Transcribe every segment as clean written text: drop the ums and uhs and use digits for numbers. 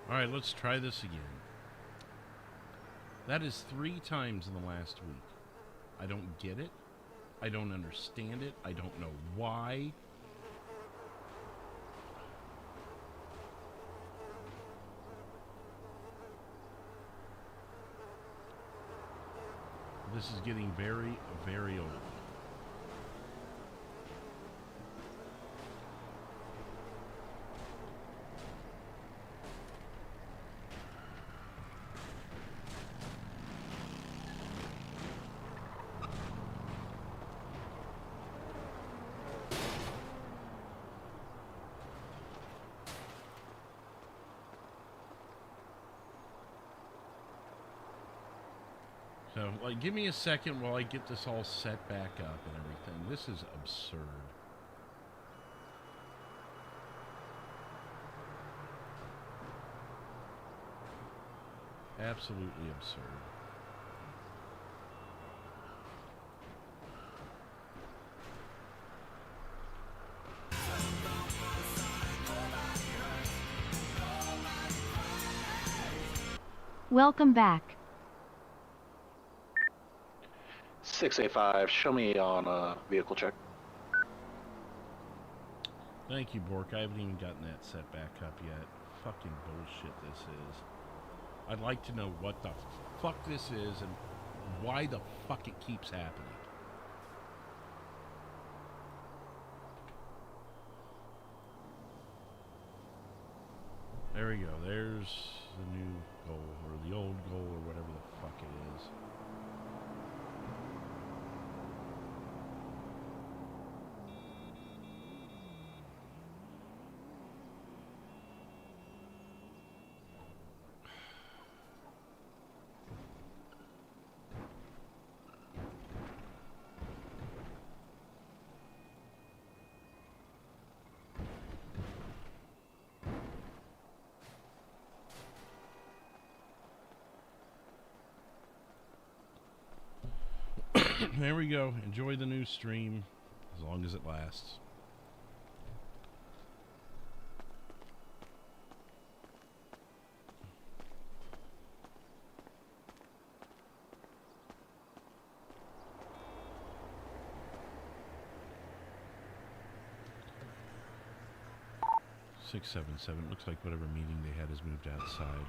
Alright, let's try this again. That is 3 times in the last week. I don't get it. I don't understand it. I don't know why. This is getting very, very old. So, like, give me a second while I get this all set back up and everything. This is absurd. Absolutely absurd. Welcome back. 685, show me on a vehicle check. Thank you, Bork. I haven't even gotten that set back up yet. Fucking bullshit this is. I'd like to know what the fuck this is and why the fuck it keeps happening. There we go. There's the new goal, or the old goal, or whatever the fuck it is. There we go. Enjoy the new stream, as long as it lasts. Six, 7, 7. Looks like whatever meeting they had has moved outside.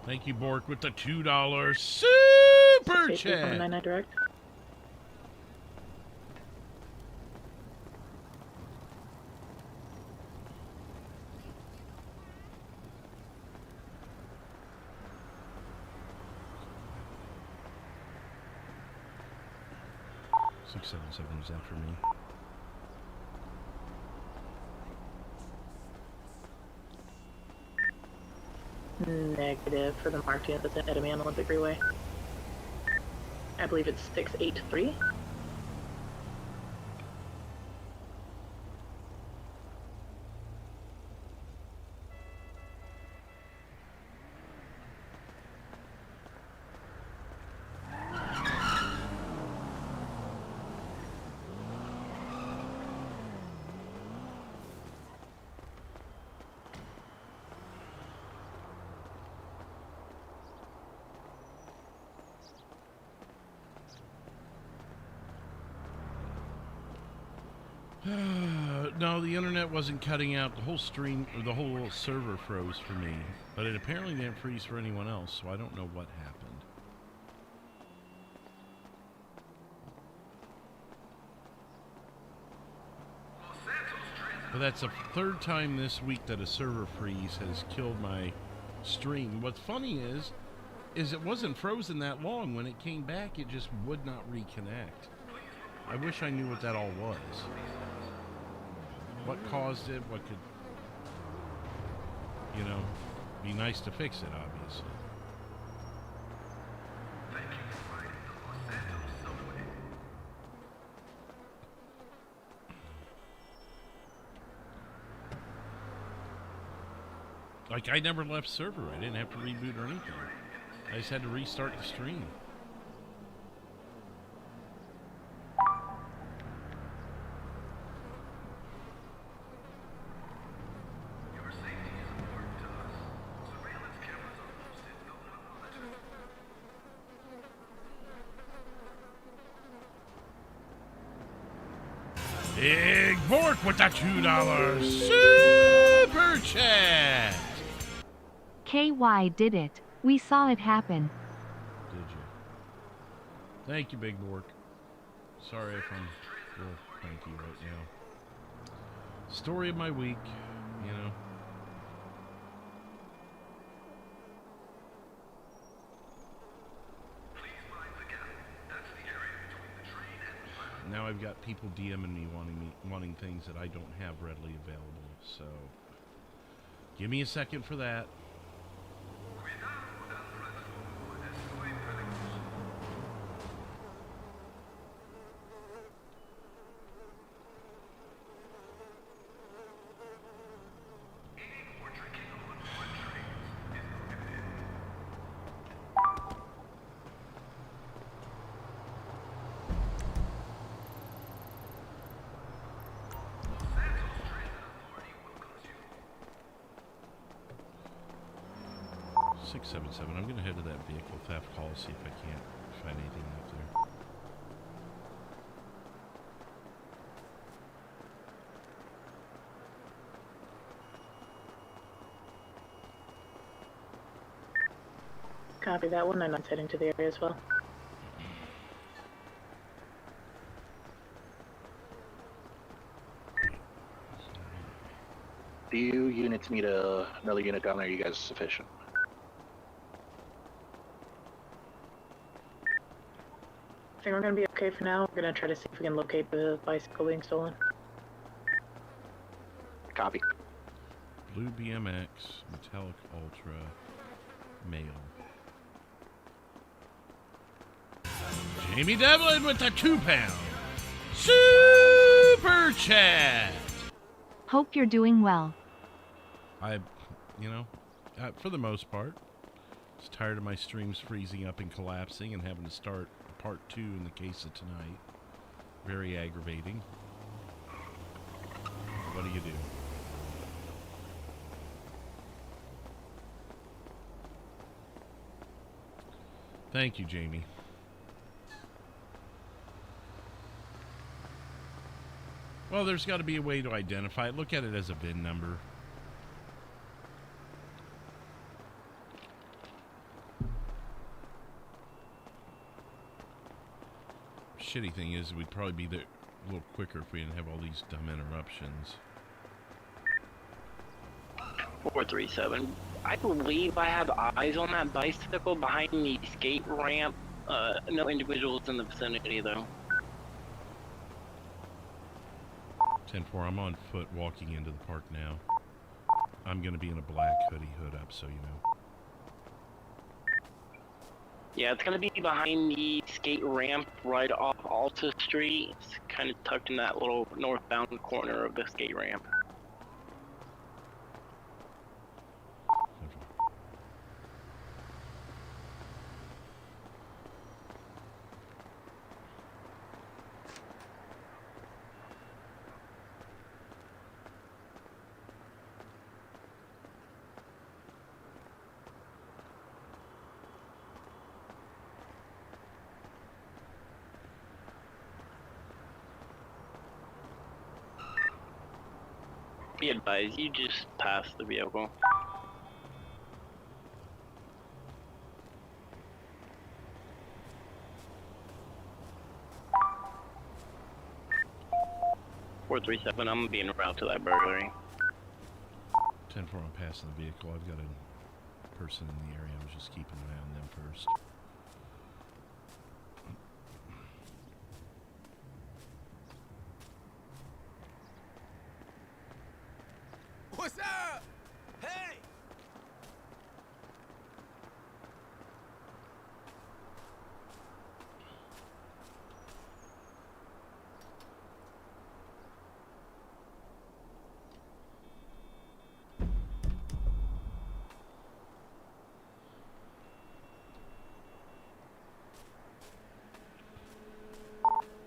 Thank you, Bork, with the $2 super chat. 99 direct. Six, 7, 7 is after me. Negative for the marked unit that's ahead of me on Olympic Freeway. I believe it's 683. No, the internet wasn't cutting out. The whole stream, or the whole server froze for me. But it apparently didn't freeze for anyone else, so I don't know what happened. But that's the 3rd time this week that a server freeze has killed my stream. What's funny is it wasn't frozen that long. When it came back, it just would not reconnect. I wish I knew what that all was. what caused it, what could, you know, be nice to fix it, obviously. Like, I never left server. I didn't have to reboot or anything. I just had to restart the stream. Big Bork with the $2 super chat. KY did it. We saw it happen. Did you? Thank you, Big Bork. Sorry if I'm real cranky right now. Story of my week, you know. Now I've got people DMing me wanting things that I don't have readily available. So give me a second for that. I'm gonna head to that vehicle theft call, see if I can't find anything out there. Copy that one, and I'm heading to the area as well. Do you units need another unit down there? You guys sufficient? I think we're gonna be okay for now. We're gonna try to see if we can locate the bicycle being stolen. Copy. Blue BMX, metallic ultra, male. Jamie Devlin with the £2 super chat. Hope you're doing well. You know, for the most part, just tired of my streams freezing up and collapsing and having to start part 2 in the case of tonight. Very aggravating. What do you do? Thank you, Jamie. Well, there's got to be a way to identify it. Look at it as a VIN number. Shitty thing is, we'd probably be there a little quicker if we didn't have all these dumb interruptions. 437. I believe I have eyes on that bicycle behind the skate ramp. No individuals in the vicinity, though. 10-4, I'm on foot walking into the park now. I'm going to be in a black hood up, so you know. Yeah, it's going to be behind the skate ramp right off Alta Street. It's kind of tucked in that little northbound corner of the skate ramp. Be advised, you just passed the vehicle. $437, I'm gonna be en route to that burglary. 10-4, I'm passing the vehicle. I've got a person in the area. I was just keeping an eye on them first. what's up? Hey!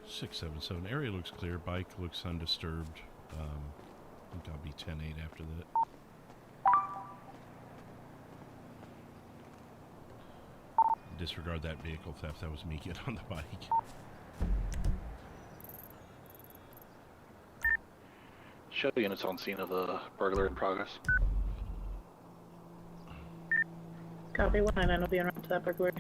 Six, 7, area looks clear. Bike looks undisturbed. I think I'll be 10-8 after that. Disregard that vehicle theft. That was me getting on the bike. Show units on scene of the burglary in progress. Copy 199 will be en route to that burglary.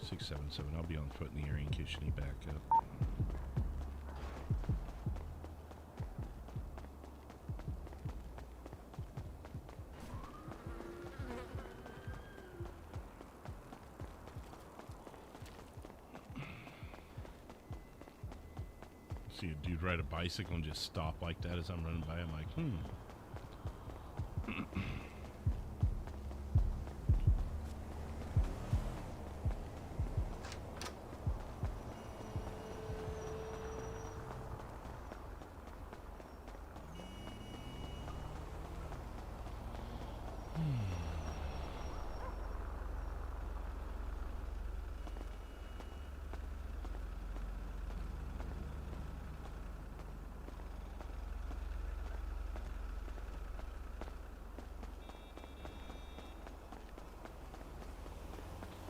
677. I'll be on foot in the area in case you need backup. See a dude ride a bicycle and just stop like that as I'm running by. I'm like,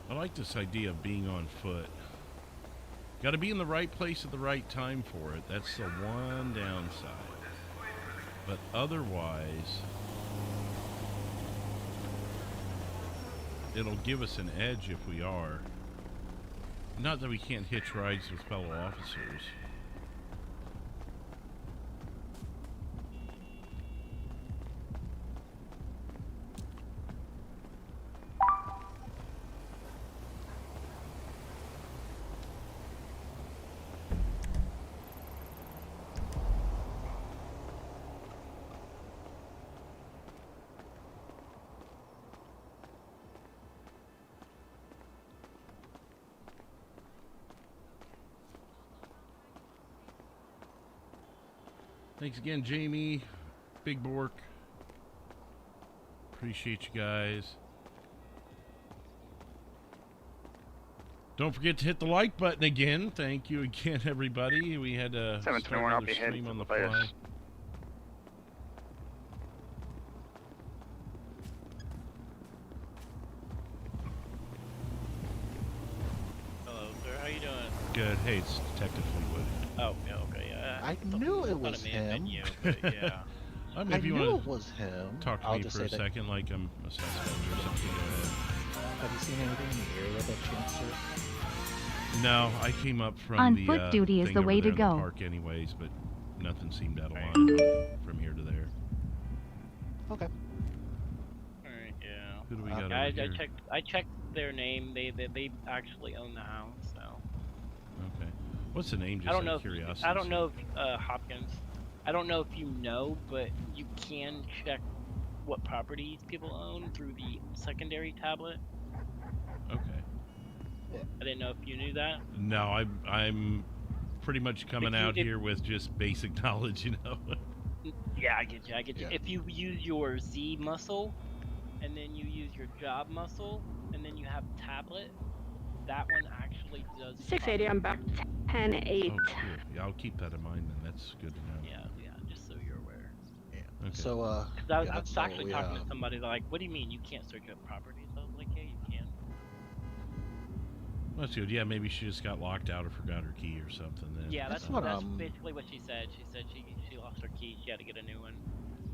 I like this idea of being on foot. Got to be in the right place at the right time for it. That's the one downside. But otherwise, it'll give us an edge if we are. Not that we can't hitch rides with fellow officers. Thanks again, Jamie, Big Bork. Appreciate you guys. Don't forget to hit the like button again. Thank you again, everybody. We had a 721, I'll be heading on the to the fly. Hello, sir. How you doing? Good. Hey, it's Detective Fleetwood. Oh, yeah, okay. I knew it was him. You, but yeah. I mean, I if you knew want it was him. to talk to I'll me just for a say that- second, like I'm a suspect or something. Have you seen anything in the area by chance, sir? No, I came up from On the foot duty is thing the over way there to in the go. park anyways, but nothing seemed out of Right. line from here to there. Okay. Alright, yeah. Who do we got over I here? checked their name. They actually own the house, so. Okay. What's the name? Just I don't out know of curiosity. I don't know if Hopkins. I don't know if you know, but you can check what properties people own through the secondary tablet. Okay. I didn't know if you knew that. No, I'm pretty much coming If you- out here with just basic knowledge, you know. Yeah, I get you. I get you. Yeah. If you use your Z muscle, and then you use your job muscle, and then you have tablet, that one actually does. 680, I'm back 10-8. Oh, cool. Yeah, I'll keep that in mind then. That's good to know. Yeah, just so you're aware. Yeah. Okay. So, Because I was so actually we, talking to somebody like, what do you mean you can't search up properties? I was like, yeah, you can. That's good. Yeah, maybe she just got locked out or forgot her key or something. Then. Yeah, that's That's what, basically what she said. She said she lost her key. She had to get a new one.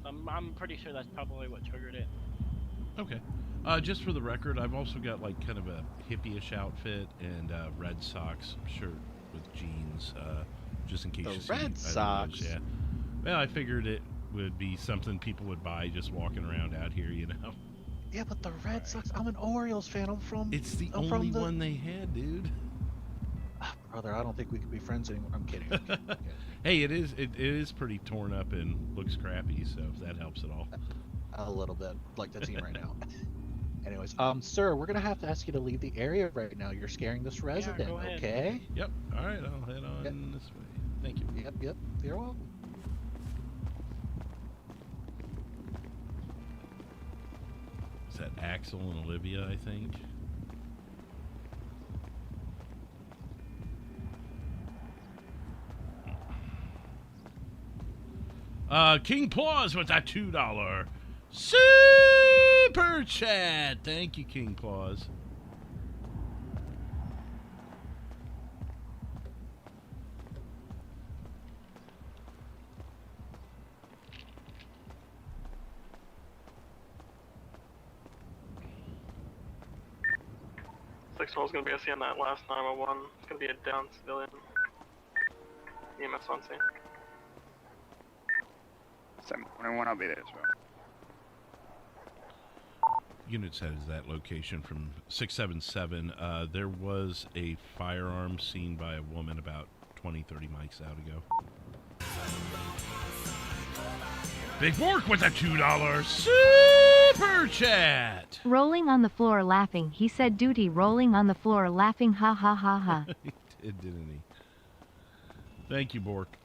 I'm pretty sure that's probably what triggered it. Okay. Just for the record, I've also got like kind of a hippie-ish outfit and Red Sox shirt with jeans, just in case The you see Red either of those, Sox? Yeah. Well, I figured it would be something people would buy just walking around out here, you know. Yeah, but the Red Sox. I'm an Orioles fan. It's the I'm only from the... one they had, dude. Brother, I don't think we could be friends anymore. I'm kidding. I'm kidding. I'm kidding. Hey, it is pretty torn up and looks crappy, so if that helps at all. A little bit, like the team right now. Anyways, sir, we're gonna have to ask you to leave the area right now. You're scaring this resident, go ahead. okay? Yep. All right, I'll head on this way. Thank you. Yep. You're welcome. Is that Axel and Olivia, I think? King Claus with that $2 super chat. Thank you, King Claus. Is going to be SC on that last 911. It's going to be a down civilian. EMS on scene. 721, I'll be there as well. Units headed to that location from 677. There was a firearm seen by a woman about 20-30 mics out ago. Big Bork with a $2 super chat. Rolling on the floor laughing. He said duty rolling on the floor laughing. Ha ha ha ha. He did, didn't he? Thank you, Bork.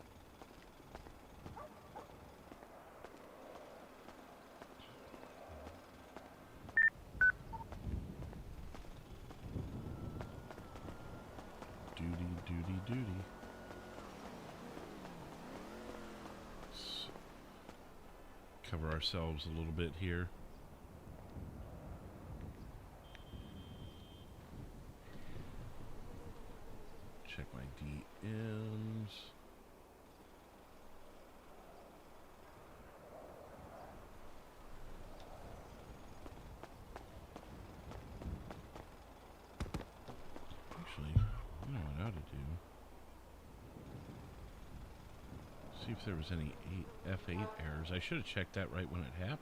Duty. Let's cover ourselves a little bit here. Check my DMs. Actually, you know what I ought to do? See if there was any F8 errors. I should have checked that right when it happened.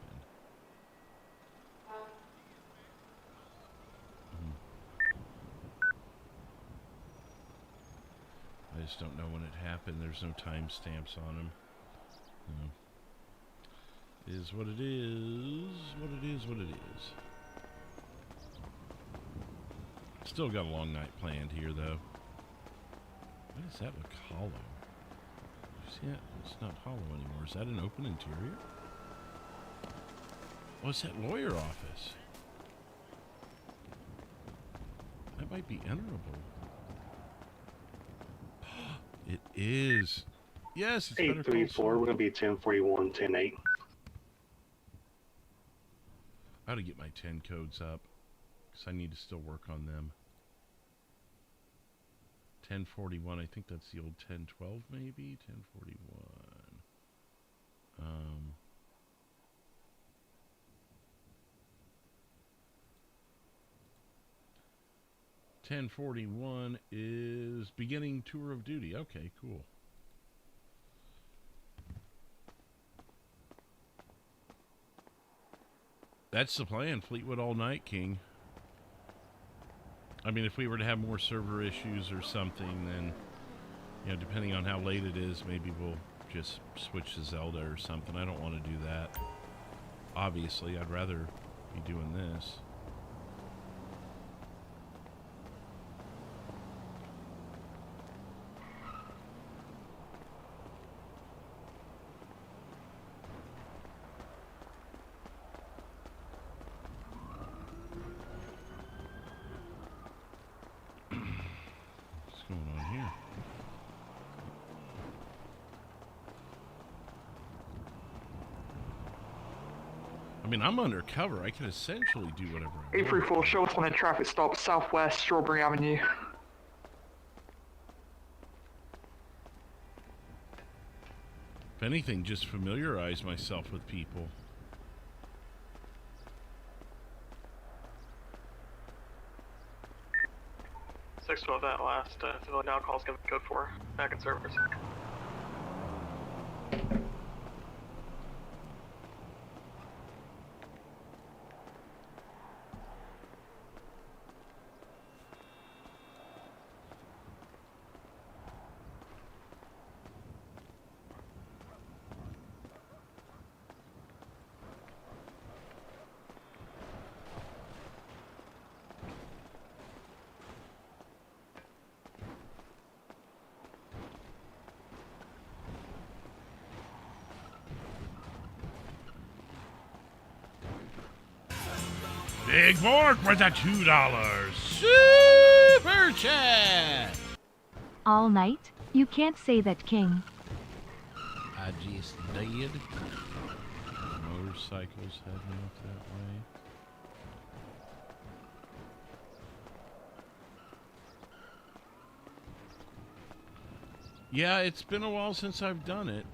I just don't know when it happened. There's no timestamps on them. It is what it is. What it is. What it is. Still got a long night planned here, though. Why does that look hollow? See that? It's not hollow anymore. Is that an open interior? What's that lawyer office? That might be enterable. It is. Yes, it's 834. We're gonna be 1041, 108. I ought to get my 10 codes up because I need to still work on them. 1041. I think that's the old 1012, maybe 1041. 1041 is beginning tour of duty. Okay, cool. That's the plan. Fleetwood all night, King. I mean, if we were to have more server issues or something, then, you know, depending on how late it is, maybe we'll just switch to Zelda or something. I don't want to do that. Obviously, I'd rather be doing this. I mean, I'm undercover. I can essentially do whatever I want. 834, show us on a traffic stop southwest Strawberry Avenue. If anything, just familiarize myself with people. Six twelve. That last civilian now calls give code 4 back in service. Big Bork with a $2 super chat. All night? You can't say that, King. I just did. Motorcycles heading up that way. Yeah, it's been a while since I've done it.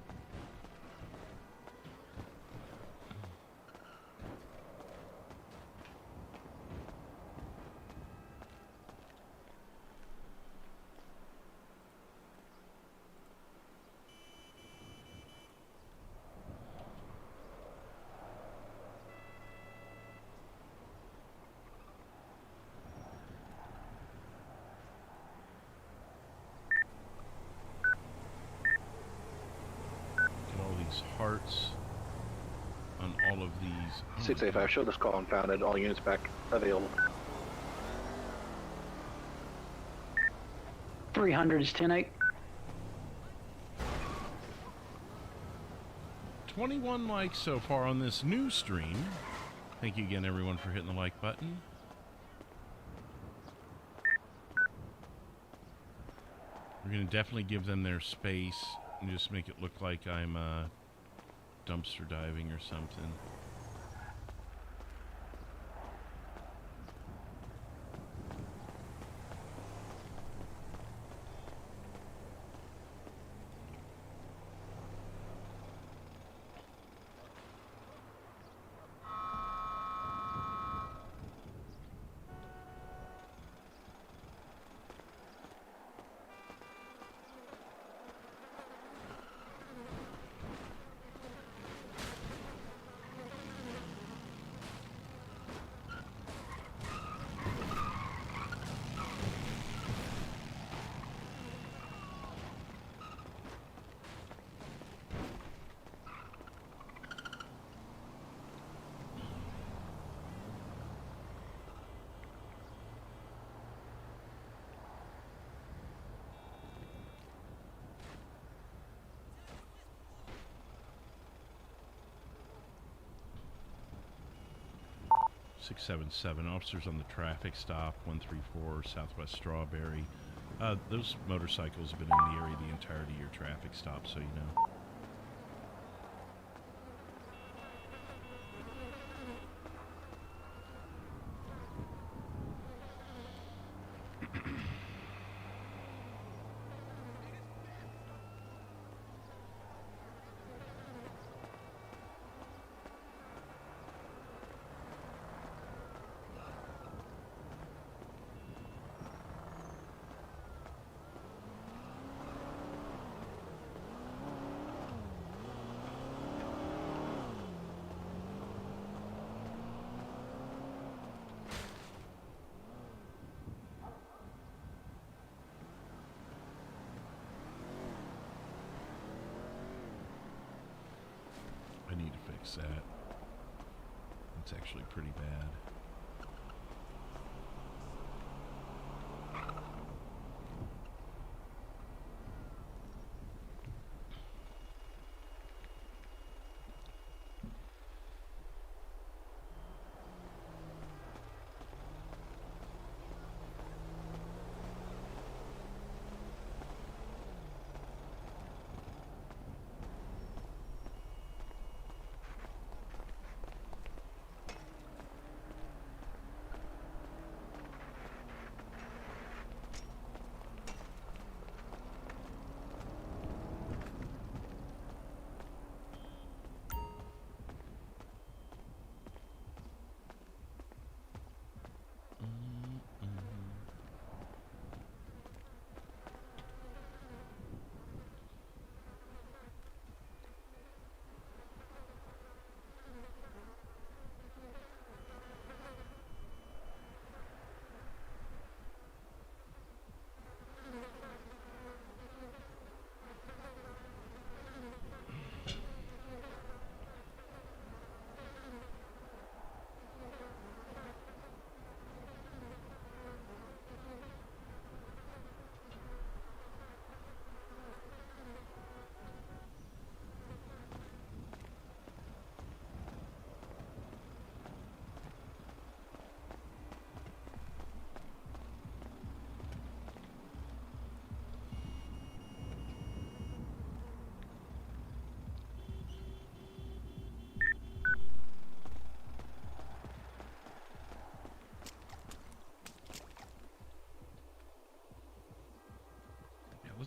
Hearts on all of these. 685, show this call unfounded. All units back available. 300 is 10-8. 21 likes so far on this new stream. Thank you again, everyone, for hitting the like button. We're going to definitely give them their space and just make it look like I'm dumpster diving or something. .677 officers on the traffic stop 134 Southwest Strawberry. Those motorcycles have been in the area the entirety of your traffic stop, so you know. I need to fix that. It's actually pretty bad.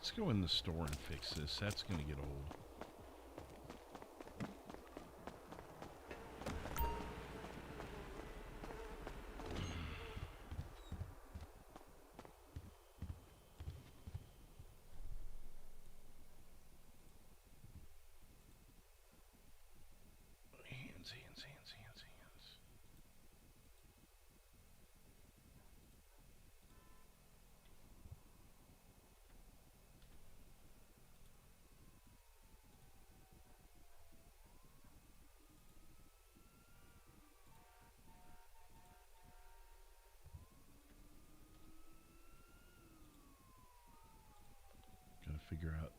Let's go in the store and fix this. That's going to get old. Hands. Gotta figure out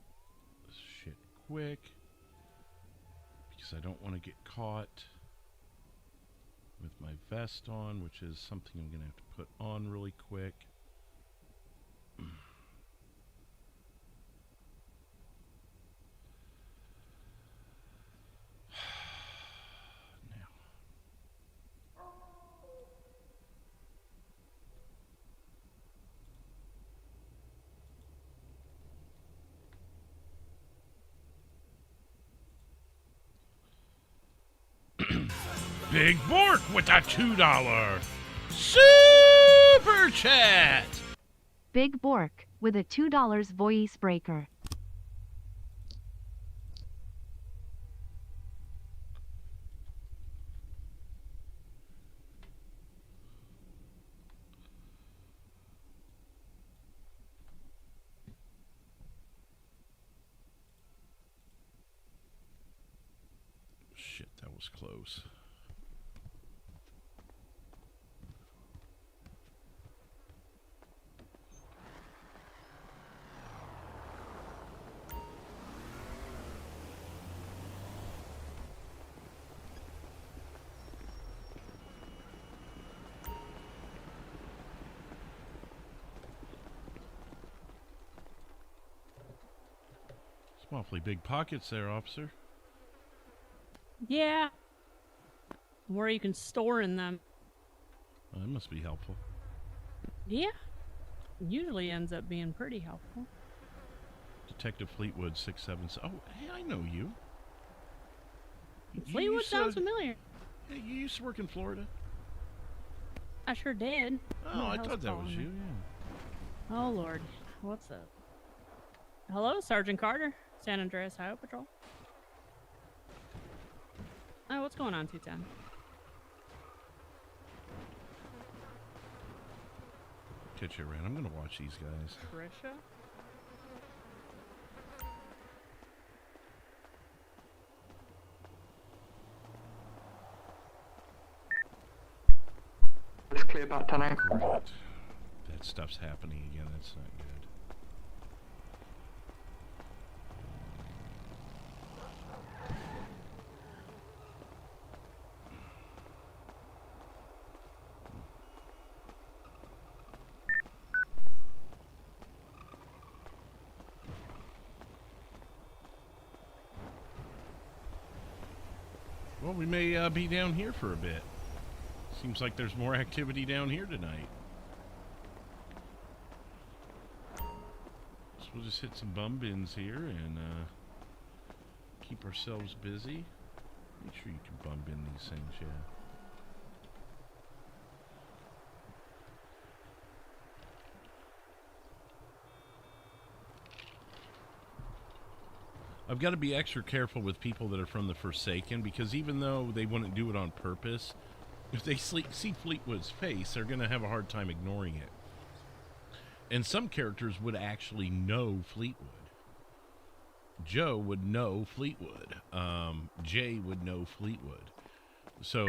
this shit quick because I don't want to get caught with my vest on, which is something I'm gonna have to put on really quick. Big Bork with a $2 super chat. Big Bork with a $2 voice breaker. Shit, that was close. Some awfully big pockets there, officer. Yeah. Where you can store in them. Well, that must be helpful. Yeah. Usually ends up being pretty helpful. Detective Fleetwood, 6'7". Oh, hey, I know you. Fleetwood sounds familiar. Hey, you used to work in Florida? I sure did. Oh, I thought that was you, yeah. Oh, Lord. What's up? Hello, Sergeant Carter. San Andreas Highway Patrol. Oh, what's going on, 210? Catch you around. I'm going to watch these guys. Trisha? It's clear about 10 a.m. Great. That stuff's happening again. That's not good. Well, we may be down here for a bit. Seems like there's more activity down here tonight. So we'll just hit some bum bins here and keep ourselves busy. Make sure you can bum bin these things, yeah. I've got to be extra careful with people that are from the Forsaken, because even though they wouldn't do it on purpose, if they see Fleetwood's face, they're going to have a hard time ignoring it. And some characters would actually know Fleetwood. Joe would know Fleetwood. Jay would know Fleetwood. So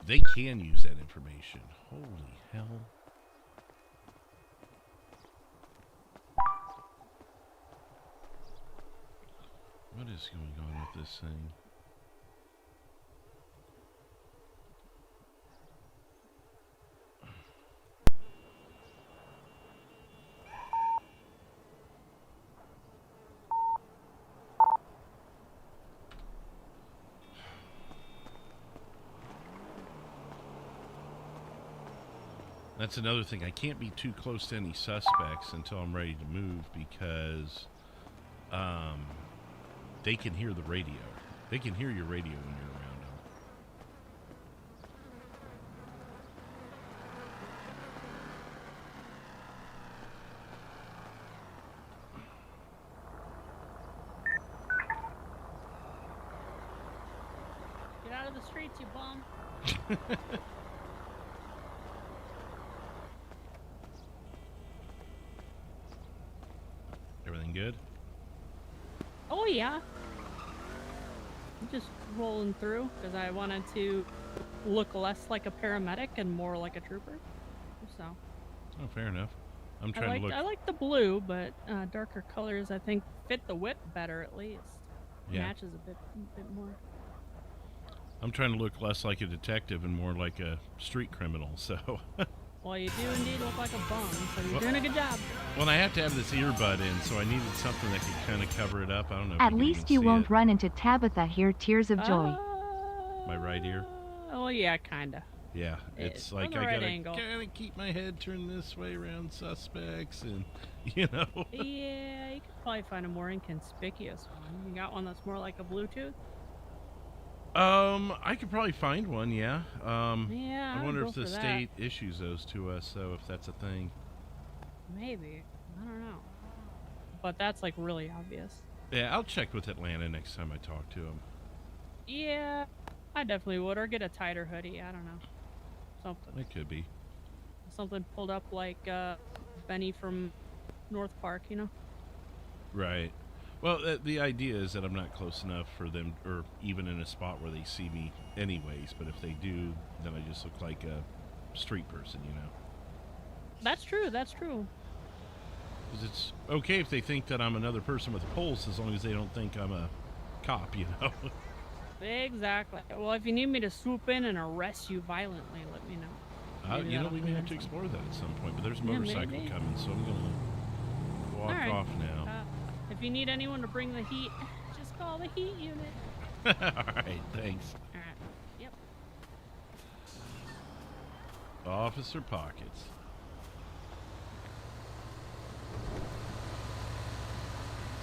they can use that information. Holy hell. What is going on with this thing? That's another thing. I can't be too close to any suspects until I'm ready to move because they can hear the radio. They can hear your radio when you're around them. Get out of the streets, you bum. Everything good? Oh yeah. I'm just rolling through because I wanted to look less like a paramedic and more like a trooper. So. Oh, fair enough. I'm trying to look. I like the blue, but darker colors I think fit the whip better at least. Yeah. Matches a bit more. I'm trying to look less like a detective and more like a street criminal, so. Well, you do indeed look like a bum, so you're doing a good job. Well, I have to have this earbud in, so I needed something that could kind of cover it up. I don't know if At you can least even you see won't it. run into Tabitha here, tears of joy. My right ear? Oh yeah, kinda. Yeah, it's like on I the right gotta angle. kind of keep my head turned this way around suspects, and you know. Yeah, you could probably find a more inconspicuous one. You got one that's more like a Bluetooth? I could probably find one, yeah. Yeah, I I'd wonder go if the for that. state issues those to us, so if that's a thing. Maybe. I don't know. But that's like really obvious. Yeah, I'll check with Atlanta next time I talk to them. Yeah, I definitely would. Or get a tighter hoodie. I don't know. Something. It could be. Something pulled up like Benny from North Park, you know? Right. Well, the idea is that I'm not close enough for them, or even in a spot where they see me anyways, but if they do, then I just look like a street person, you know? That's true, that's true. Because it's okay if they think that I'm another person with a pulse, as long as they don't think I'm a cop, you know? Exactly. Well, if you need me to swoop in and arrest you violently, let me know. Maybe You know, that'll we may have to convince explore that at some point, but there's a Yeah, motorcycle maybe. coming, so I'm going to walk Alright. off now. If you need anyone to bring the heat, just call the heat unit. Alright, thanks. Alright. Yep. Officer Pockets.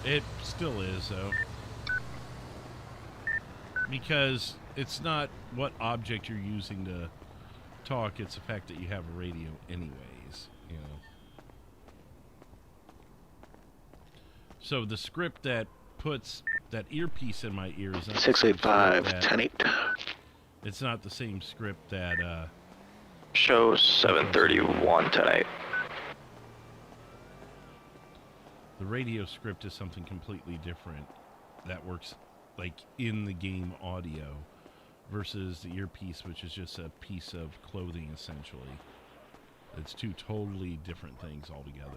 It still is, though. Because it's not what object you're using to talk, it's the fact that you have a radio anyways, you know. So the script that puts that earpiece in my ear is not 685, 10-8. 10-8. It's not the same script that Show 731 tonight. the radio script is something completely different that works like in the game audio versus the earpiece, which is just a piece of clothing essentially. It's two totally different things altogether.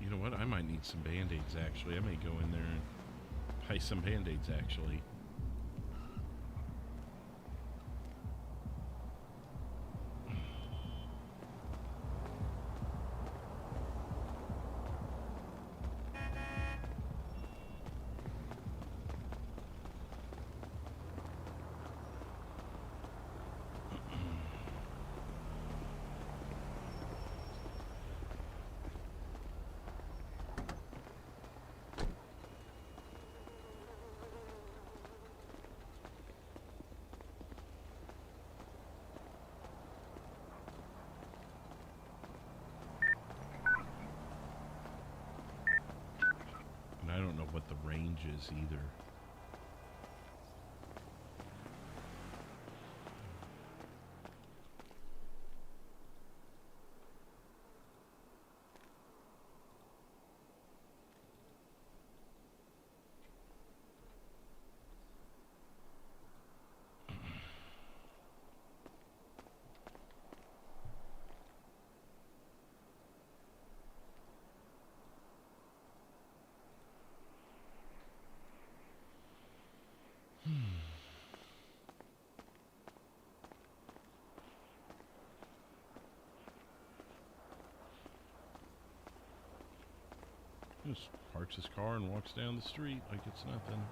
You know what? I might need some Band-Aids actually. I may go in there and buy some Band-Aids actually. And I don't know what the range is either. Just parks his car and walks down the street like it's nothing.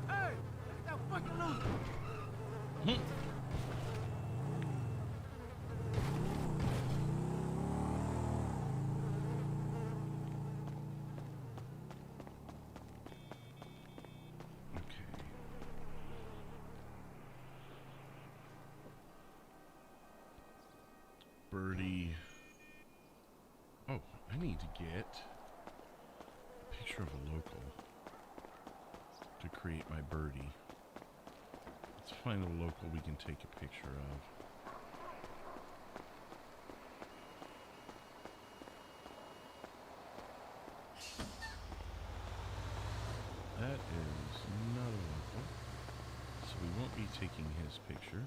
Hey, look at that fucking loser. Birdie. Oh, I need to get a picture of a local to create my birdie. Let's find a local we can take a picture of. That is not a local, so we won't be taking his picture.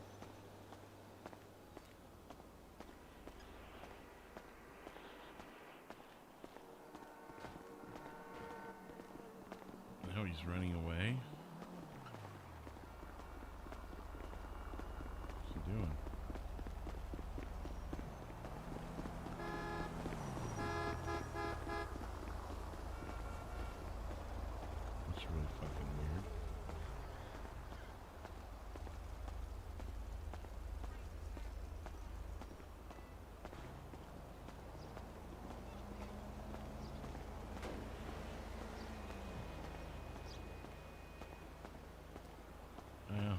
Now he's running away. What's he doing? That's really fucking weird. Yeah.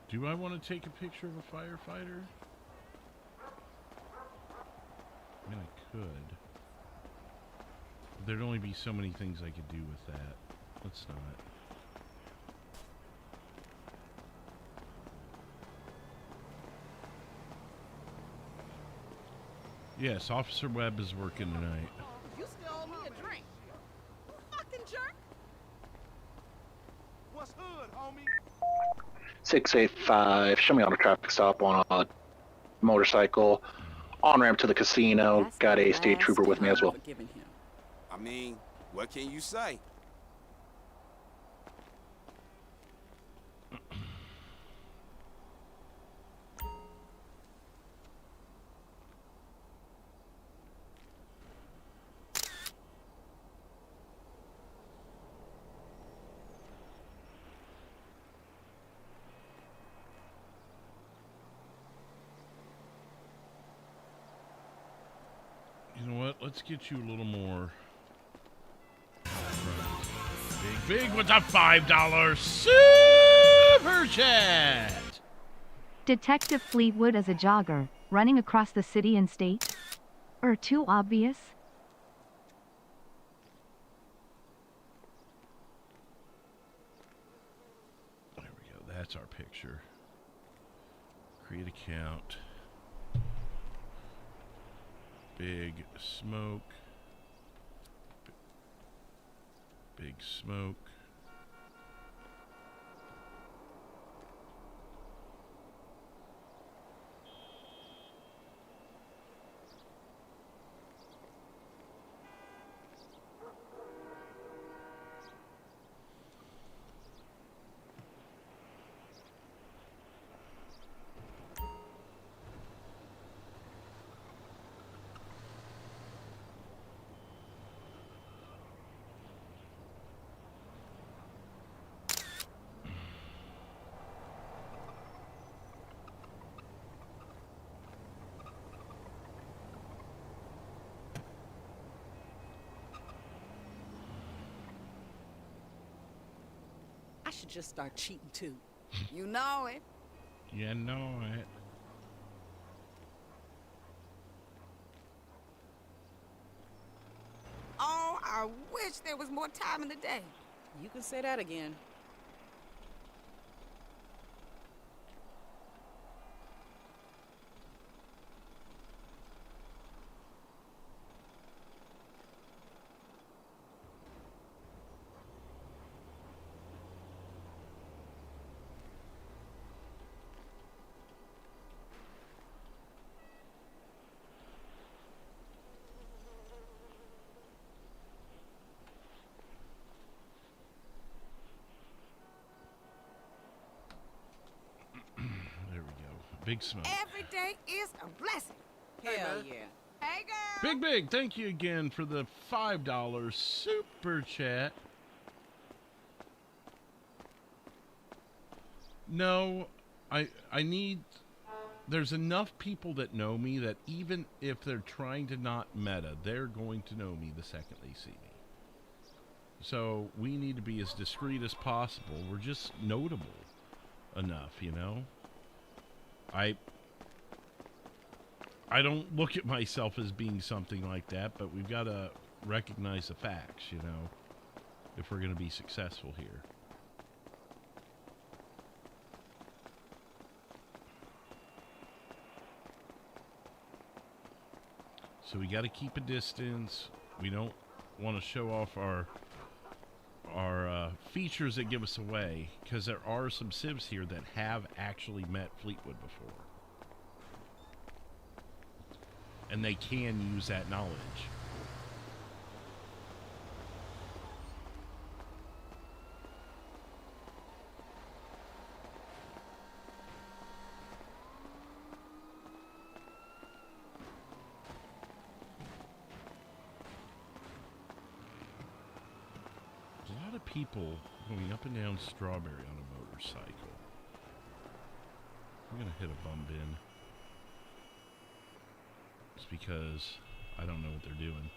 Do I want to take a picture of a firefighter? I mean, I could. There'd only be so many things I could do with that. Let's not. Yes, Officer Webb is working tonight. You still owe me a drink. You fucking jerk. What's hood, homie? 685, show me on a traffic stop on a motorcycle. On ramp to the casino. Got a state trooper with me as well. I mean, what can you say? You know what? Let's get you a little more. Big with a $5 super chat. Detective Fleetwood as a jogger, running across the city and state? Too obvious? There we go. That's our picture. Create account. Big smoke. Big smoke. I should just start cheating too. You know it. You know it. Oh, I wish there was more time in the day. You can say that again. Big Smoke. Every day is a blessing. Hell yeah. Hey, girl. Big, thank you again for the $5 super chat. No, I need... There's enough people that know me that even if they're trying to not meta, they're going to know me the second they see me. So we need to be as discreet as possible. We're just notable enough, you know? I don't look at myself as being something like that, but we've got to recognize the facts, you know, if we're going to be successful here. So we got to keep a distance. We don't want to show off our features that give us away, because there are some civs here that have actually met Fleetwood before. And they can use that knowledge. There's a lot of people going up and down Strawberry on a motorcycle. I'm gonna hit a bum bin. Just because I don't know what they're doing.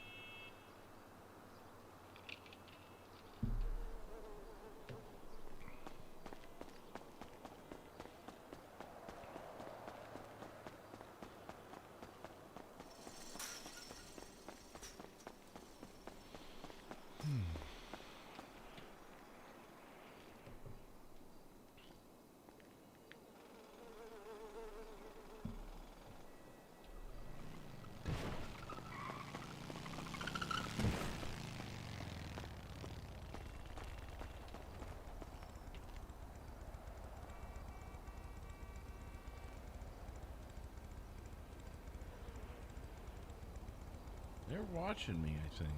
They're watching me, I think.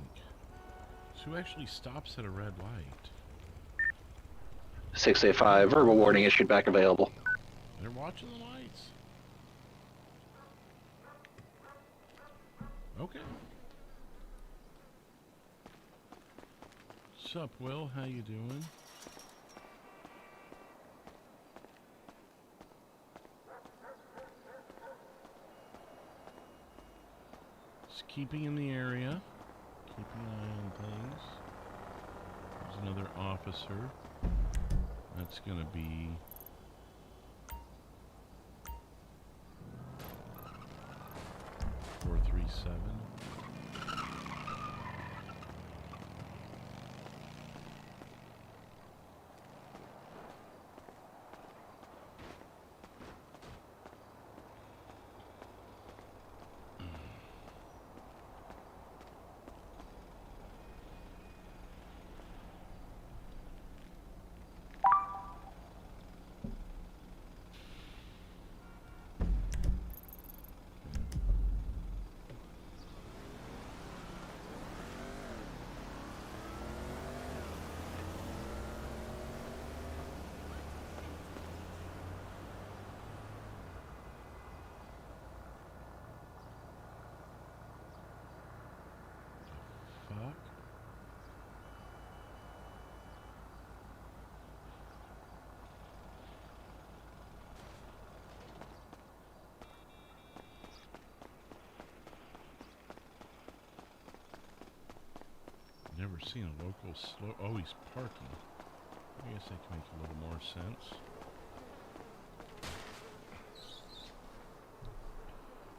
So who actually stops at a red light? 685, verbal warning issued, back available. They're watching the lights. Okay. Sup, Will? How you doing? Just keeping in the area. Keeping an eye on things. There's another officer. That's gonna be... .437. Fuck. Never seen a local slow... Oh, he's parking. I guess that can make a little more sense.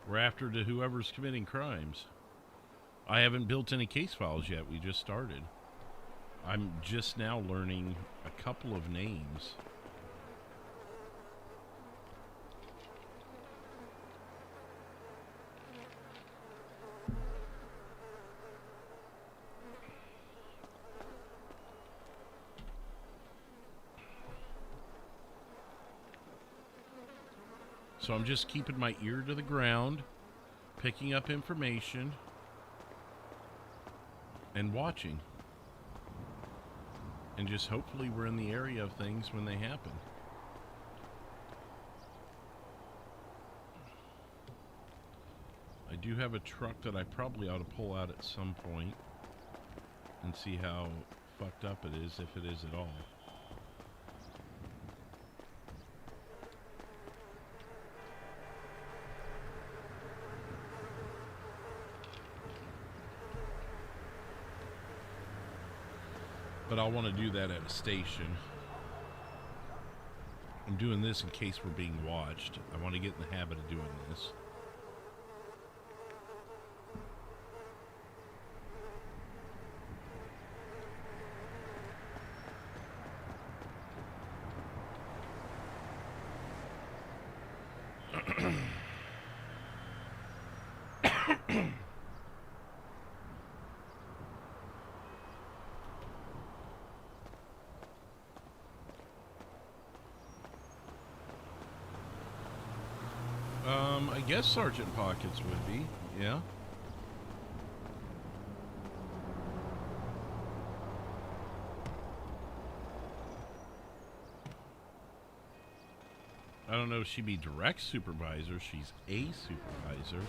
We're after to whoever's committing crimes. I haven't built any case files yet. We just started. I'm just now learning a couple of names. So I'm just keeping my ear to the ground, picking up information, and watching. And just hopefully we're in the area of things when they happen. I do have a truck that I probably ought to pull out at some point and see how fucked up it is, if it is at all. But I'll want to do that at a station. I'm doing this in case we're being watched. I want to get in the habit of doing this. I guess Sergeant Pockets would be, yeah. I don't know if she'd be direct supervisor. She's a supervisor.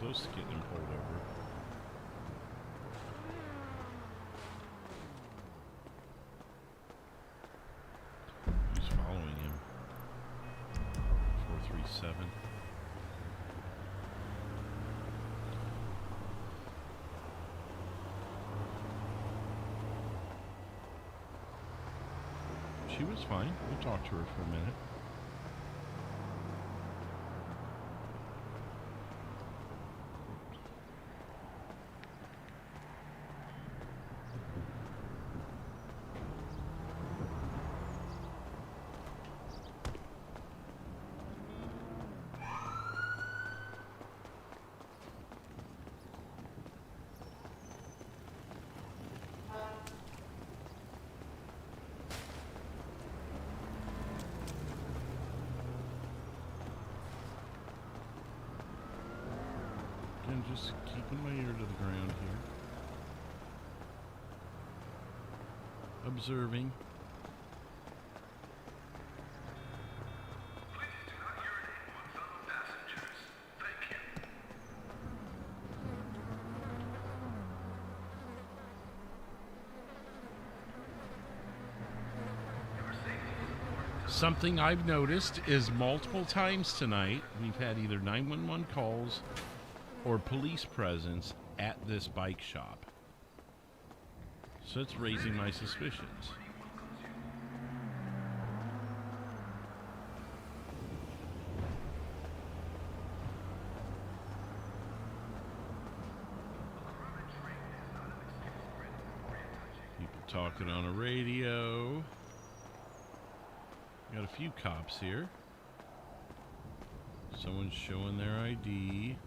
Close to getting him pulled over. Who's following him? 437. She was fine. We'll talk to her for a minute. And just keeping my ear to the ground here. Observing. Something I've noticed is multiple times tonight we've had either 911 calls or police presence at this bike shop. So it's raising my suspicions. People talking on a radio. Got a few cops here. Someone's showing their ID.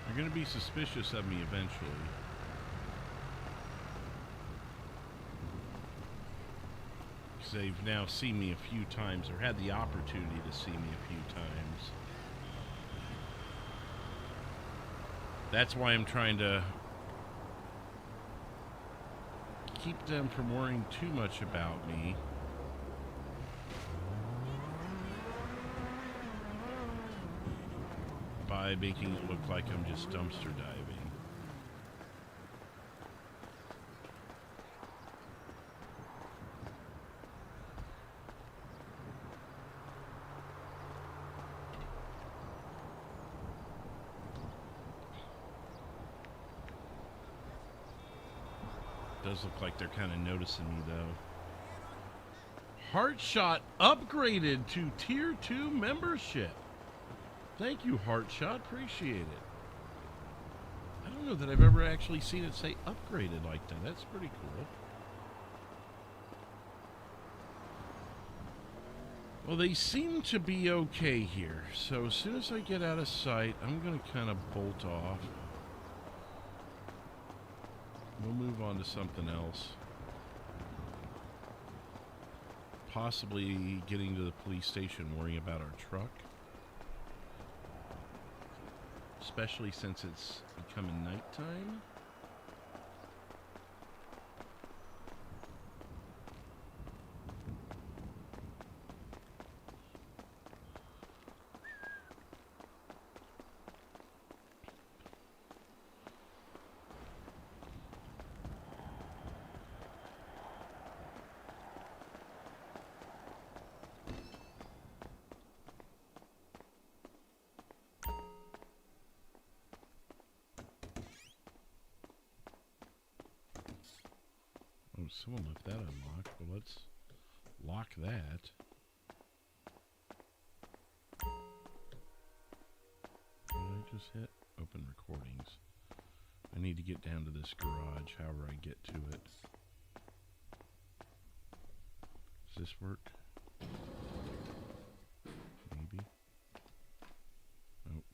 You're going to be suspicious of me eventually. Because they've now seen me a few times, or had the opportunity to see me a few times. That's why I'm trying to keep them from worrying too much about me. By making it look like I'm just dumpster diving. Does look like they're kind of noticing me though. Heartshot upgraded to Tier 2 membership. Thank you, Heartshot. Appreciate it. I don't know that I've ever actually seen it say upgraded like that. That's pretty cool. Well, they seem to be okay here. So as soon as I get out of sight, I'm going to kind of bolt off. We'll move on to something else. Possibly getting to the police station, worrying about our truck. Especially since it's becoming nighttime. Oh, someone left that unlocked. Well, let's lock that. What did I just hit? Open recordings. I need to get down to this garage, however I get to it. Does this work? Maybe. Nope.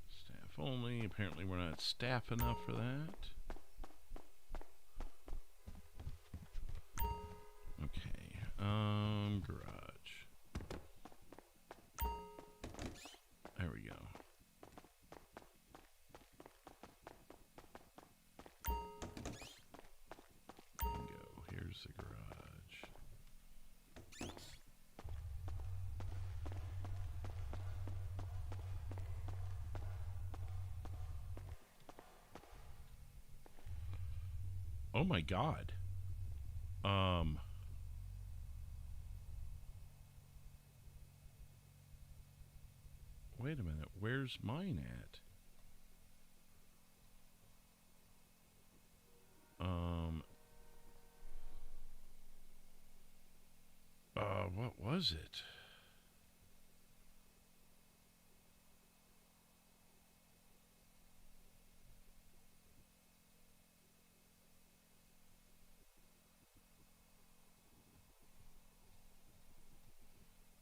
Staff only. Apparently we're not staff enough for that. Okay. Garage. There we go. Bingo. Here's the garage. Oh my God. Wait a minute. Where's mine at? What was it?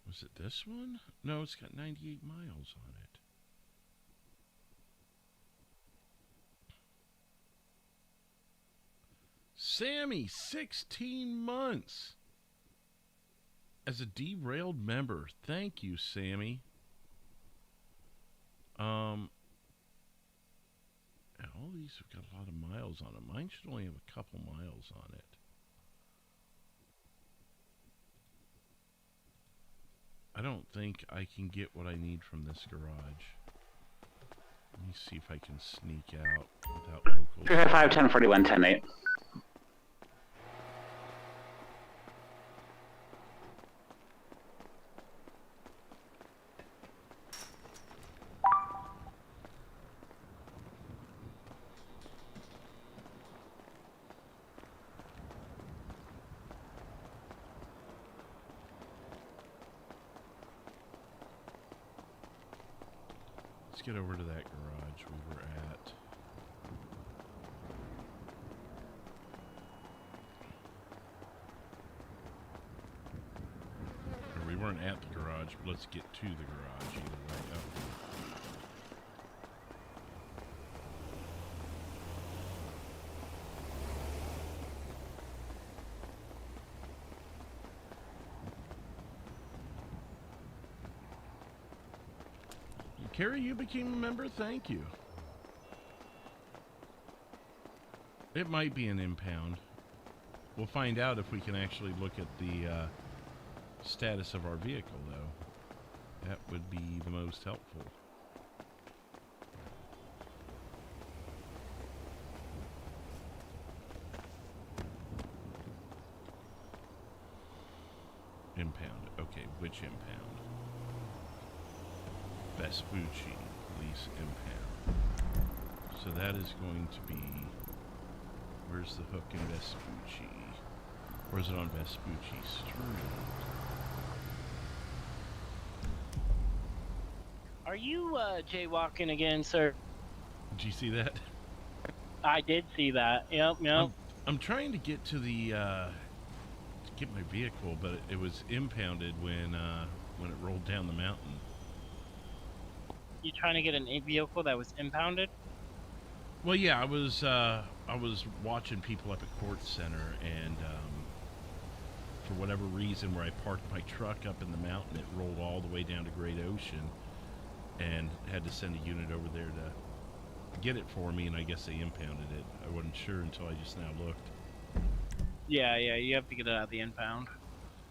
Was it this one? No, it's got 98 miles on it. Sammy, 16 months as a derailed member. Thank you, Sammy. All these have got a lot of miles on them. Mine should only have a couple miles on it. I don't think I can get what I need from this garage. Let me see if I can sneak out without locals. 255 1041 108. Let's get over to that garage we were at. Or we weren't at the garage, but let's get to the garage either way. Oh. Carrie, you became a member? Thank you. It might be an impound. We'll find out if we can actually look at the status of our vehicle, though. That would be the most helpful. Impound. Okay, which impound? Vespucci Police Impound. So that is going to be Where's the hook in Vespucci? Or is it on Vespucci Street? Are you jaywalking again, sir? Did you see that? I did see that. Yep. I'm trying to get to the to get my vehicle, but it was impounded when it rolled down the mountain. You trying to get an vehicle that was impounded? Well, yeah, I was watching people up at Court Center, and for whatever reason, where I parked my truck up in the mountain, it rolled all the way down to Great Ocean, and had to send a unit over there to get it for me, and I guess they impounded it. I wasn't sure until I just now looked. Yeah, you have to get it out of the impound.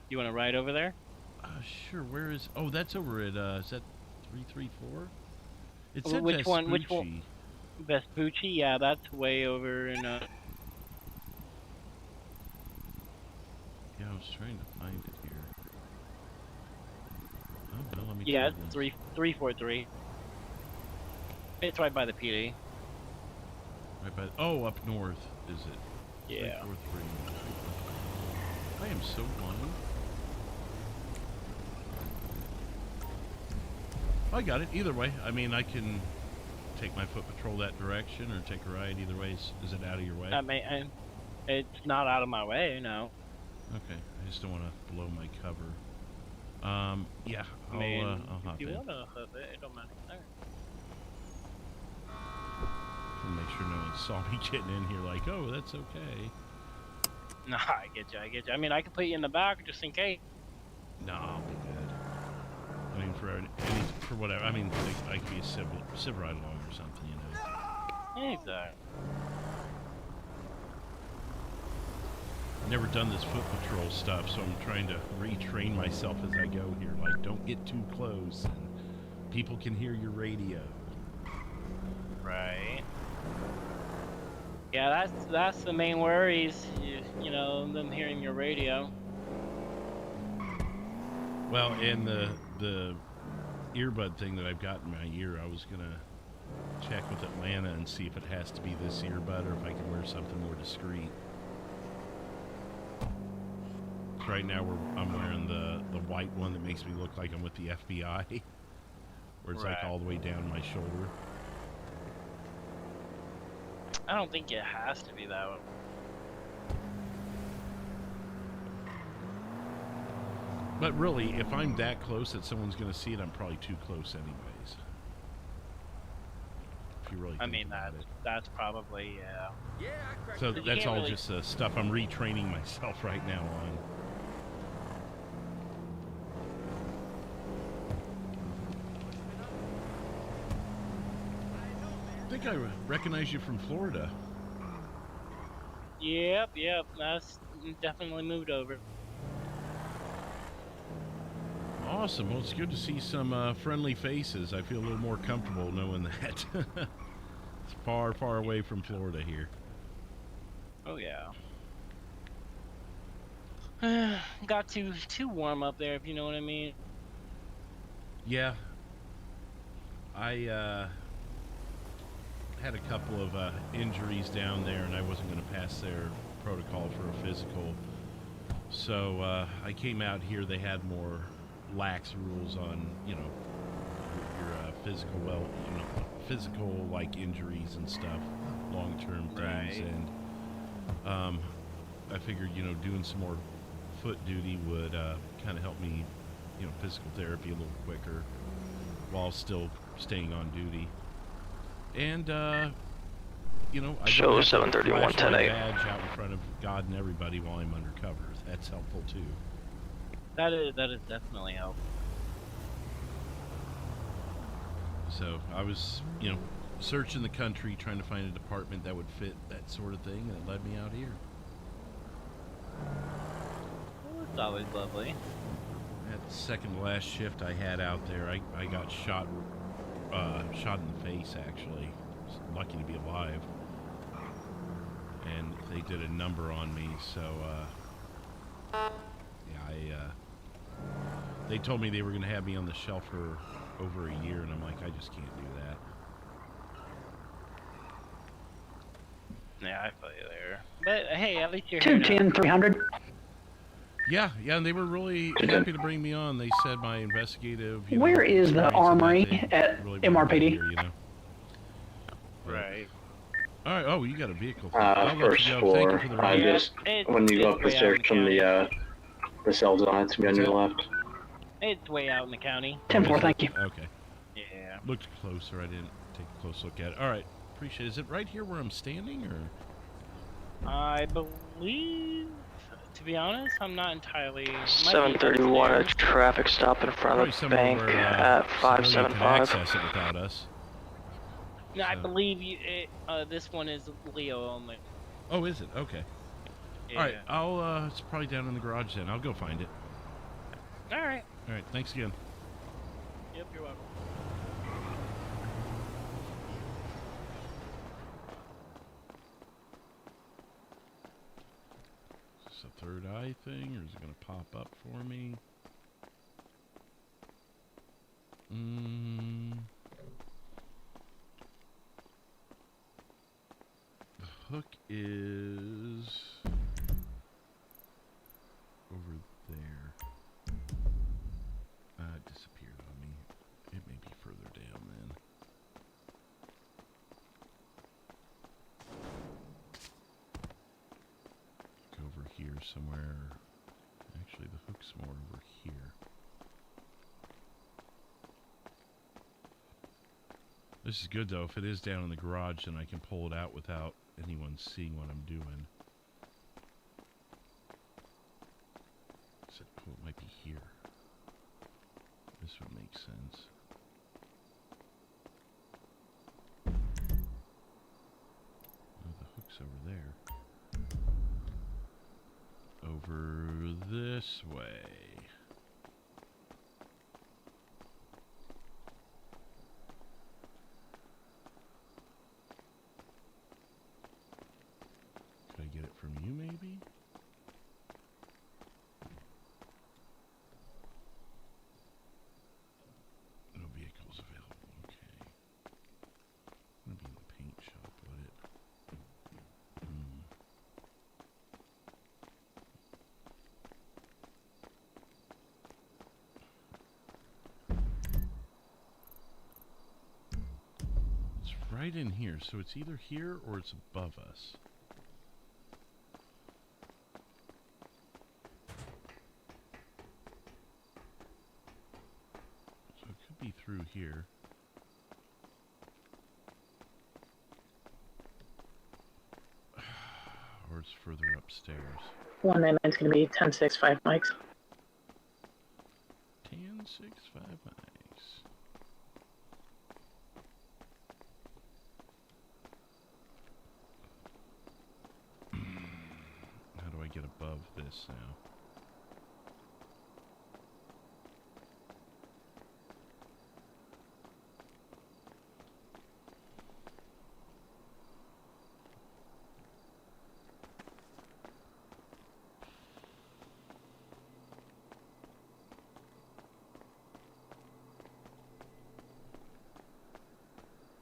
You want to ride over there? Sure. Where is? Oh, that's over at. Is that 334? It said Which one? Vespucci. Vespucci? Yeah, that's way over in. Yeah, I was trying to find it here. Oh, well, let me. Yeah, try it's this. 343. It's right by the PD. Right by. Oh, up north, is it? Yeah. 343. I am so blind. I got it. Either way, I mean, I can take my foot patrol that direction or take a ride. Either way, is it out of your way? It's not out of my way, no. Okay, I just don't want to blow my cover. Yeah, I'll hop if you in. want to hop it don't matter. All right. To make sure no one saw me getting in here like, oh, that's okay. Nah, I get you. I mean, I can put you in the back just in case. No, I'll be good. I mean, for whatever. I mean, I could be a civil ride along or something, you know. Exactly. Never done this foot patrol stuff, so I'm trying to retrain myself as I go here. Like, don't get too close, and people can hear your radio. Right. Yeah, that's the main worries. You know, them hearing your radio. Well, and the earbud thing that I've got in my ear, I was gonna check with Atlanta and see if it has to be this earbud or if I can wear something more discreet. Right now, I'm wearing the white one that makes me look like I'm with the FBI, where it's like all the way down my shoulder. I don't think it has to be that one. But really, if I'm that close that someone's going to see it, I'm probably too close anyways. If you really I think mean, about it. that's probably, yeah. So that's all just stuff I'm retraining myself right now on. I think I recognize you from Florida. Yep, that's definitely moved over. Awesome. Well, it's good to see some friendly faces. I feel a little more comfortable knowing that. It's far, far away from Florida here. Oh, yeah. Got too warm up there, if you know what I mean. Yeah. I had a couple of injuries down there, and I wasn't going to pass their protocol for a physical. So I came out here. They had more lax rules on, you know, your physical like injuries and stuff, long-term things, and I figured, you know, doing some more foot duty would kind of help me, you know, physical therapy a little quicker while still staying on duty. And you know, I show 731 10 8 badge out in front of God and everybody while I'm undercover. That's helpful too. That is definitely helpful. So I was, you know, searching the country trying to find a department that would fit that sort of thing, and it led me out here. Well, it's always lovely. That second to last shift I had out there, I got shot in the face, actually. Was lucky to be alive. And they did a number on me, so yeah, they told me they were going to have me on the shelf for over a year, and I'm like, I just can't do Yeah, I feel you there. But hey, at least you're here now. 210, 300. Yeah, and they were really happy to bring me on. They said my investigative. Where is the armory at MRPD? Here, you know. Right. All right. Oh, you got a vehicle. First floor. When you go up the stairs from the cell zone, it's gonna be on your left. It's way out in the county. 10-4, thank you. Okay. Yeah. Looked closer. I didn't take a close look at it. All right. Appreciate it. Is it right here where I'm standing, or? I believe, to be honest, I'm not entirely. 731, a traffic stop in front of the bank at 575. Access it without us. No, I believe you. This one is Leo only. Oh, is it? Okay. Yeah. All right. I'll. It's probably down in the garage then. I'll go find it. All right. All right. Thanks again. Yep, you're welcome. Is this a third eye thing, or is it going to pop up for me? The hook is over there. It disappeared on me. It may be further down then. Over here somewhere. Actually, the hook's more over here. This is good though. If it is down in the garage, then I can pull it out without anyone seeing what I'm doing. Oh, it might be here. This would make sense. Oh, the hook's over there. Over this way. Could I get it from you, maybe? No vehicles available. Okay. Gonna be in the paint shop, would it? It's right in here, so it's either here or it's above us. So it could be through here. Or it's further upstairs. 199 is going to be 10-6-5 mics. 10-6-5 mics. How do I get above this now?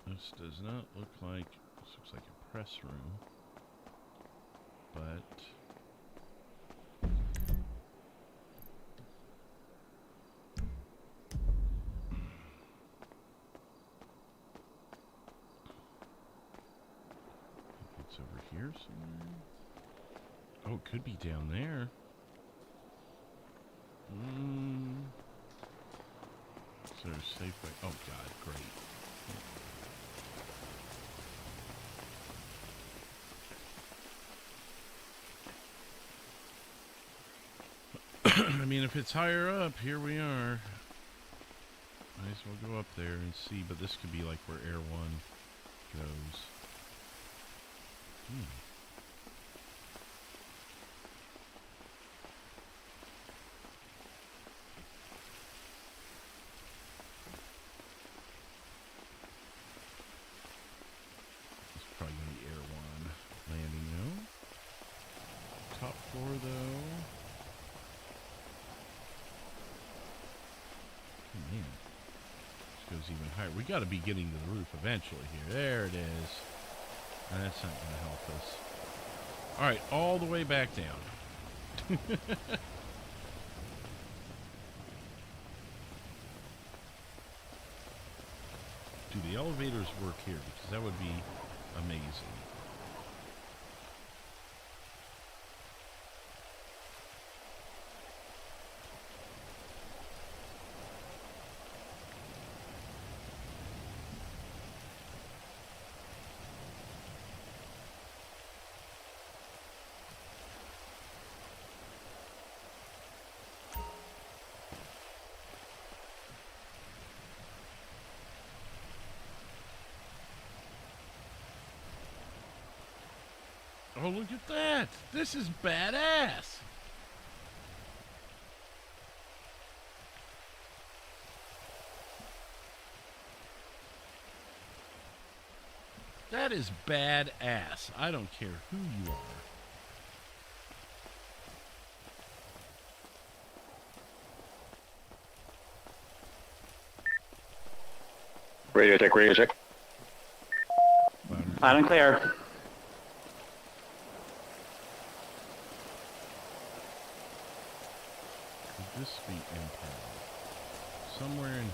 This does not look like, this looks like a press room, but it's over here somewhere. Oh, it could be down there. Is there a safe way? Oh God, great. I mean, if it's higher up, here we are. Might as well go up there and see, but this could be like where Air 1 goes. It's probably going to be Air 1 landing, no? Top floor, though. Man, this goes even higher. We got to be getting to the roof eventually here. There it is. That's not going to help us. All right, all the way back down. Do the elevators work here? Because that would be amazing. Oh, look at that! This is badass! That is badass. I don't care who you are. Radio check, radio check. Loud and clear. Could this be Empire? Somewhere in here.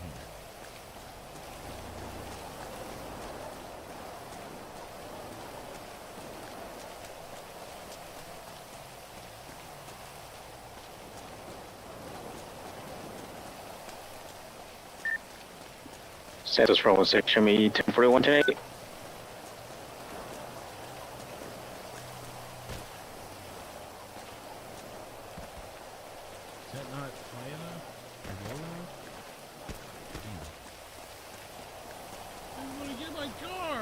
Status for 16, show me 1041 10 8. Is that not high enough? Or low enough? I want to get my car!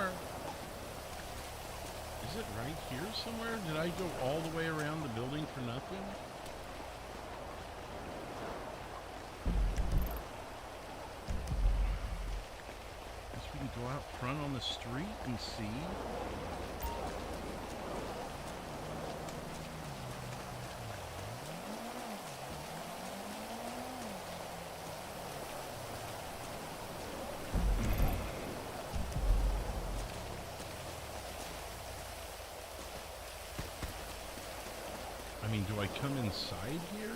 Is it right here somewhere? Did I go all the way around the building for nothing? Guess we can go out front on the street and see. I mean, do I come inside here?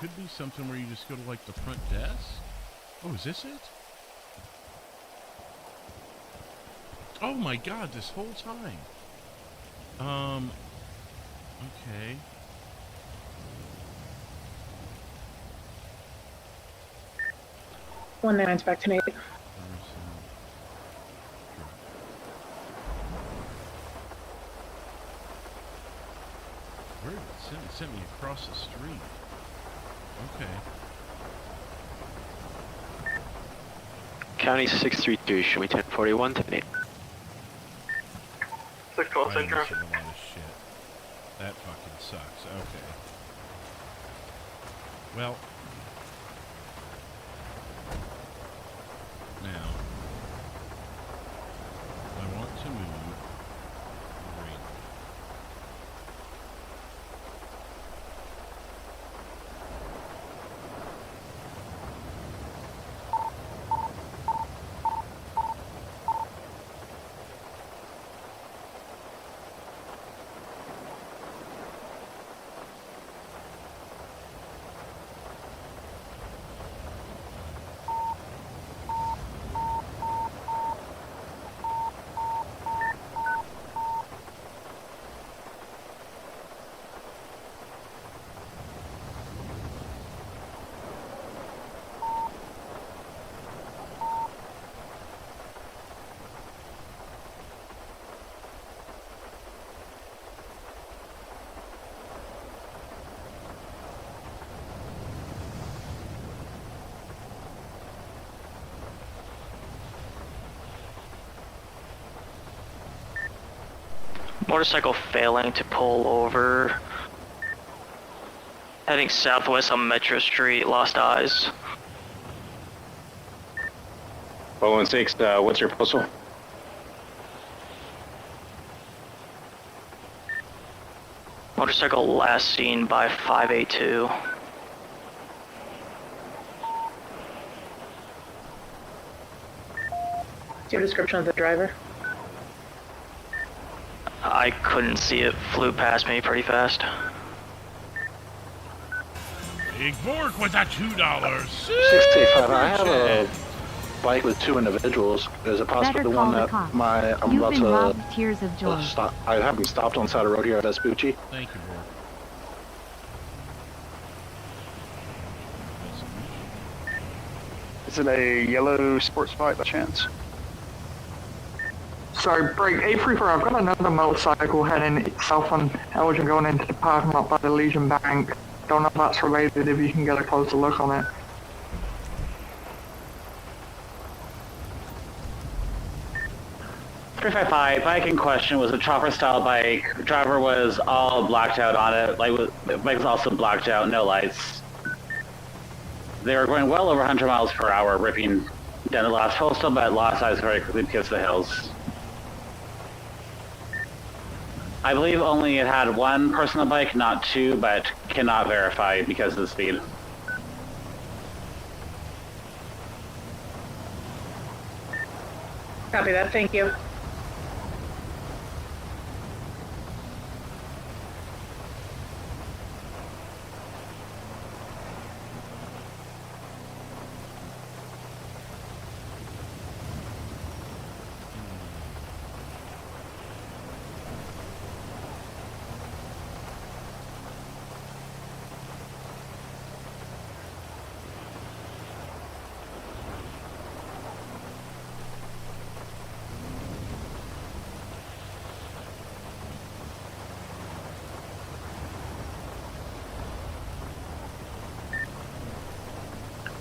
Could be something where you just go to like the front desk. Oh, is this it? Oh my god, this whole time. Okay. One nine's back to 8. Where did it send? It sent me across the street. Okay. County 632, show me 1041 10 8. 612 Central. A lot of shit. That fucking sucks. Okay. Well. Now. I want to move. Great. Motorcycle failing to pull over. Heading southwest on Metro Street, lost eyes. 416, what's your postal? Motorcycle last seen by 582. your description of the driver? I couldn't see it. Flew past me pretty fast. Big Bork with that $2. 685. I have a bike with 2 individuals. Is it possible Better the call one the that cops. I'm You've about been to robbed, tears of joy. stop? I have him stopped on the side of the road here at Vespucci. Thank you, Bork. Is it a yellow sports bike by chance? So, break 834, I've got another motorcycle heading south on Elgin going into the parking lot by the Legion Bank. Don't know if that's related, if you can get a closer look on it. Bike in question was a chopper style bike. The driver was all blacked out on it. The bike was also blacked out, no lights. They were going well over 100 miles per hour, ripping down the last postal, but lost eyes very quickly because of the hills. I believe only it had 1 person on the bike, not 2, but cannot verify because of the speed. Copy that, thank you.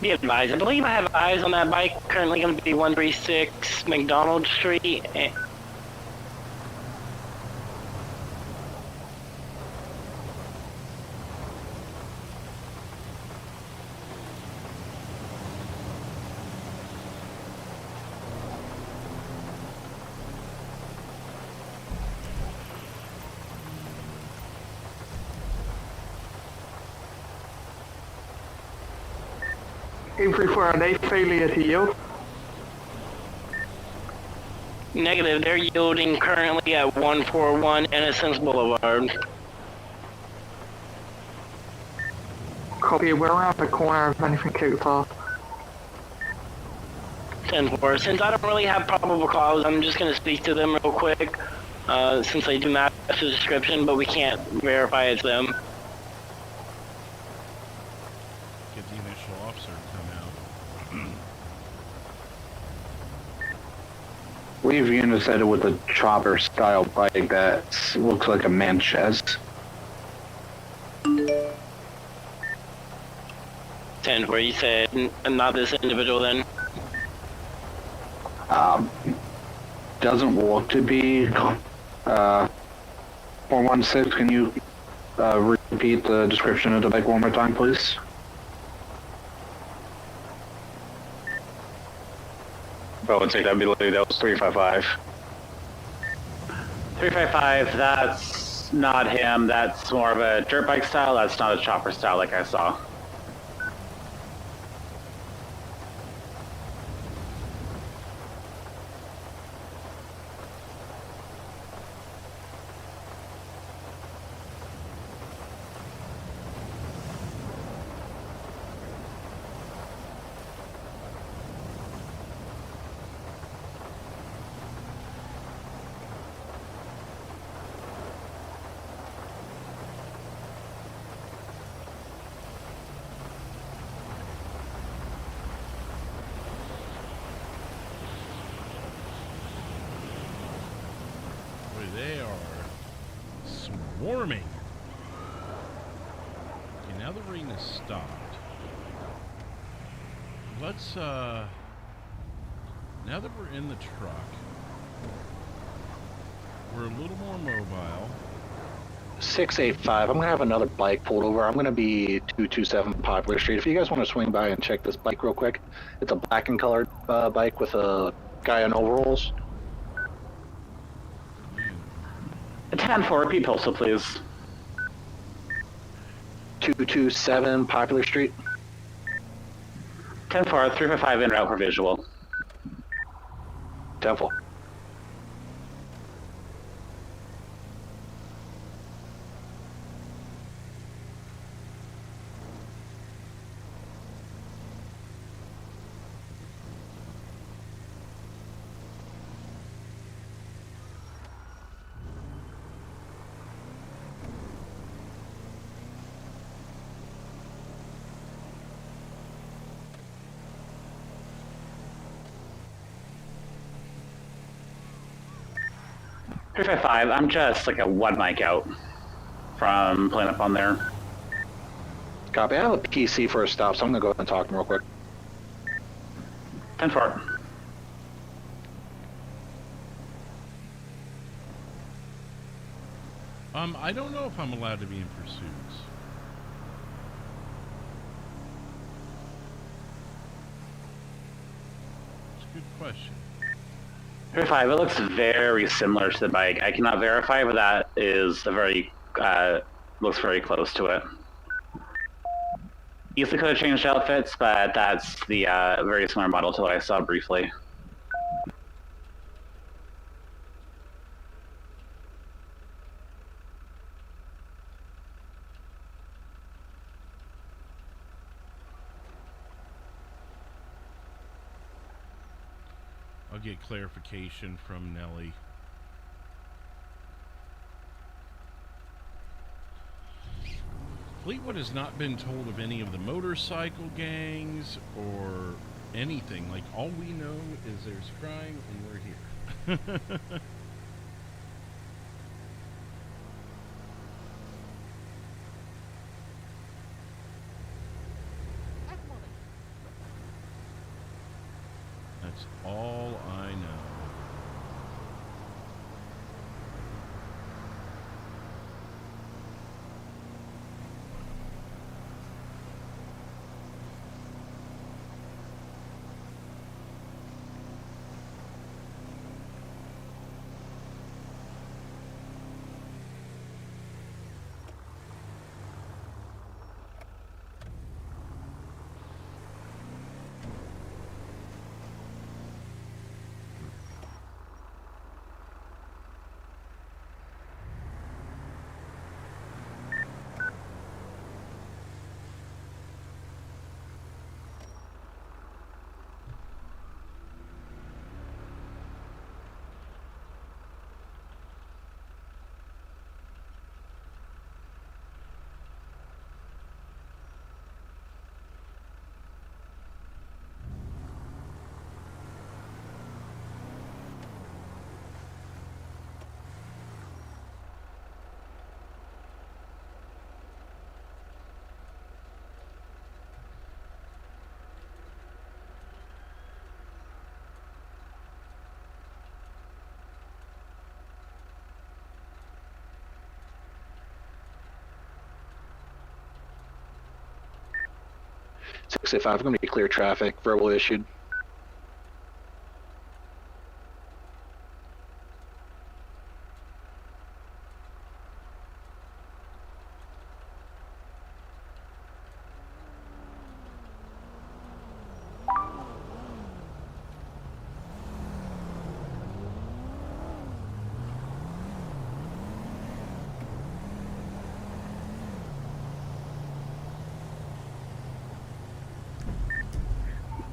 Be advised, I believe I have eyes on that bike. Currently going to be 136 McDonald Street. 834, are they failure to yield? Negative, they're yielding currently at 141 Innocence Boulevard. Copy, we're around the corner if anything kicks off. 10-4. Since I don't really have probable cause, I'm just going to speak to them real quick, since they do match the description, but we can't verify it's them. Get the initial officer to come out. We have units that with a chopper style bike that looks like a Manchez. 10-4, you said not this individual then? Doesn't look to be. 416, can you repeat the description of the bike one more time, please? I would say that was 355. 355, that's not him. That's more of a dirt bike style. That's not a chopper style like I saw. They are swarming. Okay, now the rain has stopped. Let's, now that we're in the truck, we're a little more mobile. 685, I'm going to have another bike pulled over. I'm going to be 227 Popular Street. If you guys want to swing by and check this bike real quick. It's a black and colored bike with a guy in overalls. 10-4, repeat postal, please. 227 Popular Street. 10-4, 355 en route for visual. 10-4. Five. I'm just like a one mic out from playing up on there. Copy. I have a PC for a stop, so I'm gonna go ahead and talk to him real quick. 10-4. I don't know if I'm allowed to be in pursuits. It's a good question. 5. It looks very similar to the bike. I cannot verify, but that is a very looks very close to it. Easily could have changed outfits, but that's the very similar model to what I saw briefly. I'll get clarification from Nelly. Fleetwood has not been told of any of the motorcycle gangs or anything. Like, all we know is there's crime and we're here. That's all I know. Six 5, going to be clear traffic, verbal issued.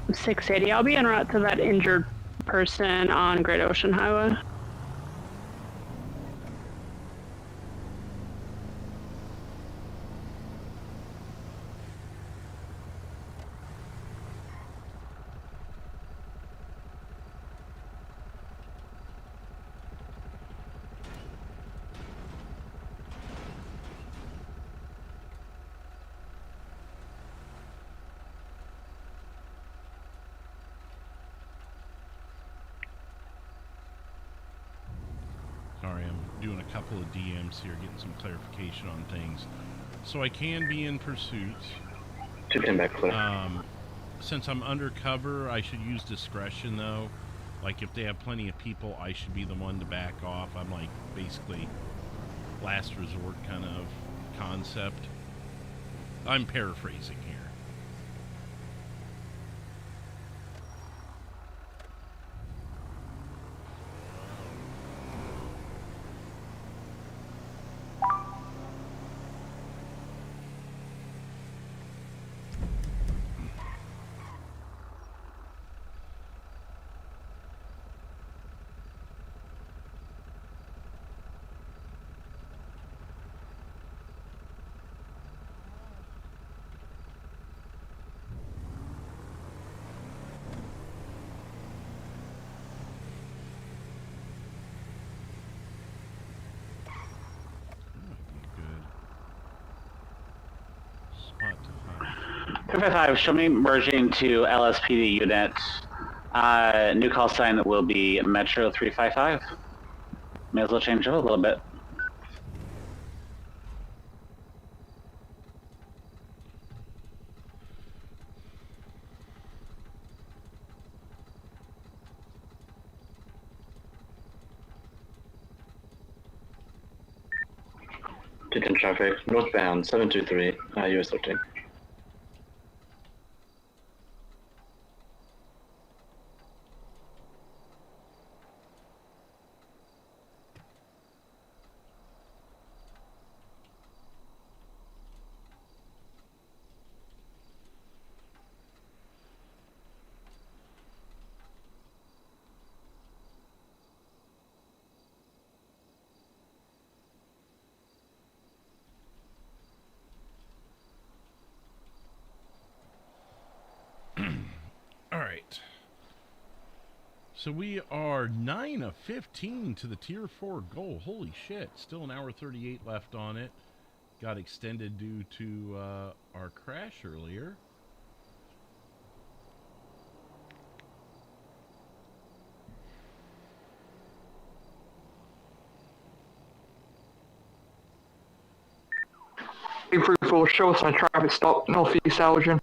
I'm 680. I'll be en route to that injured person on Great Ocean Highway. Sorry, I'm doing a couple of DMs here, getting some clarification on things. So I can be in pursuit. Back clear. Since I'm undercover, I should use discretion, though. Like, if they have plenty of people, I should be the one to back off. I'm like, basically, last resort kind of concept. I'm paraphrasing here. 255, show me merging to LSPD unit. New call sign will be Metro 355. May as well change it a little bit. Deacon traffic, northbound 723, US 13. So we are 9 of 15 to the Tier 4 goal. Holy shit. Still an hour 38 left on it. Got extended due to our crash earlier. Full show us on a traffic stop, northeast Elgin.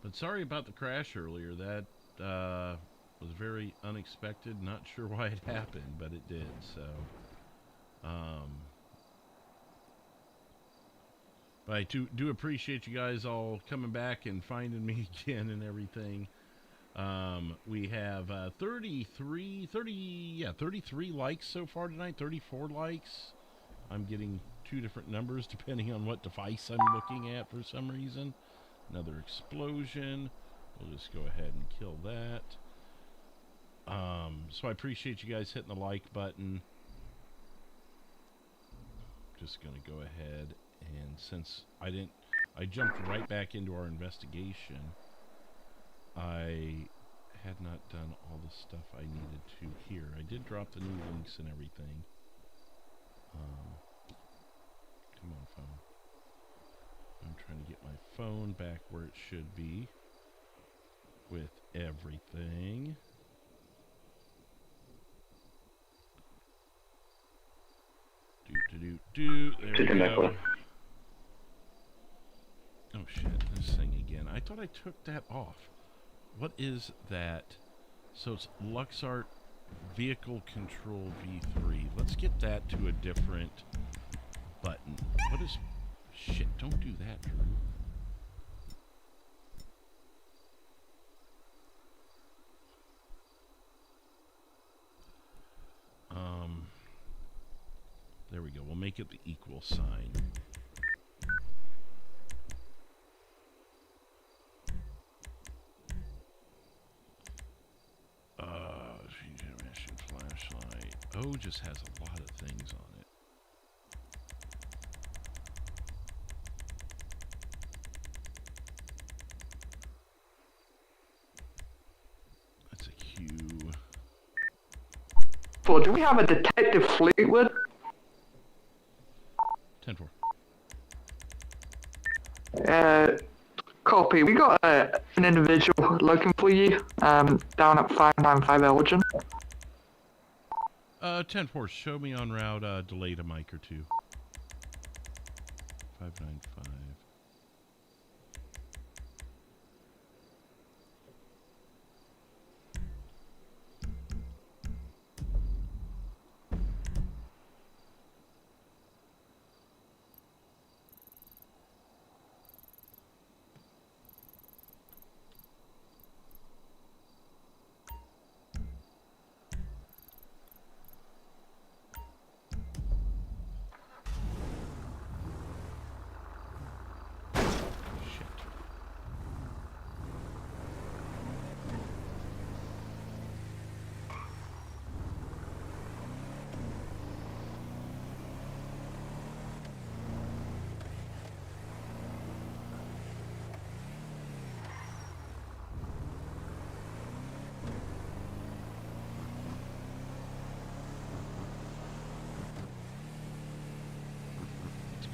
But sorry about the crash earlier. That was very unexpected. Not sure why it happened, but it did. So, but I do appreciate you guys all coming back and finding me again and everything. We have 33 likes so far tonight. 34 likes. I'm getting two different numbers depending on what device I'm looking at for some reason. Another explosion. We'll just go ahead and kill that. So I appreciate you guys hitting the like button. Just gonna go ahead, and since I jumped right back into our investigation. I had not done all the stuff I needed to here. I did drop the new links and everything. Come on, phone. I'm trying to get my phone back where it should be with everything. There we go. Oh shit, this thing again. I thought I took that off. What is that? So it's LuxArt Vehicle Control V3. Let's get that to a different button. What is... Shit, don't do that, Drew. There we go. We'll make it the equal sign. Generation flashlight. O just has a lot of things on it. That's a Q. Well, do we have a Detective Fleetwood? 10-4. Copy. We got an individual looking for you down at 595 Elgin. 10-4, show me on route, delayed a mic or two. 595.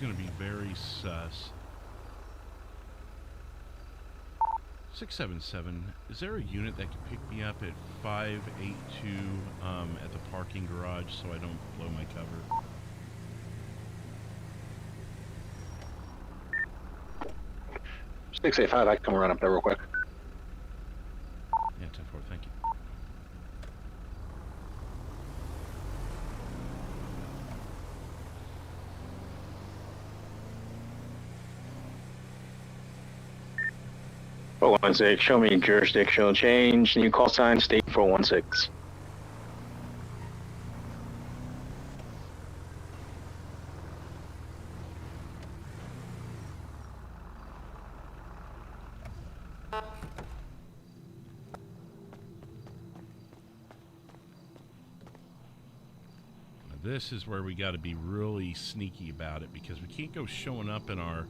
Going to be very sus. 677, is there a unit that can pick me up at 582 at the parking garage so I don't blow my cover? Six 685, I can come run up there real quick. Yeah, 10-4, thank you. Oh, 416, show me jurisdictional change, new call sign, state 416. This is where we got to be really sneaky about it because we can't go showing up in our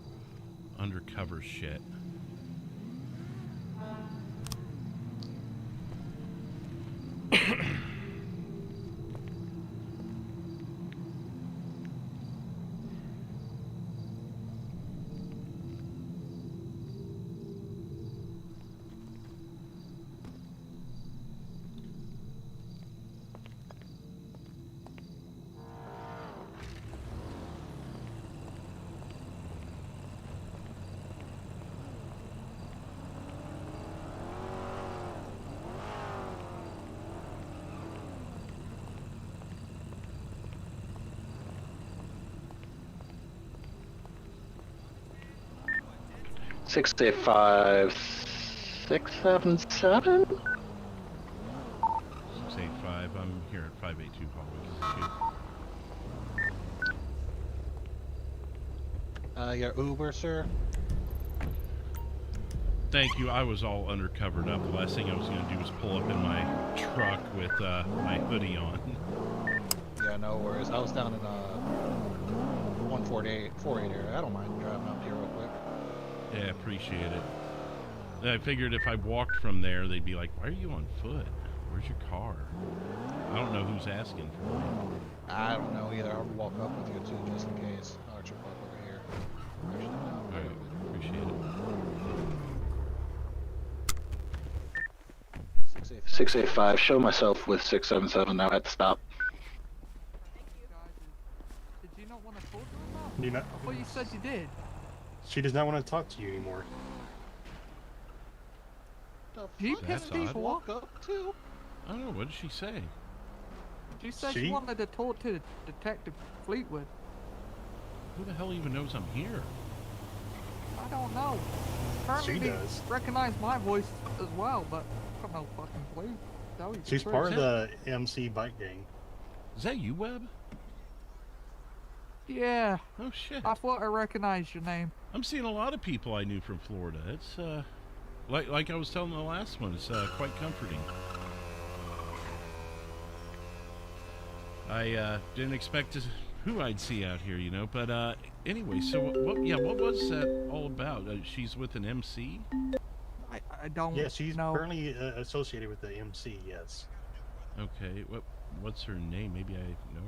undercover shit. Six 685, 677. 685. I'm here at 582 Hallway. Your Uber, sir? Thank you. I was all undercovered up. The last thing I was going to do was pull up in my truck with my hoodie on. Yeah, no worries. I was down in 148 area. I don't mind driving up here real quick. Yeah, appreciate it. I figured if I walked from there, they'd be like, why are you on foot? Where's your car? I don't know who's asking for me. I don't know either. I'll walk up with you too, just in case. I'll trip up over here. Actually, no. Alright, appreciate it. 685, show myself with 677, now I had to stop. Did you not want to talk to her? Do you not? I thought you said you did. She does not want to talk to you anymore. She That's pissed people odd. off. too. I don't know, what did she say? She said she wanted to talk to Detective Fleetwood. Who the hell even knows I'm here? I don't know. Apparently She they does. recognize my voice as well, but I got no fucking clue. Tell you the She's truth. part of the MC bike gang. Is that you, Webb? Yeah. Oh shit. I thought I recognized your name. I'm seeing a lot of people I knew from Florida. It's like I was telling the last one, it's quite comforting. I didn't expect who I'd see out here, you know. But anyway, so what was that all about? She's with an MC. I don't. Yeah, she's know. currently associated with the MC. Yes. Okay. What's her name? Maybe I know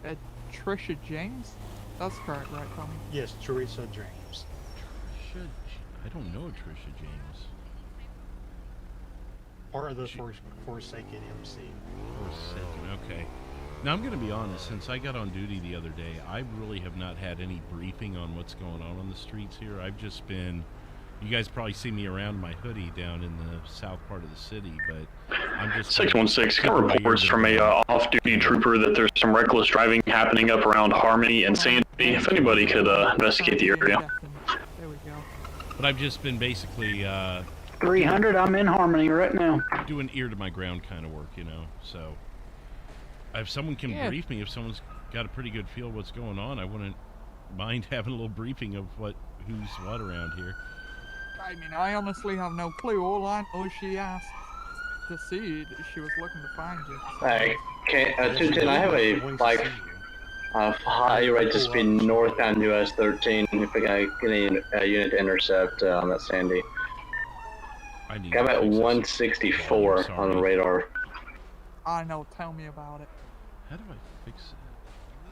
her. Trisha James? That's correct, right, Tommy? Yes, Teresa James. I don't know Trisha James. Part of the Forsaken MC. Forsaken, okay. Now I'm going to be honest, since I got on duty the other day, I really have not had any briefing on what's going on the streets here. I've just been, you guys probably see me around in my hoodie down in the south part of the city, but I'm just... 616, got reports from a off-duty trooper that there's some reckless driving happening up around Harmony and Sandy. If anybody could investigate the area. There we go. But I've just been basically... 300, I'm in Harmony right now. Doing ear to my ground kind of work, you know, so... If someone can brief me, if someone's got a pretty good feel of what's going on, I wouldn't mind having a little briefing of who's what around here. I mean, I honestly have no clue. All I know is she asked to see you. She was looking to find you. Hey, 210, I have a bike high rate to speed northbound US 13. If I get a unit to intercept at Sandy. Got about 164 on the radar. I know, tell me about it. How do I fix it?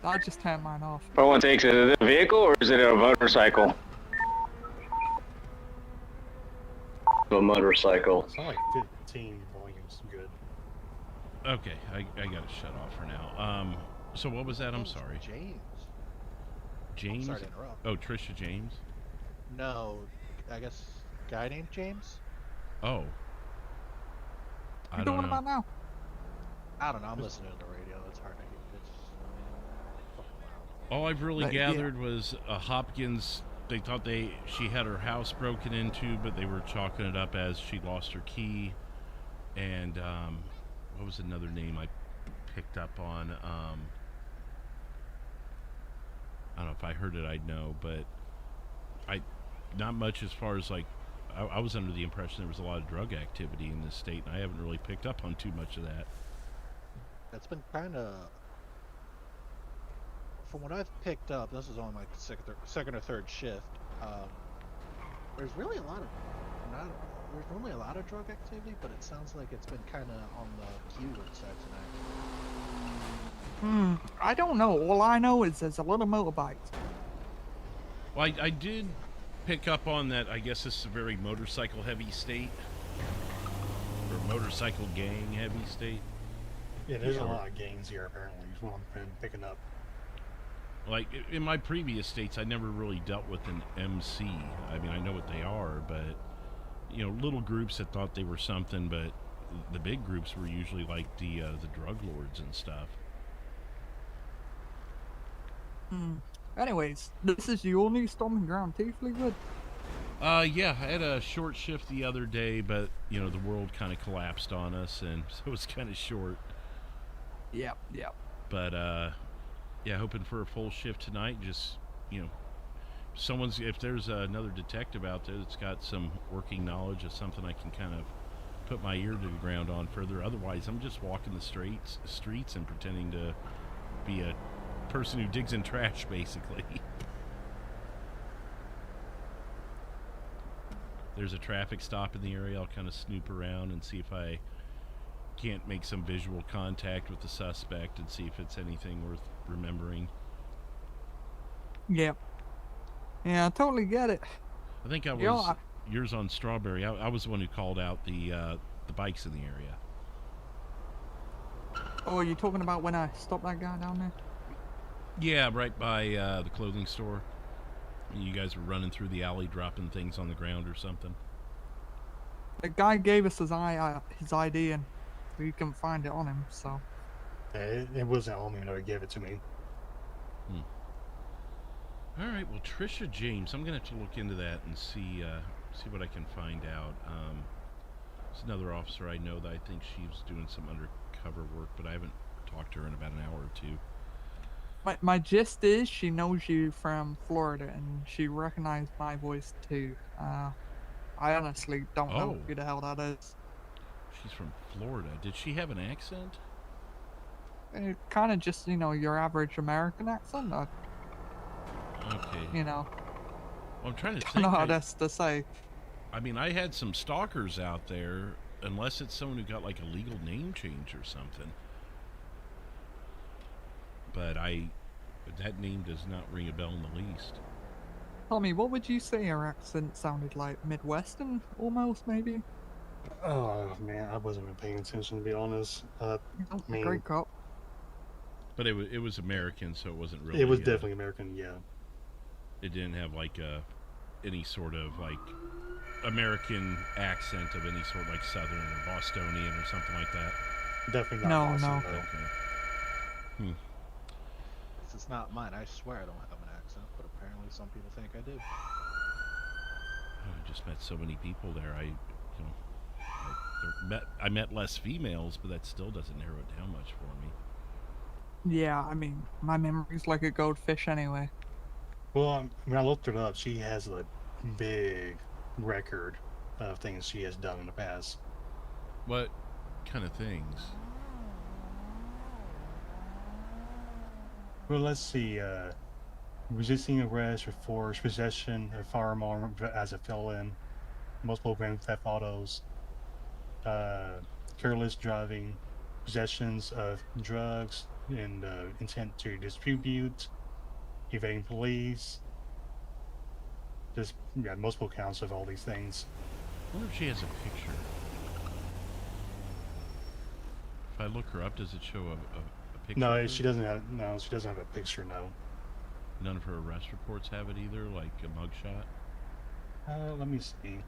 I just turned mine off. 416, is it a vehicle or is it a motorcycle? of a motorcycle. It's not like 15 volumes good. Okay, I gotta shut off for now. So what was that? I'm sorry. James. James? Sorry to interrupt. Oh, Trisha James? No, I guess guy named James? Oh. I You don't doing know. about now? I don't know. I'm listening to the radio. It's hard to hear. It's All I've really But, yeah. gathered was Hopkins. They thought she had her house broken into, but they were chalking it up as she lost her key. And what was another name I picked up on? I don't know if I heard it, I'd know, but not much as far as like. I was under the impression there was a lot of drug activity in this state, and I haven't really picked up on too much of that. It's been kind of, from what I've picked up, this is on my second or third shift. There's really a lot of, there's normally a lot of drug activity, but it sounds like it's been kind of on the keyword side tonight. I don't know. All I know is there's a lot of motorbikes. Well, I did pick up on that. I guess this is a very motorcycle heavy state, or motorcycle gang heavy state. Yeah, there's a lot of gangs here apparently. Is what I've been picking up. Like in my previous states, I never really dealt with an MC. I mean, I know what they are, but you know, little groups that thought they were something, but the big groups were usually like the drug lords and stuff. Anyways, this is your new stomping ground, too, Fleetwood? Yeah, I had a short shift the other day, but you know, the world kind of collapsed on us, and so it was kind of short. Yep. But yeah, hoping for a full shift tonight. Just, you know, if there's another detective out there that's got some working knowledge of something I can kind of put my ear to the ground on further. Otherwise, I'm just walking the streets and pretending to be a person who digs in trash, basically. There's a traffic stop in the area. I'll kind of snoop around and see if I can't make some visual contact with the suspect and see if it's anything worth remembering. Yep. Yeah, I totally get it. I think I was yours on Strawberry. I was the one who called out the bikes in the area. Oh, are you talking about when I stopped that guy down there? Yeah, right by the clothing store. You guys were running through the alley, dropping things on the ground or something. The guy gave us his ID, and we can find it on him. So. It wasn't on me, no, he gave it to me. All right, well, Trisha James, I'm gonna have to look into that and see what I can find out. There's another officer I know that I think she was doing some undercover work, but I haven't talked to her in about an hour or two. My gist is she knows you from Florida, and she recognized my voice too. I honestly don't know who the hell that is. She's from Florida. Did she have an accent? Kind of just, you know, your average American accent. Okay. You know. Well, I'm trying to think. I don't know how that's to say. I mean, I had some stalkers out there, unless it's someone who got like a legal name change or something. But that name does not ring a bell in the least. Tell me, what would you say her accent sounded like? Midwestern, almost, maybe? Oh man, I wasn't even paying attention to be honest. Great cop. But it was American, so it wasn't really. It was definitely American, yeah. It didn't have like any sort of like American accent of any sort, like Southern or Bostonian or something like that. Definitely not. No. Okay. This is not mine. I swear I don't have an accent, but apparently some people think I do. I just met so many people there. I met less females, but that still doesn't narrow it down much for me. Yeah, I mean, my memory's like a goldfish anyway. Well, when I looked it up, she has a big record of things she has done in the past. What kind of things? Well, let's see. Resisting arrest for force, possession of firearm as a felon, multiple grand theft autos, careless driving, possessions of drugs, and intent to distribute, evading police. Just multiple counts of all these things. I wonder if she has a picture. If I look her up, does it show a picture? No, of her? she doesn't have. No, she doesn't have a picture. No. None of her arrest reports have it either, like a mugshot. Let me see.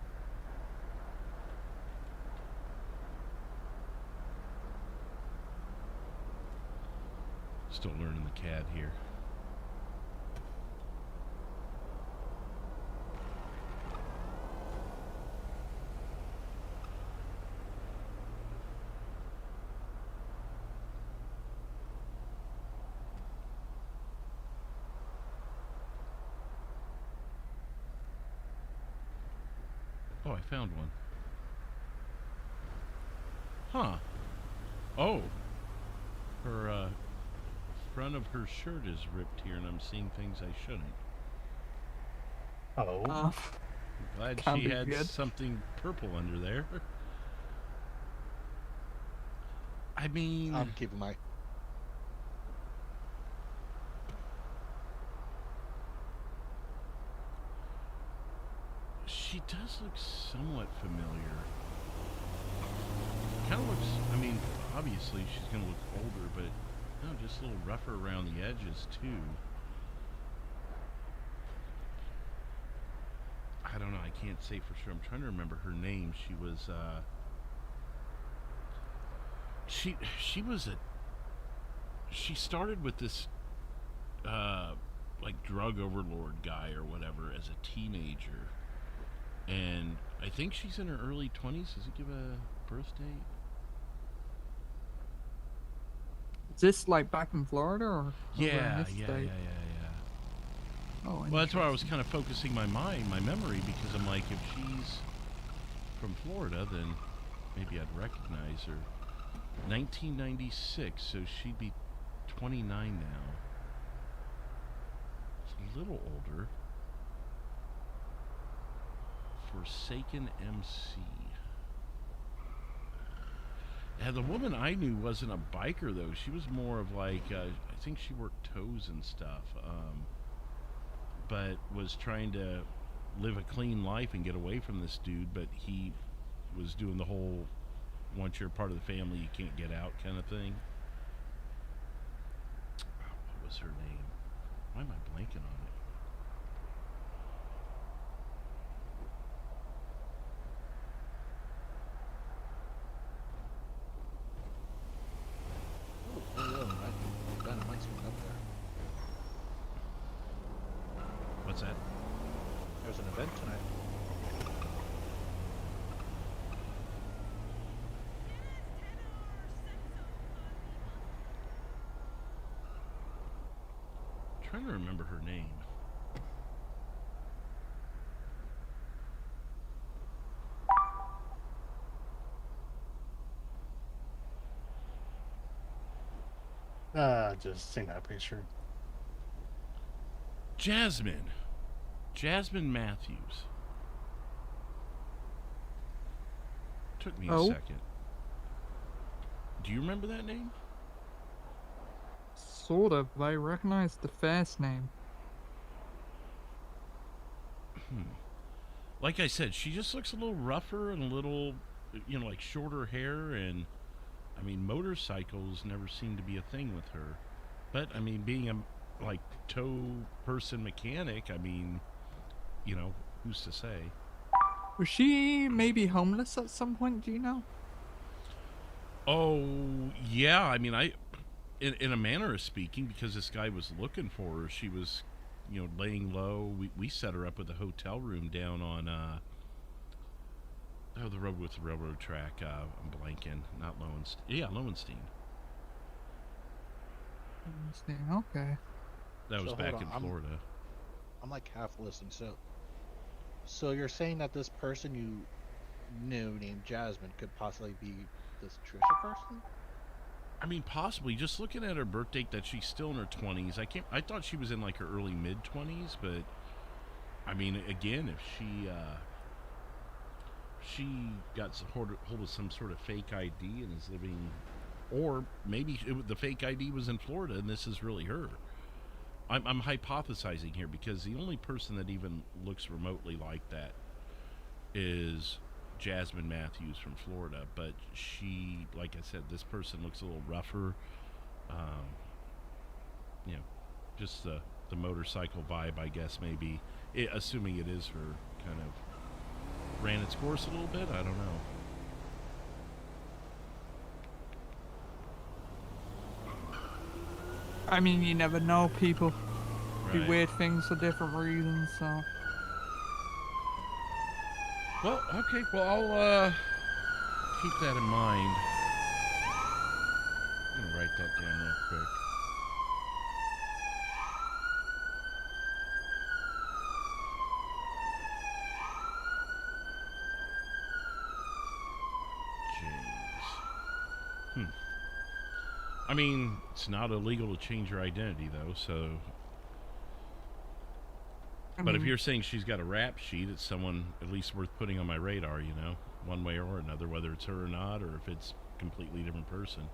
Still learning the CAD here. Oh, I found one. Huh. Oh. Her, front of her shirt is ripped here, and I'm seeing things I shouldn't. Oh. I'm glad she had something purple under there. I mean... I'm keeping my... She does look somewhat familiar. Kind of looks, I mean, obviously she's going to look older, but no, just a little rougher around the edges too. I don't know, I can't say for sure. I'm trying to remember her name. She was, she started with this, like drug overlord guy or whatever as a teenager. And I think she's in her early 20s. Does it give a birth date? Is this like back in Florida or over in Yeah. this state? Oh, Well, that's why I was kind of focusing my memory, because I'm like, if she's from Florida, then maybe I'd recognize her. 1996, so she'd be 29 now. It's a little older. Forsaken MC. Yeah, the woman I knew wasn't a biker though. She was more of like, I think she worked tows and stuff, but was trying to live a clean life and get away from this dude. But he was doing the whole, once you're part of the family, you can't get out kind of thing. What was her name? Why am I blanking on it? What's that? There's an event tonight. I'm trying to remember her name. Just seen that picture. Jasmine Matthews. Took me a second. Do you remember that name? Sort of. I recognize the first name. Like I said, she just looks a little rougher and a little, you know, like shorter hair, and I mean, motorcycles never seem to be a thing with her. But I mean, being a like tow person mechanic, I mean, you know, who's to say? Was she maybe homeless at some point, do you know? Oh, yeah, I mean, in a manner of speaking, because this guy was looking for her, she was, you know, laying low. We set her up with a hotel room down on, the road with the railroad track. I'm blanking. Not Lowenstein. Yeah, Lowenstein. Okay. That was So, back hold in on, Florida. I'm like half listening. So you're saying that this person you knew named Jasmine could possibly be this Trisha person? I mean, possibly. Just looking at her birth date, that she's still in her 20s. I thought she was in like her early mid 20s, but I mean, again, if she got hold of some sort of fake ID and is living, or maybe the fake ID was in Florida and this is really her. I'm hypothesizing here, because the only person that even looks remotely like that is Jasmine Matthews from Florida, but she, like I said, this person looks a little rougher. You know, just the motorcycle vibe, I guess, maybe. Assuming it is her, kind of ran its course a little bit. I don't know. I mean, you never know. People do Right. weird things for different reasons, so. Well, okay. Well, I'll keep that in mind. I'm gonna write that down real quick. James. I mean, it's not illegal to change your identity, though, so... But if you're saying she's got a rap sheet, it's someone at least worth putting on my radar, you know, one way or another, whether it's her or not, or if it's a completely different person.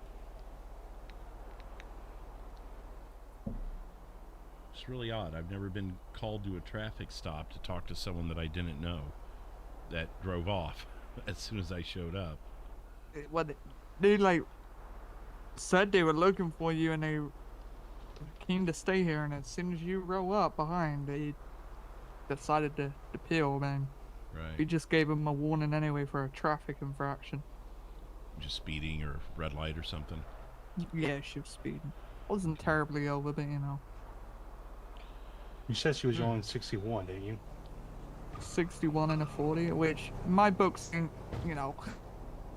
It's really odd. I've never been called to a traffic stop to talk to someone that I didn't know that drove off as soon as I showed up. Well, they like said they were looking for you and they were keen to stay here, and as soon as you roll up behind, they decided to peel, man. Right. We just gave them a warning anyway for a traffic infraction. Just speeding or red light or something. Yeah, she was speeding. Wasn't terribly over, but you know. You said she was on 61, didn't you? 61 and a 40, which in my books, you know,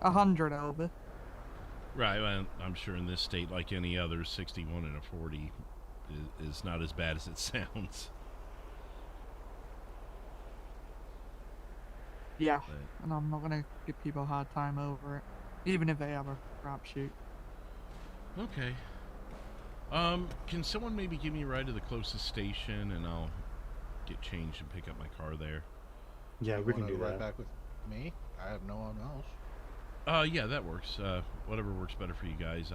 100 over. Right, well, I'm sure in this state, like any other, 61 and a 40 is not as bad as it sounds. Yeah, and I'm not gonna give people a hard time over it, even if they have a rap sheet. Okay. Can someone maybe give me a ride to the closest station, and I'll get changed and pick up my car there? Yeah, we can do right that. back with me. I have no one else. Yeah, that works. Whatever works better for you guys.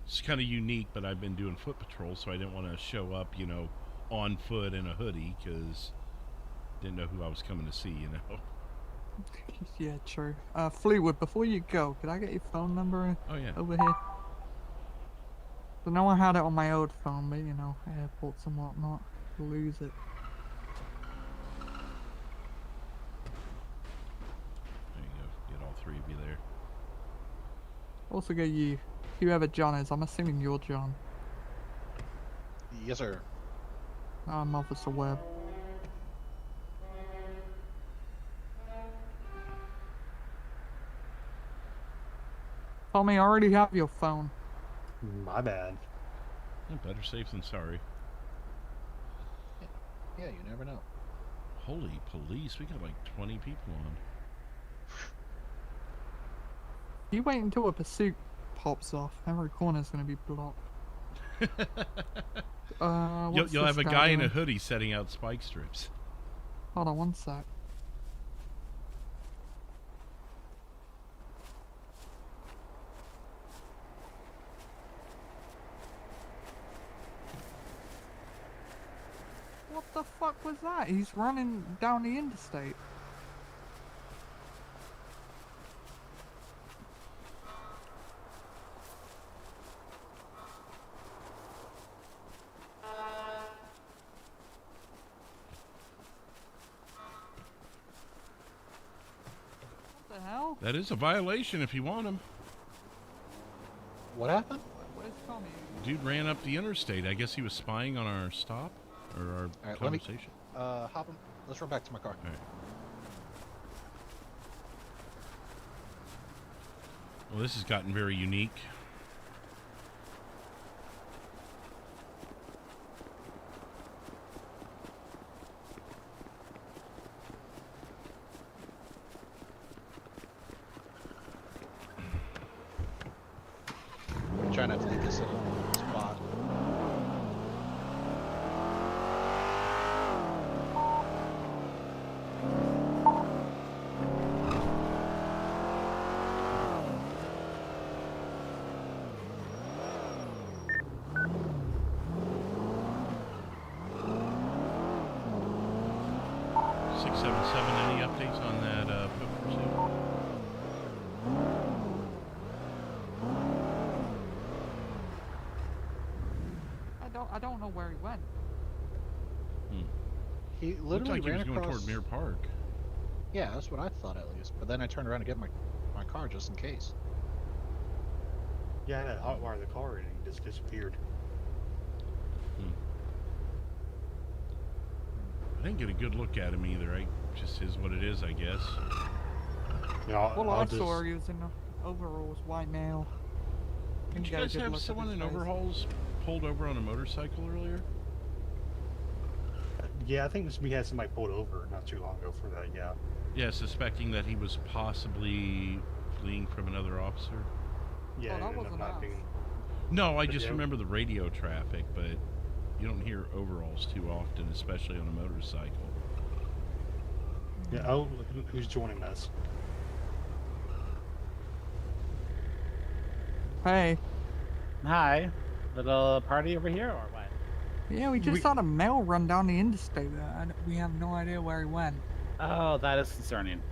It's kind of unique, but I've been doing foot patrol, so I didn't want to show up, you know, on foot in a hoodie, because didn't know who I was coming to see, you know. Yeah, true. Fleetwood, before you go, could I get your phone number over here? So no one had it on my old phone, but you know, airports and whatnot, lose it. There you go. Get all three of you there. Also get you, whoever John is. I'm assuming you're John. Yes, sir. I'm Officer Webb. Tommy, I already have your phone. My bad. Better safe than sorry. Yeah, you never know. Holy police, we got like 20 people on. You wait until a pursuit pops off. Every corner's gonna be blocked. You'll have a guy in a hoodie setting out spike strips. Hold on one sec. What the fuck was that? He's running down the interstate. What the hell? That is a violation if you want him. What happened? Where's Tommy? Dude ran up the interstate. I guess he was spying on our stop or our Alright, conversation. Hop him. Let's run back to my car. All right. Well, this has gotten very unique. Try not to get this in a spot. Any updates on that foot pursuit? I don't know where he went. He Looked literally like he ran was going across. toward Mirror Park. Yeah, that's what I thought at least. But then I turned around to get my car just in case. Yeah, I had to hotwire the car and he just disappeared. I didn't get a good look at him either. Just is what it is, I guess. Yeah, Well, I saw he was in overalls, white male. Did you guys have someone in overalls pulled over on a motorcycle earlier? Yeah, I think we had somebody pulled over not too long ago for that, yeah. Yeah, suspecting that he was possibly fleeing from another officer. Yeah, that wasn't us. No, I just remember the radio traffic, but you don't hear overalls too often, especially on a motorcycle. Yeah, oh, look who's joining us. Hey. Hi. Little party over here, or what? Yeah, we just saw a male run down the interstate. We have no idea where he went. Oh, that is concerning.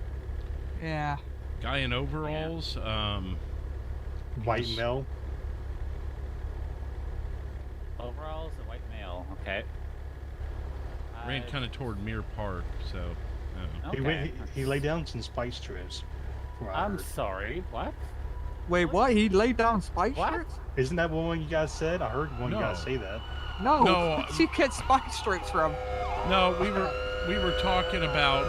Yeah. Guy in overalls, white male. Overalls, a white male. Okay. Ran kind of toward Mirror Park, so. Okay. He laid down some spice strips. I'm sorry. What? Wait, what? He laid down spice strips? Isn't that one you guys said? I heard one of you guys say that. No. No. She gets spice strips from. No, we were talking about.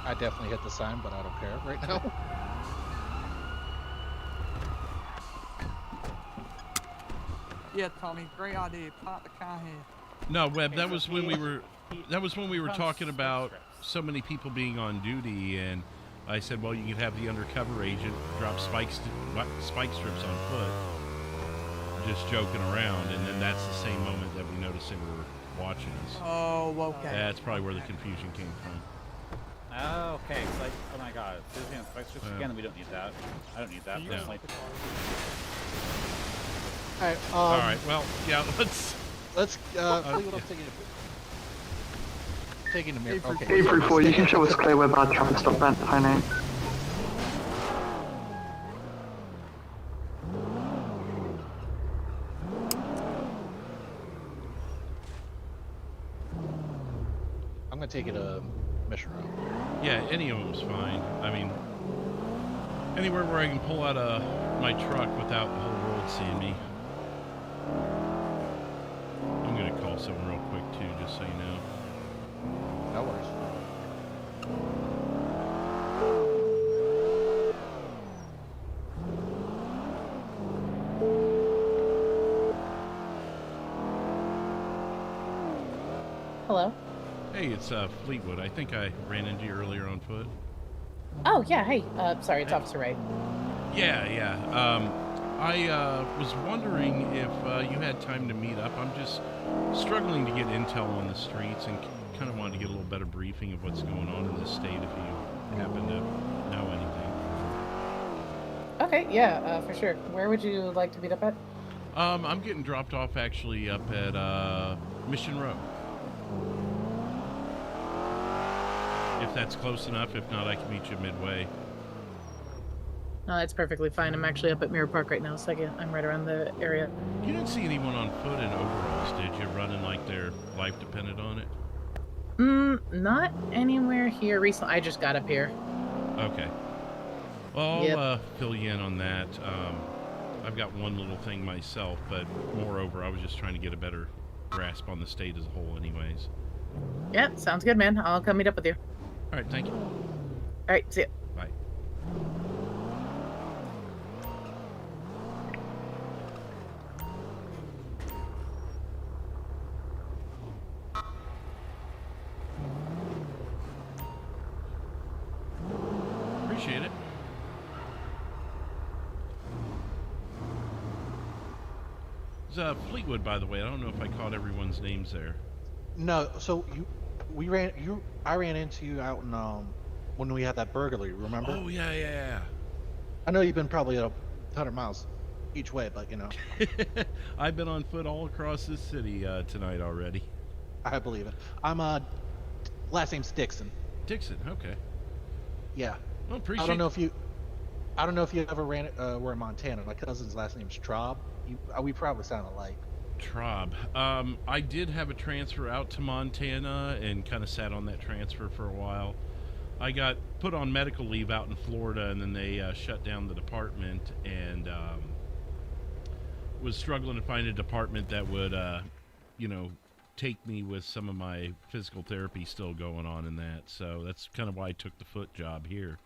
I definitely hit the sign, but I don't care right now. Yeah, Tommy, great idea. Park the car here. No, Webb, that was when we were talking about so many people being on duty, and I said, well, you could have the undercover agent drop spike strips on foot, just joking around, and then that's the same moment that we noticed they were watching us. Oh, okay. That's probably where the confusion came from. Oh, okay. It's like, oh my god, Disney and spice strips again. We don't need that. I don't need that. No. Personally. All right. Well, yeah. Let's. Fleetwood, I'm taking a mirror. Okay. April, you can show us clear where bad traffic stop went, I know. I'm gonna take it a mission route. Yeah, any of them's fine. I mean, anywhere where I can pull out my truck without the whole world seeing me. I'm gonna call someone real quick too, just so you know. No worries. Hello? Hey, it's Fleetwood. I think I ran into you earlier on foot. Oh, yeah, hey. Sorry, it's Officer Ray. Yeah. I was wondering if you had time to meet up. I'm just struggling to get intel on the streets and kind of wanted to get a little better briefing of what's going on in this state if you happen to know anything. Okay, yeah, for sure. Where would you like to meet up at? I'm getting dropped off actually up at Mission Row. If that's close enough. If not, I can meet you midway. No, that's perfectly fine. I'm actually up at Mirror Park right now, so I'm right around the area. You didn't see anyone on foot in overalls, did you? Running like their life depended on it? Not anywhere here recently. I just got up here. Okay. Well, I'll fill you in on that. I've got one little thing myself, but moreover, I was just trying to get a better grasp on the state as a whole anyways. Yep, sounds good, man. I'll come meet up with you. All right, thank you. All right, see ya. Bye. Appreciate it. It's Fleetwood, by the way. I don't know if I caught everyone's names there. No, so I ran into you out in when we had that burglary, remember? Oh yeah. I know you've been probably 100 miles each way, but you know. I've been on foot all across this city tonight already. I believe it. I'm last name's Dixon. Dixon, okay. Yeah. Well, appreciate. I don't know if you. I don't know if you ever were in Montana. My cousin's last name's Traub. We probably sound alike. Traub. I did have a transfer out to Montana and kind of sat on that transfer for a while. I got put on medical leave out in Florida, and then they shut down the department, and was struggling to find a department that would, take me with some of my physical therapy still going on in that. So that's kind of why I took the foot job here.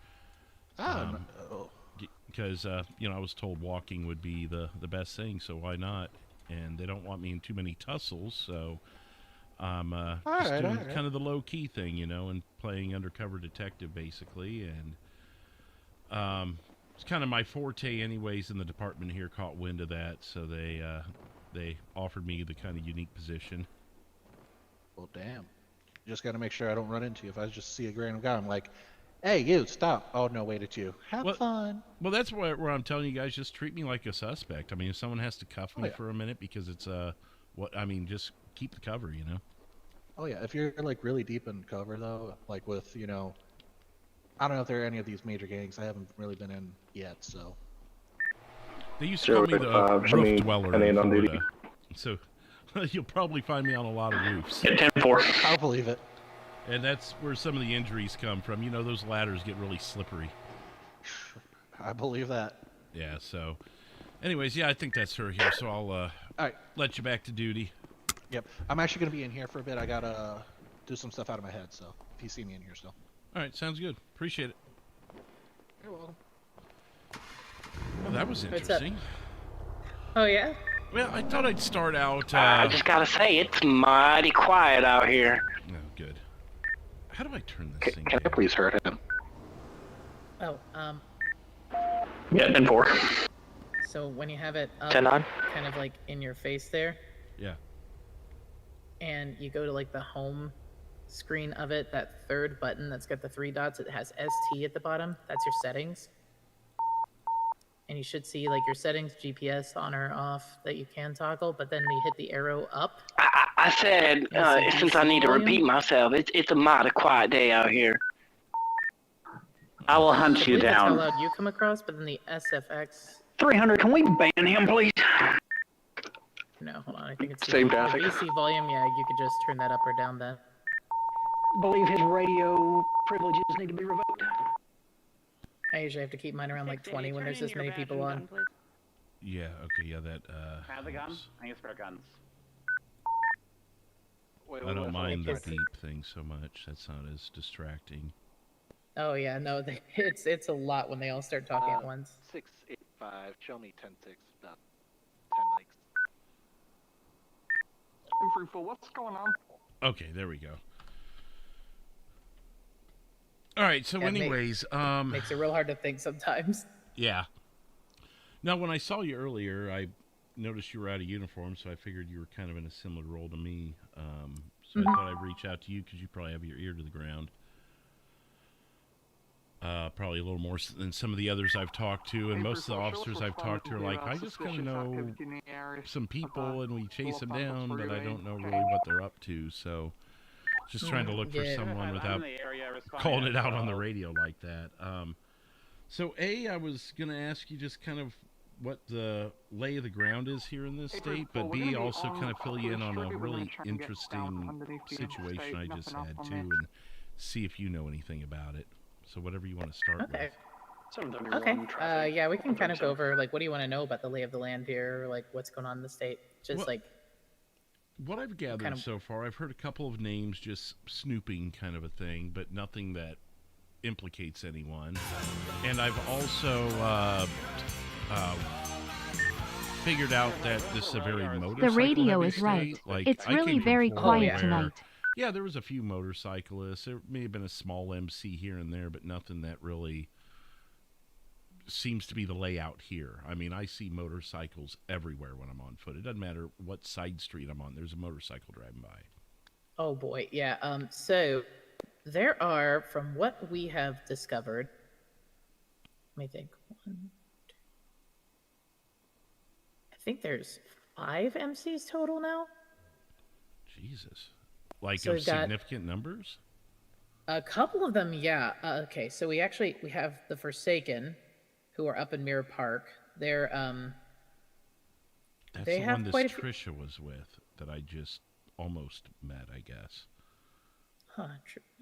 Because, I was told walking would be the best thing, so why not? And they don't want me in too many tussles, so I'm just doing kind of the low-key thing, and playing undercover detective, basically. And it's kind of my forte anyways, and the department here caught wind of that, so they offered me the kind of unique position. Well, damn. Just got to make sure I don't run into you. If I just see a random guy, I'm like, hey, you, stop. Oh, no, wait, it's you. Have fun. Well, that's where I'm telling you guys, just treat me like a suspect. I mean, if someone has to cuff me for a minute because it's, just keep the cover, Oh, yeah. If you're, really deep in cover, though, with, I don't know if there are any of these major gangs. I haven't really been in yet, so. They used to call me the roof dweller in Florida. So you'll probably find me on a lot of roofs. Yeah, 10-4. I'll believe it. And that's where some of the injuries come from. Those ladders get really slippery. I believe that. Yeah, so. Anyways, yeah, I think that's her here, so I'll let you back to duty. Yep. I'm actually going to be in here for a bit. I got to do some stuff out of my head, so if you see me in here still. All right, sounds good. Appreciate it. You're welcome. Well, that was interesting. Oh, yeah? Well, I thought I'd start out... I just gotta say, it's mighty quiet out here. Oh, good. How do I turn this thing Can I please hurt him? Oh, Yeah, 10-4. So when you have it up, 10-9. kind of in your face there, yeah, and you go to the home screen of it, that third button that's got the 3 dots, it has ST at the bottom. That's your settings. And you should see your settings, GPS on or off that you can toggle, but then you hit the arrow up. I said, since I need to repeat myself, it's a mighty quiet day out here. I will hunt you That's how down. loud you come across, but then the SFX. 300, can we ban him, please? No, hold on. I think it's Same the traffic. VC volume. Yeah, you could just turn that up or down then. Believe his radio privileges need to be revoked. I usually have to keep mine around 20 when there's this many people on. Yeah, okay, yeah, that, Have the gun? I use spare guns. I don't mind the deep thing so much. That's not as distracting. Oh yeah, no, it's a lot when they all start talking at once. 685, show me 10-6, about 10 mics. 234, what's going on? Okay, there we go. All right, so anyways, makes it real hard to think sometimes. Yeah. Now, when I saw you earlier, I noticed you were out of uniform, so I figured you were kind of in a similar role to me. So I thought I'd reach out to you because you probably have your ear to the ground. Probably a little more than some of the others I've talked to, and most of the officers I've talked to are like, I just kind of know some people and we chase them down, but I don't know really what they're up to, so just trying to look for someone without calling it out on the radio like that. So I was going to ask you just kind of what the lay of the ground is here in this state, but B, also kind of fill you in on a really interesting situation I just had too, and see if you know anything about it. So whatever you want to start with. Okay. Yeah, we can kind of go over what do you want to know about the lay of the land here, what's going on in the state, just what I've gathered so far. I've heard a couple of names just snooping kind of a thing, but nothing that implicates anyone. And I've also figured out that this is a very motorcycle The radio is state. right. It's really very quiet tonight. Yeah, there was a few motorcyclists. There may have been a small MC here and there, but nothing that really seems to be the layout here. I mean, I see motorcycles everywhere when I'm on foot. It doesn't matter what side street I'm on. There's a motorcycle driving by. Oh, boy. Yeah. So there are, from what we have discovered, let me think. I think there's 5 MCs total now. Jesus. Of so significant numbers? A couple of them, yeah. Okay, so we have the Forsaken, who are up in Mirror Park. They're That's they the have one this quite a few. Trisha was with that I just almost met, I guess. Huh.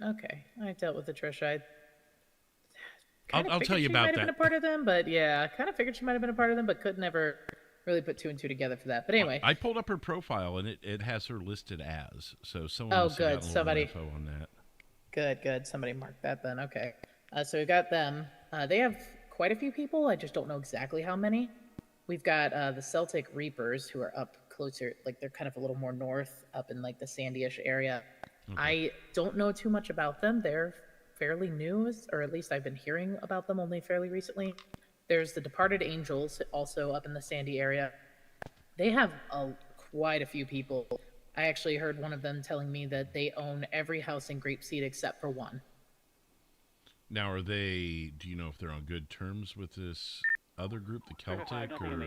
Okay, I dealt with the Trisha. I'll tell you she about might have been that. a part of them, but yeah, I kind of figured she might have been a part of them, but could never really put two and two together for that. But anyway, I pulled up her profile and it has her listed as. So someone Oh, must have good. gotten a little Somebody- info on that. good. Somebody marked that then. Okay. So we've got them. They have quite a few people. I just don't know exactly how many. We've got the Celtic Reapers, who are up closer, like they're kind of a little more north, up in like the Sandy-ish area. I don't know too much about them. They're fairly new, or at least I've been hearing about them only fairly recently. There's the Departed Angels, also up in the Sandy area. They have quite a few people. I actually heard one of them telling me that they own every house in Grapeseed except for one. Now, do you know if they're on good terms with this other group, the Celtic, or?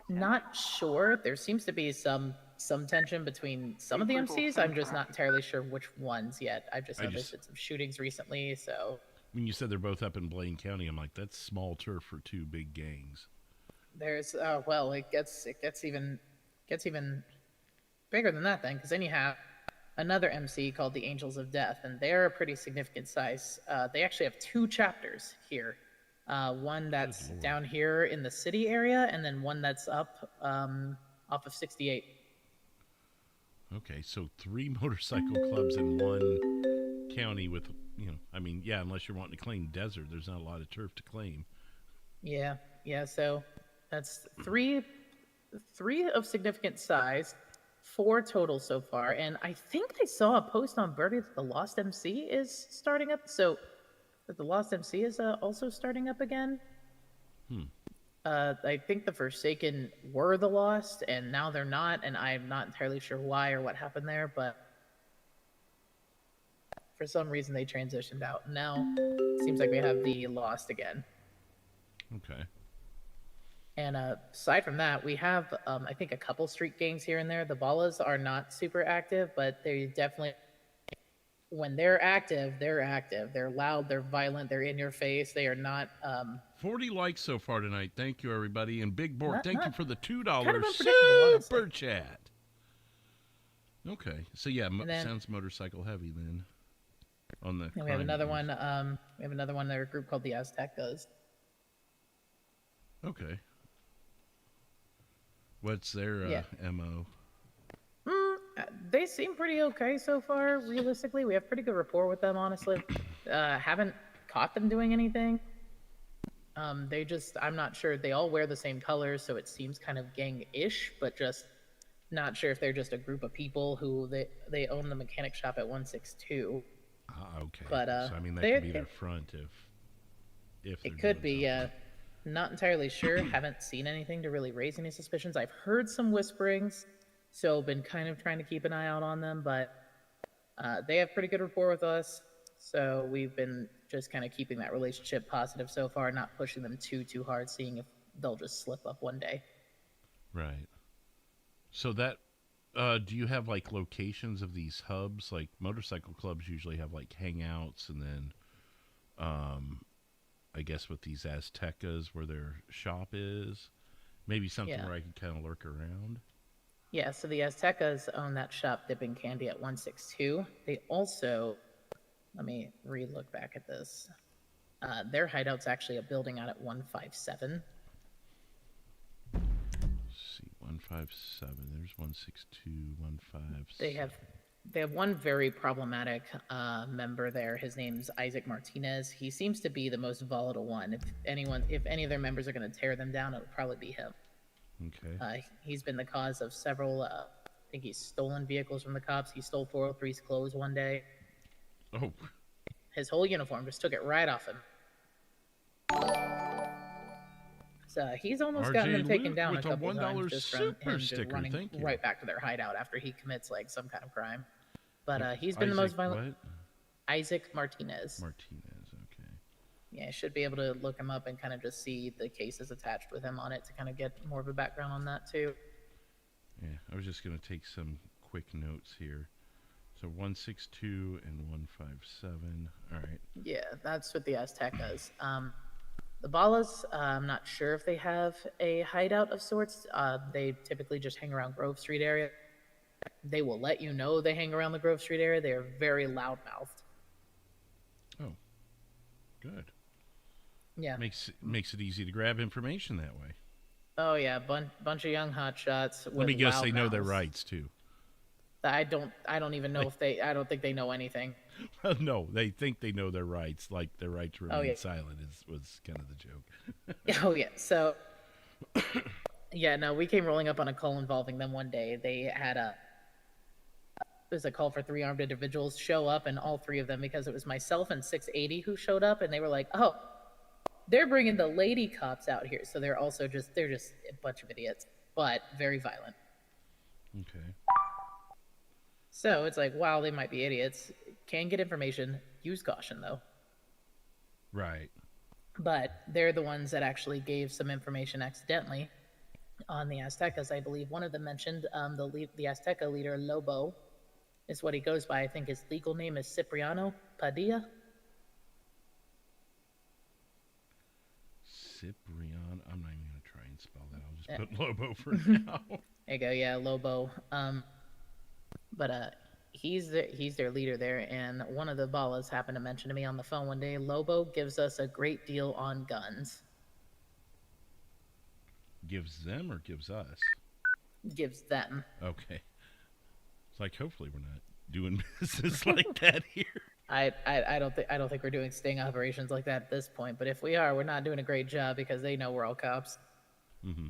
Not sure. There seems to be some tension between some of the MCs. I'm just not entirely sure which ones yet. I've just noticed some shootings recently, so. When you said they're both up in Blaine County, I'm like, that's small turf for two big gangs. There's well, it gets even bigger than that then, because then you have another MC called the Angels of Death, and they're a pretty significant size. They actually have two chapters here. One that's down here in the city area, and then one that's up off of 68. Okay, so 3 motorcycle clubs in one county with, unless you're wanting to claim desert, there's not a lot of turf to claim. Yeah, so that's three of significant size, 4 total so far, and I think I saw a post on Birdie that the Lost MC is starting up, so that the Lost MC is also starting up again. I think the Forsaken were the Lost, and now they're not, and I'm not entirely sure why or what happened there, but for some reason they transitioned out. Now it seems like we have the Lost again. Okay. And aside from that, we have, I think, a couple street gangs here and there. The Ballas are not super active, but they definitely, when they're active, they're active. They're loud, they're violent, they're in your face. They are not... 40 likes so far tonight. Thank you, everybody. And Big Bork, thank you for the $2 kind of unpredictable, super chat. Okay. So, yeah, then- sounds motorcycle heavy then. On the And we have another one. We have another one. They're a group called the Aztecas. Okay. What's their MO? They seem pretty okay so far. Realistically, we have pretty good rapport with them. Honestly, haven't caught them doing anything. They just, I'm not sure. They all wear the same colors, so it seems kind of gang-ish, but just not sure if they're just a group of people who they own the mechanic shop at 162. Okay. But so, I mean, that could be their front if it could be. Not entirely sure. Haven't seen anything to really raise any suspicions. I've heard some whisperings, so been kind of trying to keep an eye out on them, but they have pretty good rapport with us, so we've been just kind of keeping that relationship positive so far, not pushing them too hard, seeing if they'll just slip up one day. Right. So that, do you have like locations of these hubs? Like motorcycle clubs usually have like hangouts, and then I guess with these Aztecas where their shop is, maybe something where I could kind of lurk around. Yeah, so the Aztecas own that shop, Dipping Candy, at 162. They also, let me re-look back at this. Their hideout's actually a building out at 157. Let's see, 157. There's 162, 157. They have one very problematic member there. His name's Isaac Martinez. He seems to be the most volatile one. If any of their members are going to tear them down, it'll probably be him. Okay. He's been the cause of several, I think he's stolen vehicles from the cops. He stole 403's clothes one day. Oh. His whole uniform, just took it right off him. So he's almost gotten them taken down a couple times just from him just running right back to their hideout after he commits like some kind of crime. But he's been the most violent. What? Isaac Martinez. Okay. Yeah, I should be able to look him up and kind of just see the cases attached with him on it to kind of get more of a background on that too. Yeah, I was just going to take some quick notes here. So 162 and 157. All right. Yeah, that's what the Aztecas. The Ballas, I'm not sure if they have a hideout of sorts. They typically just hang around Grove Street area. They will let you know they hang around the Grove Street area. They are very loudmouthed. Oh, good. Yeah. Makes it easy to grab information that way. Oh yeah, bunch of young hotshots. Let me guess, they know their rights too. I don't even know if they. I don't think they know anything. Well, no, they think they know their rights, like their right to remain yeah. silent was kind of the joke. Oh yeah, so yeah, no, we came rolling up on a call involving them one day. They had it was a call for 3 armed individuals show up, and all 3 of them, because it was myself and 680 who showed up, and they were like, oh, they're bringing the lady cops out here, so they're just a bunch of idiots, but very violent. Okay. So it's like, wow, they might be idiots. Can get information. Use caution, though. Right. But they're the ones that actually gave some information accidentally on the Aztecas. I believe one of them mentioned the Azteca leader, Lobo, is what he goes by. I think his legal name is Cipriano Padilla. Cipriano. I'm not even going to try and spell that. I'll just put Lobo for now. There you go. Yeah, Lobo. But he's their leader there, and one of the Ballas happened to mention to me on the phone one day, Lobo gives us a great deal on guns. Gives them or gives us? Gives them. Okay. It's like, hopefully we're not doing business like that here. I don't think we're doing sting operations like that at this point, but if we are, we're not doing a great job because they know we're all cops. Mm-hmm.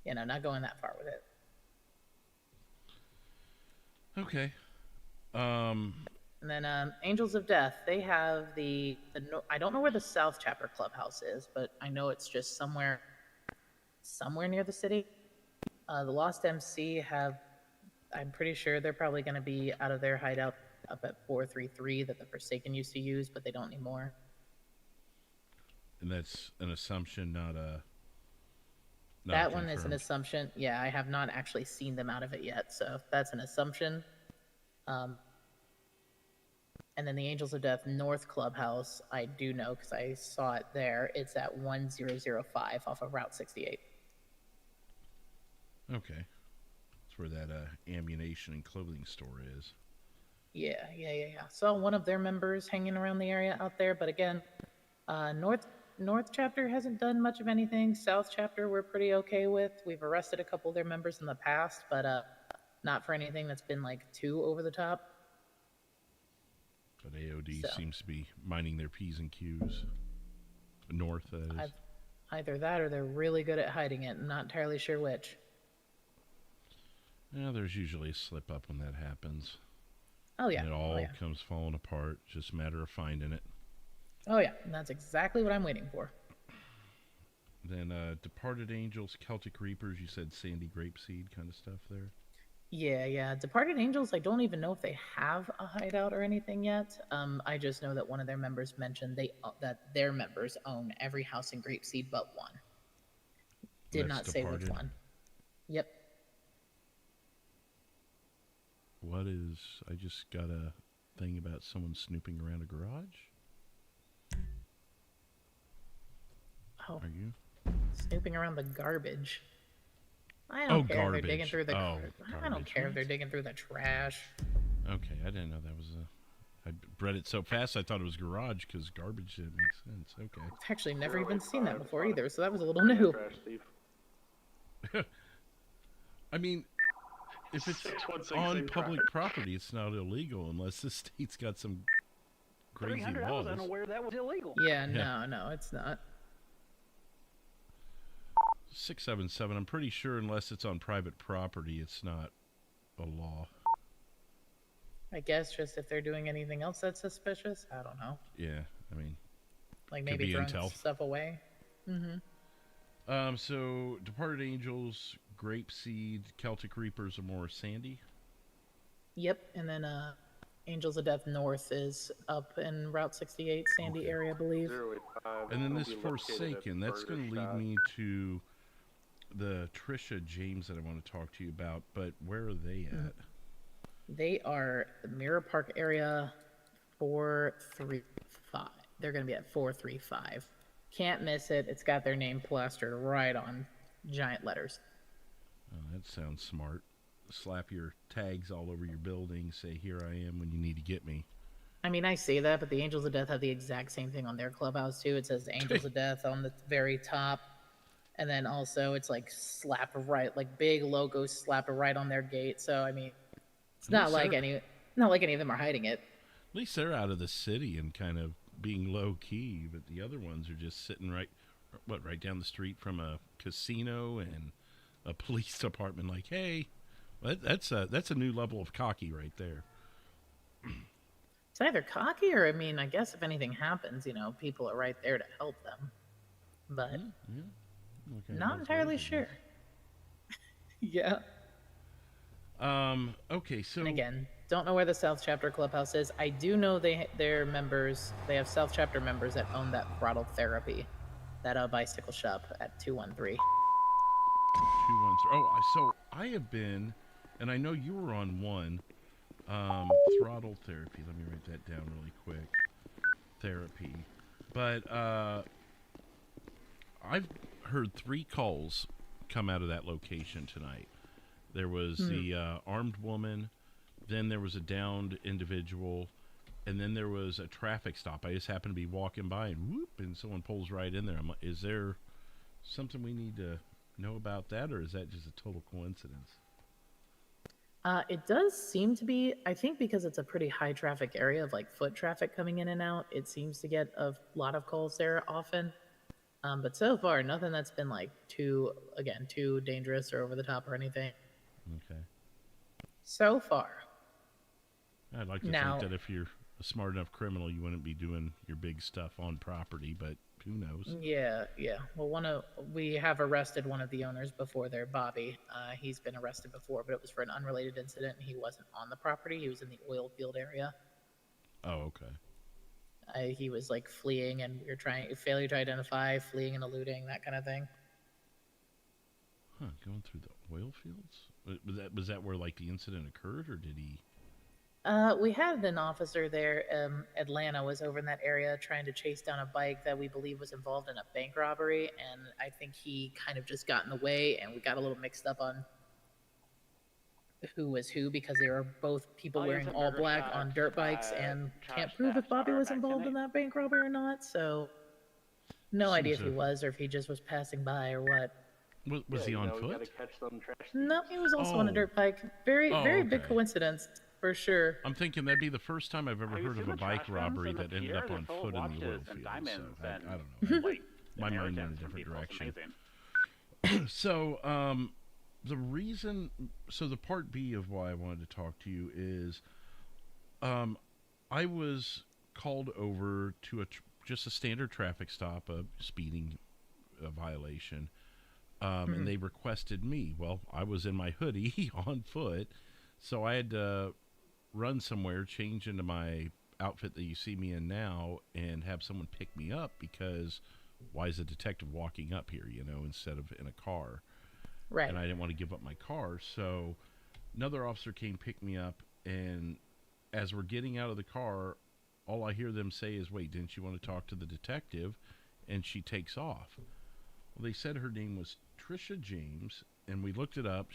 You know, not going that far with it. Okay. And then Angels of Death, they have I don't know where the South Chapter Clubhouse is, but I know it's just somewhere near the city. The Lost MC I'm pretty sure they're probably going to be out of their hideout up at 433 that the Forsaken used to use, but they don't anymore. And that's an assumption, not that one is an assumption. Yeah, I have not actually seen them out of it yet, so that's an assumption. And then the Angels of Death North Clubhouse, I do know because I saw it there. It's at 1005 off of Route 68. Okay. That's where that ammunition and clothing store is. Yeah. Saw one of their members hanging around the area out there, but again, North Chapter hasn't done much of anything. South Chapter we're pretty okay with. We've arrested a couple of their members in the past, but not for anything that's been like too over the top. But AOD seems to be minding their P's and Q's. North, that is. Either that or they're really good at hiding it. I'm not entirely sure which. Yeah, there's usually a slip up when that happens. Oh yeah. And it all comes falling apart. Just a matter of finding it. Oh yeah, and that's exactly what I'm waiting for. Then Departed Angels, Celtic Reapers, you said Sandy Grapeseed kind of stuff there? Yeah. Departed Angels, I don't even know if they have a hideout or anything yet. I just know that one of their members mentioned that their members own every house in Grapeseed but one. Did not say which one. Yep. What is... I just got a thing about someone snooping around a garage? Oh. Are you? Snooping around the garbage. I don't care if they're digging through the... I don't care if they're digging through the trash. Okay, I didn't know that was a... I read it so fast I thought it was garage because garbage didn't make sense. Okay. I've actually never even seen that before either, so that was a little new. I mean, if it's on public property, it's not illegal unless the state's got some crazy laws. I was unaware that was illegal. Yeah, no, it's not. 677, I'm pretty sure unless it's on private property, it's not a law. I guess just if they're doing anything else that's suspicious, I don't know. Yeah, I mean, like maybe throwing stuff away. Mm-hmm. So Departed Angels, Grapeseed, Celtic Reapers are more sandy. Yep, and then Angels of Death North is up in Route 68, sandy area, I believe. And then this Forsaken, that's going to lead me to the Trisha James that I want to talk to you about, but where are they at? They are the Mirror Park area 435. they're going to be at 435. Can't miss it. It's got their name plastered right on giant letters. Oh, that sounds smart. Slap your tags all over your building, say, here I am when you need to get me. I mean, I say that, but the Angels of Death have the exact same thing on their clubhouse, too. It says Angels of Death on the very top. And then also it's like slapped right, like big logos slapped right on their gate. So, I mean, it's not like any of them are hiding it. At least they're out of the city and kind of being low key, but the other ones are just sitting right down the street from a casino and a police department. Like, hey, that's a new level of cocky right there. It's either cocky or, I mean, I guess if anything happens, people are right there to help them. But Okay, not entirely sure. Yeah. Okay, so... And again, don't know where the South Chapter Clubhouse is. I do know their members, they have South Chapter members that own that Throttle Therapy, that bicycle shop at 213. 213. Oh, so I have been, and I know you were on one, Throttle Therapy. Let me write that down really quick. Therapy. But, I've heard 3 calls come out of that location tonight. There was the armed woman, then there was a downed individual, and then there was a traffic stop. I just happened to be walking by and whoop, and someone pulls right in there. I'm like, is there something we need to know about that, or is that just a total coincidence? It does seem to be, I think because it's a pretty high traffic area of like foot traffic coming in and out, it seems to get a lot of calls there often. But so far, nothing that's been like too dangerous or over the top or anything. Okay. So far. I'd like to think that if you're a smart enough criminal, you wouldn't be doing your big stuff on property, but who knows? Yeah. Well, we have arrested one of the owners before there, Bobby. He's been arrested before, but it was for an unrelated incident. He wasn't on the property. He was in the oil field area. Oh, okay. He was like fleeing, and we were failure to identify, fleeing and eluding, that kind of thing. Huh, going through the oil fields? Was that where like the incident occurred, or did he? We had an officer there. Atlanta was over in that area trying to chase down a bike that we believe was involved in a bank robbery, and I think he kind of just got in the way, and we got a little mixed up on who was who, because they were both people wearing all black on dirt bikes, and can't prove if Bobby was involved in that bank robbery or not, so no idea if he was or if he just was passing by or what. Was he on foot? No, he was also on a dirt bike. Very big coincidence, for sure. I'm thinking that'd be the first time I've ever heard of a bike robbery that ended up on foot in the oil field, so I don't know. My mind went a different direction. So, the part B of why I wanted to talk to you is, I was called over to just a standard traffic stop, a speeding violation, and they requested me. Well, I was in my hoodie on foot, so I had to run somewhere, change into my outfit that you see me in now, and have someone pick me up, because why is a detective walking up here, instead of in a car? Right. And I didn't want to give up my car, so another officer came pick me up, and as we're getting out of the car, all I hear them say is, wait, didn't you want to talk to the detective? And she takes off. Well, they said her name was Trisha James, and we looked it up.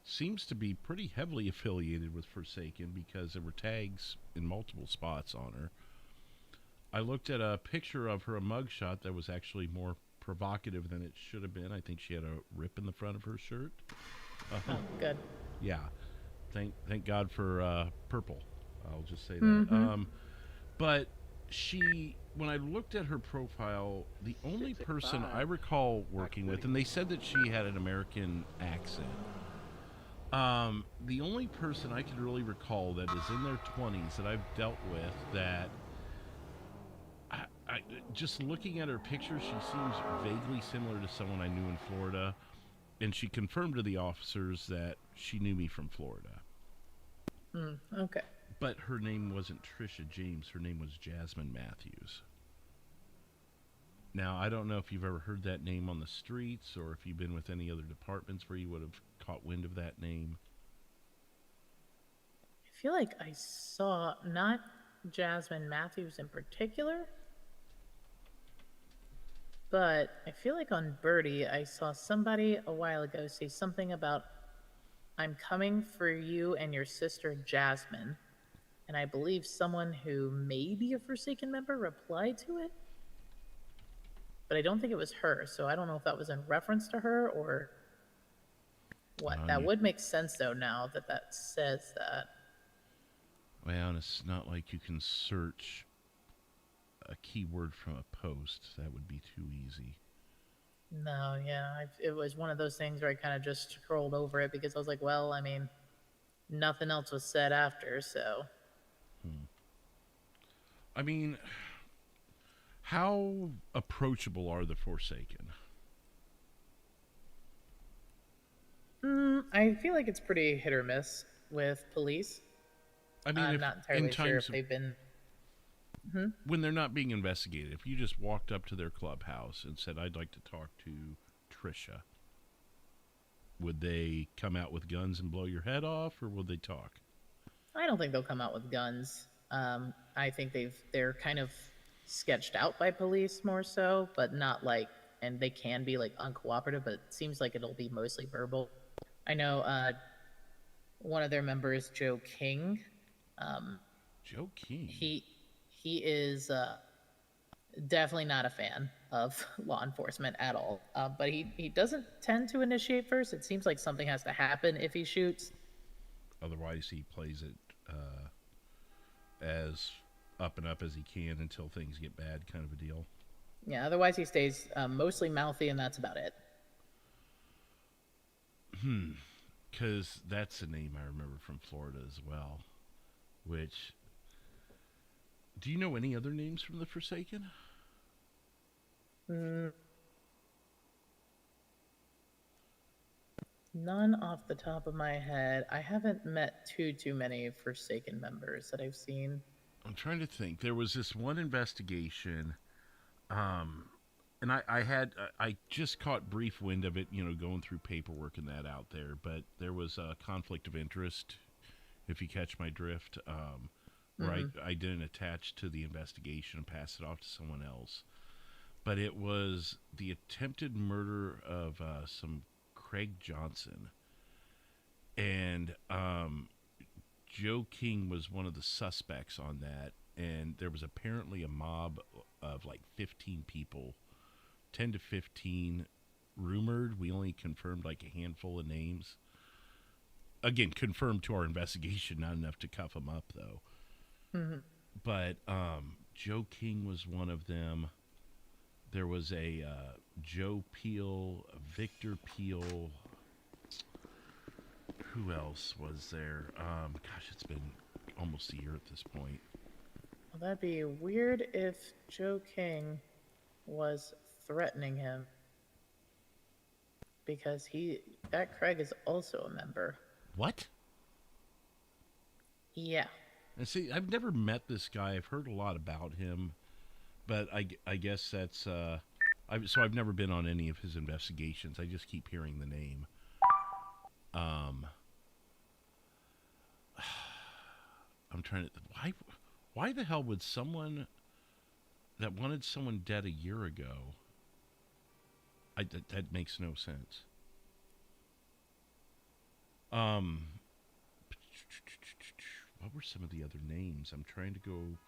Seems to be pretty heavily affiliated with Forsaken, because there were tags in multiple spots on her. I looked at a picture of her, a mugshot that was actually more provocative than it should have been. I think she had a rip in the front of her shirt. Oh, good. Yeah. Thank God for purple. I'll just say that. But when I looked at her profile, the only person I recall working with, and they said that she had an American accent. The only person I can really recall that is in their 20s that I've dealt with that I just looking at her picture, she seems vaguely similar to someone I knew in Florida, and she confirmed to the officers that she knew me from Florida. Okay. But her name wasn't Trisha James. Her name was Jasmine Matthews. Now, I don't know if you've ever heard that name on the streets, or if you've been with any other departments where you would have caught wind of that name. I feel like I saw, not Jasmine Matthews in particular. But I feel like on Birdie, I saw somebody a while ago say something about, "I'm coming for you and your sister Jasmine." And I believe someone who may be a Forsaken member replied to it. But I don't think it was her, so I don't know if that was in reference to her or what. That would make sense, though, now that that says that. Well, it's not like you can search a keyword from a post. That would be too easy. No, yeah. It was one of those things where I kind of just scrolled over it because I was like, well, I mean, nothing else was said after, so. I mean, how approachable are the Forsaken? I feel like it's pretty hit or miss with police. I mean, I'm not entirely sure if they've been... When they're not being investigated, if you just walked up to their clubhouse and said, "I'd like to talk to Trisha," would they come out with guns and blow your head off, or would they talk? I don't think they'll come out with guns. I think they're kind of sketched out by police more so, but not like, and they can be like uncooperative, but it seems like it'll be mostly verbal. I know one of their members, Joe King. Joe King? He is definitely not a fan of law enforcement at all. But he doesn't tend to initiate first. It seems like something has to happen if he shoots. Otherwise, he plays it as up and up as he can until things get bad, kind of a deal. Yeah, otherwise he stays mostly mouthy, and that's about it. Because that's a name I remember from Florida as well. Which... Do you know any other names from the Forsaken? None off the top of my head. I haven't met too many Forsaken members that I've seen. I'm trying to think. There was this one investigation, and I just caught brief wind of it, going through paperwork and that out there, but there was a conflict of interest, if you catch my drift, where I didn't attach to the investigation and pass it off to someone else. But it was the attempted murder of some Craig Johnson. And Joe King was one of the suspects on that. And there was apparently a mob of like 15 people, 10 to 15 rumored. We only confirmed like a handful of names. Again, confirmed to our investigation, not enough to cuff them up, though. But Joe King was one of them. There was a Joe Peel, Victor Peel. Who else was there? Gosh, it's been almost a year at this point. Well, that'd be weird if Joe King was threatening him. Because that Craig is also a member. What? Yeah. And see, I've never met this guy. I've heard a lot about him, but I guess that's so I've never been on any of his investigations. I just keep hearing the name. I'm trying to. Why the hell would someone that wanted someone dead a year ago? That makes no sense. What were some of the other names? I'm trying to go...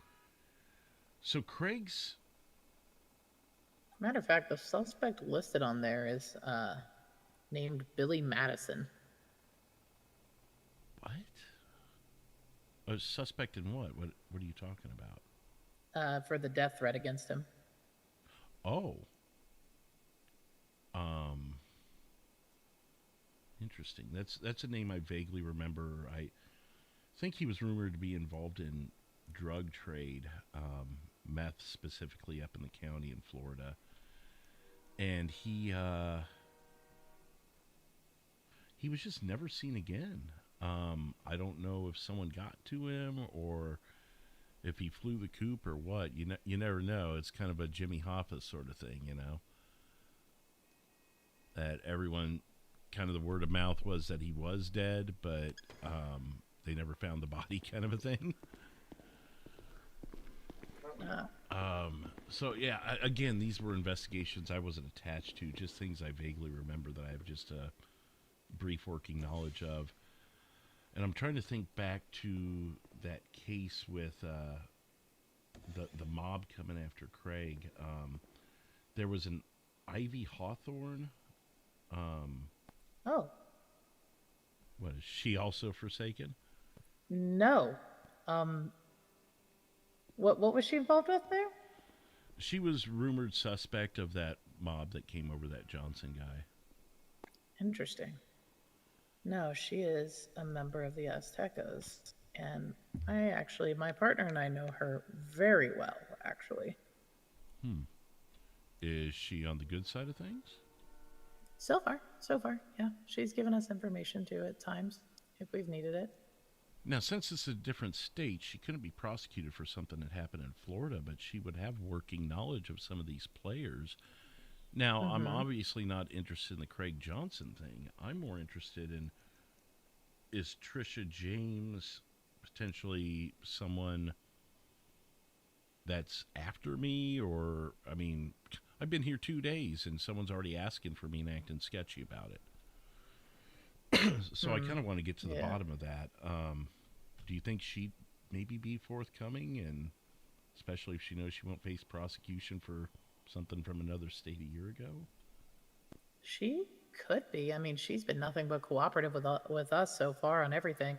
So Craig's... Matter of fact, the suspect listed on there is named Billy Madison. What? A suspect in what? What are you talking about? For the death threat against him. Oh. Interesting. That's a name I vaguely remember. I think he was rumored to be involved in drug trade, meth specifically up in the county in Florida. And he was just never seen again. I don't know if someone got to him or if he flew the coop or what. You never know. It's kind of a Jimmy Hoffa sort of thing, that everyone, kind of the word of mouth was that he was dead, but they never found the body, kind of a thing. So yeah, again, these were investigations I wasn't attached to, just things I vaguely remember that I have just a brief working knowledge of. And I'm trying to think back to that case with the mob coming after Craig. There was an Ivy Hawthorne. Oh. What, is she also Forsaken? No. What was she involved with there? She was rumored suspect of that mob that came over that Johnson guy. Interesting. No, she is a member of the Aztecas, and my partner and I know her very well, actually. Is she on the good side of things? So far, yeah. She's given us information too at times if we've needed it. Now, since it's a different state, she couldn't be prosecuted for something that happened in Florida, but she would have working knowledge of some of these players. Now, I'm obviously not interested in the Craig Johnson thing. I'm more interested in, is Trisha James potentially someone that's after me? Or, I mean, I've been here 2 days and someone's already asking for me and acting sketchy about it. So I kind of want to get to the bottom of that. Do you think she'd maybe be forthcoming, and especially if she knows she won't face prosecution for something from another state a year ago? She could be. I mean, she's been nothing but cooperative with us so far on everything.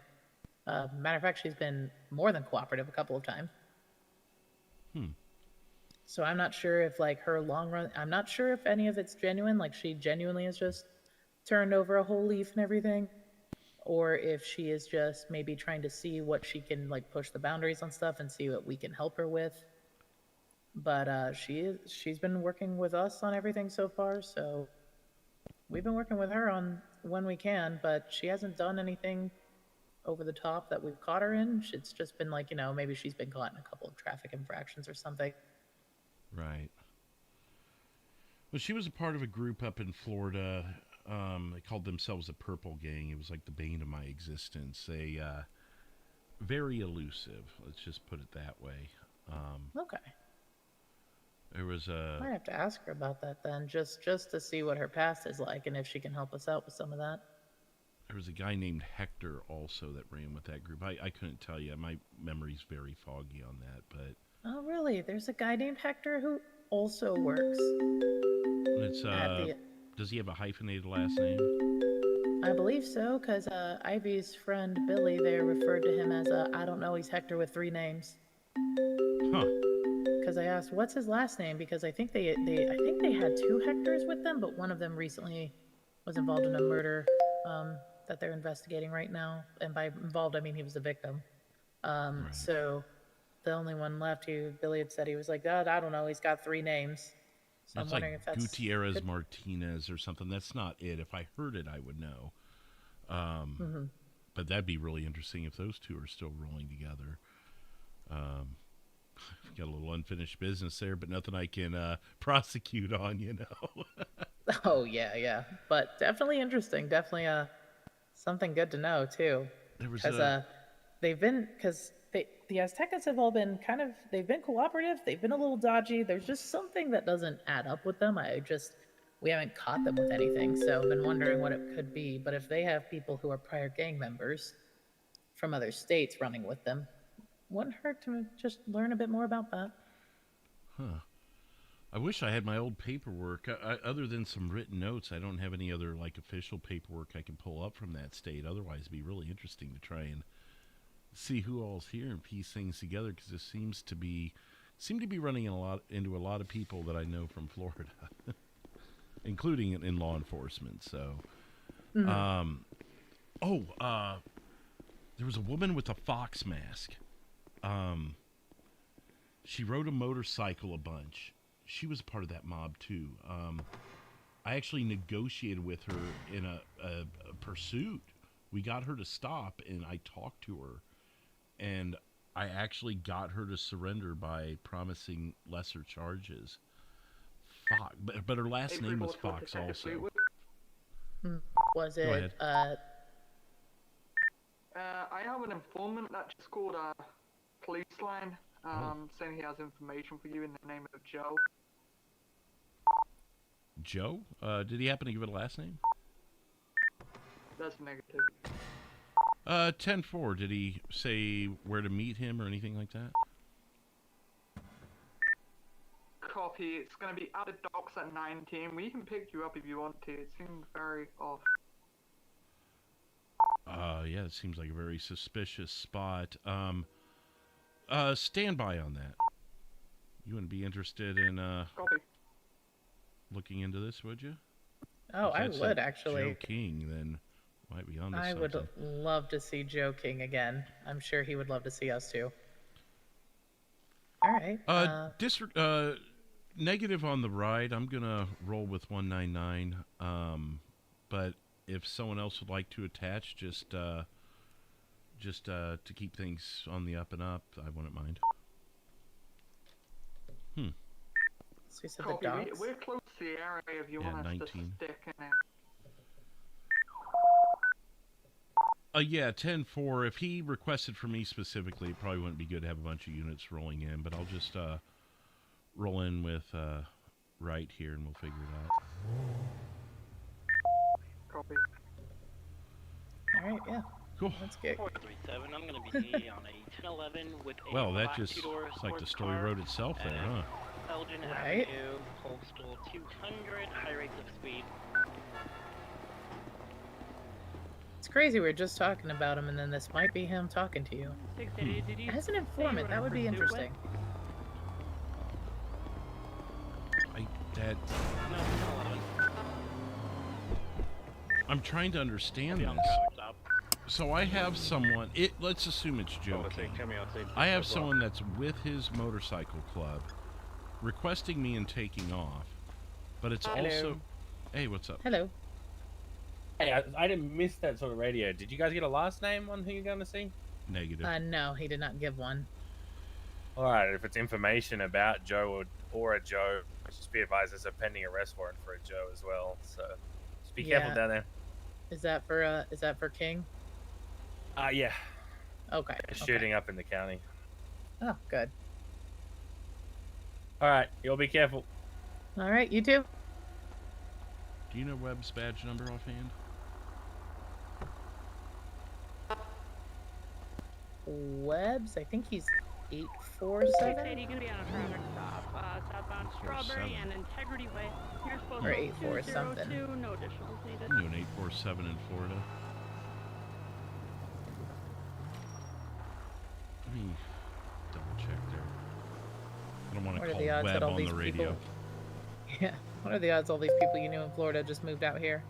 Matter of fact, she's been more than cooperative a couple of times. So I'm not sure if, like, her long run, I'm not sure if any of it's genuine, like she genuinely has just turned over a whole leaf and everything, or if she is just maybe trying to see what she can, like, push the boundaries on stuff and see what we can help her with. But she's been working with us on everything so far, so we've been working with her on when we can, but she hasn't done anything over the top that we've caught her in. It's just been like, maybe she's been caught in a couple of traffic infractions or something. Right. Well, she was a part of a group up in Florida. They called themselves the Purple Gang. It was like the bane of my existence. They very elusive. Let's just put it that way. Okay. There was I might have to ask her about that then, just to see what her past is like and if she can help us out with some of that. There was a guy named Hector also that ran with that group. I couldn't tell you. My memory's very foggy on that, but... Oh, really? There's a guy named Hector who also works. It's does he have a hyphenated last name? I believe so, because Ivy's friend Billy there referred to him as I don't know, he's Hector with 3 names. Huh. Because I asked, what's his last name? Because I think they had 2 Hectors with them, but one of them recently was involved in a murder that they're investigating right now. And by involved, I mean he was the victim. Right. So the only one left who Billy had said, he was like, God, I don't know, he's got 3 names. So That's I'm wondering like if that's Gutierrez good. Martinez or something. That's not it. If I heard it, I would know. But that'd be really interesting if those two are still rolling together. Got a little unfinished business there, but nothing I can prosecute on, Oh, yeah. But definitely interesting. Definitely something good to know, too. Because the Aztecas have all been they've been cooperative, they've been a little dodgy. There's just something that doesn't add up with them. We haven't caught them with anything, so I've been wondering what it could be. But if they have people who are prior gang members from other states running with them, wouldn't hurt to just learn a bit more about that. Huh. I wish I had my old paperwork. Other than some written notes, I don't have any other official paperwork I can pull up from that state. Otherwise, it'd be really interesting to try and see who all's here and piece things together, because this seem to be running into a lot of people that I know from Florida, including in law enforcement. So, there was a woman with a fox mask. She rode a motorcycle a bunch. She was a part of that mob too. I actually negotiated with her in a pursuit. We got her to stop, and I talked to her, and I actually got her to surrender by promising lesser charges. Fox, but her last name was Fox also. Was Go it? I have an informant that just called a police line. saying he has information for you in the name of Joe. Joe? Did he happen to give it a last name? That's negative. 10-4. Did he say where to meet him or anything like that? Copy. It's going to be at the docks at 19. We can pick you up if you want to. It seems very off. Yeah, it seems like a very suspicious spot. Stand by on that. You wouldn't be interested in, Copy. looking into this, would you? Oh, If I that's would a actually. Joe King, then might be on to I something. would love to see Joe King again. I'm sure he would love to see us too. All right. Negative on the ride. I'm gonna roll with 199. But if someone else would like to attach, just to keep things on the up and up, I wouldn't mind. So you said Copy. the dogs? We're close to the area if you want us 19. to stick in it. Yeah, 10-4. If he requested for me specifically, it probably wouldn't be good to have a bunch of units rolling in, but I'll just roll in with right here and we'll figure it out. Copy. All right, yeah. Cool. Let's get. 437. I'm gonna be on a 1011 with a Well, that black just two-door it's like the sports story car wrote itself there, at huh? Elgin Right. Avenue, Postal 200, high rates of speed. It's crazy. We were just talking about him, and then this might be him talking to you. As an informant, that would be interesting. I'm trying to understand this. So I have someone. Let's assume it's Joe King. I have someone that's with his motorcycle club, requesting me and taking off, but it's also. Hey, what's up? Hello. Hey, I didn't miss that sort of radio. Did you guys get a last name on who you're going to see? Negative. No, he did not give one. All right, if it's information about Joe or a Joe, just be advised there's a pending arrest warrant for a Joe as well. So just be careful down there. Is that for King? Yeah. Okay. Shooting up in the county. Oh, good. All right, you'll be careful. All right, you too. Do you know Webb's badge number offhand? Webbs, I think he's 847. You're gonna be on a traffic stop, southbound Strawberry and Integrity Way. You're supposed Or to 84 something. 202, no additionals needed. I'm doing 847 in Florida. Let me double check there. I don't want to What are call the odds Webb that all on these the radio. people? Yeah. What are the odds all these people you knew in Florida just moved out here?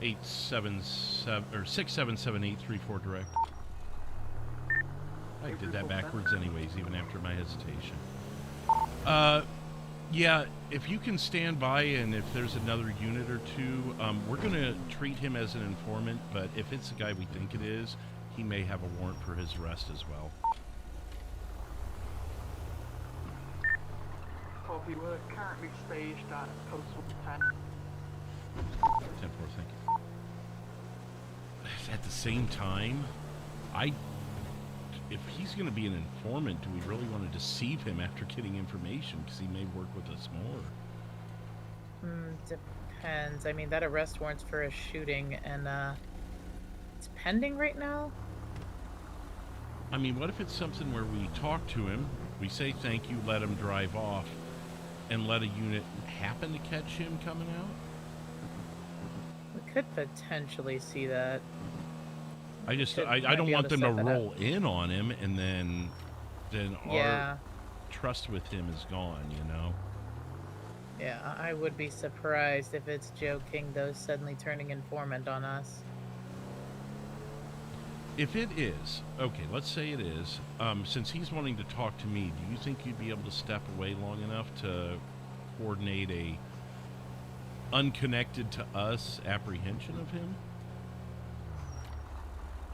Eight seven seven or 677-834 direct. I did that backwards anyways, even after my hesitation. Yeah, if you can stand by and if there's another unit or two, we're going to treat him as an informant, but if it's the guy we think it is, he may have a warrant for his arrest as well. Copy. We're currently staged at Postal 10. 10-4, thank you. At the same time, if he's going to be an informant, do we really want to deceive him after getting information? Because he may work with us more. Depends. I mean, that arrest warrant's for a shooting, and it's pending right now. I mean, what if it's something where we talk to him, we say thank you, let him drive off, and let a unit happen to catch him coming out? We could potentially see that. I don't want them to roll in on him, and then our trust with him is gone, you know? Yeah, I would be surprised if it's Joe King, though, suddenly turning informant on us. If it is, okay, let's say it is, since he's wanting to talk to me, do you think you'd be able to step away long enough to coordinate a unconnected to us apprehension of him?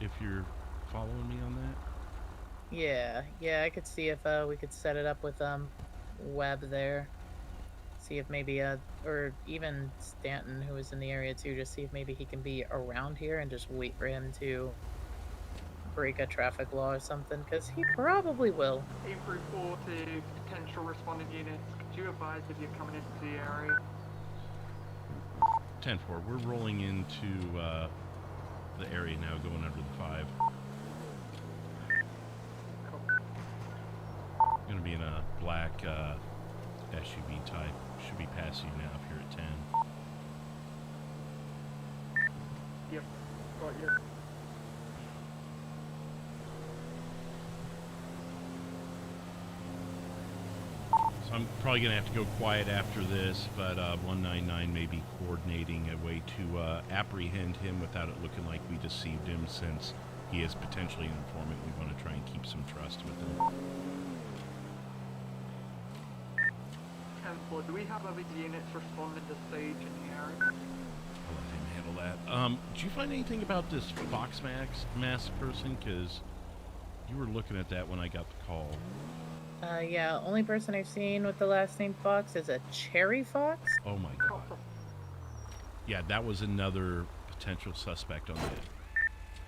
If you're following me on that? Yeah, I could see if we could set it up with Webb there. See if maybe or even Stanton, who is in the area too, just see if maybe he can be around here and just wait for him to break a traffic law or something, because he probably will. 834 to potential responding units. Could you advise if you're coming into the area? 10-4, we're rolling into the area now, going under the 5. Going to be in a black SUV type. Should be passing you now if you're at 10. Yep, got you. So I'm probably going to have to go quiet after this, but 199 may be coordinating a way to apprehend him without it looking like we deceived him, since he is potentially an informant. We want to try and keep some trust with him. 10-4, do we have other units responding to stage in the area? I'll let him handle that. Did you find anything about this Fox mask person? Because you were looking at that when I got the call. Yeah, only person I've seen with the last name Fox is a Cherry Fox. Oh my god. Yeah, that was another potential suspect on the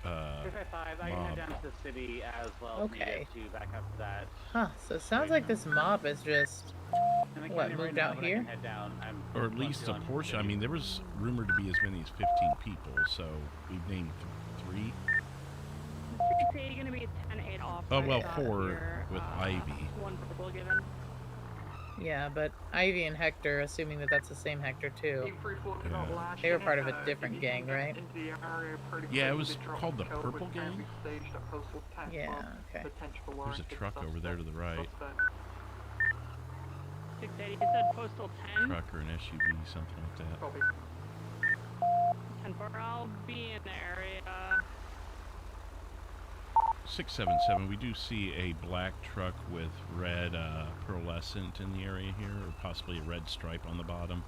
255, I can head down to the city as well. Okay. To back up to that. Huh, so it sounds like this mob is just, what, moved out here? Head down. Or at least a portion. I mean, there was rumored to be as many as 15 people, so we've named 3. You're going to be 10-8 off. Oh, well, 4 with Ivy. 1 purple given. Yeah, but Ivy and Hector, assuming that that's the same Hector too. Yeah. They were part of a different gang, right? Yeah, it was called the Purple Gang. Yeah, okay. There's a truck over there to the right. 680, you said postal 10. Truck or an SUV, something like that. 10-4, I'll be in the area. 677, we do see a black truck with red pearlescent in the area here, or possibly a red stripe on the bottom.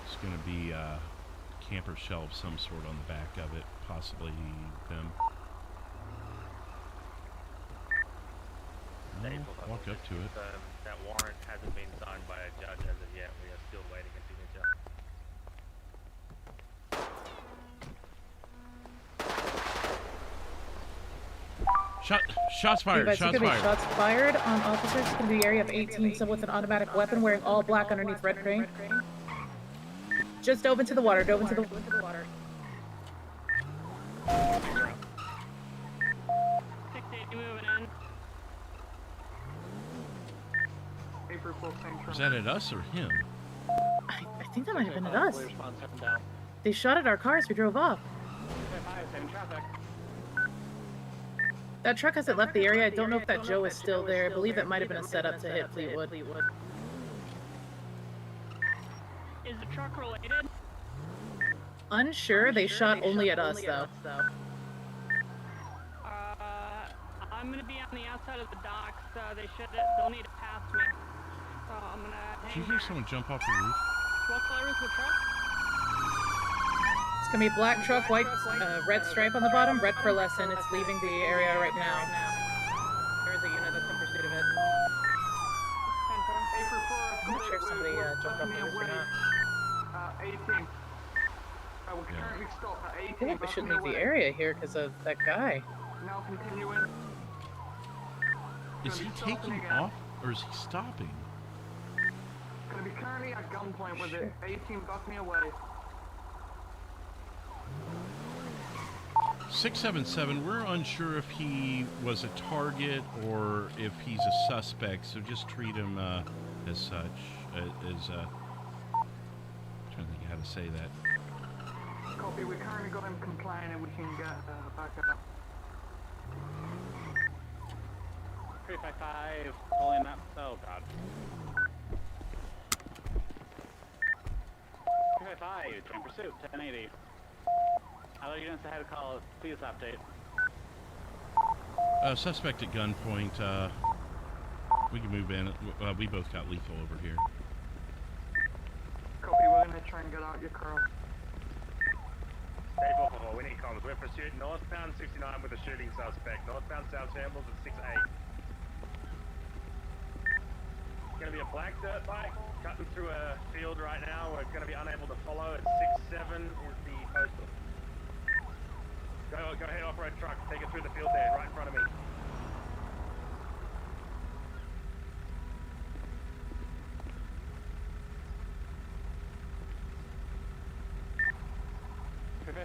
It's going to be a camper shell of some sort on the back of it, possibly them. Walk up to it. That warrant hasn't been signed by a judge as of yet. We are still waiting a signature. Shots fired. Shots fired. Shots fired on officers in the area of 18, some with an automatic weapon, wearing all black underneath red crane. Just dove into the water. Dove into the water. 680 moving in. Was that at us or him? I think that might have been at us. They shot at our cars. We drove off. That truck hasn't left the area. I don't know if that Joe is still there. I believe that might have been a setup to hit Fleetwood. Is the truck related? Unsure. They shot only at us, though. I'm gonna be on the outside of the docks. They'll need to pass me. So I'm gonna. Did you hear someone jump off the roof? What color is the truck? It's gonna be black truck, white, red stripe on the bottom, red pearlescent. It's leaving the area right now. There's a unit that's in pursuit of it. I'm not sure if somebody jumped off the roof or not. 18. We're currently stopped at 18. I feel like we shouldn't leave the area here because of that guy. Now continuing. Is he taking off or is he stopping? Gonna be currently at gunpoint with it. 18, buck me away. 677, we're unsure if he was a target or if he's a suspect, so just treat him as such. I'm trying to think how to say that. Copy, we currently got him compliant and we can get back up. 355, pulling up. Oh god. 355, in pursuit, 1080. Other units ahead of call, please update. Suspect at gunpoint, we can move in. We both got lethal over here. Copy, we're gonna try and get out your car. Day 444, we need comms. We're pursuing northbound 69 with a shooting suspect. Northbound South Shambles at 68. It's going to be a black dirt bike cutting through a field right now. We're going to be unable to follow. It's 67 is the postal. Go ahead, off-road truck. Take it through the field there, right in front of me.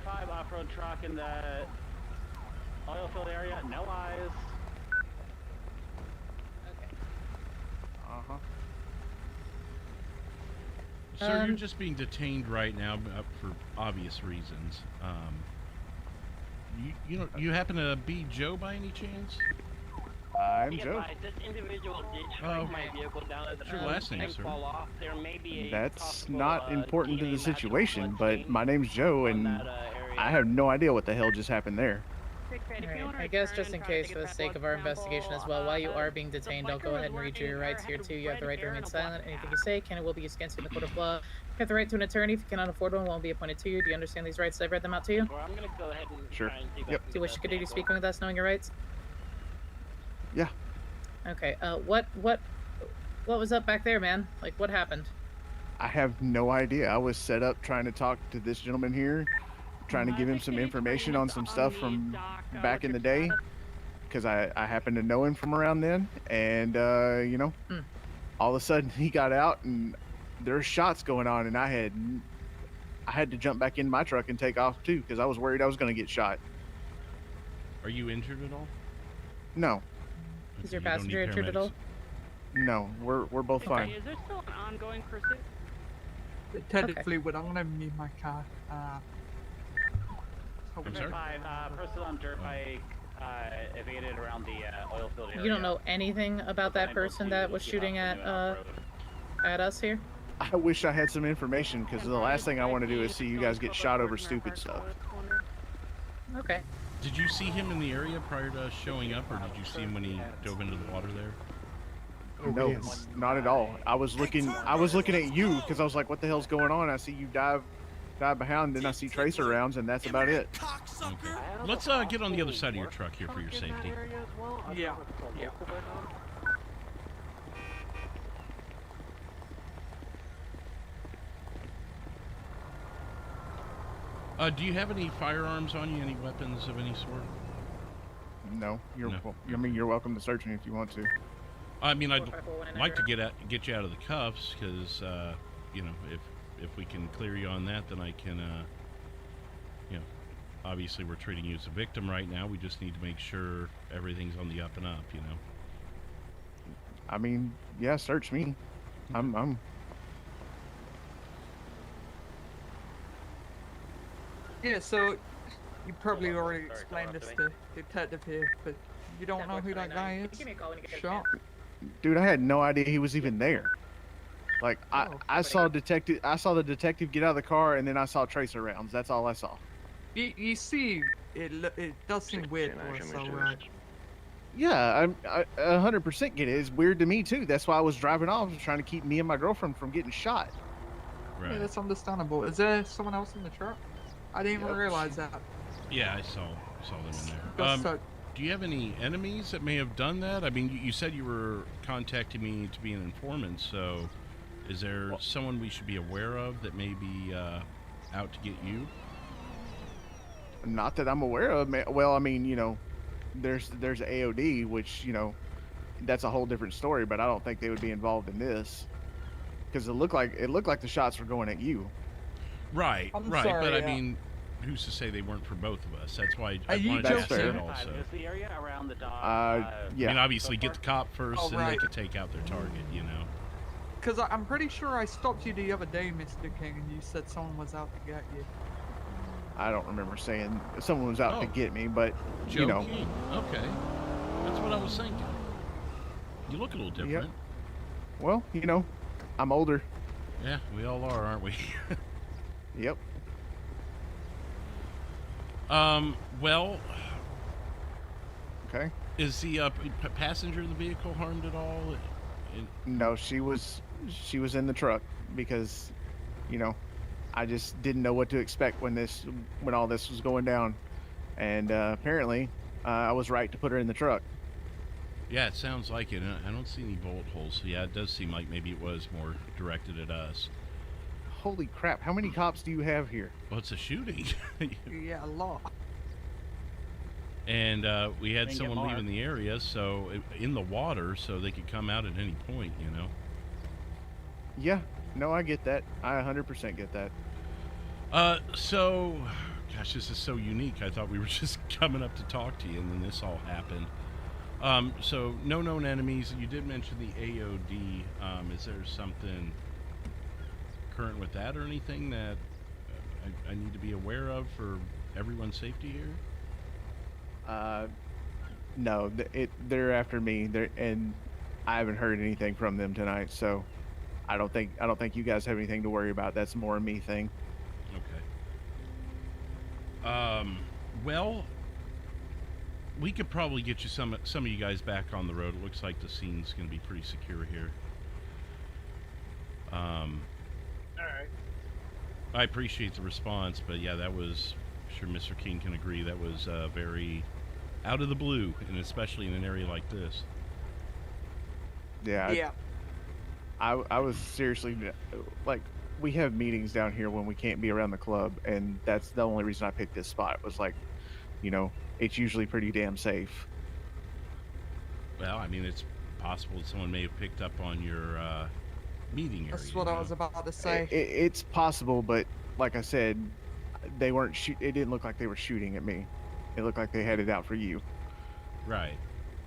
Five off-road truck in the oil field area. No eyes. Uh-huh. Sir, you're just being detained right now for obvious reasons. You happen to be Joe by any chance? I'm Joe. This individual did strike my vehicle down at the What's your last name, sir? fall off. There may be a That's possible, not important to DNA the match situation, but my name's Joe, and I have no idea what the hell just happened there. Alright, I guess just in case, for the sake of our investigation as well, while you are being detained, I'll go ahead and read you your rights here too. You have the right to remain silent. Anything you say can and will be used against you in the court of law. You have the right to an attorney. If you cannot afford one, won't be appointed to you. Do you understand these rights? I've read them out to you. Well, I'm gonna go ahead and Sure. try and see if I Yep. can Do you wish get to that continue vehicle. speaking with us, knowing your rights? Yeah. Okay. What was up back there, man? Like, what happened? I have no idea. I was set up trying to talk to this gentleman here, trying to give him some information on some stuff from back in the day, because I happen to know him from around then, and all of a sudden he got out and there's shots going on, and I had to jump back in my truck and take off too, because I was worried I was going to get shot. Are you injured at all? No, Is your You don't passenger need injured at all? no, we're both fine. Is there still an ongoing pursuit? Detective Fleetwood, I'm gonna need my car. I'm sorry? Person on dirt bike evaded around the oil field area. You don't know anything about that person that was shooting at us here? I wish I had some information, because the last thing I want to do is see you guys get shot over stupid stuff. Okay. Did you see him in the area prior to us showing up, or did you see him when he dove into the water there? No, not at all. I was looking at you, because I was like, what the hell's going on? I see you dive behind, then I see tracer rounds, and that's about it. Okay. Let's get on the other side of your truck here for your safety. Yeah. Do you have any firearms on you? Any weapons of any sort? No, No. I mean, you're welcome to search me if you want to. I mean, I'd like to get you out of the cuffs, because if we can clear you on that, then I can. Obviously we're treating you as a victim right now. We just need to make sure everything's on the up and up. I mean, yeah, search me. I'm. Yeah, so you probably already explained this to detective here, but you don't know who that guy is? Shot? Dude, I had no idea he was even there. Like, I saw the detective get out of the car, and then I saw tracer rounds. That's all I saw. You see, it does seem weird for us, so Yeah, I 100% get it. It's weird to me too. That's why I was driving off, trying to keep me and my girlfriend from getting shot. yeah, that's understandable. Is there someone else in the truck? I didn't even realize that. Yeah, I saw them in there. Just so- Do you have any enemies that may have done that? I mean, you said you were contacting me to be an informant, so is there someone we should be aware of that may be out to get you? Not that I'm aware of. Well, I mean, there's AOD, which that's a whole different story. But I don't think they would be involved in this, because it looked like the shots were going at you. Right, I'm right. sorry, But I mean, who's to say they weren't for both of us? That's why I Are you wanted to ask joking? that also. Is the area around the dock? Yeah. I mean, obviously, get the cop first, Oh, and they right. could take out their target. Because I'm pretty sure I stopped you the other day, Mr. King, and you said someone was out to get you. I don't remember saying someone was out to get me, but Joe King. Okay, that's what I was thinking. You look a little different. Yep. Well, I'm older. Yeah, we all are, aren't we? Yep. Well. Okay. Is the passenger in the vehicle harmed at all? No, she was in the truck because, I just didn't know what to expect when all this was going down, and apparently I was right to put her in the truck. Yeah, it sounds like it. I don't see any bullet holes. So yeah, it does seem like maybe it was more directed at us. Holy crap! How many cops do you have here? Well, it's a shooting. Yeah, a lot. And we had Didn't get someone marked. leaving the area, so in the water, so they could come out at any point, you know. Yeah, no, I get that. I 100% get that. So, gosh, this is so unique. I thought we were just coming up to talk to you, and then this all happened. So no known enemies. You did mention the AOD. Is there something current with that or anything that I need to be aware of for everyone's safety here? No, they're after me. And I haven't heard anything from them tonight, so I don't think you guys have anything to worry about. That's more a me thing. Okay. Well, we could probably get you some of you guys back on the road. It looks like the scene's going to be pretty secure here. All right. I appreciate the response, but yeah, that was, I'm sure Mr. King can agree, that was very out of the blue, and especially in an area like this. Yeah. Yeah. I was seriously, like, we have meetings down here when we can't be around the club, and that's the only reason I picked this spot. Was like, you know, it's usually pretty damn safe. Well, I mean, it's possible that someone may have picked up on your meeting area. That's what I was about to say. It's possible, but like I said, they weren't it didn't look like they were shooting at me. It looked like they had it out for you. Right.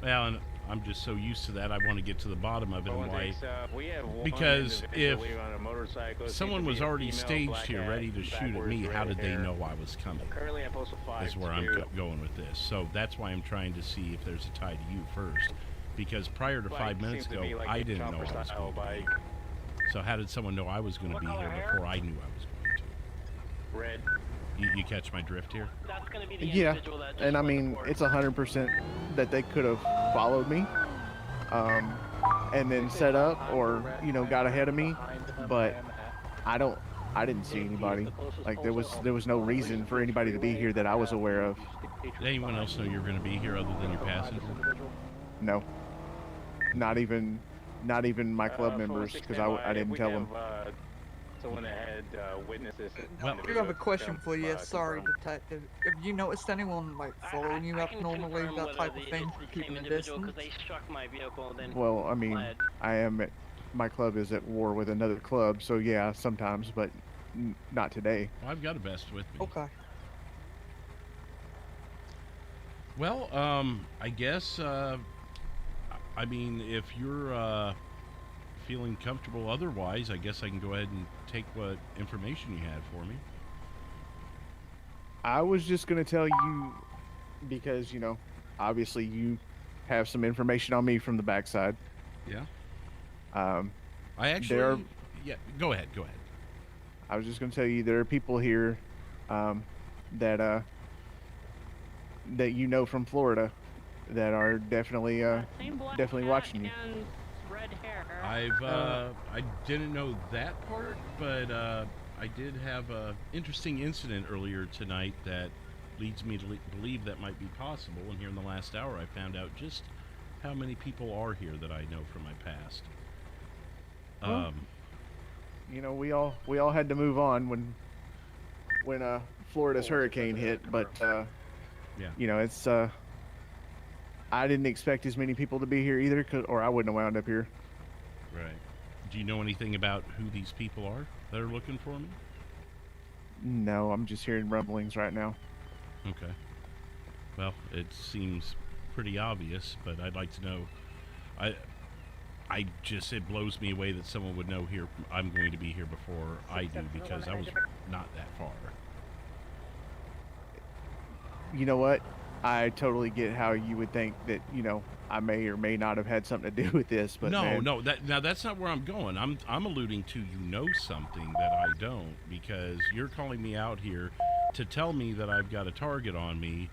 Well, and I'm just so used to that. I want to get to the bottom of it and why. We have one Because if individual on a motorcycle, someone seems to was be a already female, staged black here, hat, ready to shoot at backwards, me, how red did they hair. know I was coming? Currently at postal 5. Is where I'm going with this. So that's why I'm trying to see if there's a tie to you first. Because prior to 5 minutes ago, I didn't know I was going to be here. So how did someone know I was going to be here before I knew I was going to? Red. You catch my drift here? That's gonna be the Yeah, individual that just and I went mean, for it. it's 100% that they could have followed me, and then set up, or you know, got ahead of me. But I didn't see anybody. Like there was no reason for anybody to be here that I was aware of. Did anyone else know you were going to be here other than your passenger? No, not even my club members, because I didn't tell them. Someone that had witnesses. I do have a question for you. Sorry, detective. Have you noticed anyone like following you abnormally, that type of thing, keeping a distance? They struck my vehicle and then Well, I mean, fled. my club is at war with another club, so yeah, sometimes, but not today. Well, I've got a vest with me. Okay. Well, I guess, I mean, if you're feeling comfortable otherwise, I guess I can go ahead and take what information you had for me. I was just going to tell you, because, you know, obviously you have some information on me from the backside. Yeah. I actually, yeah, go ahead. I was just going to tell you there are people here that you know from Florida that are definitely watching you. I didn't know that part, but I did have a interesting incident earlier tonight that leads me to believe that might be possible. And here in the last hour, I found out just how many people are here that I know from my past. Well, you know, we all had to move on when Florida's hurricane hit, but yeah, you know, it's I didn't expect as many people to be here either, or I wouldn't have wound up here. Right. Do you know anything about who these people are that are looking for me? No, I'm just hearing rumblings right now. Okay. Well, it seems pretty obvious, but I'd like to know. It blows me away that someone would know here. I'm going to be here before I do, because I was not that far. You know what? I totally get how you would think that, you know, I may or may not have had something to do with this, but no, that's not where I'm going. I'm alluding to, you know, something that I don't, because you're calling me out here to tell me that I've got a target on me,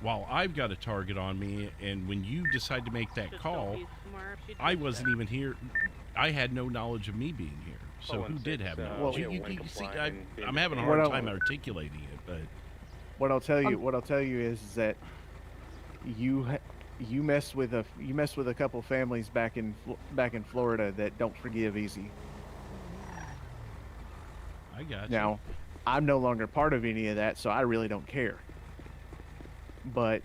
while I've got a target on me. And when you decide to make that call, I wasn't even here. I had no knowledge of me being here. So who did have knowledge? Well, you see, I'm having a hard time articulating it, but what I'll tell you is that you mess with a couple families back in Florida that don't forgive easy. I got you. Now, I'm no longer part of any of that, so I really don't care. But,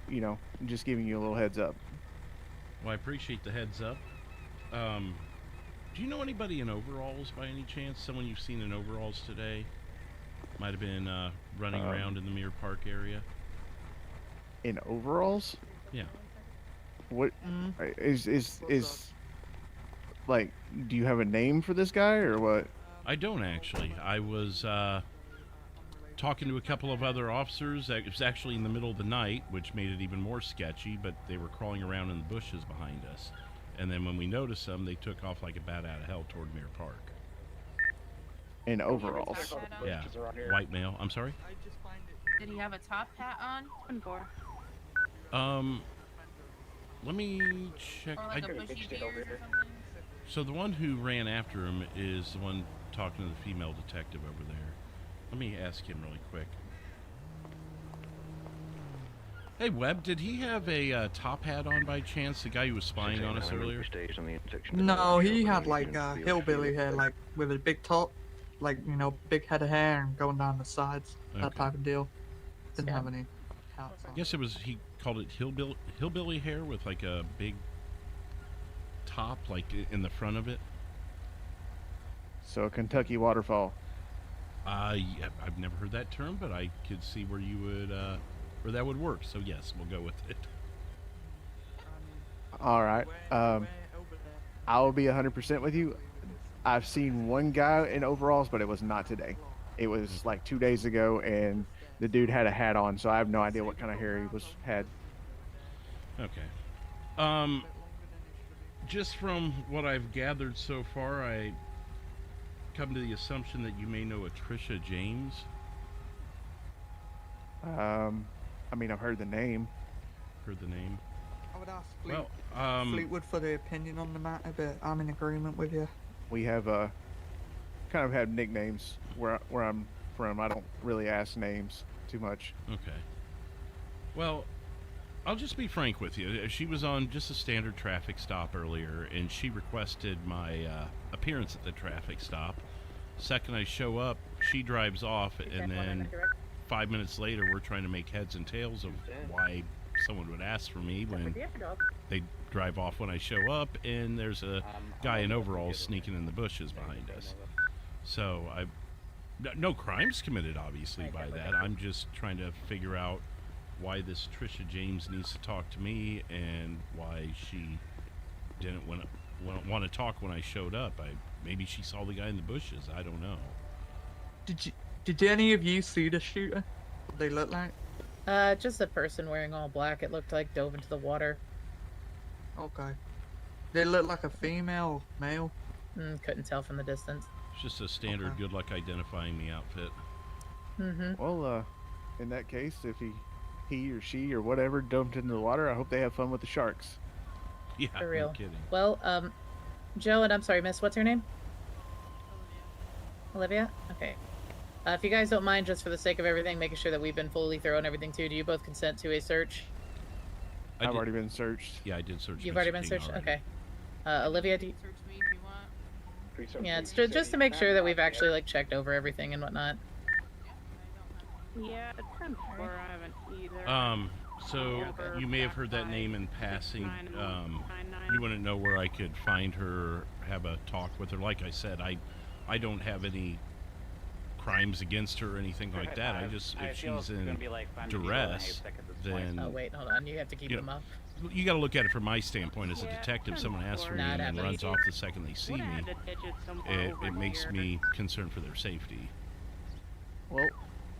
you know, I'm just giving you a little heads up. Well, I appreciate the heads up. Do you know anybody in overalls by any chance? Someone you've seen in overalls today? Might have been running around in the Mirror Park area. In overalls? Yeah. What is like? Do you have a name for this guy or what? I don't actually. I was talking to a couple of other officers. It was actually in the middle of the night, which made it even more sketchy, but they were crawling around in the bushes behind us. And then when we noticed them, they took off like a bat out of hell toward Mirror Park. In overalls? Yeah. White male. I'm sorry? Did he have a top hat on? Let me check. Or like a bushy beard or something? So the one who ran after him is the one talking to the female detective over there. Let me ask him really quick. Hey, Webb, did he have a top hat on by chance? The guy who was spying on us earlier? No, he had like hillbilly hair, like with a big top, like, you know, big head of hair and going down the sides, that type of deal. Didn't have any hats on. I guess it was, he called it hillbilly hair with like a big top, like in the front of it. So a Kentucky waterfall. Yeah, I've never heard that term, but I could see where you would, where that would work. So yes, we'll go with it. All right. I'll be 100% with you. I've seen one guy in overalls, but it was not today. It was like 2 days ago, and the dude had a hat on, so I have no idea what kind of hair he had. Okay. Just from what I've gathered so far, I come to the assumption that you may know a Trisha James. I mean, I've heard the name. Heard the name. I would ask Fleetwood for the opinion on the matter, but I'm in agreement with you. We have kind of have nicknames where I'm from. I don't really ask names too much. Okay. Well, I'll just be frank with you. She was on just a standard traffic stop earlier, and she requested my appearance at the traffic stop. Second I show up, she drives off, and then 5 minutes later, we're trying to make heads and tails of why someone would ask for me when they drive off when I show up, and there's a guy in overalls sneaking in the bushes behind us. So no crimes committed, obviously, by that. I'm just trying to figure out why this Trisha James needs to talk to me and why she didn't want to talk when I showed up. Maybe she saw the guy in the bushes. I don't know. Did any of you see the shooter? What they look like? Just a person wearing all black. It looked like dove into the water. Okay. They look like a female, male? Couldn't tell from the distance. It's just a standard good luck identifying me outfit. Well, in that case, if he or she or whatever dumped into the water, I hope they have fun with the sharks. Yeah, for real. No kidding. Well, Joe, and I'm sorry, miss, what's your name? Olivia? Okay. If you guys don't mind, just for the sake of everything, making sure that we've been fully thorough and everything too, do you both consent to a search? I've already been searched. Yeah, I did search. You've already been searched? Okay. Olivia, do you... Search me if you want. Yeah, it's just to make sure that we've actually, like, checked over everything and whatnot. Yeah, it's 10-4, I haven't either. So you may have heard that name in passing. You wouldn't know where I could find her, have a talk with her. Like I said, I don't have any crimes against her or anything like that. I just, if she's in duress, then... Oh, wait, hold on. You have to keep them up. You got to look at it from my standpoint as a detective. Someone asks for me and then runs off the second they see me. It makes me concerned for their safety. Well,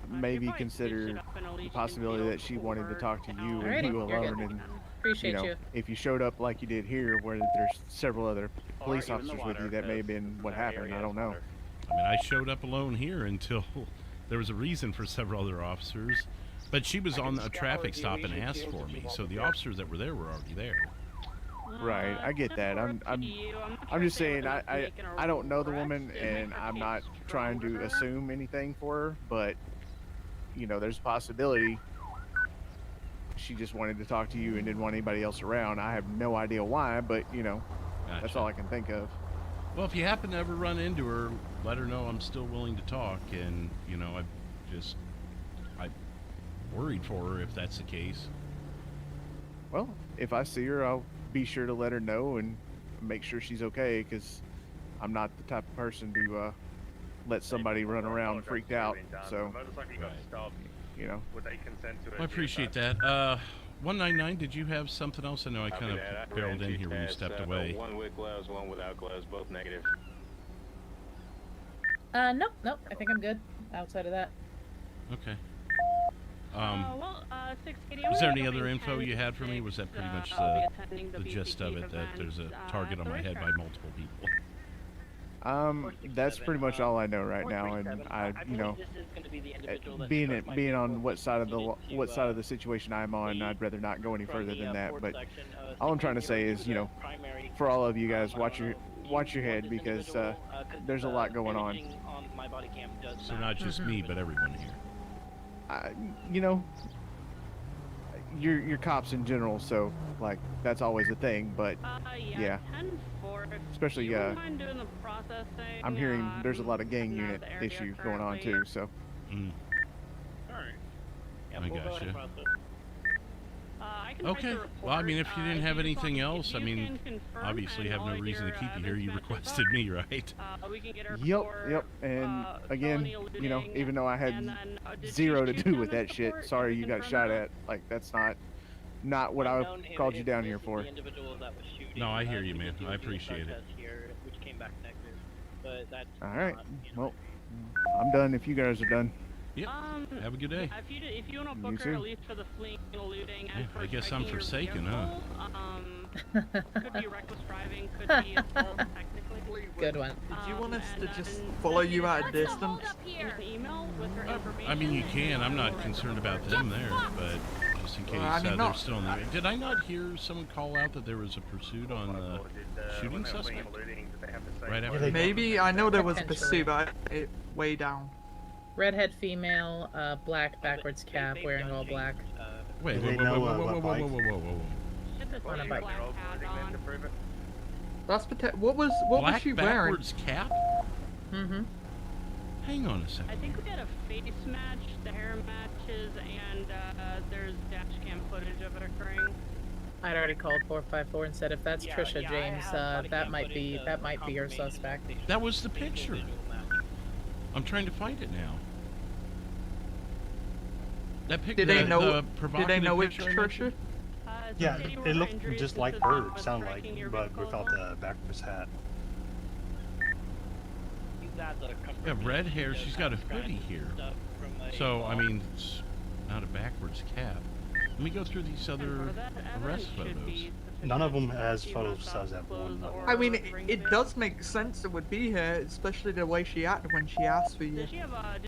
maybe consider the possibility that she wanted to talk to you and you alone, and appreciate you. If you showed up like you did here, where there's several other police officers with you, that may have been what happened. I don't know. I mean, I showed up alone here until there was a reason for several other officers, but she was on a traffic stop and asked for me, so the officers that were there were already there. Right, I get that. I'm just saying I don't know the woman, and I'm not trying to assume anything for her, but you know, there's a possibility she just wanted to talk to you and didn't want anybody else around. I have no idea why, but you know, that's all I can think of. Well, if you happen to ever run into her, let her know I'm still willing to talk, and you know, I'm worried for her if that's the case. Well, if I see her, I'll be sure to let her know and make sure she's okay, because I'm not the type of person to let somebody run around freaked out. So, you know. I appreciate that. 199, did you have something else? I know I kind of barreled in here when you stepped away. One with gloves, one without gloves, both negative. Nope. I think I'm good outside of that. Okay. Was there any other info you had for me? Was that pretty much the gist of it, that there's a target on my head by multiple people? That's pretty much all I know right now, and you know, being on what side of the situation I'm on, I'd rather not go any further than that. But all I'm trying to say is, you know, for all of you guys, watch your head, because there's a lot going on. So not just me, but everyone here. You know, you're cops in general, so like that's always a thing. But yeah, especially I'm hearing there's a lot of gang unit issues going on too. So. I gotcha. Okay. Well, I mean, if you didn't have anything else, I mean, obviously you have no reason to keep you here. You requested me, right? Yep. And again, you know, even though I had zero to do with that shit, sorry you got shot at. Like, that's not what I called you down here for. No, I hear you, man. I appreciate it. All right. Well, I'm done if you guys are done. Yep. Have a good day. If you want to book her, at least for the fleeing and looting, and for I guess I'm striking your forsaken, huh? Could be reckless driving, could be assault, technically. Good one. Did you want us to just follow you at a distance? Email with her information. I mean, you can. I'm not concerned about them there, but just in case they're still in the... Did I not hear someone call out that there was a pursuit on the shooting suspect? Right after Maybe. I know there was a pursuit, but it way down. Redhead female, black backwards cap, wearing all black. Wait, whoa. On a bike. That's what was she wearing? Backwards cap? Mm-hmm. Hang on a second. I think we had a face match, the hair matches, and there's dash cam footage of it occurring. I'd already called 454 and said if that's Trisha James, that might be your suspect. That was the picture. I'm trying to find it now. That picture. Did they know it's Trisha? Yeah, it looked just like her, it sounded like, but without the backwards hat. Yeah, red hair. She's got a hoodie here. So, I mean, it's not a backwards cap. Let me go through these other arrest photos. None of them has photos besides that one. I mean, it does make sense it would be her, especially the way she acted when she asked for you.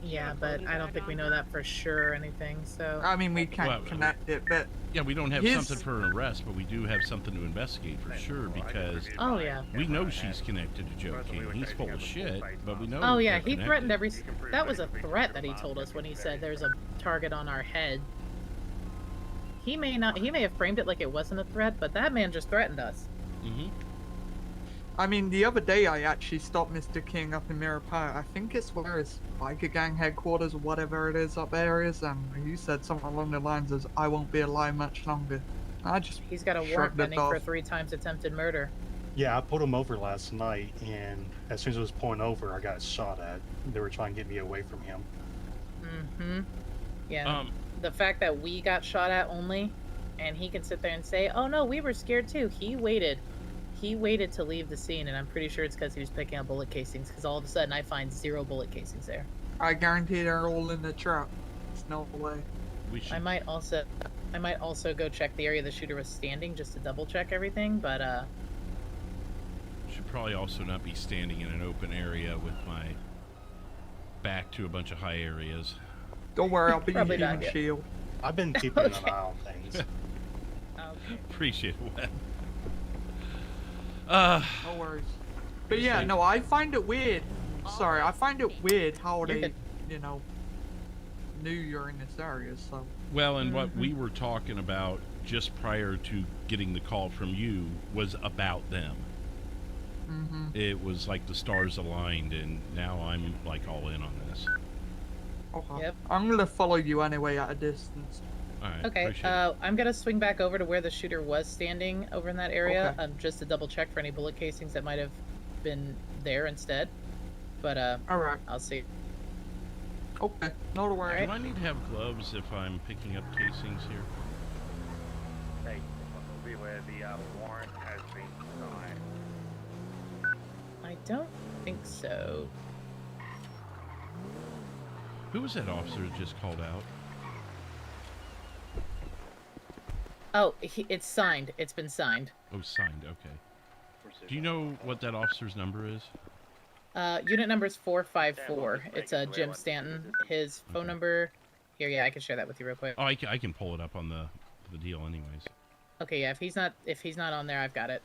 Yeah, but I don't think we know that for sure or anything, so... I mean, we can't connect it, but... Yeah, we don't have something for an arrest, but we do have something to investigate for sure, because... Oh, yeah. We know she's connected to Joe King. He's full of shit, but we know... Oh, yeah, he threatened every... That was a threat that he told us when he said there's a target on our head. He may have framed it like it wasn't a threat, but that man just threatened us. Mm-hmm. I mean, the other day I actually stopped Mr. King up in Mirror Park. I think it's where his biker gang headquarters or whatever it is up there is, and he said something along the lines of, I won't be alive much longer. He's got a warrant pending for 3 times attempted murder. Yeah, I pulled him over last night, and as soon as I was pulling over, I got shot at. They were trying to get me away from him. Mm-hmm. Yeah. The fact that we got shot at only, and he can sit there and say, oh no, we were scared too. He waited to leave the scene, and I'm pretty sure it's because he was picking up bullet casings, because all of a sudden I find 0 bullet casings there. I guarantee they're all in the truck. There's no way. I might also go check the area the shooter was standing just to double check everything, but should probably also not be standing in an open area with my back to a bunch of high areas. Don't worry, I'll be using shield. I've been keeping an eye on things. Appreciate it, Web. No worries. But yeah, no, I find it weird. Sorry, I find it weird how they, you know, knew you're in this area, so. Well, and what we were talking about just prior to getting the call from you was about them. It was like the stars aligned, and now I'm like all in on this. Okay. Yep. I'm gonna follow you anyway at a distance. All right. Okay, I'm gonna swing back over to where the shooter was standing over in that area, Okay. just to double check for any bullet casings that might have been there instead. But alright. I'll see. Okay, no to worry. Do I need to have gloves if I'm picking up casings here? Hey, will be where the warrant has been signed. I don't think so. Who was that officer that just called out? Oh, it's signed. It's been signed. Oh, signed. Okay. Do you know what that officer's number is? Unit number is 454. It's Jim Stanton. His phone number. Here, yeah, I can share that with you real quick. Oh, I can pull it up on the deal, anyways. Okay, yeah. If he's not on there, I've got it.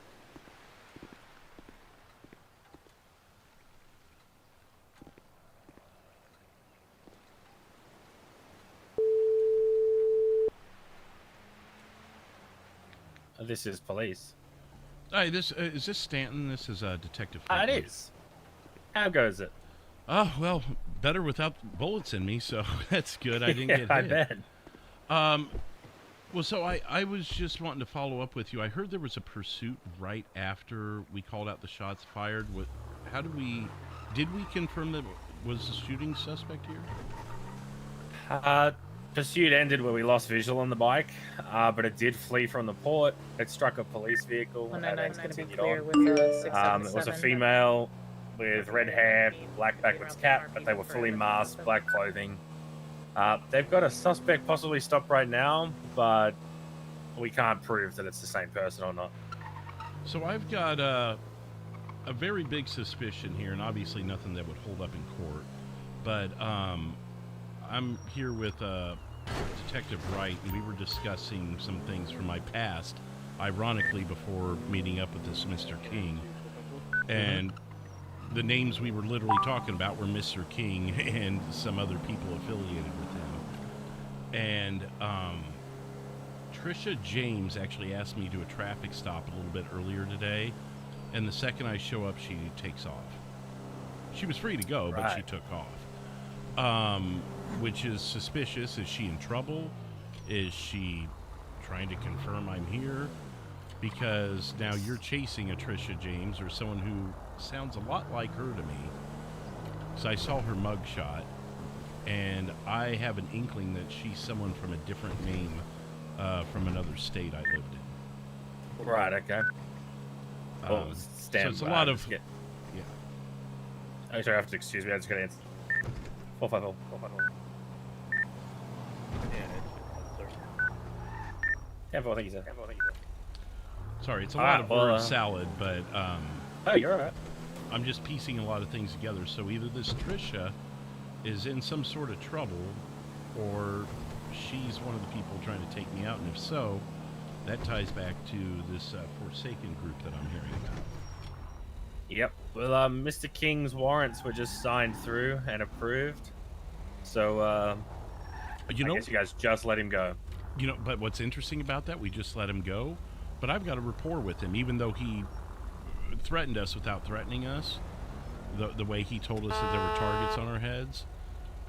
This is police. Hi, is this Stanton? This is Detective It Fleetwood. is. How goes it? Oh, well, better without bullets in me, so that's good. I didn't get hit. I bet. Well, so I was just wanting to follow up with you. I heard there was a pursuit right after we called out the shots fired. Did we confirm that was the shooting suspect here? Pursuit ended where we lost visual on the bike, but it did flee from the port. It struck a police vehicle and then continued on. It was a female with red hair, black backwards cap, but they were fully masked, black clothing. They've got a suspect possibly stopped right now, but we can't prove that it's the same person or not. So I've got a very big suspicion here, and obviously nothing that would hold up in court. But I'm here with Detective Wright, and we were discussing some things from my past, ironically, before meeting up with this Mr. King. And the names we were literally talking about were Mr. King and some other people affiliated with him. And Trisha James actually asked me to do a traffic stop a little bit earlier today, and the second I show up, she takes off. She was free to go, but she took off. Which is suspicious. Is she in trouble? Is she trying to confirm I'm here? Because now you're chasing a Trisha James, or someone who sounds a lot like her to me. So I saw her mugshot, and I have an inkling that she's someone from a different name from another state I lived in. Right, okay. So it's a lot of... Yeah. Oh, sorry, I have to excuse me. I just got to answer. 450. Yeah, thank you, sir. Sorry, it's a lot of word salad, but oh, you're alright. I'm just piecing a lot of things together. So either this Trisha is in some sort of trouble, or she's one of the people trying to take me out, and if so, that ties back to this Forsaken group that I'm hearing about. Yep. Well, Mr. King's warrants were just signed through and approved, so I guess you guys just let him go. You know, but what's interesting about that, we just let him go, but I've got a rapport with him, even though he threatened us without threatening us, the way he told us that there were targets on our heads,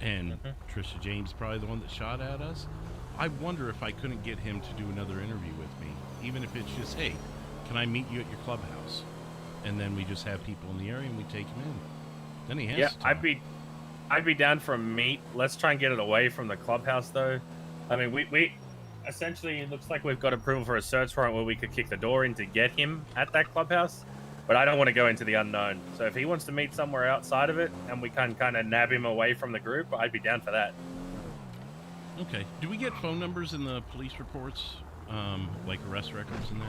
and Trisha James probably the one that shot at us. I wonder if I couldn't get him to do another interview with me, even if it's just, hey, can I meet you at your clubhouse? And then we just have people in the area and we take him in. Then he has to talk. I'd be down for a meet. Let's try and get it away from the clubhouse, though. I mean, we essentially, it looks like we've got approval for a search warrant where we could kick the door in to get him at that clubhouse, but I don't want to go into the unknown. So if he wants to meet somewhere outside of it and we can kind of nab him away from the group, I'd be down for that. Okay. Do we get phone numbers in the police reports, like arrest records and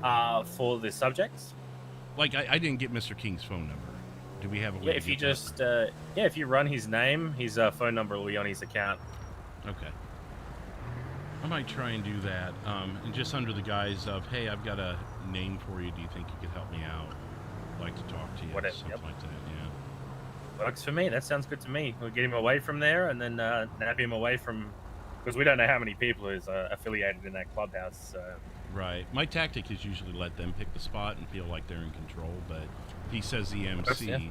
that? For the subjects? Like, I didn't get Mr. King's phone number. Do we have a way Yeah, to if you get just, if you run his name, his phone number will be on his account. Okay. I might try and do that, and just under the guise of, hey, I've got a name for you, do you think you could help me out? I'd like to talk to you, Whatever, something yep. like that, yeah. Works for me. That sounds good to me. We'll get him away from there and then nab him away from... Because we don't know how many people is affiliated in that clubhouse. So. Right. My tactic is usually let them pick the spot and feel like they're in control, but if he says the MC,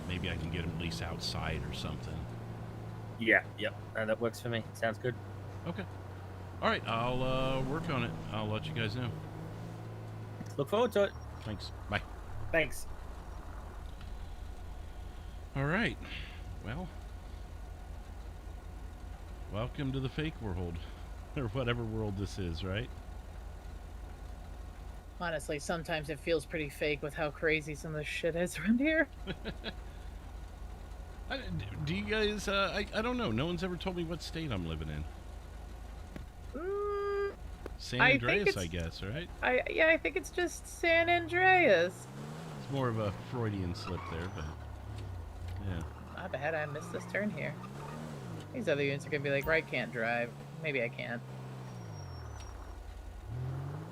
maybe I can get him at least outside or something. Yeah, yep. That works for me. Sounds good. Okay. All right, I'll work on it. I'll let you guys know. Look forward to it. Thanks. Bye. Thanks. All right. Well, welcome to the fake world, or whatever world this is, right? Honestly, sometimes it feels pretty fake with how crazy some of the shit is around here. Do you guys, I don't know. No one's ever told me what state I'm living in. San Andreas, I guess, right? I think it's just San Andreas. It's more of a Freudian slip there, but yeah. My bad, I missed this turn here. These other units are gonna be like, right, can't drive. Maybe I can't.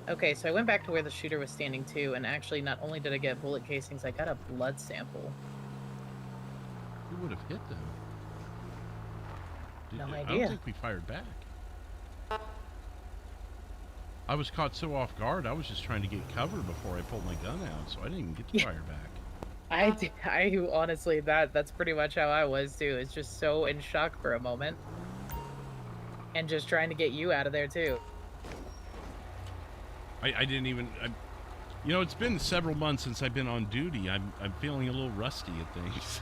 Okay, so I went back to where the shooter was standing too, and actually not only did I get bullet casings, I got a blood sample. Who would have hit them? No I idea. don't think we fired back. I was caught so off guard, I was just trying to get cover before I pulled my gun out, so I didn't even get to fire back. I honestly, that's pretty much how I was too. It's just so in shock for a moment. And just trying to get you out of there too. I didn't even, you know, it's been several months since I've been on duty. I'm feeling a little rusty at things.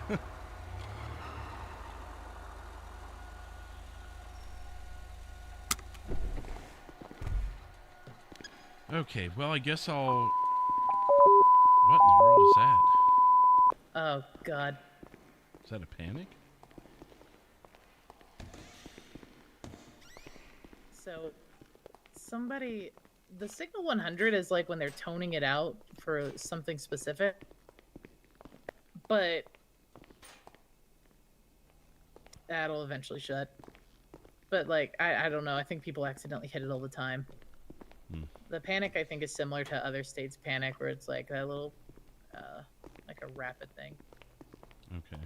Okay, well, I guess I'll... What in the world is that? Oh, God. Is that a panic? So, somebody... The Signal 100 is like when they're toning it out for something specific. But... that'll eventually shut. But, like, I don't know. I think people accidentally hit it all the time. The panic, I think, is similar to other states' panic, where it's like a little, like a rapid thing. Okay.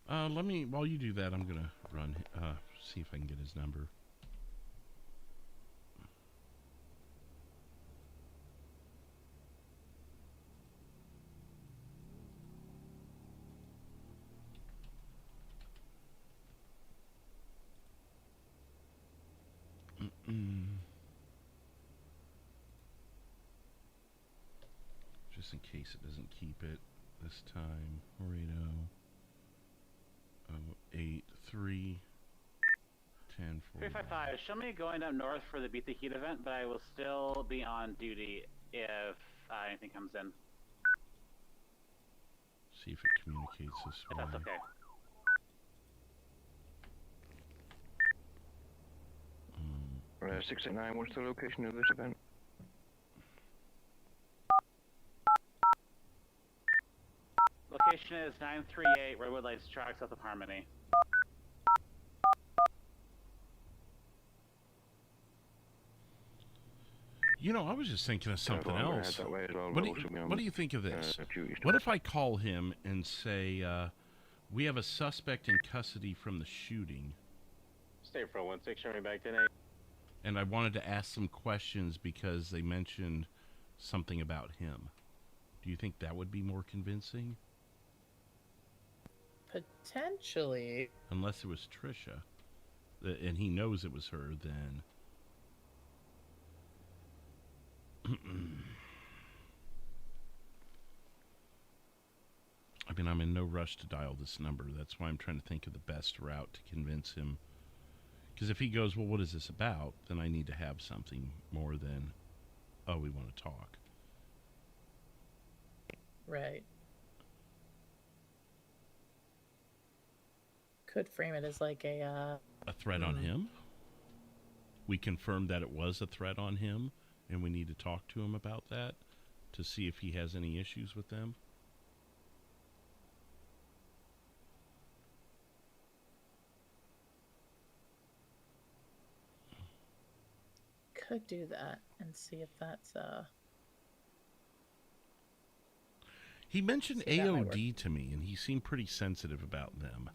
Let me, while you do that, I'm gonna run, see if I can get his number. Just in case it doesn't keep it this time. Laredo 083 10 355, show me going up north for the Beat the Heat event, but I will still be on duty if anything comes in. See if it communicates this way. If that's okay. Right, 689, what's the location of this event? Location is 938 Redwood Lights Track, south of Harmony. You know, I was just thinking of something well, else. that way as well, What but do you think of this? Tuesday. What if I call him and say, we have a suspect in custody from the shooting, Stay for 16, show me back 10-8. and I wanted to ask some questions because they mentioned something about him? Do you think that would be more convincing? Potentially. Unless it was Trisha, and he knows it was her, then... I mean, I'm in no rush to dial this number. That's why I'm trying to think of the best route to convince him. Because if he goes, well, what is this about? Then I need to have something more than, oh, we want to talk. Right. Could frame it as like a threat on him? We confirmed that it was a threat on him, and we need to talk to him about that to see if he has any issues with them. could do that and see if that's He mentioned See, that might AOD to me, and he seemed pretty sensitive about them.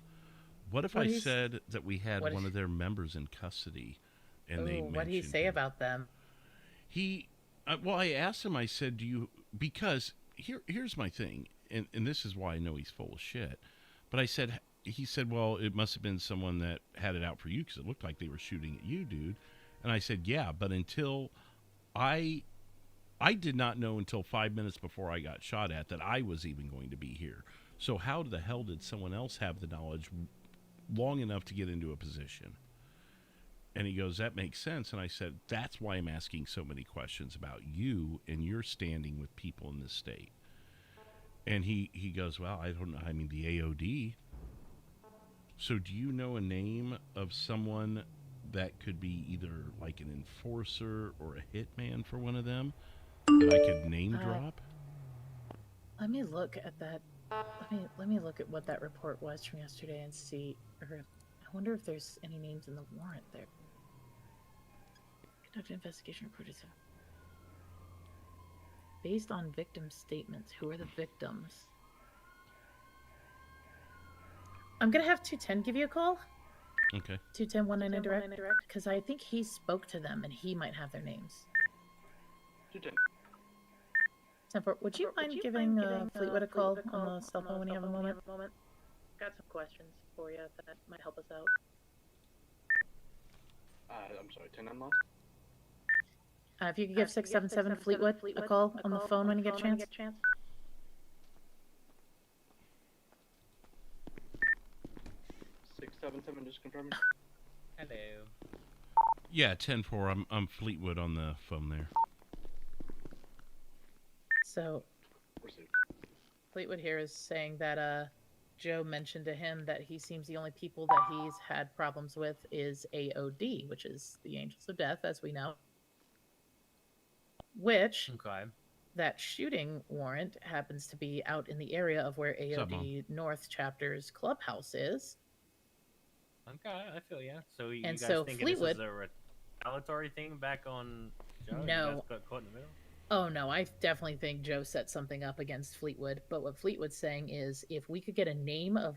What if What I he's- said that we had what one is- of their members in custody, and they Ooh, what did he mentioned say him? about them? He, well, I asked him. I said, "Do you?" Because here's my thing, and this is why I know he's full of shit. But I said, he said, "Well, it must have been someone that had it out for you because it looked like they were shooting at you, dude." And I said, "Yeah, but until I did not know until 5 minutes before I got shot at that I was even going to be here. So how the hell did someone else have the knowledge long enough to get into a position?" And he goes, "That makes sense." And I said, "That's why I'm asking so many questions about you and your standing with people in this state." And he goes, "Well, I don't know. I mean, the AOD. So do you know a name of someone that could be either like an enforcer or a hitman for one of them that I could name drop?" Let me look at that. Let me look at what that report was from yesterday and see. Or I wonder if there's any names in the warrant there. Conduct an investigation report. Based on victim statements, who are the victims? I'm gonna have 210 give you a call. Okay. 210-19 direct, because I think he spoke to them and he might have their names. 210. Temper, would you mind giving Fleetwood a call on the cell phone when you have a moment? Got some questions for you that might help us out. I'm sorry, 10 I'm lost? If you could give 677 Fleetwood a call on the phone when you get a chance. 677, just confirming. Hello. Yeah, 10-4. I'm Fleetwood on the phone there. So, Fleetwood here is saying that Joe mentioned to him that he seems the only people that he's had problems with is AOD, which is the Angels of Death, as we know. Which, that shooting warrant happens to be out in the area of where What's up, AOD North Chapter's clubhouse is. Okay, I feel ya. So you And guys so thinking this Fleetwood- is a retaliatory thing back on Joe? You No. guys got caught in the middle? Oh no, I definitely think Joe set something up against Fleetwood. But what Fleetwood's saying is if we could get a name of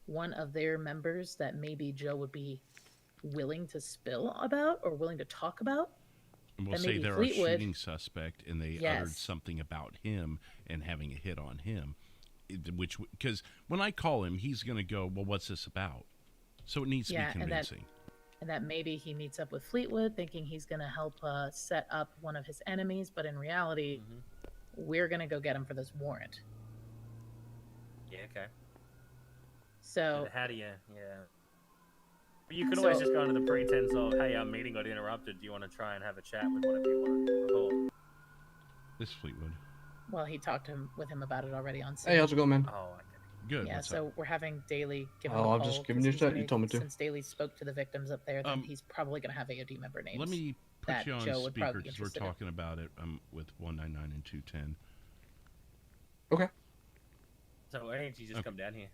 one of their members that maybe Joe would be willing to spill about or willing to talk about, And we'll then say maybe they're Fleetwood, a shooting suspect, and they Yes. uttered something about him and having a hit on him. Which, because when I call him, he's going to go, "Well, what's this about?" So it needs to be convincing. and that maybe he meets up with Fleetwood thinking he's going to help set up one of his enemies, but in reality, we're going to go get him for this warrant. Yeah, okay. So And how do you, But you can always just go under the pretense of, hey, our meeting got interrupted. Do you want to try and have a chat with whatever you want to report? This Fleetwood. Well, he talked with him about it already on Hey, how's it going, man? Oh, okay. Good. Yeah, what's so up? we're having Daly give him Oh, a I'm call. just giving 'cause you a he's chat. gonna- You told me to. Since Daly spoke to the victims up there, then he's probably going to have AOD member names. Let me put that you on Joe would speaker probably be because we're interested in. talking about it with 199 and 210. Okay. So why don't you just come down here?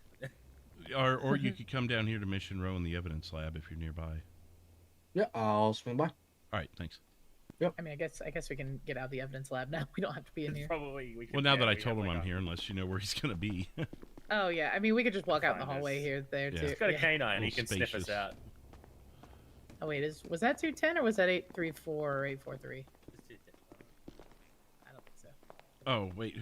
Or you could come down here to Mission Row in the evidence lab if you're nearby. Yeah, I'll swing by. All right, thanks. I mean, I guess we can get out of the evidence lab now. We don't have to be in here. Probably. Well, now that I told him I'm here, unless you know where he's going to be. Oh yeah, I mean, we could just walk out in the hallway here, there Yeah. too. He's got a Yeah. canine. He can sniff us out. Oh wait, was that 210 or was that 834 or 843? I don't think so. Oh, wait.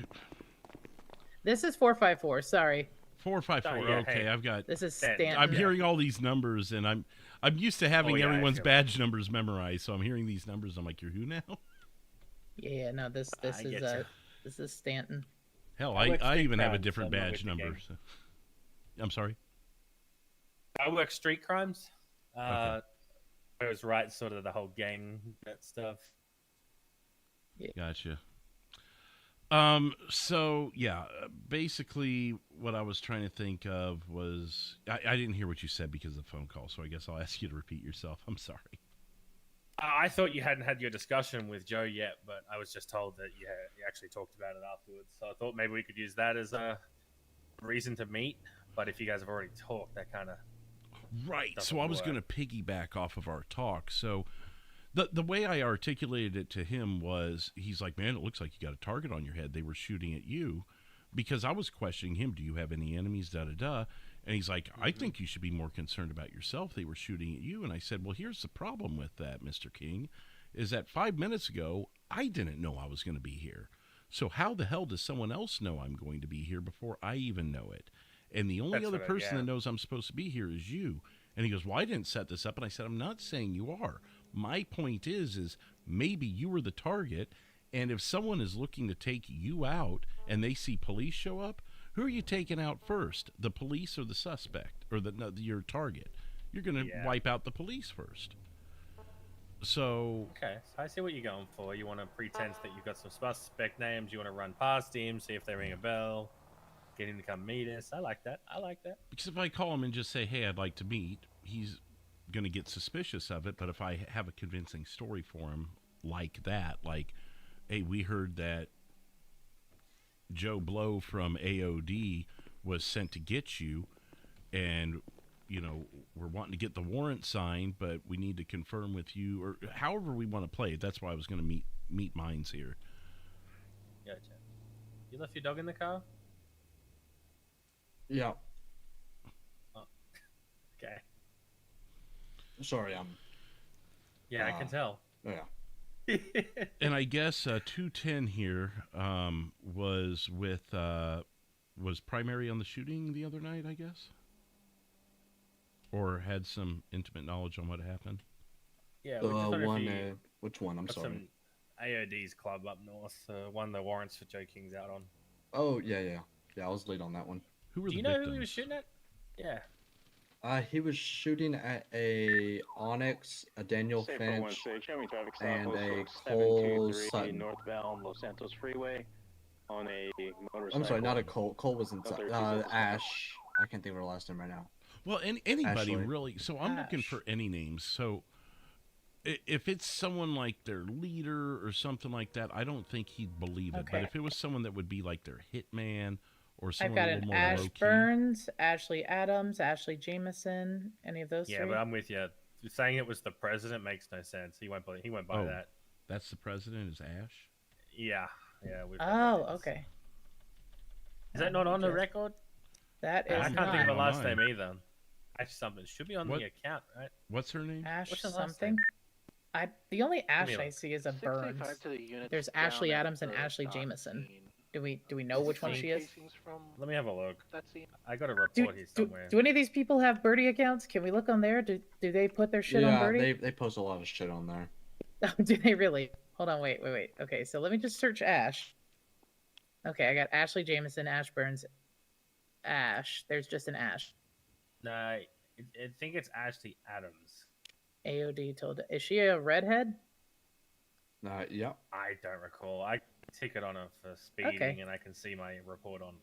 This is 454. Sorry. 454. Oh, yeah, Okay, hey. I've got. This is Stanton. I'm hearing all these numbers, and I'm used to having Oh, yeah, I everyone's feel badge numbers memorized. So I'm hearing these numbers. I'm like, "You're who now?" Yeah, no, this I is getcha. this is Stanton. Hell, I work I street even have a crimes, different so I'm not badge with the number. gang. So. I'm sorry. I work street crimes. It was right, sort of the whole gang that stuff. Gotcha. So yeah, basically what I was trying to think of was I didn't hear what you said because of the phone call, so I guess I'll ask you to repeat yourself. I'm sorry. I thought you hadn't had your discussion with Joe yet, but I was just told that you actually talked about it afterwards. So I thought maybe we could use that as a reason to meet. But if you guys have already talked, that kind of Right. So I was going to piggyback off of our talk. So The way I articulated it to him was, he's like, man, it looks like you got a target on your head. They were shooting at you, because I was questioning him. Do you have any enemies? Da da da. And he's like, I think you should be more concerned about yourself. They were shooting at you. And I said, well, here's the problem with that, Mr. King, is that 5 minutes ago, I didn't know I was going to be here. So how the hell does someone else know I'm going to be here before I even know it? And the only other person that knows I'm supposed to be here is you. And he goes, well, I didn't set this up. And I said, I'm not saying you are. My point is maybe you were the target. And if someone is looking to take you out and they see police show up, who are you taking out first? The police or the suspect, or your target? You're going to wipe out the police first. So okay, so I see what you're going for. You want to pretend that you've got some suspect names. You want to run past him, see if they ring a bell, get him to come meet us. I like that. I like that. Because if I call him and just say, hey, I'd like to meet, he's going to get suspicious of it. But if I have a convincing story for him like that, like, hey, we heard that Joe Blow from AOD was sent to get you, and, you know, we're wanting to get the warrant signed, but we need to confirm with you, or however we want to play it. That's why I was going to meet minds here. Gotcha. You left your dog in the car? Yeah. Oh. Okay. Sorry, Yeah, I can tell. Yeah. And I guess 210 here was primary on the shooting the other night, I guess, or had some intimate knowledge on what happened. Yeah, we which one? I'm sorry. Some AOD's club up north, one the warrants for Joe King's out on. Oh yeah. I was lead on that one. Who were Do you know who he was shooting at? Yeah. He was shooting at a Onyx, a Daniel Finch, and a Cole Sutton. Northbound Los Santos Freeway on a motorcycle. I'm sorry, not a Cole. Cole was inside. Ash. I can't think of her last name right now. Well, anybody Ashley. really. So I'm looking for any names. So if it's someone like their leader or something like that, I don't think he'd believe it. Okay. But if it was someone that would be like their hitman, or I've someone got a an little more Ash low-key. Burns, Ashley Adams, Ashley Jameson. Any of those Yeah, three? but I'm with you. Saying it was the president makes no sense. He went by that. That's the president is Ash? Yeah. Oh, okay. Is that not on the record? That is I can't not. think of her last name either. Ash something should be on the account, right? What's her name? Ash What's her last something. The only Ash me a I look. see is a 65 Burns. to the units There's down Ashley at Adams and the Ashley dock Jameson. scene. Do we know which one she is? Casings from Let me have a look. that scene. I got a report here somewhere. Do any of these people have Birdie accounts? Can we look on there? Do they put their shit on Birdie? they post a lot of shit on there. Do they really? Hold on, wait. Okay, so let me just search Ash. Okay, I got Ashley Jameson, Ash Burns, Ash. There's just an Ash. No, I think it's Ashley Adams. AOD told. Is she a redhead? Yeah. I don't recall. I ticket on her for speeding, and I can see my report on.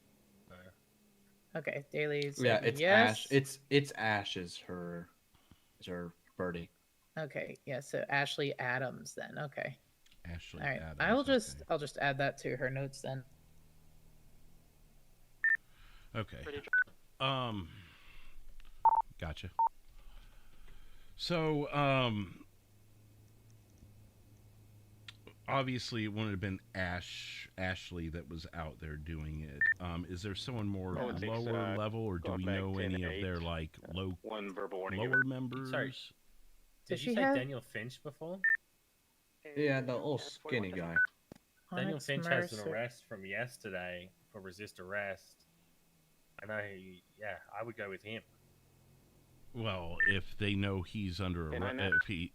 Okay, Daily. Yeah, it's yes. Ash. It's Ash is her birdie. Okay, yeah. So Ashley Adams then. Okay. Ashley All right. Adams. I'll just add that to her notes then. Okay. Gotcha. So, obviously it wouldn't have been Ashley that was out there doing it. Is there someone more lower level, or do we know any of their like one verbal warning lower members? Sorry. Did she you say have- Daniel Finch before? Yeah, the little skinny guy. Daniel Onyx Finch has an Mercer. arrest from yesterday for resist arrest. I know. I would go with him. Well, if they know he's under And I know-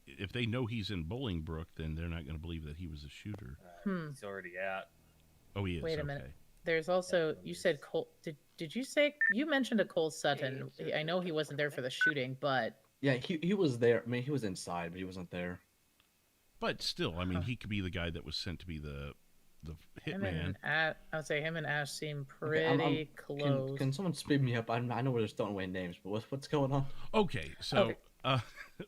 if they know he's in Bolingbrook, then they're not going to believe that he was a shooter. He's already out. Oh, he is. Wait a okay. minute. There's also you said Cole. Did you say you mentioned a Cole Sutton? I know he wasn't there for the shooting, but Yeah, he was there. I mean, he was inside, but he wasn't there. But still, I mean, he could be the guy that was sent to be the him hitman. and I would say him and Ash seem Okay, pretty close. Can someone speed me up? I know we're just throwing away names, but what's going on? Okay, so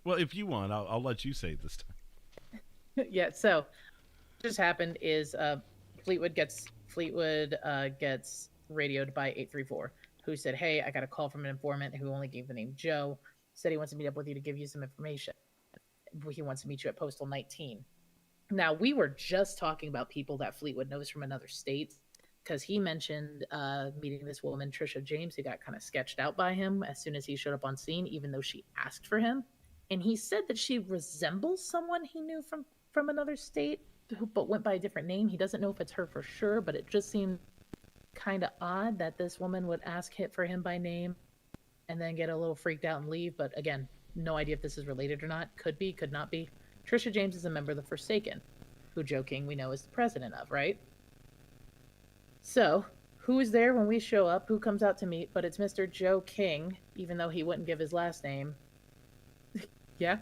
well, if you want, I'll let you say it this time. Yeah. So, what just happened is Fleetwood gets radioed by 834, who said, "Hey, I got a call from an informant who only gave the name Joe. Said he wants to meet up with you to give you some information." he wants to meet you at Postal 19. Now, we were just talking about people that Fleetwood knows from another state, because he mentioned meeting this woman, Trisha James, who got kind of sketched out by him as soon as he showed up on scene, even though she asked for him. And he said that she resembles someone he knew from another state, but went by a different name. He doesn't know if it's her for sure, but it just seemed kind of odd that this woman would ask for him by name and then get a little freaked out and leave. But again, no idea if this is related or not. Could be, could not be. Trisha James is a member of the Forsaken, who Joe King we know is the president of, right? So, who is there when we show up? Who comes out to meet? But it's Mr. Joe King, even though he wouldn't give his last name. Yeah?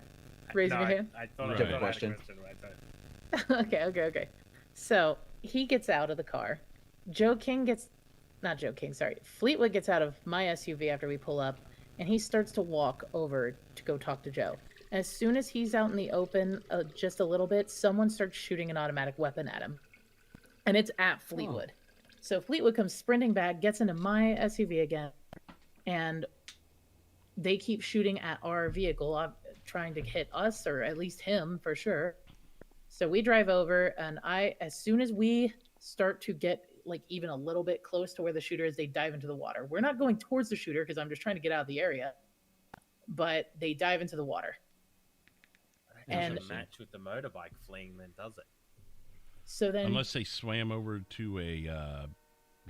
Raising your hand? I thought I Good had a question. Okay. So, he gets out of the car. Fleetwood gets out of my SUV after we pull up, and he starts to walk over to go talk to Joe. As soon as he's out in the open just a little bit, someone starts shooting an automatic weapon at him. And it's at Fleetwood. So Fleetwood comes sprinting back, gets into my SUV again, and they keep shooting at our vehicle, trying to hit us, or at least him for sure. So we drive over, and as soon as we start to get like even a little bit close to where the shooter is, they dive into the water. We're not going towards the shooter because I'm just trying to get out of the area, but they dive into the water. And match with the motorbike fleeing, then does it? So then, unless they swam over to a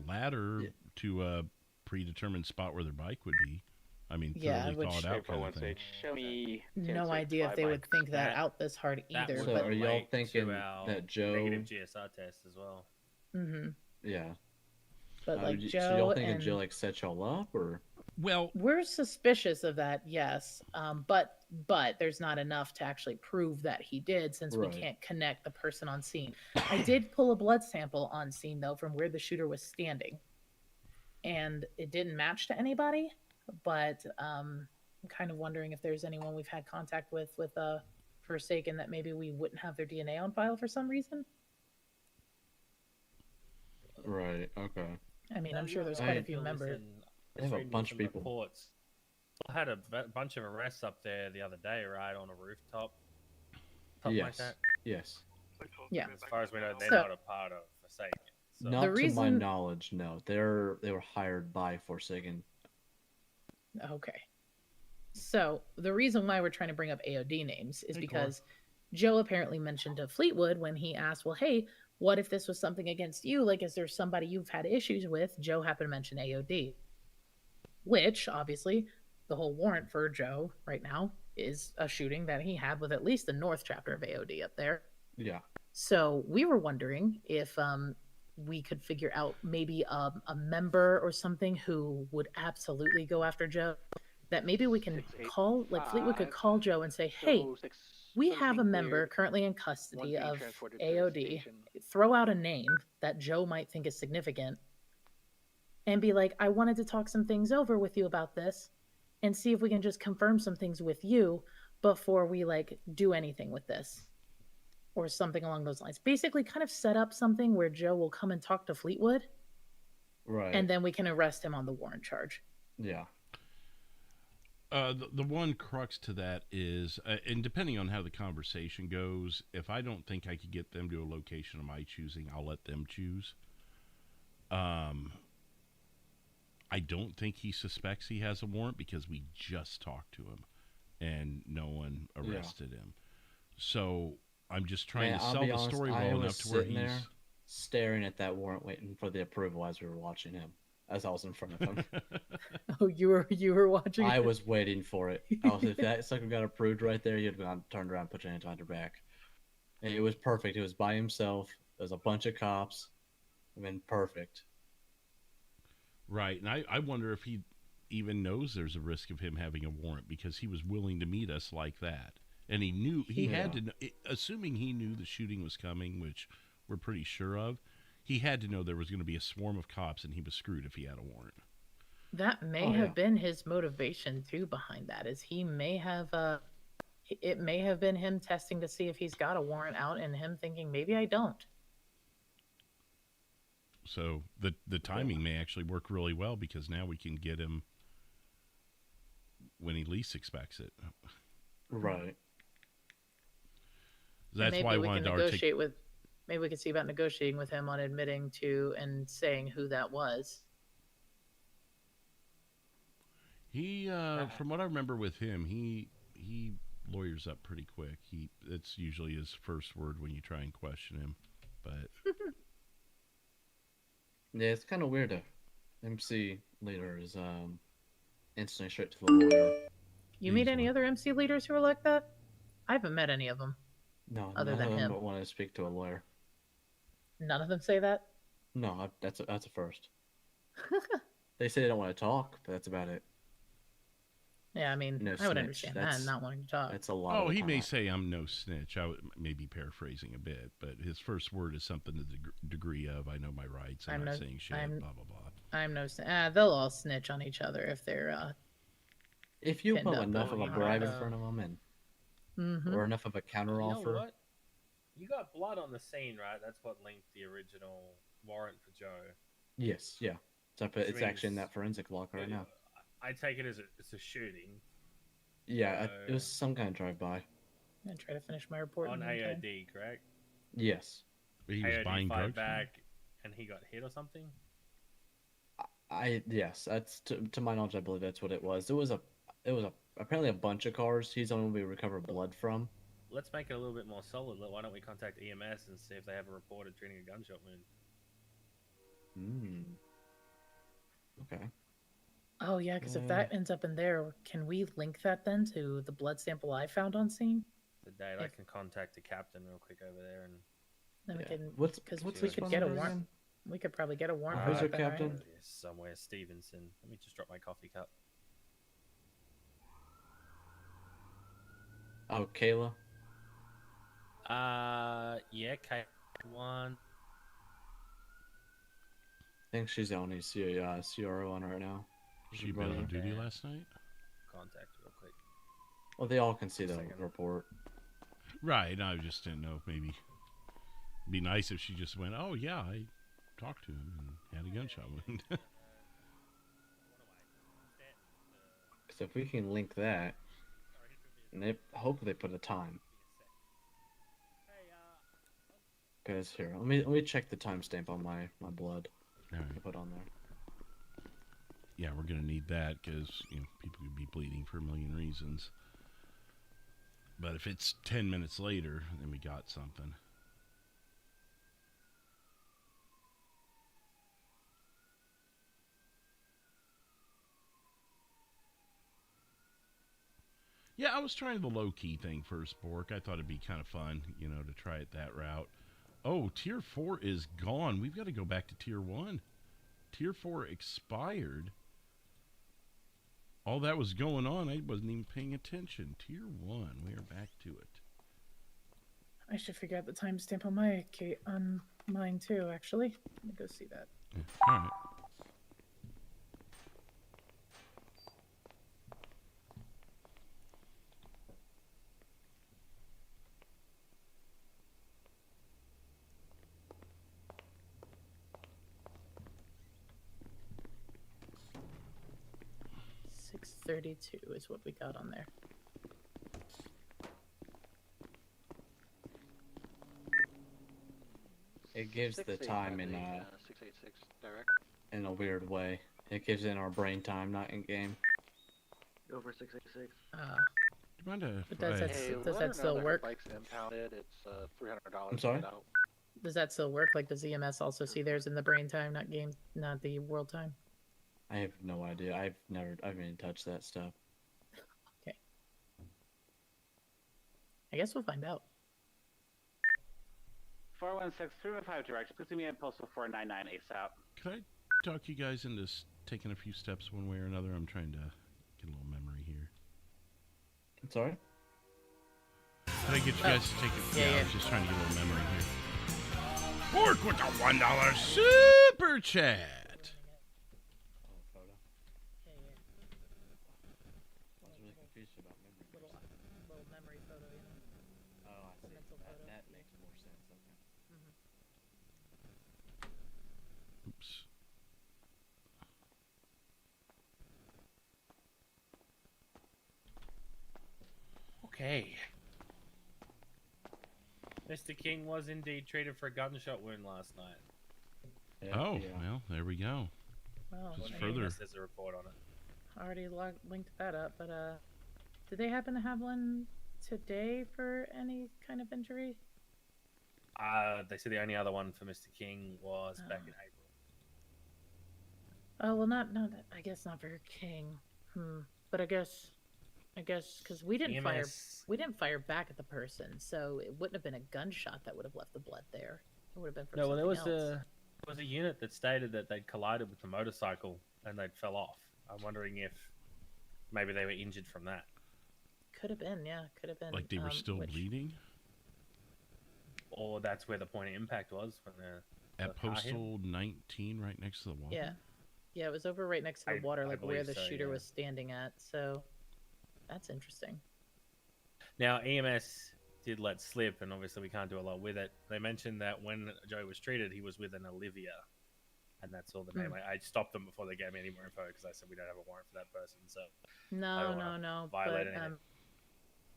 ladder to a predetermined spot where their bike would be. I mean, totally thawed out kind of thing. Show me. No idea if they would think that out this hard either. So but are y'all thinking that Joe? Negative GSR test as well. Mm-hmm. Yeah. But like Joe, so y'all thinking and Joe like set y'all up, or? Well, we're suspicious of that, yes. But there's not enough to actually prove that he did, since we can't connect the person on scene. I did pull a blood sample on scene though from where the shooter was standing, and it didn't match to anybody. But I'm kind of wondering if there's anyone we've had contact with Forsaken that maybe we wouldn't have their DNA on file for some reason. Right. Okay. I mean, I'm sure there's quite a few members. They have a bunch of people. Reports. I had a bunch of arrests up there the other day, right, on a rooftop. Yes. Like that. Yes. Yeah. As far as we know, they're not a part of Forsaken. So. Not to my knowledge, no. They were hired by Forsaken. Okay. So the reason why we're trying to bring up AOD names is because Joe apparently mentioned to Fleetwood when he asked, well, hey, what if this was something against you? Like, is there somebody you've had issues with? Joe happened to mention AOD, which obviously the whole warrant for Joe right now is a shooting that he had with at least the North chapter of AOD up there. Yeah. So we were wondering if we could figure out maybe a member or something who would absolutely go after Joe, that maybe we can call, like Fleetwood could call Joe and say, hey, we have a member currently in custody of AOD. Throw out a name that Joe might think is significant and be like, I wanted to talk some things over with you about this and see if we can just confirm some things with you before we like do anything with this. Or something along those lines. Basically kind of set up something where Joe will come and talk to Fleetwood. Right. And then we can arrest him on the warrant charge. Yeah. The one crux to that is, and depending on how the conversation goes, if I don't think I could get them to a location of my choosing, I'll let them choose. I don't think he suspects he has a warrant because we just talked to him and no one arrested him. So I'm just trying to sell the story well enough to where he's there staring at that warrant, waiting for the approval as we were watching him, as I was in front of him. Oh, you were watching? I was waiting for it. If that sucker got approved right there, you'd have turned around, put your hand on your back. And it was perfect. It was by himself. There was a bunch of cops. I mean, perfect. Right, and I wonder if he even knows there's a risk of him having a warrant because he was willing to meet us like that. And he knew he had to know, assuming he knew the shooting was coming, which we're pretty sure of, he had to know there was going to be a swarm of cops and he was screwed if he had a warrant. That may have been his motivation too behind that, is he may have it may have been him testing to see if he's got a warrant out and him thinking maybe I don't. So the timing may actually work really well because now we can get him when he least expects it. Right. That's maybe why I we wanted can to negotiate with. Maybe we can see about negotiating with him on admitting to and saying who that was. He, from what I remember with him, he lawyers up pretty quick. That's usually his first word when you try and question him. But yeah, it's kind of weird. MC leader is instantly straight to the lawyer. You meet any other MC leaders who are like that? I haven't met any of them. No, other none than of them him. want to speak to a lawyer. None of them say that. No, that's a first. They say they don't want to talk, but that's about it. Yeah, I mean, No I would snitch. understand that, not wanting to talk. That's a lot. oh, of the he time. may say I'm no snitch. I may be paraphrasing a bit, but his first word is something to the degree of I know my rights. I'm not saying shit. Blah blah blah. I'm no. They'll all snitch on each other if they're. If you pinned put up enough of a over bribe in hard. front of them and Mhm. or enough of a counter You know offer. what? You got blood on the scene, right? That's what linked the original warrant for Joe. Yes, yeah. So Which it's actually in means- that forensic locker right now. I take it as it's a shooting. Yeah, it was some kind of drive-by. I'm gonna try to finish my report On in the meantime. AOD, correct? Yes. But he was AOD buying fired drugs from him? back, and he got hit or something. Yes, that's to my knowledge. I believe that's what it was. It was apparently a bunch of cars. He's the only one we recovered blood from. Let's make it a little bit more solid. Why don't we contact EMS and see if they have a report of treating a gunshot wound? Okay. Oh yeah, because if that ends up in there, can we link that then to the blood sample I found on scene? The date I can contact the captain real quick over there and. Then we can, What's we his could phone get a number warrant. again? We could probably get a warrant. Who's for your that then, captain? right? Yes, somewhere Stevenson. Let me just drop my coffee cup. Oh, Kayla. Yeah, K1. I think she's the only CRO on right now. She been on duty last night? Contact real quick. Well, they all can see the report. Right. I just didn't know if maybe it'd be nice if she just went, "Oh yeah, I talked to him and had a gunshot wound." So if we can link that, and they hope they put a time. Because here, let me check the timestamp on my blood. All right. I put on there. Yeah, we're gonna need that because people could be bleeding for a million reasons. But if it's 10 minutes later, then we got something. Yeah, I was trying the low-key thing first, Bork. I thought it'd be kind of fun, to try it that route. Oh, Tier 4 is gone. We've got to go back to Tier 1. Tier 4 expired. All that was going on, I wasn't even paying attention. Tier 1, we are back to it. I should figure out the timestamp on mine too. Actually, let me go see that. Yeah. All right. .32 is what we got on there. It gives the time in 686 direct. in a weird way. It gives it in our brain time, not in game. Over 686. But does that still work? Bike's impounded. It's $300. I'm sorry? Does that still work? Like, does EMS also see theirs in the brain time, not the world time? I have no idea. I haven't even touched that stuff. Okay. I guess we'll find out. 416-315 direct. Please me in postal 499 ASAP. Could I talk you guys into taking a few steps one way or another? I'm trying to get a little memory here. Sorry? Could I get you guys to take it? Yeah, I was just trying to get a little memory here. Bork with a $1 super chat. Little memory photo, Oh, I see. That makes more sense. Okay. Oops. Okay. Mr. King was indeed treated for a gunshot wound last night. Oh, well, there we go. Well, Just I further. mean, There's a report on it. already linked that up, but did they happen to have one today for any kind of injury? They said the only other one for Mr. King was back in April. Oh well, not I guess not for King. But I guess because we didn't fire back at the person, so it wouldn't have been a gunshot that would have left the blood there. It would have been from No, well, there something else. was a unit that stated that they'd collided with the motorcycle and they'd fell off. I'm wondering if maybe they were injured from that. Could have been, yeah, could have been. Like they were still bleeding? Or that's where the point of impact was when at Postal 19, right next to the water. Yeah, it was over right next to the water, like where the so, shooter yeah. was standing at. So that's interesting. Now, EMS did let slip, and obviously we can't do a lot with it. They mentioned that when Joe was treated, he was with an Olivia, and that's all the name. I stopped them before they gave me any more info because I said we don't have a warrant for that person. So No. Violate But, anything.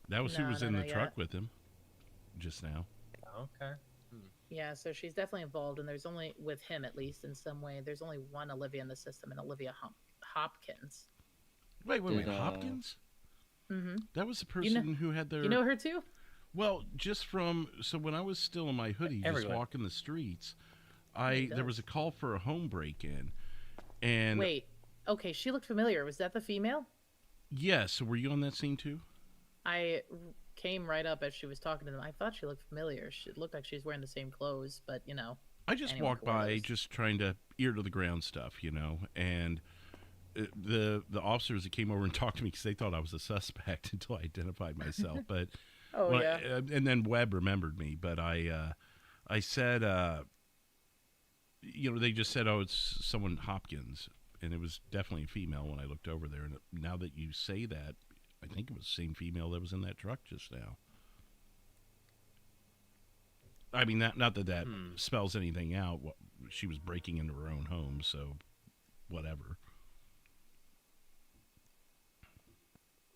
That was who was in the truck with him just now. Okay. Yeah, so she's definitely involved, and there's only, with him at least in some way, there's only one Olivia in the system, and Olivia Hopkins. Wait, Hopkins? Mm-hmm. That was the person who had their... You know her too? Well, just from... So when I was still in my hoodie, just walking the streets, there was a call for a home break-in, and... Wait, okay, she looked familiar. Was that the female? Yes, so were you on that scene too? I came right up as she was talking to them. I thought she looked familiar. She looked like she's wearing the same clothes, but, you know. I just walked by just trying to ear to the ground stuff, you know, and the officers that came over and talked to me because they thought I was a suspect until I identified myself. But and then Webb remembered me, but I said, you know, they just said, oh, it's someone Hopkins, and it was definitely a female when I looked over there. And now that you say that, I think it was the same female that was in that truck just now. I mean, not that spells anything out. She was breaking into her own home, so whatever.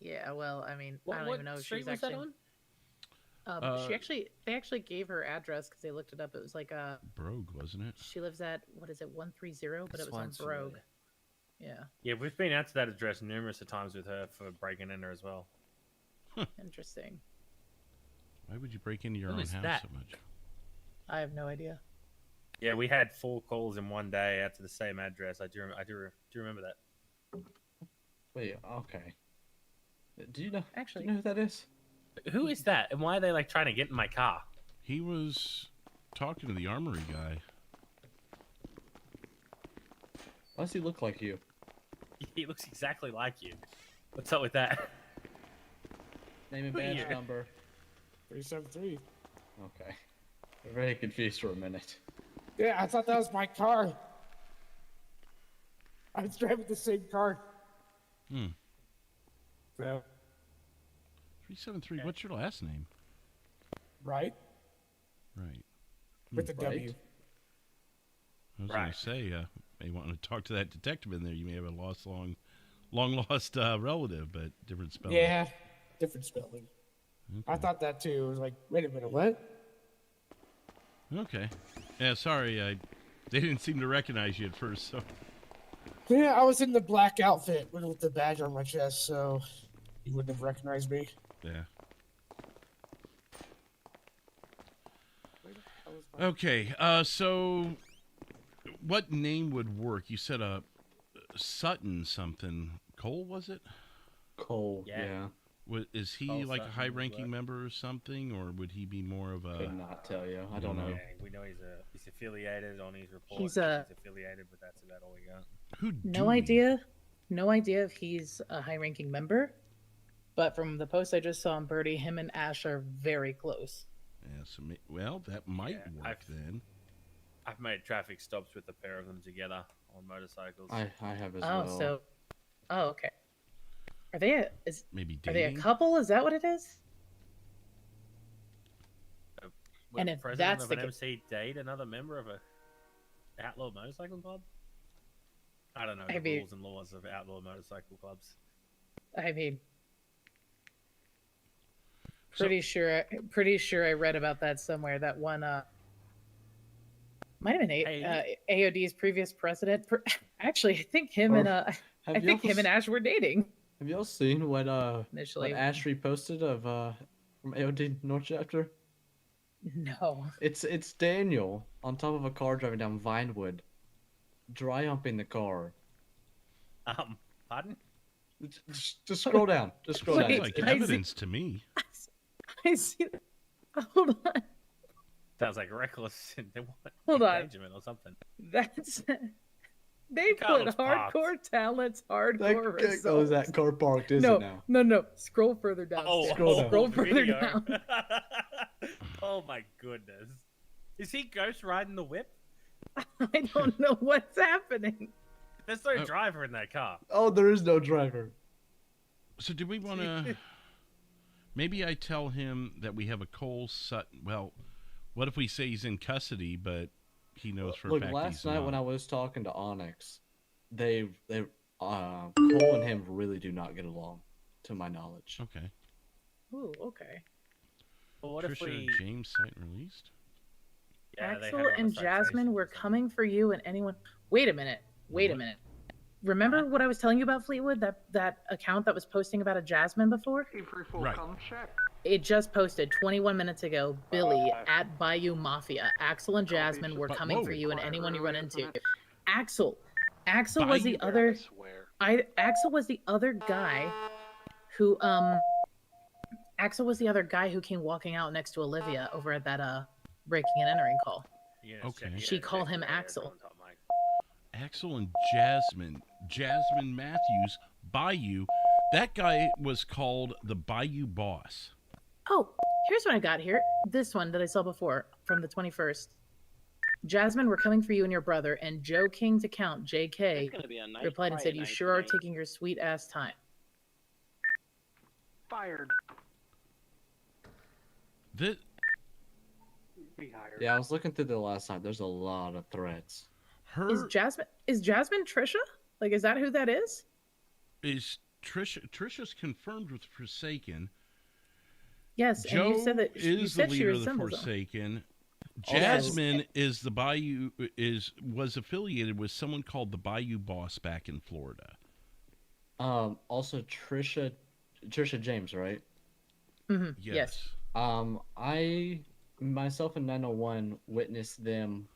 Yeah, well, I mean, I don't even know if she's was actually. That on? They actually gave her address because they looked it up. It was like a Brogue, wasn't it? She lives at 130, but it was on Brogue. Yeah. Yeah, we've been out to that address numerous of times with her for breaking in her as well. Interesting. Why would you break into your own house so much? I have no idea. Yeah, we had 4 calls in one day out to the same address. I do remember that. Wait, okay. Do you know? Actually, do you know who that is? Who is that, and why are they like trying to get in my car? He was talking to the armory guy. Why does he look like you? He looks exactly like you. What's up with that? Name and badge number. 373. Okay. I'm very confused for a minute. Yeah, I thought that was my car. I was driving the same car. So. 373. Okay. What's your last name? Right. Right. With the W. I was going to say, may want to talk to that detective in there. You may have a long lost relative, but different spelling. Yeah, different spelling. Okay. I thought that too. I was like, wait a minute, what? Okay. Yeah, sorry. They didn't seem to recognize you at first, so. Yeah, I was in the black outfit with the badge on my chest, so you wouldn't have recognized me. Yeah. Okay, so what name would work? You said Sutton something. Cole, was it? Cole, yeah. Is he Cole like Sutton, a high-ranking member or something, or would he be more of a... Could not tell you. I don't know. Yeah, we know he's affiliated on his report. He's affiliated, but that's about all we got. No idea if he's a high-ranking member, but from the post I just saw on Birdie, him and Ash are very close. Yeah, so well, that might work then. I've made traffic stops with the pair of them together on motorcycles. I have as well. Okay. Are they maybe dating? Are they a couple? Is that what it is? And if president of an MC date another member of a outlaw motorcycle club? I don't know the rules and laws of outlaw motorcycle clubs. I mean, Pretty sure I read about that somewhere. That one might have been AOD's previous president. Actually, I think him and Ash were dating. Have y'all seen what Initially. what Ash reposted of from AOD North Chapter? No. It's Daniel on top of a car driving down Vinewood, dry humping the car. Pardon? Just scroll down. Just scroll down. Sounds like evidence to me. I see. Hold on. Sounds like reckless Hold on. engagement or something. That's. They Car put looks hardcore talents, hardcore results. Oh, is that car parked? Is it now? No. Scroll further down. Scroll further video. down. Oh my goodness. Is he ghost riding the whip? I don't know what's happening. There's no driver in that car. Oh, there is no driver. So do we want to... Maybe I tell him that we have a Cole Sutton... Well, what if we say he's in custody, but he knows for a fact last he's night not? when I was talking to Onyx, Cole and him really do not get along, to my knowledge. Okay. Ooh, okay. Well, what Trisha if we... James site released? Yeah, they had Axel it on and the Jasmine were coming for you and anyone... Wait a minute. Remember what I was telling you about Fleetwood? That account that was posting about a Jasmine before? Right. It just posted 21 minutes ago. Billy at Bayou Mafia. Axel and Jasmine were coming for you and anyone you run into. Axel was the other... Axel was the other guy who... Axel was the other guy who came walking out next to Olivia over at that breaking and entering call. Okay. She called him Axel. Axel and Jasmine Matthews, Bayou. That guy was called the Bayou Boss. Oh, here's what I got here. This one that I saw before from the 21st. Jasmine, we're coming for you and your brother, and Joe King's account, JK, replied and said, you sure are taking your sweet ass time. Fired. Yeah, I was looking through the last night. There's a lot of threats. Is Jasmine Trisha? Like, is that who that is? Is Trisha's confirmed with Forsaken. Yes, Joe and you said that you is said the she leader of the resembles him. Forsaken. Jasmine is the Bayou was affiliated with someone called the Bayou Boss back in Florida. Also Trisha James, right? Mm-hmm. Yes. I myself and 901 witnessed them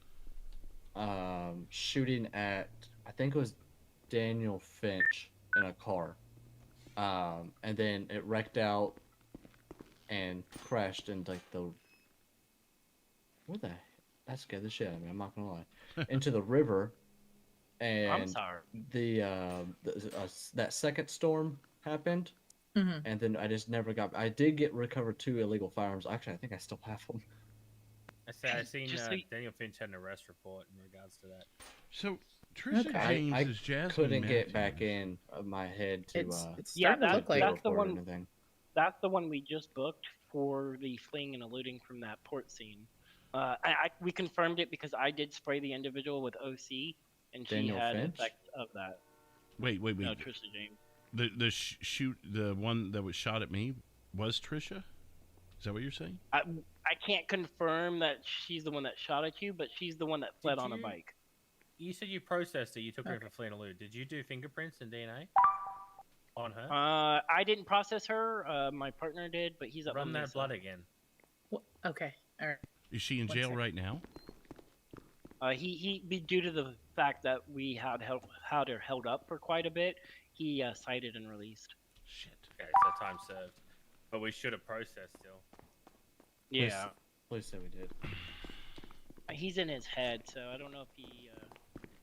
shooting at, I think it was Daniel Finch in a car, and then it wrecked out and crashed into like the that scared the shit out of me, I'm not gonna lie, into the river, and I'm sorry. That second storm happened. Mm-hmm. And then I just never got. I did recover 2 illegal firearms. Actually, I think I still have them. I seen Daniel Finch had an arrest report in regards to that. So Trisha James I is Jasmine couldn't Matthews. get back in my head to. That's the one. That's the one we just booked for the fleeing and eluding from that port scene. We confirmed it because I did spray the individual with OC, and she Daniel had Finch? effect of that. Wait. No, Trisha James. The one that was shot at me was Trisha? Is that what you're saying? I can't confirm that she's the one that shot at you, but she's the one that fled on a bike. You said you processed it. You took her for fleeing and elude. Did you do fingerprints and DNA on her? I didn't process her. My partner did, but he's up. Run that blood again. Okay. All right. Is she in jail right now? He due to the fact that we had her held up for quite a bit, he cited and released. Shit. Okay, so time served. But we should have processed still. Yeah. Please say we did. He's in his head, so I don't know if he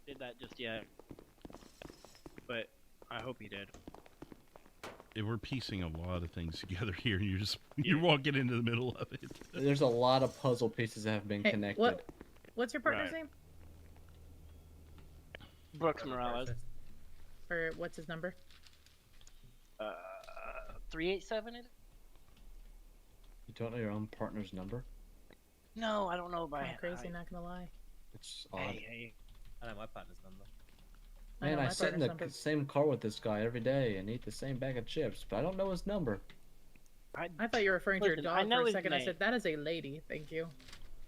did that just yet. But I hope he did. We're piecing a lot of things together here, and you're walking into the middle of it. There's a lot of puzzle pieces that have been connected. What's your partner's name? Brooks Morales. Or what's his number? 387. You don't know your own partner's number? No, I don't know by I'm crazy, not gonna lie. It's odd. Hey. I know my partner's number. Man, I sit in the same car with this guy every day and eat the same bag of chips, but I don't know his number. I thought you were referring to your Listen, I dog know for a his second. I name. said, that is a lady. Thank you.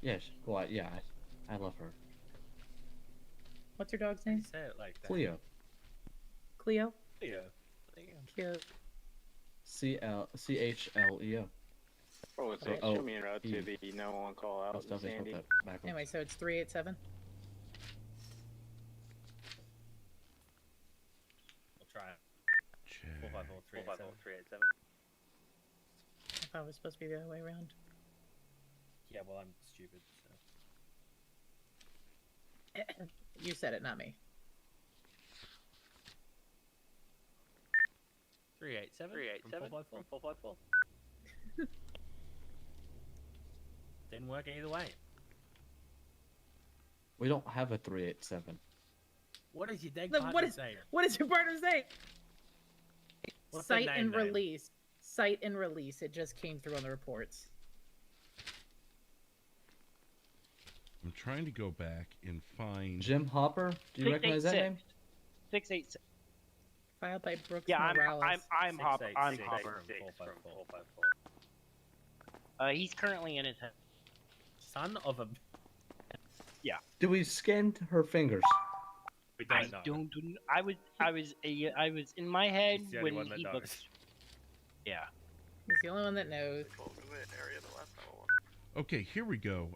Yes. Well, yeah. I love her. What's your dog's name? Say it like that. Cleo. Cleo? Cleo. Cute. CHLEO. Oh, it's Oh, show me en route to the 911 call out. Must definitely Sandy. spelled that backwards. Anyway, so it's 387? We'll try it. Check. 454-387. I thought it was supposed to be the other way around. Yeah, well, I'm stupid, so. You said it, not me. 387 from 454. Didn't work either way. We don't have a 387. What is your dead Look, partner saying? what is your partner saying? What's their Cite name and name? release. Cite and release. It just came through on the reports. I'm trying to go back and find Jim Hopper? Do you recognize that name? 686. Filed by Brooks Yeah, Morales. I'm Hopper. I'm Hopper. 454. He's currently in his head. Son of a. Yeah. Do we scan her fingers? We I don't know. don't. I was in my head He's the only when one that he knows. booked. Yeah. He's the only one that knows. Okay, here we go.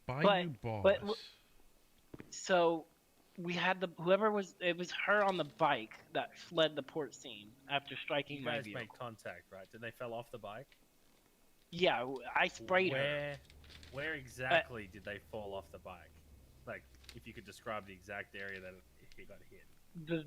Bayou Boss. But so we had it was her on the bike that fled the port scene after striking You my guys vehicle. made contact, right? Did they fell off the bike? Yeah, I sprayed her. Where exactly did they fall off the bike? Like, if you could describe the exact area that he got hit.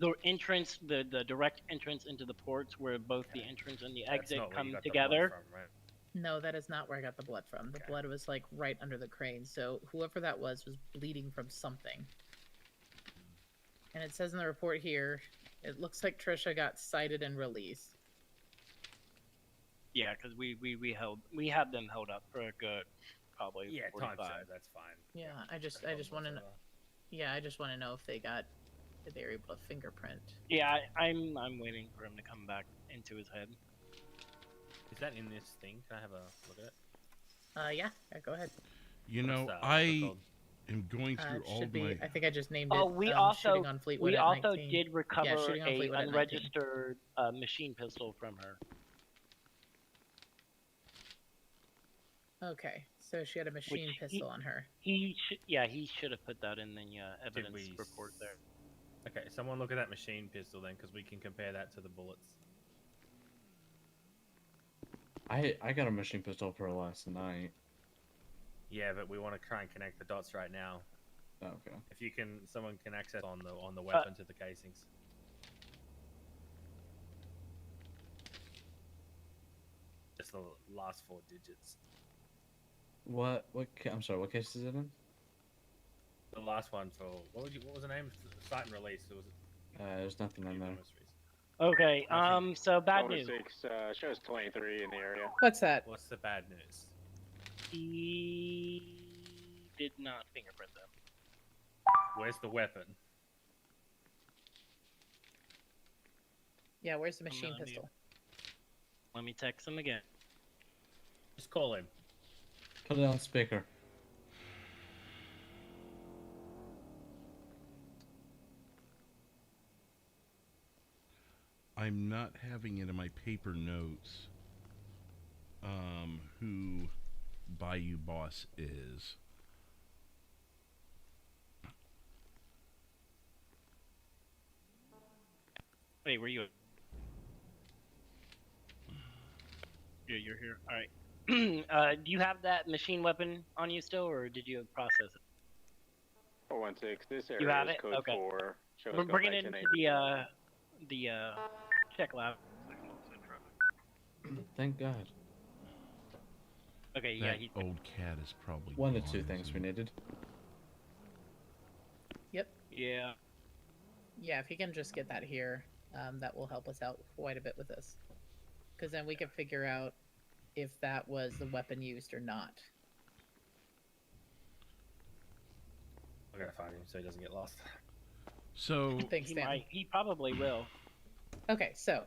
The entrance, the direct entrance into the ports, where both the entrance and the That's exit not where you come got the blood together. from, right? No, that is not where I got the blood from. The blood was like right under the crane. So whoever that was bleeding from something. And it says in the report here, it looks like Trisha got cited and released. Yeah, because we had them held up for a good probably Yeah, 45. time served, that's fine. Yeah, I just want to know. Yeah, I just want to know if they were able to fingerprint. Yeah, I'm waiting for him to come back into his head. Is that in this thing? Can I have a look at it? Yeah, go ahead. You know, what's I it called? am going through all should of be. my. I think I just named it. Oh, we also shooting on Fleetwood we at also 19. did recover Yeah, shooting on a Fleetwood at 19. unregistered machine pistol from her. Okay, so she had a machine pistol on her. He should have put that in the evidence report there. Okay, someone look at that machine pistol then, because we can compare that to the bullets. I got a machine pistol for last night. Yeah, but we want to try and connect the dots right now. Okay. If you can, someone can access on the weapon to the casings. Just the last 4 digits. What? I'm sorry. What case is it in? The last one for what was the name? Cite and release. It was. There's nothing in there. Okay. So bad Order news. 6 shows 23 in the area. What's that? What's the bad news? He did not fingerprint them. Where's the weapon? Yeah, where's the machine not new. pistol? Let me text him again. Just call him. Put it on speaker. I'm not having it in my paper notes. Who Bayou Boss is. Wait, where you? Yeah, you're here. All right. Do you have that machine weapon on you still, or did you process it? 416. This area You have is it? code Okay. 4. Shows We're code bringing it into 1980. the check lab. Thank God. Okay, yeah, That he's old cat is probably One of gone, two isn't things he? we needed. Yep. Yeah. Yeah, if you can just get that here, that will help us out quite a bit with this. Because then we can figure out if that was the weapon used or not. I gotta find him so he doesn't get lost. So Thanks, He Dan. might. He probably will. Okay, so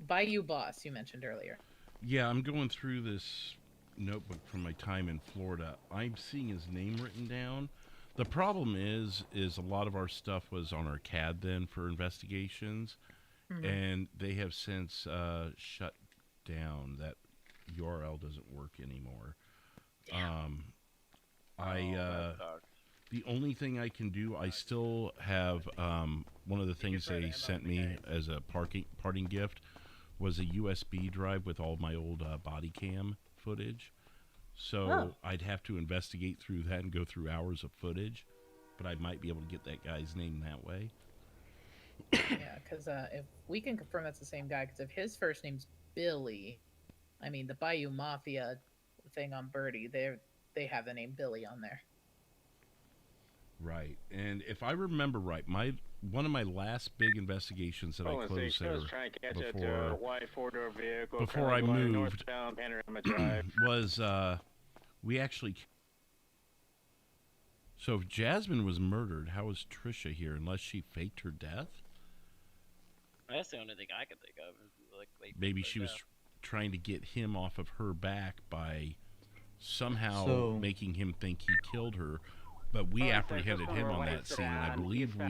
Bayou Boss, you mentioned earlier. Yeah, I'm going through this notebook from my time in Florida. I'm seeing his name written down. The problem is a lot of our stuff was on our CAD then for investigations, and they have since shut down. That URL doesn't work anymore. The only thing I can do, I still have one of the things they sent me as a parting gift was a USB drive with all my old body cam footage. So I'd have to investigate through that and go through hours of footage, but I might be able to get that guy's name that way. Yeah, because if we can confirm that's the same guy, because if his first name's Billy, I mean the Bayou Mafia thing on Birdie, they have the name Billy on there. Right, and if I remember right, one of my last big investigations that I closed there before I moved was we actually. So if Jasmine was murdered, how is Trisha here? Unless she faked her death? That's the only thing I can think of. Maybe she was trying to get him off of her back by somehow making him think he killed her. But we apprehended him on that scene, and I believe we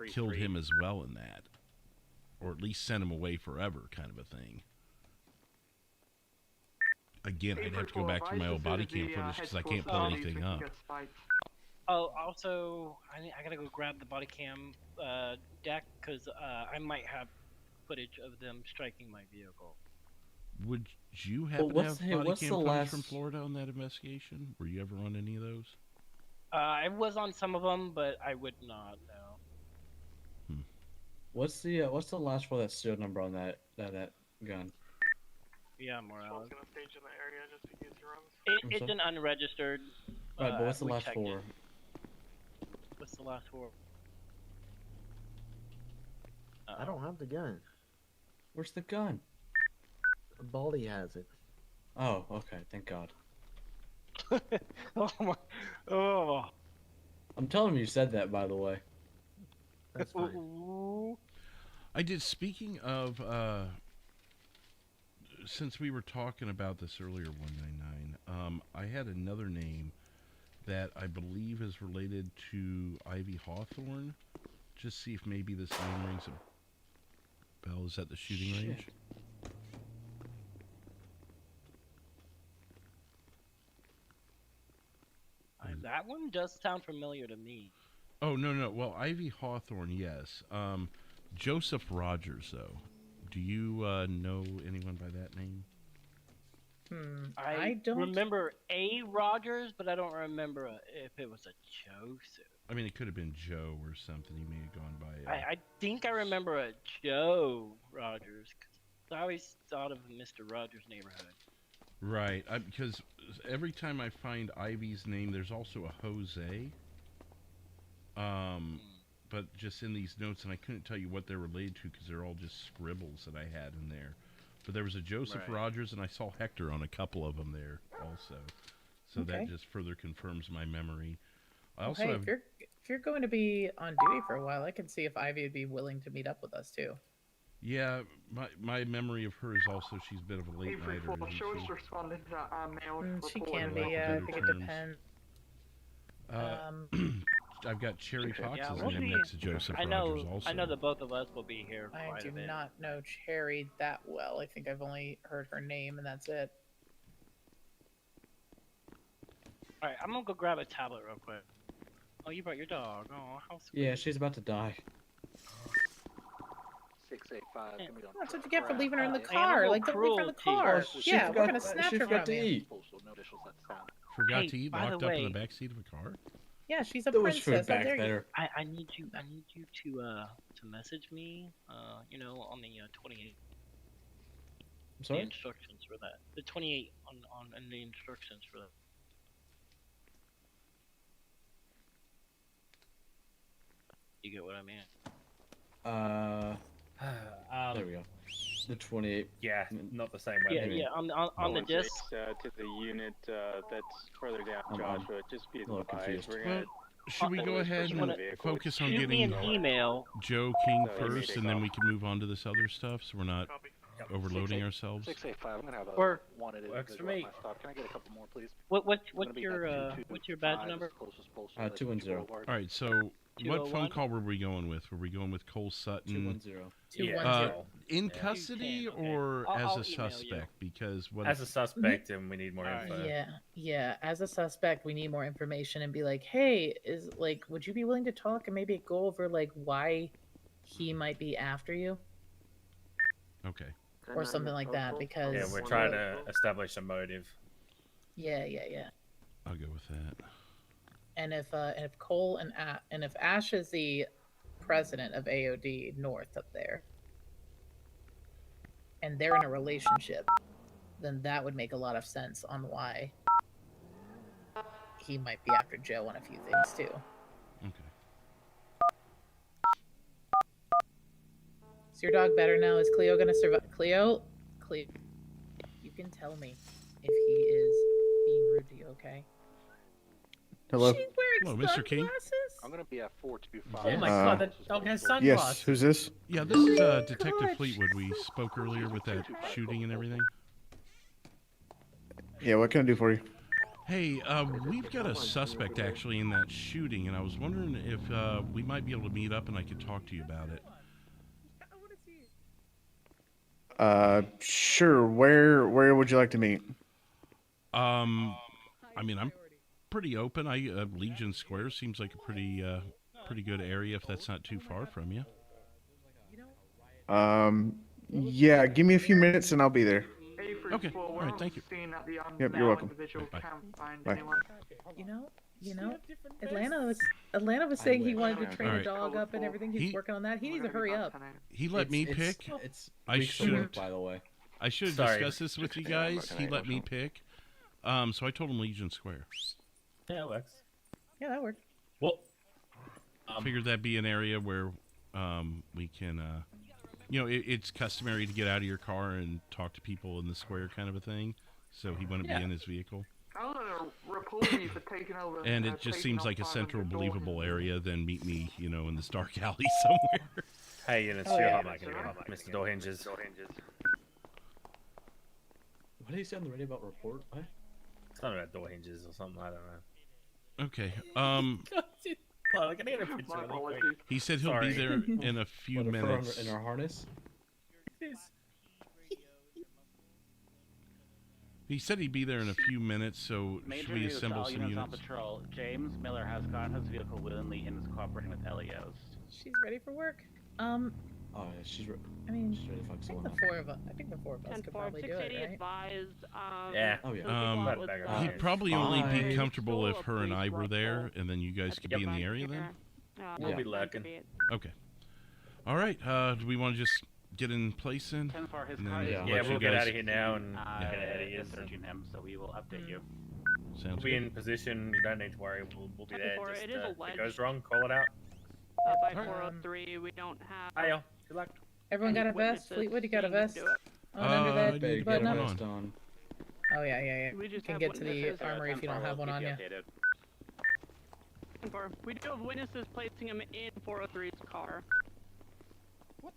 killed him as well in that. Or at least sent him away forever, kind of a thing. Again, I'd have to go back to my old body cam footage because I can't pull anything up. Oh, also, I gotta go grab the body cam deck because I might have footage of them striking my vehicle. Would you happen to have body cam footage from Florida on that investigation? Were you ever on any of those? I was on some of them, but I would not know. What's the last for that serial number on that gun? Yeah, Morales. It's an unregistered. Right, but what's the last four? What's the last four? I don't have the gun. Where's the gun? Baldy has it. Oh, okay. Thank God. Oh my! Oh. I'm telling you said that, by the way. That's fine. I did. Speaking of, since we were talking about this earlier, 199, I had another name that I believe is related to Ivy Hawthorne. Just see if maybe this name rings a bell. Is that the shooting range? That one does sound familiar to me. Oh, no. Well, Ivy Hawthorne, yes. Joseph Rogers, though. Do you know anyone by that name? I don't remember a Rogers, but I don't remember if it was a Joseph. I mean, it could have been Joe or something. He may have gone by... I think I remember a Joe Rogers. I always thought of Mr. Rogers' Neighborhood. Right, because every time I find Ivy's name, there's also a Jose. But just in these notes, and I couldn't tell you what they're related to because they're all just scribbles that I had in there. But there was a Joseph Rogers, and I saw Hector on a couple of them there also. So that just further confirms my memory. I also have... if you're going to be on duty for a while, I can see if Ivy would be willing to meet up with us too. Yeah, my memory of her is also she's a bit of a late nighter. She responded to that mail. She can be, yeah. I think it depends. I've got Cherry Fox's name next to Joseph Rogers also. I know that both of us will be here. I do not know Cherry that well. I think I've only heard her name, and that's it. All right, I'm gonna go grab a tablet real quick. Oh, you brought your dog. Oh, how sweet. Yeah, she's about to die. 685. That's what you get for leaving her in the car. Like, don't leave her in the car. Yeah, we're gonna snatch her from you. Forgot to eat, locked up in the back seat of a car. Yeah, she's a princess. How dare you? I need you to message me. You know, on the 28. I'm sorry? The instructions for that. The 28 on the instructions for that. You get what I mean? There we go. The 28. Yeah, not the same way. Yeah, on the disc. To the unit that's further down, Joshua. Just be advised. Should we go ahead and focus on getting an email. Joe King first, and then we can move on to this other stuff, so we're not overloading ourselves. 685. I'm gonna have a Or- wanted Works for individual at me. my stop. Can I get a couple more, please? What's Gonna be at 225 what's your badge is number? closest postal 210. Boulevard. All right, so what phone 201? call were we going with? Were we going with Cole Sutton? 210. 210. In custody or I'll as email a you. suspect? Because what As a suspect, and we need more info. Yeah. As a suspect, we need more information and be like, hey, would you be willing to talk and maybe go over like why he might be after you Okay. or something like that? Because Yeah, we're trying to establish a motive. Yeah. I'll go with that. And if Cole and if Ash is the president of AOD North up there, and they're in a relationship, then that would make a lot of sense on why he might be after Joe on a few things too. Okay. Is your dog better now? Is Cleo gonna survive? Cleo, you can tell me if he is being rude to you, okay? Hello. She's wearing Hello, Mr. King. sunglasses? I'm gonna be at 425. Oh my god, that dog has sunglasses. Yes, who's this? Yeah, this is Detective Fleetwood. We spoke earlier with that shooting and everything. Yeah, what can I do for you? Hey, we've got a suspect actually in that shooting, and I was wondering if we might be able to meet up and I could talk to you about it. Sure. Where would you like to meet? I mean, I'm pretty open. Legion Square seems like a pretty good area if that's not too far from you. Yeah, give me a few minutes and I'll be there. Okay. All right. Thank you. Yep, you're welcome. Bye. Bye. You know, Atlanta was saying he wanted to train All a right. dog up and everything. He's working on that. He needs to hurry up. He let me pick. I weeks from work, should, by the way. I should Sorry. discuss this with you guys. He let me pick. So I told him Legion Square. Yeah, it works. Yeah, that worked. Well, Figured that'd be an area where we can, it's customary to get out of your car and talk to people in the square kind of a thing. So he wouldn't be in his vehicle. I'm gonna report you for taking over. And it just seems like a central, believable area. Then meet me, in this dark alley somewhere. Hey, units, Oh, you're yeah. hot mic, Mr. Door Hinges. What did he say on the radio about report? What? Something about door hinges or something, I don't know. Okay. Well, I can get a picture really quick. He said he'll be there in a few What, if we're minutes. in our harness? He said he'd be there in a few minutes, so Major should we news, assemble all some units on units? patrol. James Miller has gotten his vehicle willingly and is cooperating with Elios. She's ready for work. Oh, yeah, she's ready. I mean, She's ready to fuck I think someone the up. four of us. I think the four of us could probably do it, right? Advised, Yeah. Oh, yeah. He'd probably only be Fine. comfortable if her and I were there, and then you guys could be in the area then? We'll be lurking. Okay. All right. Do we want to just get in place then? 10-4, his And car then is let Yeah, you we'll get guys- out of here now and get ahead of you. is searching him, so we will update you. Sounds We'll be good. in position. You don't need to worry. We'll be there. 10-4, Just, it is if it alleged. goes wrong, call it out. By 403, we don't have. Hi, y'all. Good luck. Everyone got a vest? witnesses Fleetwood, you got a seeing him vest? do it. On under I that did button get up? one on. Oh yeah. We You just can have get to the witnesses. armory if you don't have one on you. 10-4. We do have witnesses placing him in 403's car. What?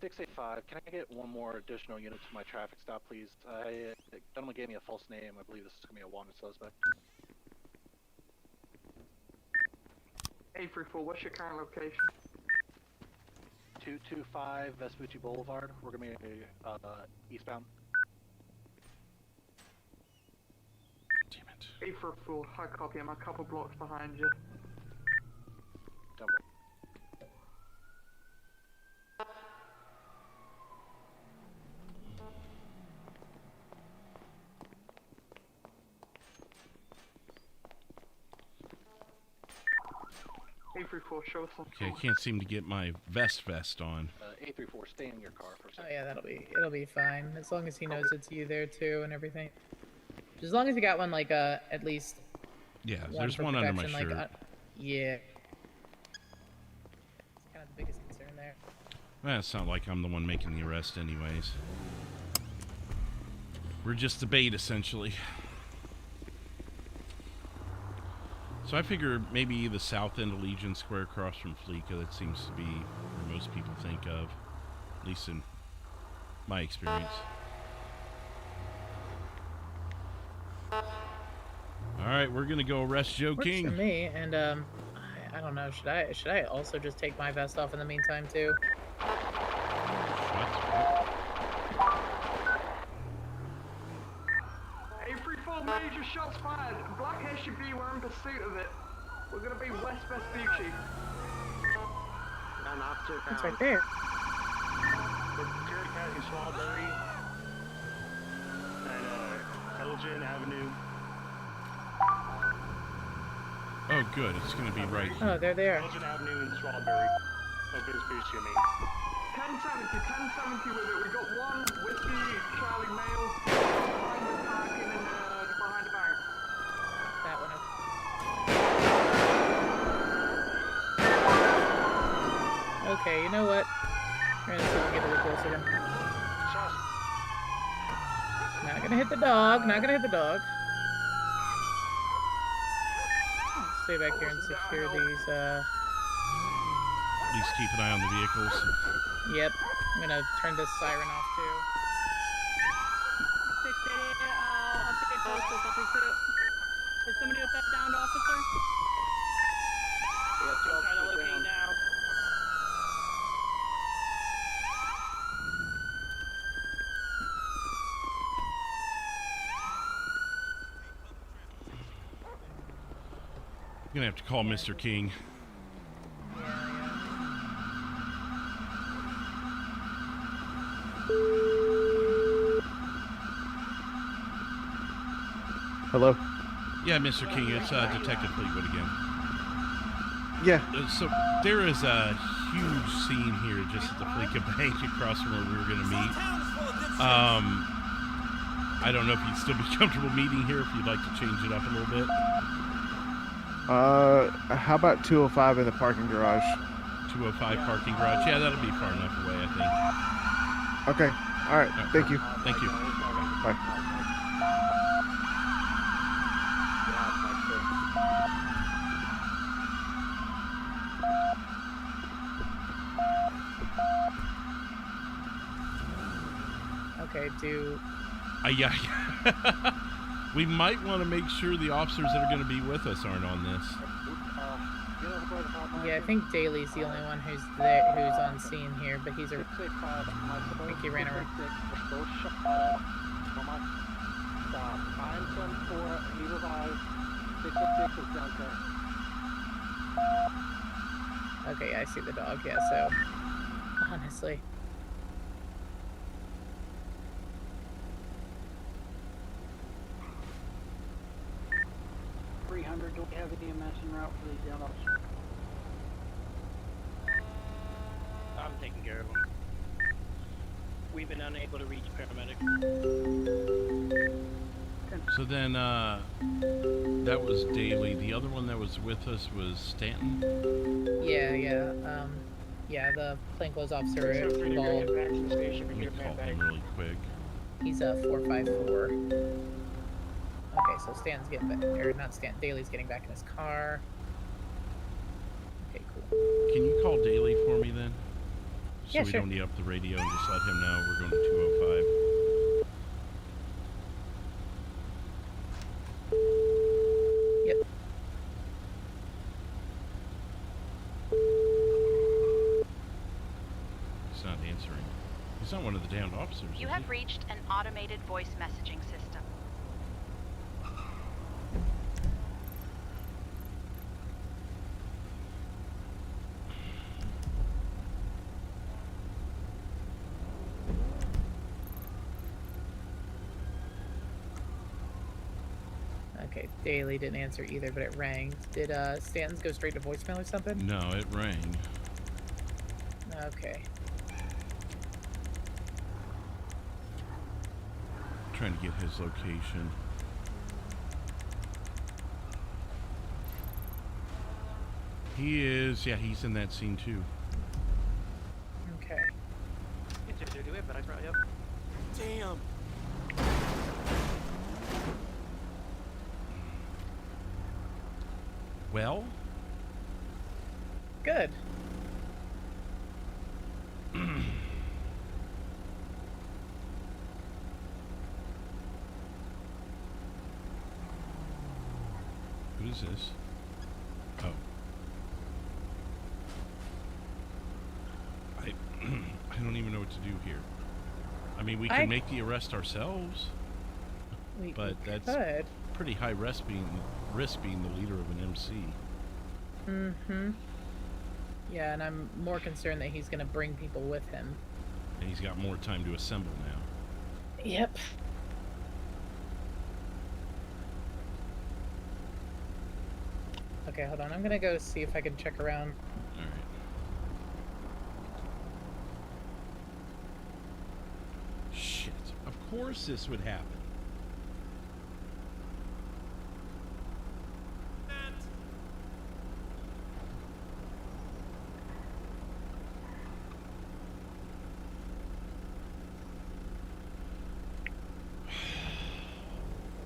685, can I get one more additional unit to my traffic stop, please? The gentleman gave me a false name. I believe this is going to be a wanted suspect. 834, what's your current location? 225 Vespucci Boulevard. We're going to be eastbound. Damn it. 844, high copy, I'm a couple blocks behind you. Double. Show us some. Okay, I can't seem to get my vest on. 834, stay in your car for a Oh second. yeah, it'll be fine as long as he knows it's you there too and everything. As long as you got one like at least. Yeah, one there's for one under my protection, shirt. yeah. It's kind of the biggest concern there. Well, it's not like I'm the one making the arrest anyways. We're just the bait, essentially. So I figure maybe the south end of Legion Square across from Fleeka. That seems to be where most people think of, at least in my experience. All right, we're gonna go arrest Joe Works King. for me, and I don't know. Should I also just take my vest off in the meantime too? Hey, 3-4 major shots fired. Blackhair should be, we're in pursuit of it. We're gonna be West Vespucci. An officer found. It's right there. The Terry County Strawberry and Elgin Avenue. Oh, good. It's gonna be right. Oh, they're there. Elgin Avenue and Strawberry. Oh, Vespucci, I mean. 1070 with it. We got one whiskey Charlie male behind the parking and behind the bank. That one. Okay, you know what? We're gonna see if we can get a little closer to him. Not gonna hit the dog. Not gonna hit the dog. Stay back here and secure these. At least keep an eye on the vehicles. Yep. I'm gonna turn this siren off too. 688, update postal for pursuit. Is somebody with that downed officer? Yeah, I'm trying to locate now. I'm gonna have to call Mr. King. Hello? Yeah, Mr. King, it's Detective Fleetwood again. Yeah. So there is a huge scene here just at the Fleeka Bank across from where we were going to meet. I don't know if you'd still be comfortable meeting here, if you'd like to change it up a little bit. How about 205 in the parking garage? 205 parking garage? Yeah, that'll be far enough away, I think. Okay. All right. Thank you. Thank you. Bye. Okay, do... Yeah. We might want to make sure the officers that are going to be with us aren't on this. Yeah, I think Daly's the only one who's there, who's on scene here, but he's a... I think he ran around. Okay, I see the dog, yeah, so... Honestly... 300, do we have any EMS en route for these down officers? I'm taking care of them. We've been unable to reach paramedics. So then, that was Daly. The other one that was with us was Stanton? Yeah, the plainclothes officer involved. Let me call him really quick. He's a 454. Okay, so Stan's getting back, or not Stan, Daly's getting back in his car. Okay, cool. Can you call Daly for me then? So Yeah, we sure. don't need up the radio and just let him know we're going to 205. Yep. He's not answering. He's not one of the damned officers. You have reached an automated voice messaging system. Okay, Daly didn't answer either, but it rang. Did Stanton's go straight to voicemail or something? No, it rang. Okay. Trying to get his location. He is, yeah, he's in that scene too. Okay. Do we have back right? Yep. Damn. well? Good. What is this? Oh. I don't even know what to do here. I mean, we can make the arrest ourselves, but that's pretty high risk being the leader of an MC. Mm-hmm. Yeah, and I'm more concerned that he's going to bring people with him. And he's got more time to assemble now. Yep. Okay, hold on. I'm going to go see if I can check around. All right. Shit. Of course this would happen.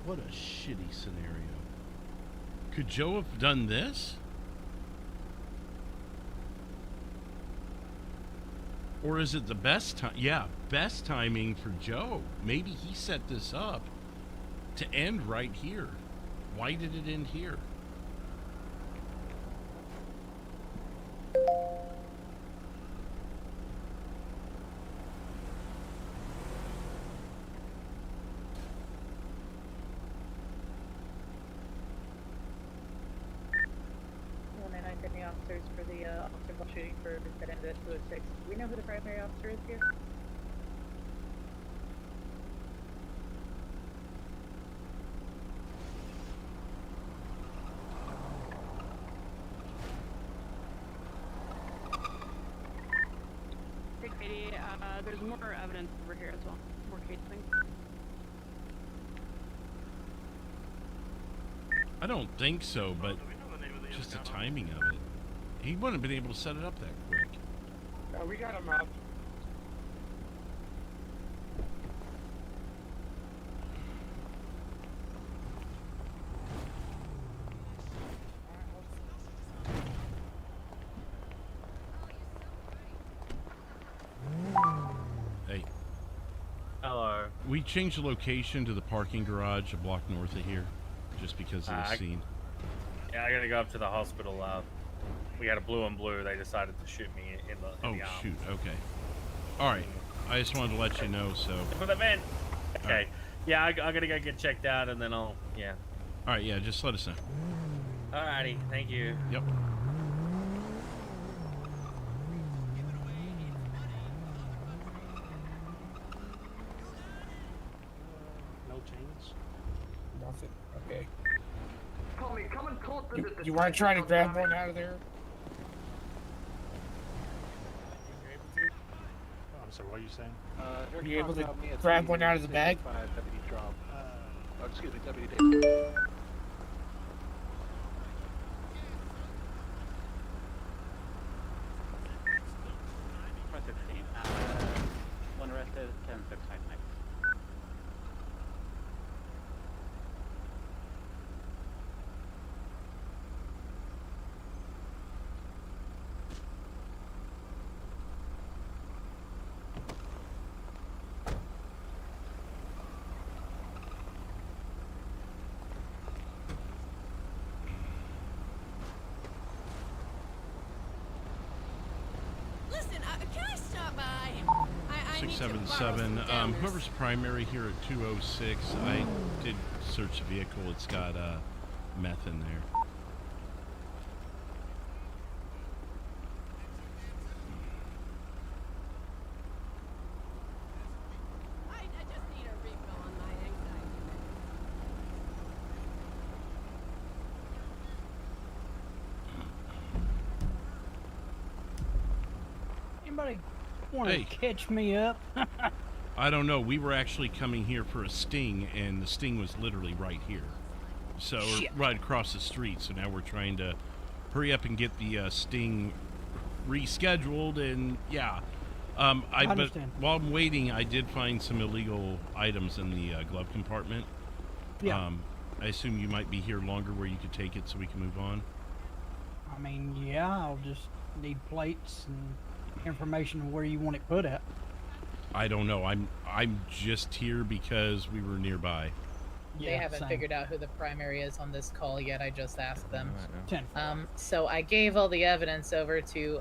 What a shitty scenario. Could Joe have done this? Or is it the best time? Yeah, best timing for Joe. Maybe he set this up to end right here. Why did it end here? Officers for the troubleshooting for dead end at 206. Do we know who the primary officer is here? There's more evidence over here as well. More casing. I don't think so, but just the timing of it. He wouldn't have been able to set it up that quick. Oh, we got him up. Hey. Hello. We changed the location to the parking garage a block north of here, just because of the scene. Yeah, I gotta go up to the hospital. We had a blue on blue. They decided to shoot me in the arm. Shoot. Okay. All right. I just wanted to let you know. So. For the man. Okay. Right. Yeah, I gotta go get checked out, and then I'll. Yeah. All right. Yeah. Just let us know. Alrighty. Thank you. Yep. No chains? Nothing. Okay. Tommy, come and talk to You want to try to grab one out of there? I'm sorry, what are you saying? Are you able to grab one out of the bag? Deputy Drop. Excuse me, Deputy Davis. One arrested, 10-6 next. Listen, can I stop by? 677. Whoever's primary here at 206, I did search the vehicle. It's got meth in there. I just need a refill on my anxiety. Anybody want to catch me up? I don't know. We were actually coming here for a sting, and the sting was literally right here. So, right across the street. So now we're trying to hurry up and get the sting rescheduled, and yeah. But while I'm waiting, I did find some illegal items in the glove compartment. Yeah. I assume you might be here longer where you could take it so we can move on. I mean, yeah, I'll just need plates and information of where you want it put at. I don't know. I'm just here because we were nearby. They haven't figured out who the primary is on this call yet. I just asked them. 10-4. So I gave all the evidence over to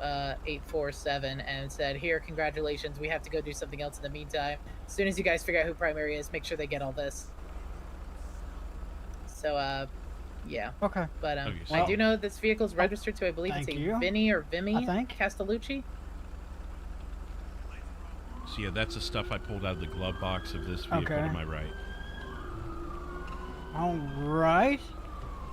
847 and said, "Here, congratulations. We have to go do something else in the meantime. As soon as you guys figure out who primary is, make sure they get all this." So yeah. Okay. But Okay, I so- do know this vehicle's registered to, I believe it's Thank a you. Vinny or Vimy I think. Castellucci. So yeah, that's the stuff I pulled out of the glove box of this vehicle Okay. to my right. All right.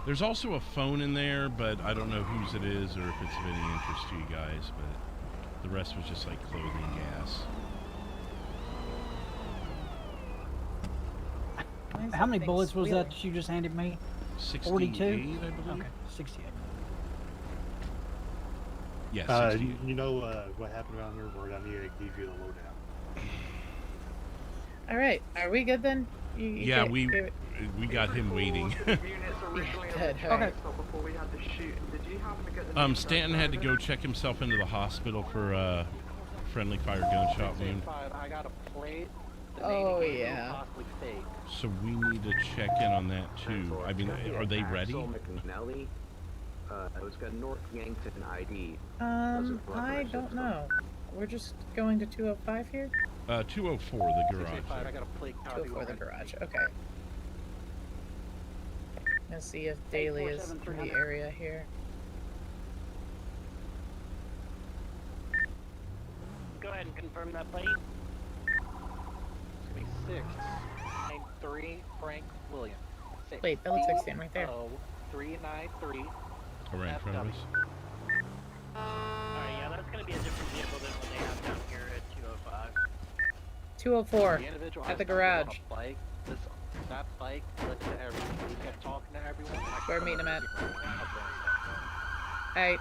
There's also a phone in there, but I don't know whose it is or if it's of any interest to you guys, but the rest was just like clothing, gas. How many bullets was that you just handed me? 68, 42? I believe. Okay, 68. Yeah, 68. You know what happened around here? Where I need to give you the lowdown. All right. Are we good then? You Yeah, gave it- we got him waiting. Good. All right. Stanton had to go check himself into the hospital for a friendly fire gunshot wound. I got a plate. Oh yeah. Possibly fake. So we need to check in on that too. I mean, are they ready? McNally. It's got North Yankton ID. I don't know. We're just going to 205 here? 204, the garage. 685, I got a plate. 204, the garage. Okay. Let's see if Daly is in the area here. Go ahead and confirm that plate. It's gonna be 693 Frank William. Wait, that looks like Stan right there. 393. Oh, right in front of us. Alright, yeah, that's gonna be a different vehicle than what they have down here at 205. 204 The individual at the has garage. on a bike. That bike led to everything. He kept talking to everyone. Where meeting him at? Alright.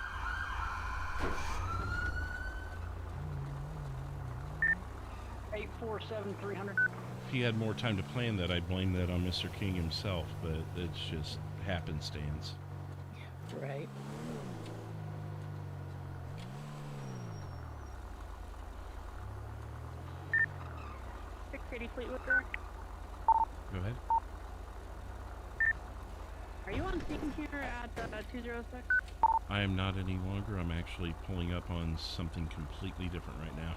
Eight 300. If he had more time to plan that, I'd blame that on Mr. King himself, but it's just happenstance. Right. Fleetwood, correct? Go ahead. Are you on scene here at 206? I am not any longer. I'm actually pulling up on something completely different right now.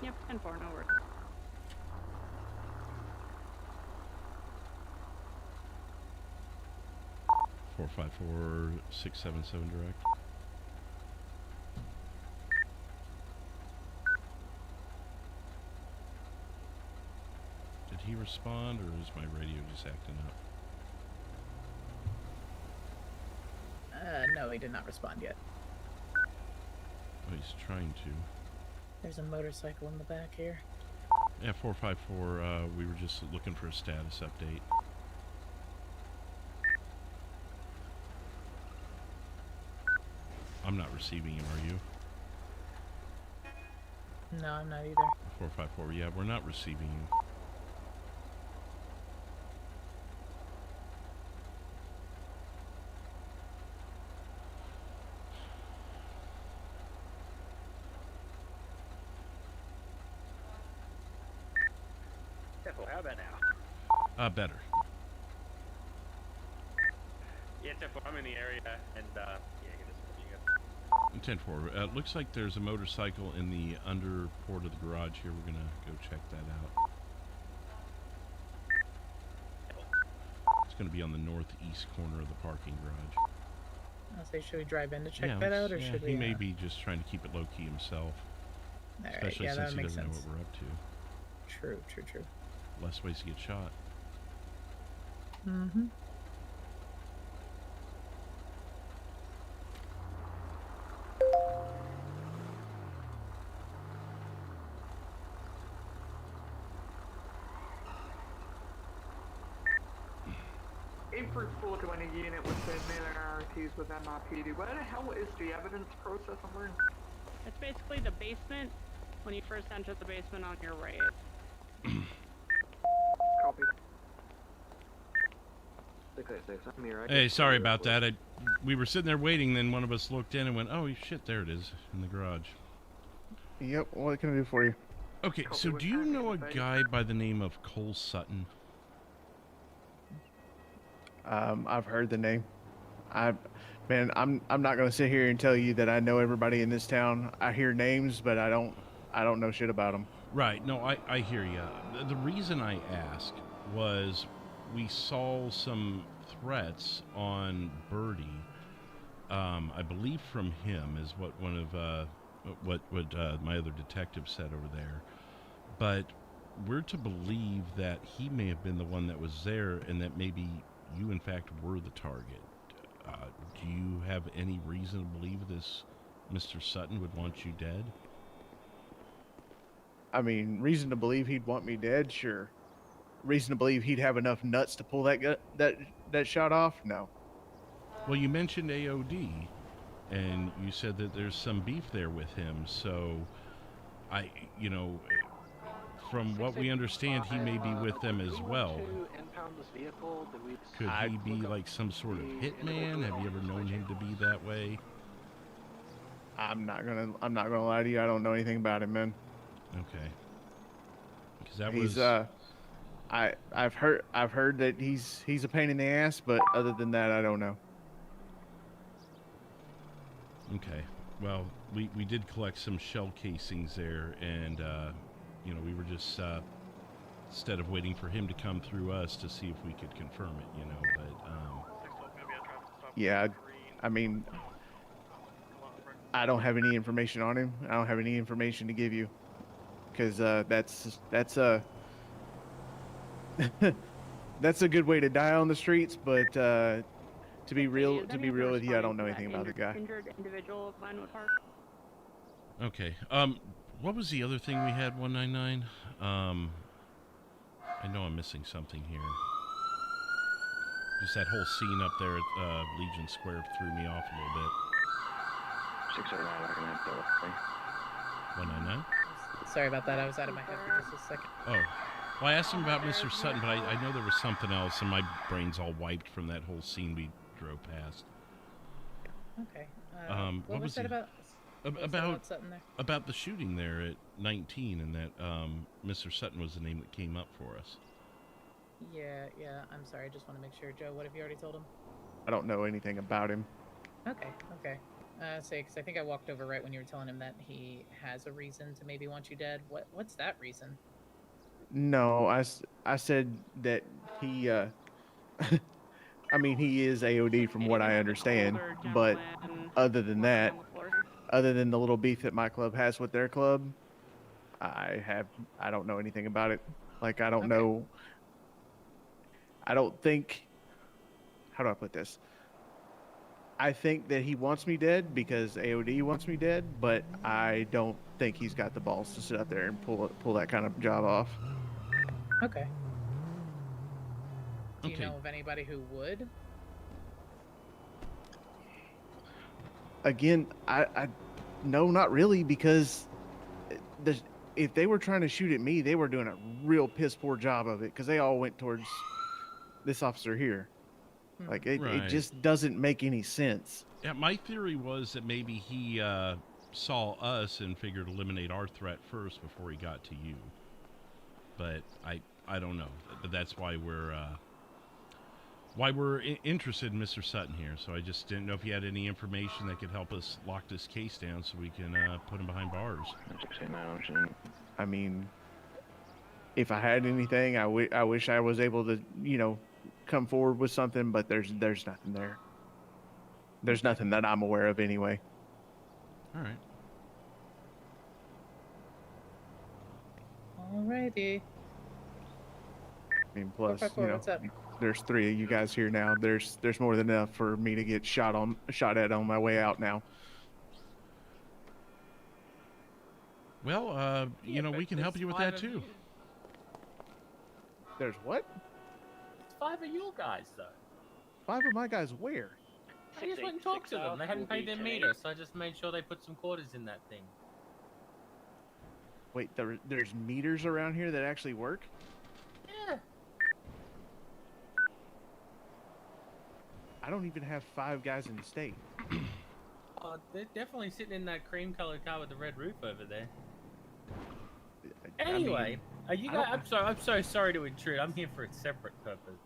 Yep, 10-4, no worries. Four 54677 direct. Did he respond, or is my radio just acting up? No, he did not respond yet. Oh, he's trying to. There's a motorcycle in the back here. Yeah, 454, we were just looking for a status update. I'm not receiving him, are you? No, I'm not either. 454, yeah, we're not receiving him. How about now? Better. Yeah, Tempo, I'm in the area, and yeah, get this for you guys. 10-4. Looks like there's a motorcycle in the under port of the garage here. We're gonna go check that out. It's gonna be on the northeast corner of the parking garage. I'll say, should we drive in to check Yeah, that let's- out, or yeah, should we? he may be just trying to keep it low key himself. Alright, Especially yeah, since that he makes doesn't sense. know what we're up to. True. Less ways to get shot. Mm-hmm. Fruitful to any unit with similarities with MIPD. What the hell is the evidence process number? It's basically the basement when you first enter the basement on your right. Copy. 686, I'm here. Hey, sorry about that. We were sitting there waiting, then one of us looked in and went, oh, shit, there it is in the garage. Yep, what can I do for you? Okay, so do you know a guy by the name of Cole Sutton? I've heard the name. Man, I'm not gonna sit here and tell you that I know everybody in this town. I hear names, but I don't know shit about them. Right. No, I hear you. The reason I asked was we saw some threats on Birdie. I believe from him is what one of what my other detective said over there. But we're to believe that he may have been the one that was there, and that maybe you, in fact, were the target. Do you have any reason to believe this Mr. Sutton would want you dead? I mean, reason to believe he'd want me dead? Sure. Reason to believe he'd have enough nuts to pull that shot off? No. Well, you mentioned AOD, and you said that there's some beef there with him. So, from what we understand, he may be with them as well. Could he be like some sort of hitman? Have you ever known him to be that way? I'm not gonna lie to you. I don't know anything about him, man. Okay. Because that he's was. I've heard that he's a pain in the ass, but other than that, I don't know. Okay. Well, we did collect some shell casings there, and we were just instead of waiting for him to come through us to see if we could confirm it, but yeah, I mean, I don't have any information on him. I don't have any information to give you, because that's that's a good way to die on the streets. But to be real with you, I don't know anything about the guy. Injured individual of Vinewood Park. Okay. What was the other thing we had, 199? I know I'm missing something here. Just that whole scene up there at Legion Square threw me off a little bit. 609, I can have that. 199? Sorry about that. I was out of my head for just a second. Oh. Well, I asked him about Mr. Sutton, but I know there was something else, and my brain's all wiped from that whole scene we drove past. Okay. What was that about? About the shooting there at 19, and that Mr. Sutton was the name that came up for us. Yeah. I'm sorry. I just want to make sure. Joe, what have you already told him? I don't know anything about him. Okay. Because I think I walked over right when you were telling him that he has a reason to maybe want you dead. What's that reason? No, I said that he, I mean, he is AOD from what I understand, but other than that, other than the little beef that my club has with their club, I don't know anything about it. Like, I don't know. I don't think, how do I put this? I think that he wants me dead because AOD wants me dead, but I don't think he's got the balls to sit up there and pull that kind of job off. Okay. Do you know of anybody who would? Again, I no, not really, because if they were trying to shoot at me, they were doing a real piss poor job of it, because they all went towards this officer here. Like, it just doesn't make any sense. Yeah, my theory was that maybe he saw us and figured to eliminate our threat first before he got to you. But I don't know. But that's why we're interested in Mr. Sutton here. So I just didn't know if you had any information that could help us lock this case down so we can put him behind bars. I mean, if I had anything, I wish I was able to, come forward with something, but there's nothing there. There's nothing that I'm aware of anyway. All right. Alrighty. I mean, plus, what's up? There's 3 of you guys here now. There's more than enough for me to get shot at on my way out now. Well, we can help you with that too. There's what? 5 of your guys, though. 5 of my guys where? I just went and talked to them. They hadn't paid their meter, so I just made sure they put some quarters in that thing. Wait, there's meters around here that actually work? Yeah. I don't even have 5 guys in the state. Oh, they're definitely sitting in that cream-colored car with the red roof over there. Anyway, are you guys? I'm so sorry to intrude. I'm here for a separate purpose.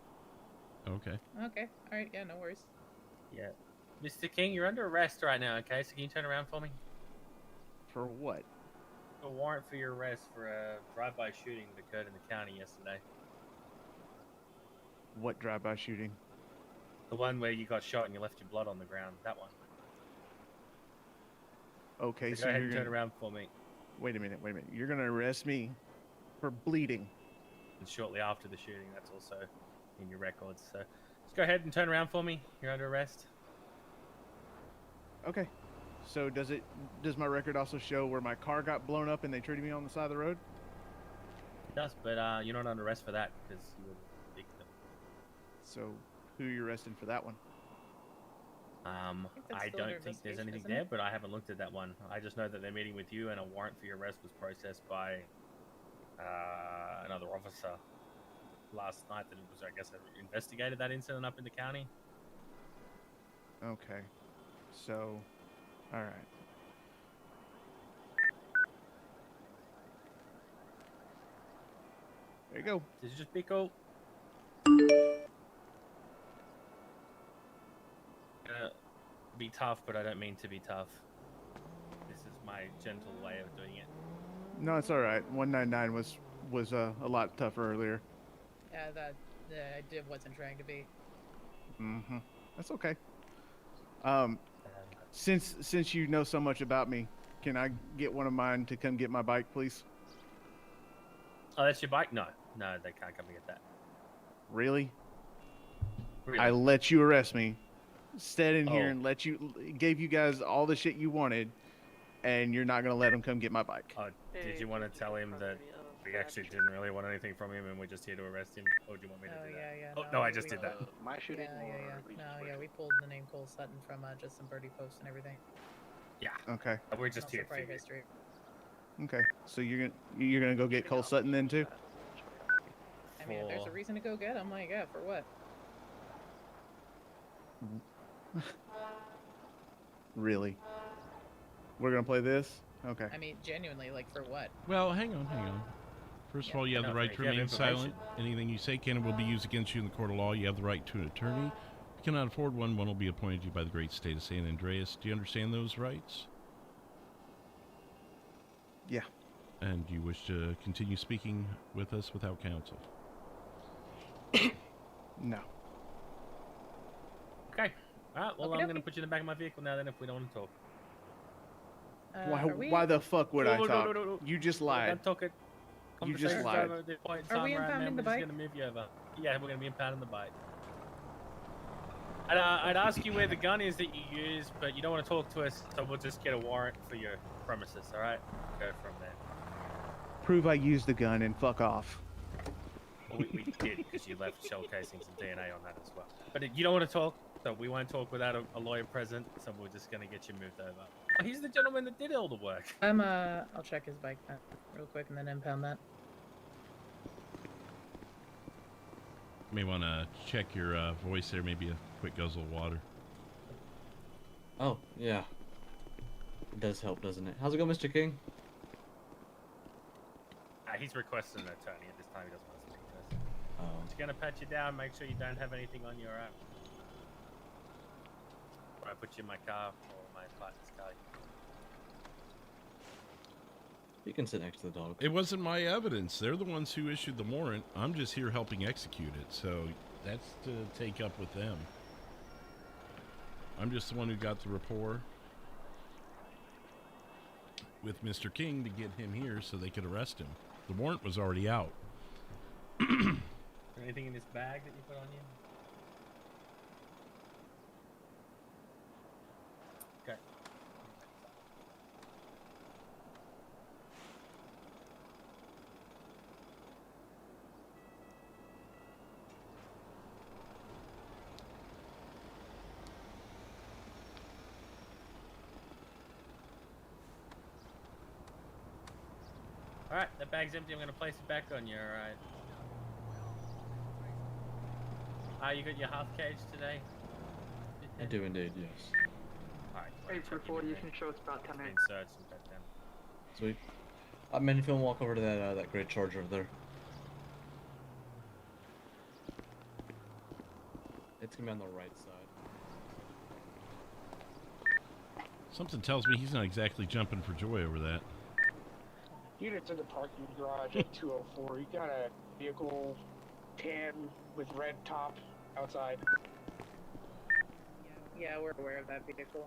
Okay. Okay. All right. Yeah. No worries. Yeah, Mr. King, you're under arrest right now. Okay, so can you turn around for me? For what? A warrant for your arrest for a drive-by shooting that occurred in the county yesterday. What drive-by shooting? The one where you got shot and you left your blood on the ground. That one. Okay, So go ahead and turn around for me. Wait a minute. You're gonna arrest me for bleeding. And shortly after the shooting, that's also in your records. So just go ahead and turn around for me. You're under arrest. Okay. So does my record also show where my car got blown up and they treated me on the side of the road? It does, but you're not under arrest for that because you were the victim. So who are you arresting for that one? I don't think there's anything there, but I haven't looked at that one. I just know that they're meeting with you, and a warrant for your arrest was processed by another officer last night that was, I guess, investigated that incident up in the county. Okay. So, all right. There you go. Did you just be cool? Be tough, but I don't mean to be tough. This is my gentle way of doing it. No, it's all right. 199 was a lot tougher earlier. Yeah, I wasn't trying to be. Mm-hmm. That's okay. Since you know so much about me, can I get one of mine to come get my bike, please? Oh, that's your bike? No, they can't come and get that. Really? Really? I let you arrest me. Stayed in here and gave you guys all the shit you wanted, and you're not gonna let him come get my bike. Did you want to tell him that we actually didn't really want anything from him and we're just here to arrest him? Or do you want me to do that? Yeah. Oh, no, I just did that. My shooting? Yeah. We pulled the name Cole Sutton from just some birdie posts and everything. Yeah. Okay. We're just here for history. Okay. So you're gonna go get Cole Sutton then too? I mean, if there's a reason to go get him, like, yeah, for what? Really? We're gonna play this? Okay. I mean, genuinely, like, for what? Well, hang on. First of all, you have the right to remain silent. Anything you say can and will be used against you in the court of law. You have the right to an attorney. If you cannot afford one will be appointed to you by the great state of San Andreas. Do you understand those rights? Yeah. And do you wish to continue speaking with us without counsel? No. Okay. Alright, well, I'm going to put you in the back of my vehicle now then if we don't want to talk. Why the fuck would I talk? No. You just lied. I'm talking. You just lied. Are we impounding the bike? We're just going to move you over. Yeah, we're going to be impounding the bike. I'd ask you where the gun is that you use, but you don't want to talk to us, so we'll just get a warrant for your premises, alright? Go from there. Prove I used the gun and fuck off. Well, we did, because you left shell casings and DNA on that as well. But you don't want to talk, so we won't talk without a lawyer present, so we're just going to get you moved over. Oh, he's the gentleman that did all the work. I'll check his bike real quick and then impound that. You may want to check your voice there, maybe a quick guzzle of water. Oh, yeah. It does help, doesn't it? How's it going, Mr. King? He's requesting an attorney at this time. He doesn't want to speak to us. He's going to pat you down, make sure you don't have anything on your app. Or I put you in my car or my partner's car. You can sit next to the dog. It wasn't my evidence. They're the ones who issued the warrant. I'm just here helping execute it, so that's to take up with them. I'm just the one who got the rapport with Mr. King to get him here so they could arrest him. The warrant was already out. Is there anything in this bag that you put on you? Okay. Alright, that bag's empty. I'm going to place it back on you, alright? You got your half cage today? I do indeed, yes. Alright. 844, you can show us about 10 minutes. Search and cut them. Sweet. Man, if you want to walk over to that great charger over there. It's gonna be on the right side. Something tells me he's not exactly jumping for joy over that. Units in the parking garage at 204. You got a vehicle tan with red top outside. Yeah, we're aware of that vehicle.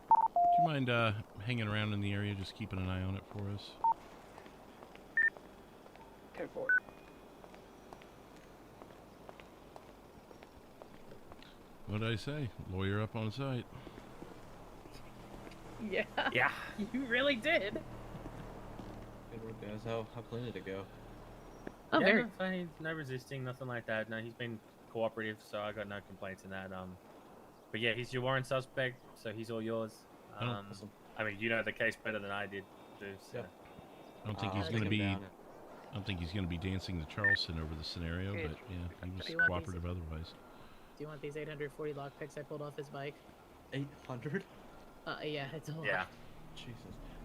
Do you mind hanging around in the area, just keeping an eye on it for us? 10-4. What did I say? Lawyer up on site. Yeah. Yeah. You really did. Good work, guys. How clean did it go? Oh, yeah, very. no, fine. No resisting, nothing like that. No, he's been cooperative, so I got no complaints in that. But yeah, he's your warrant suspect, so he's all yours. Awesome. I mean, you know the case better than I did, too. So. Yep. I don't think he's going to be. I don't think he's going to be dancing the Charleston over the scenario, but yeah, he was cooperative otherwise. Do you want these 840 lockpicks I pulled off his bike? 800? Yeah, it's a lot. Yeah. Jesus.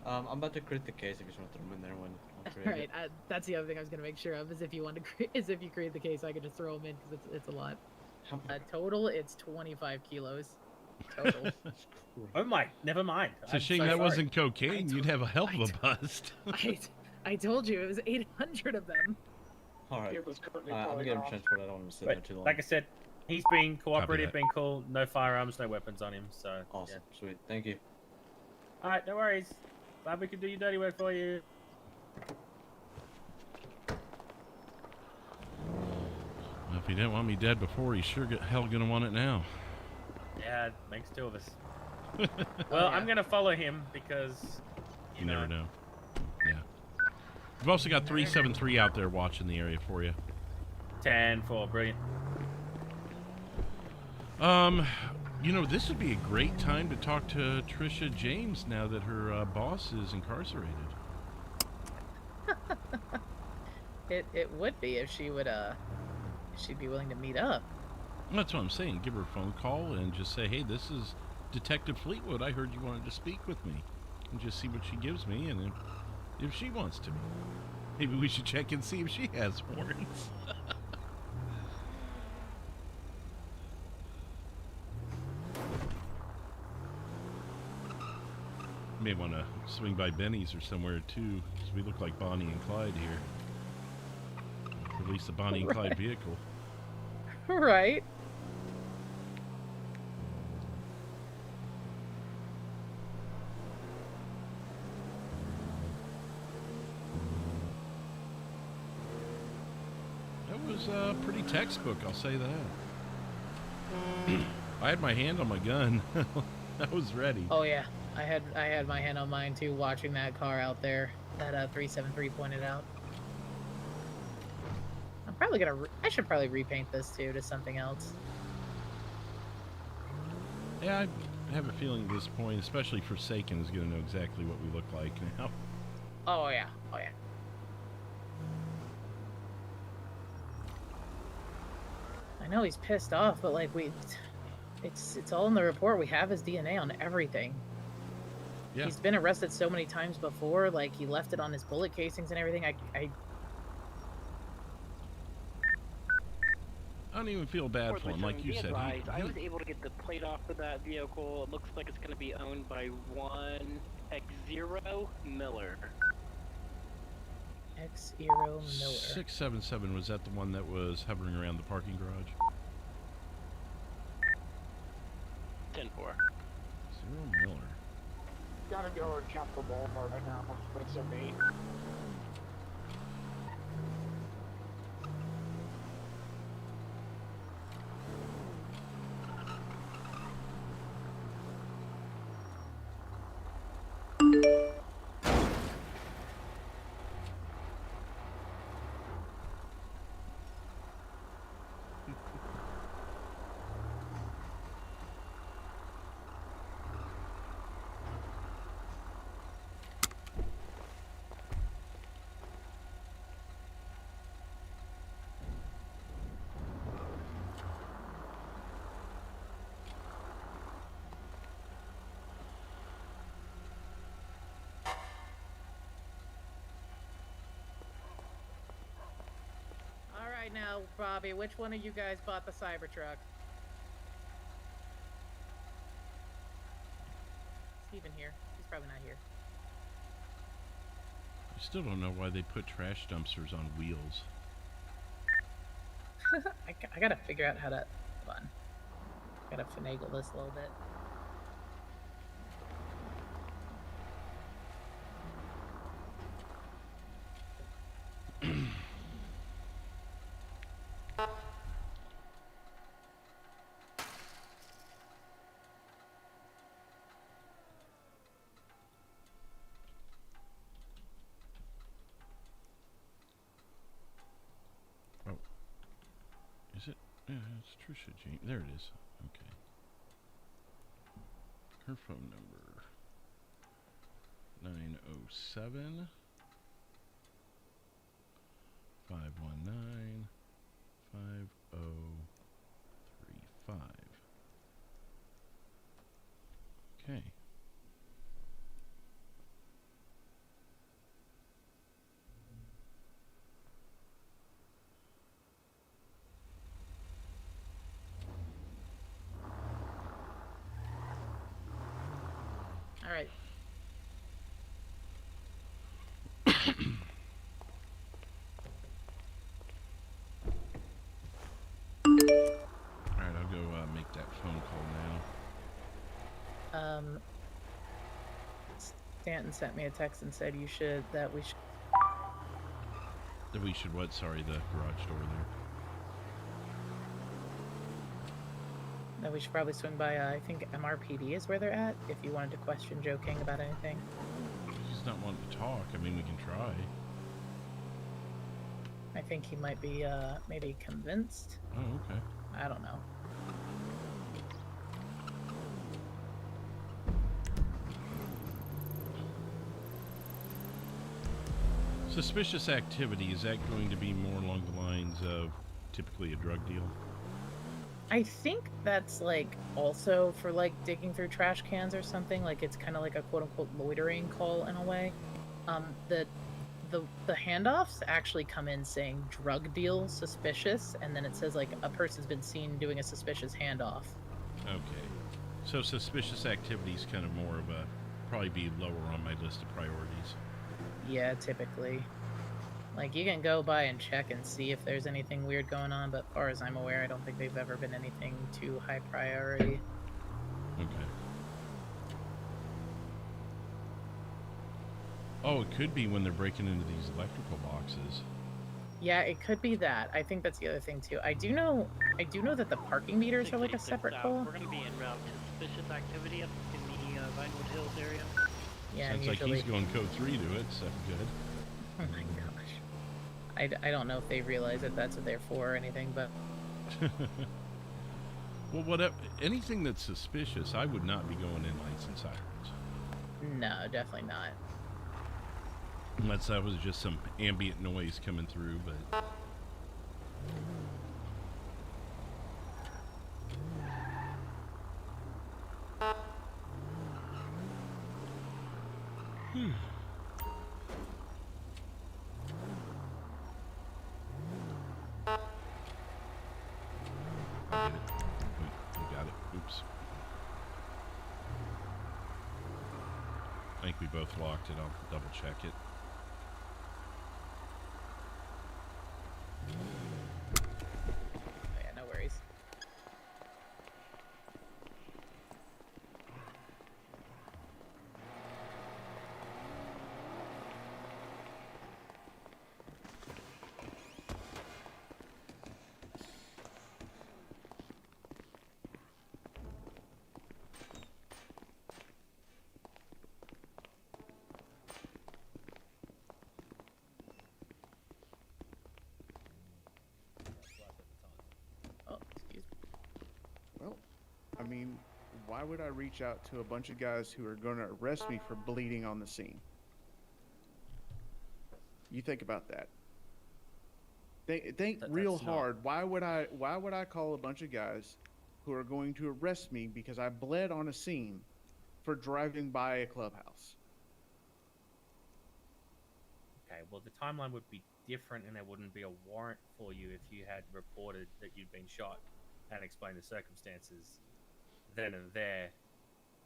I'm about to create the case if you just want to throw them in there when I create Right. it. That's the other thing I was gonna make sure of is if you want to if you create the case, I could just throw them in because it's a lot. Total, it's 25 kilos. Total. Oh my! Never mind. It's a shame that wasn't cocaine. You'd have a hell of a bust. I told you it was 800 of them. Alright. It was currently I'm pulling gonna get him off. transported. I don't want him to sit there too long. Like I said, he's been cooperative, that. been cool. No firearms, no weapons on him. So Awesome. Sweet. Thank you. All right, no worries. Glad we could do your dirty work for you. Well, if he didn't want me dead before, he's sure hell gonna want it now. Yeah, makes two of us. Well, I'm gonna follow him because You never know. Yeah. We've also got 373 out there watching the area for you. 10-4, brilliant. You know, this would be a great time to talk to Trisha James now that her boss is incarcerated. It would be if she would she'd be willing to meet up. That's what I'm saying. Give her a phone call and just say, hey, this is Detective Fleetwood. I heard you wanted to speak with me. And just see what she gives me, and if she wants to. Maybe we should check and see if she has warrants. May want to swing by Benny's or somewhere too, because we look like Bonnie and Clyde here. Or at least the Bonnie and Clyde vehicle. Right. That was pretty textbook, I'll say that. I had my hand on my gun. I was ready. Oh yeah, I had my hand on mine too, watching that car out there that 373 pointed out. I'm probably gonna. I should probably repaint this too to something else. Yeah, I have a feeling at this point, especially Forsaken is going to know exactly what we look like now. Oh yeah, oh yeah. I know he's pissed off, but like it's all in the report. We have his DNA on everything. Yeah. He's been arrested so many times before. Like he left it on his bullet casings and everything. I don't even feel bad for him, like you said. I was able to get the plate off of that vehicle. It looks like it's going to be owned by 1X0 Miller. X-Hero Miller. 677, was that the one that was hovering around the parking garage? 10-4. Zero Miller. Gotta go and jump the Walmart right now. What's up, mate? Now, Bobby, which one of you guys bought the Cybertruck? Steven here. He's probably not here. I still don't know why they put trash dumpsters on wheels. I gotta figure out how to... Hold on. Gotta finagle this a little bit. Is it? Yeah, it's Trisha Jean. There it is. Okay. Her phone number 907 519 5035. Okay. All right. Alright, I'll go make that phone call now. Stanton sent me a text and said we should That we should what? Sorry, the garage door there. that we should probably swing by, I think MRPD is where they're at, if you wanted to question Joe King about anything. He's not wanting to talk. I mean, we can try. I think he might be, maybe convinced. Oh, okay. I don't know. Suspicious activity, is that going to be more along the lines of typically a drug deal? I think that's like also for like digging through trash cans or something. Like it's kind of like a quote-unquote loitering call in a way. The handoffs actually come in saying drug deal suspicious, and then it says like a person's been seen doing a suspicious handoff. Okay, so suspicious activity is kind of more of a probably be lower on my list of priorities. Yeah, typically. Like, you can go by and check and see if there's anything weird going on, but as far as I'm aware, I don't think they've ever been anything too high priority. Okay. Oh, it could be when they're breaking into these electrical boxes. Yeah, it could be that. I think that's the other thing, too. I do know that the parking meters are like a separate call. We're going to be en route to suspicious activity up in the Vinewood Hills area. Yeah, sounds usually... like he's going code 3 to it, so good. Oh my gosh. I don't know if they realize that that's what they're for or anything, but... Well, whatever. Anything that's suspicious, I would not be going in lights and sirens. No, definitely not. Unless that was just some ambient noise coming through, but... I get it. Wait, I got it. Oops. I think we both locked it. I'll double check it. Yeah, no worries. Well, I mean, why would I reach out to a bunch of guys who are going to arrest me for bleeding on the scene? You think about that. Think real hard. Why would I call a bunch of guys who are going to arrest me because I bled on a scene for driving by a clubhouse? Okay, well, the timeline would be different and there wouldn't be a warrant for you if you had reported that you'd been shot and explained the circumstances then and there.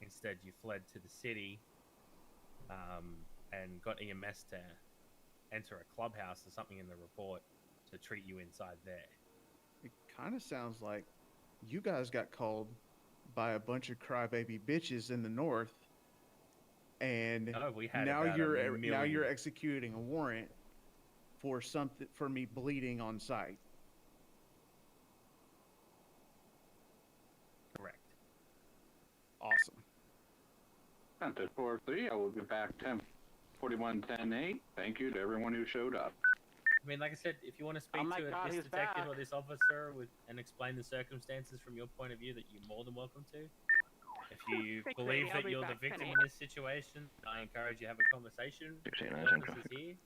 Instead, you fled to the city and got EMS to enter a clubhouse or something in the report to treat you inside there. It kind of sounds like you guys got called by a bunch of crybaby bitches in the north, and No, we had now about you're a million. now you're executing a warrant for something for me bleeding on site. Correct. Awesome. Center 4-3, I will be back 10:41:10:8. Thank you to everyone who showed up. I mean, like I said, if you want to speak Oh my to God, this he's detective back. or this officer and explain the circumstances from your point of view, that you're more than welcome to. If you Thanks, believe lady. I'll that be you're the back victim 10 in this situation, I encourage you to have a conversation with the officers here.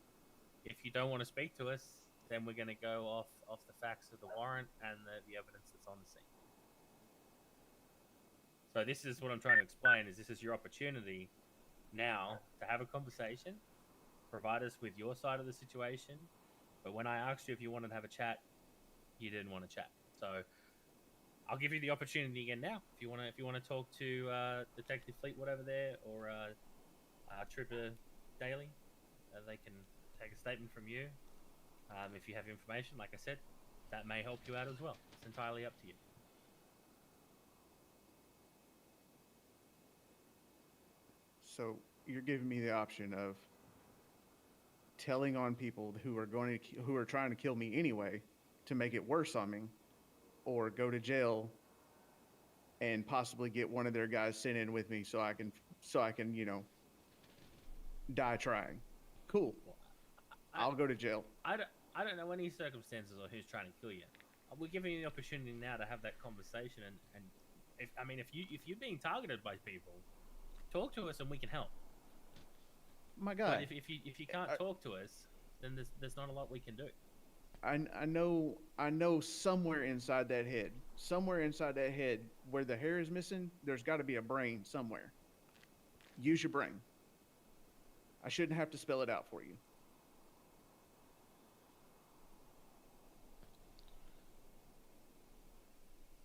If you don't want to speak to us, then we're going to go off the facts of the warrant and the evidence that's on the scene. So this is what I'm trying to explain, is this is your opportunity now to have a conversation, provide us with your side of the situation. But when I asked you if you wanted to have a chat, you didn't want to chat. So I'll give you the opportunity again now. If you want to talk to Detective Fleetwood over there or Trooper Daly, they can take a statement from you. If you have information, like I said, that may help you out as well. It's entirely up to you. So you're giving me the option of telling on people who are trying to kill me anyway to make it worse on me, or go to jail and possibly get one of their guys sent in with me so I can die trying. Cool. I'll go to jail. I don't know any circumstances or who's trying to kill you. We're giving you the opportunity now to have that conversation, and if you're being targeted by people, talk to us and we can help. My God. But if you can't talk to us, then there's not a lot we can do. I know somewhere inside that head where the hair is missing, there's got to be a brain somewhere. Use your brain. I shouldn't have to spell it out for you.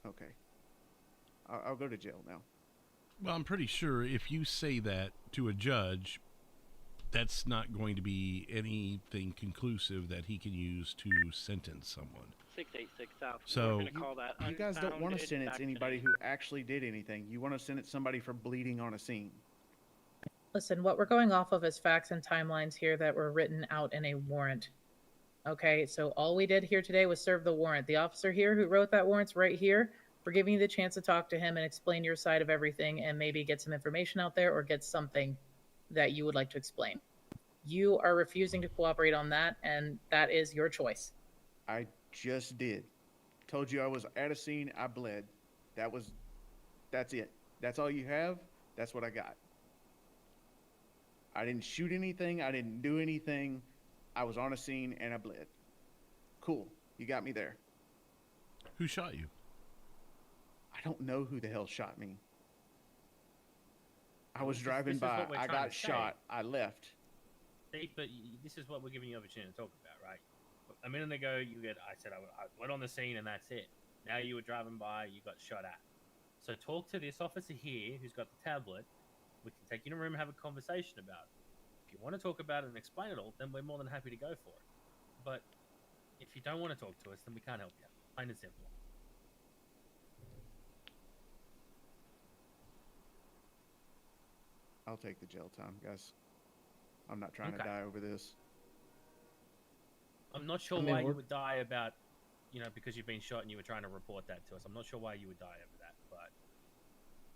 Okay. I'll go to jail now. Well, I'm pretty sure if you say that to a judge, that's not going to be anything conclusive that he can use to sentence someone. 686 South. So We're gonna call that You guys don't want to unfounded sentence anybody who actually did anything. You want to sentence somebody for bleeding on a scene. Listen, what we're going off of is facts and timelines here that were written out in a warrant. Okay, so all we did here today was serve the warrant. The officer here who wrote that warrant's right here. We're giving you the chance to talk to him and explain your side of everything and maybe get some information out there or get something that you would like to explain. You are refusing to cooperate on that, and that is your choice. I just did. Told you I was at a scene, I bled. That's it. That's all you have? That's what I got. I didn't shoot anything, I didn't do anything. I was on a scene and I bled. Cool. You got me there. Who shot you? I don't know who the hell shot me. I was This driving is by, what we're I trying got to say. shot, I left. See, but this is what we're giving you the opportunity to talk about, right? A minute ago, I said I went on the scene and that's it. Now you were driving by, you got shot at. So talk to this officer here who's got the tablet. We can take you in a room and have a conversation about it. If you want to talk about it and explain it all, then we're more than happy to go for it. But if you don't want to talk to us, then we can't help you. Plain and simple. I'll take the jail time, guys. I'm not trying to Okay. die over this. I'm not sure why you would die about, because you've been shot and you were trying to report that to us. I'm not sure why you would die over that, but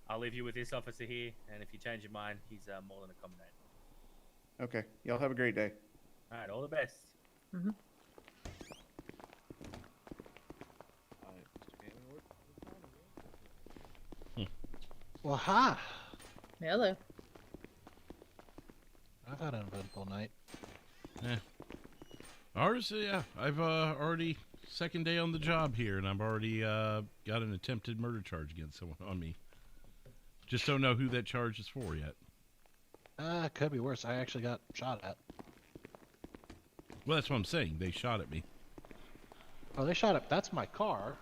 I'll leave you with this officer here, and if you change your mind, he's more than accommodating. Okay. Y'all have a great day. All right, all the best. Mm-hmm. Well, hi. Hello. I've had an eventful night. Yeah. Ours, yeah. I've already second day on the job here, and I've already got an attempted murder charge against someone on me. Just don't know who that charge is for yet. Could be worse. I actually got shot at. Well, that's what I'm saying. They shot at me. Oh, they shot up. That's my car.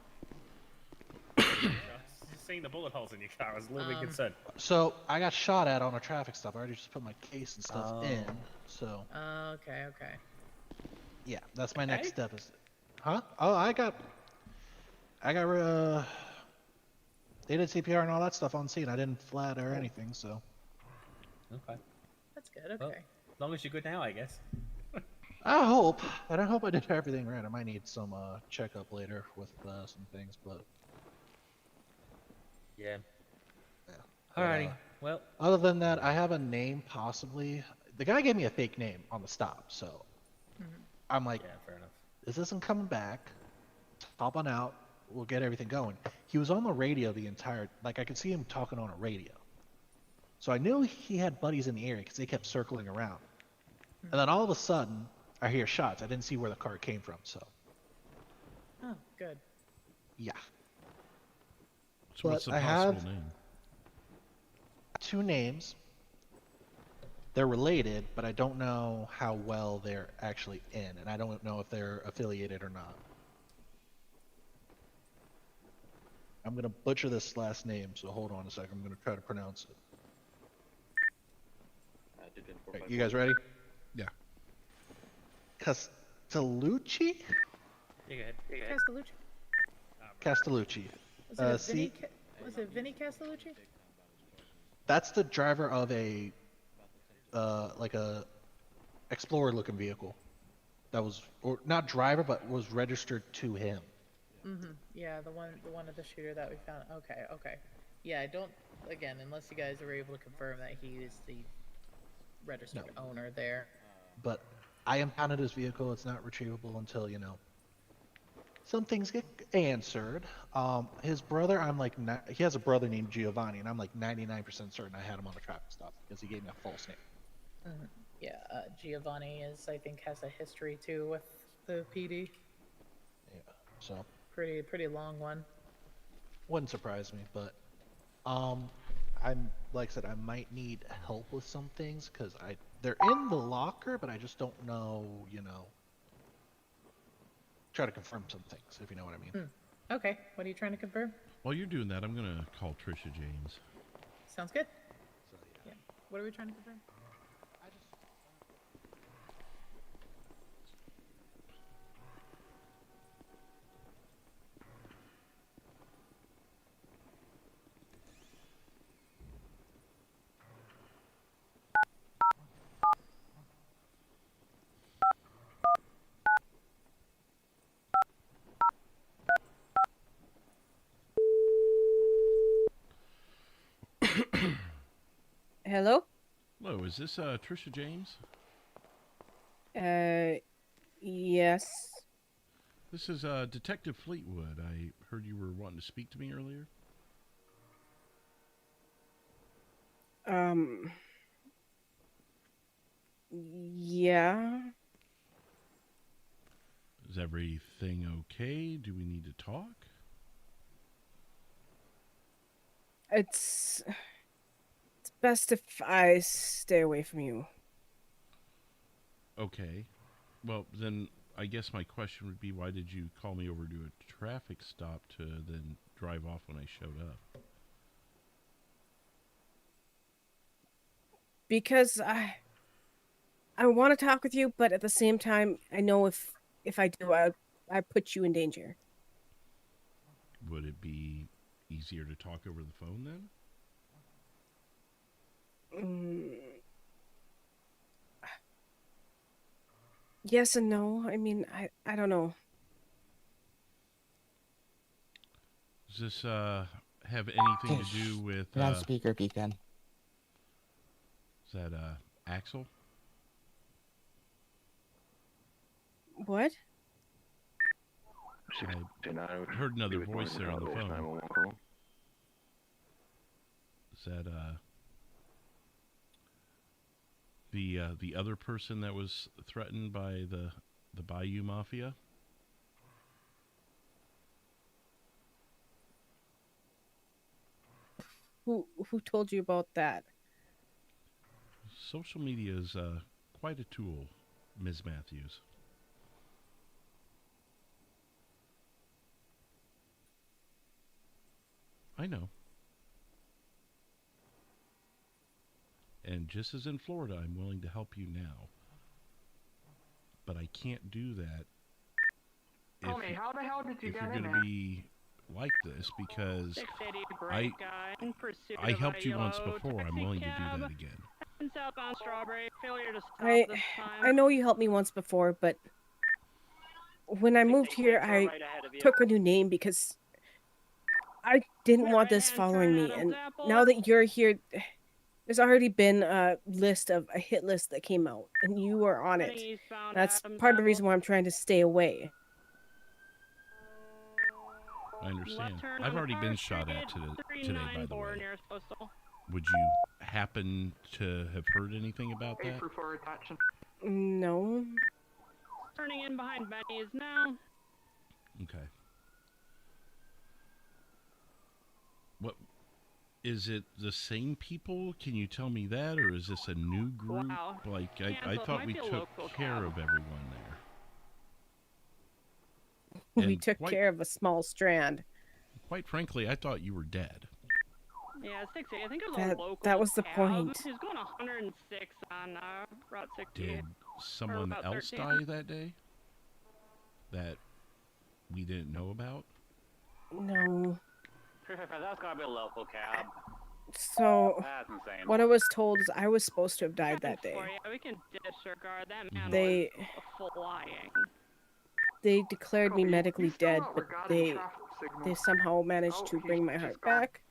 Just seeing the bullet holes in your car, I was a little bit concerned. So I got shot at on a traffic stop. I already just put my case and stuff in. So. Okay. Yeah, that's my next step. Is, huh? Oh, I got. They did CPR and all that stuff on scene. I didn't flat or anything, so. Okay. That's good. Okay. Well, as long as you're good now, I guess. I hope. I hope I did everything right. I might need some checkup later with some things, but. Yeah. Yeah. Alrighty. Well. Other than that, I have a name possibly. The guy gave me a fake name on the stop, so. I'm like, yeah, fair enough. This isn't coming back. Hop on out. We'll get everything going. He was on the radio the entire, like I could see him talking on a radio. So I knew he had buddies in the area because they kept circling around. And then all of a sudden, I hear shots. I didn't see where the car came from, so. Oh, good. Yeah. So what's the possible name? 2 names. They're related, but I don't know how well they're actually in, and I don't know if they're affiliated or not. I'm gonna butcher this last name, so hold on a second. I'm gonna try to pronounce it. Right, you guys ready? Yeah. Castellucci? You go ahead. Castellucci. Castellucci. Was it Vinny Castellucci? That's the driver of a like a Explorer-looking vehicle. That was, or not driver, but was registered to him. Yeah, the one of the shooter that we found. Okay. Yeah, I don't. Again, unless you guys are able to confirm that he is the registered owner there. But I impounded his vehicle. It's not retrievable until, you know, some things get answered. His brother, I'm like, he has a brother named Giovanni, and I'm like 99% certain I had him on a traffic stop because he gave me a false name. Yeah, Giovanni I think has a history too with the PD. Yeah, so. Pretty long one. Wouldn't surprise me, but I'm like I said, I might need help with some things because they're in the locker, but I just don't know, you know. Try to confirm some things, if you know what I mean. Okay, what are you trying to confirm? While you're doing that, I'm gonna call Trisha James. Sounds good. Yeah. What are we trying to confirm? Hello? Hello, is this Trisha James? Yes. This is Detective Fleetwood. I heard you were wanting to speak to me earlier. Yeah. Is everything okay? Do we need to talk? It's best if I stay away from you. Okay. Well, then I guess my question would be, why did you call me over to a traffic stop to then drive off when I showed up? Because I want to talk with you, but at the same time, I know if I do, I put you in danger. Would it be easier to talk over the phone then? Yes and no. I mean, I don't know. Does this have anything to do with... You're on speaker, Beacon. Is that Axel? What? I heard another voice there on the phone. Is that the other person that was threatened by the Bayou Mafia? Who told you about that? Social media is quite a tool, Ms. Matthews. I know. And just as in Florida, I'm willing to help you now. But I can't do that Tell me, how the hell did you if get you're in going there? to be like this, because 680 break guy in pursuit I of helped you once IO, before. I'm taxi willing to do cab, that again. and southbound Strawberry. Failure to stop I this time. I know you helped me once before, but when I moved here, I took a new name because I didn't want this following me. And now that you're here, there's already been a hit list that came out, and you are on it. That's part of the reason why I'm trying to stay away. I understand. I've already been shot at today, by the way. Would you happen to have heard anything about that? No. Turning in behind Benny's now. Okay. What is it? The same people? Can you tell me that, or is this a new group? Wow. Like I Cancel. thought Might we be a took local care cab. of everyone there. We And took care of a small strand. Quite frankly, I thought you were dead. Yeah, 60. I think it was That- a local that was the cab. point. He was going 106 on Route 60. Did someone about else 13. die that day that we didn't know about? No. That's gotta be a local cab. So, That's insane. what I was told is I was supposed to have died that day. Yeah, we can disregard that man. They was flying. they declared me medically dead, but they signal. somehow managed to bring my heart back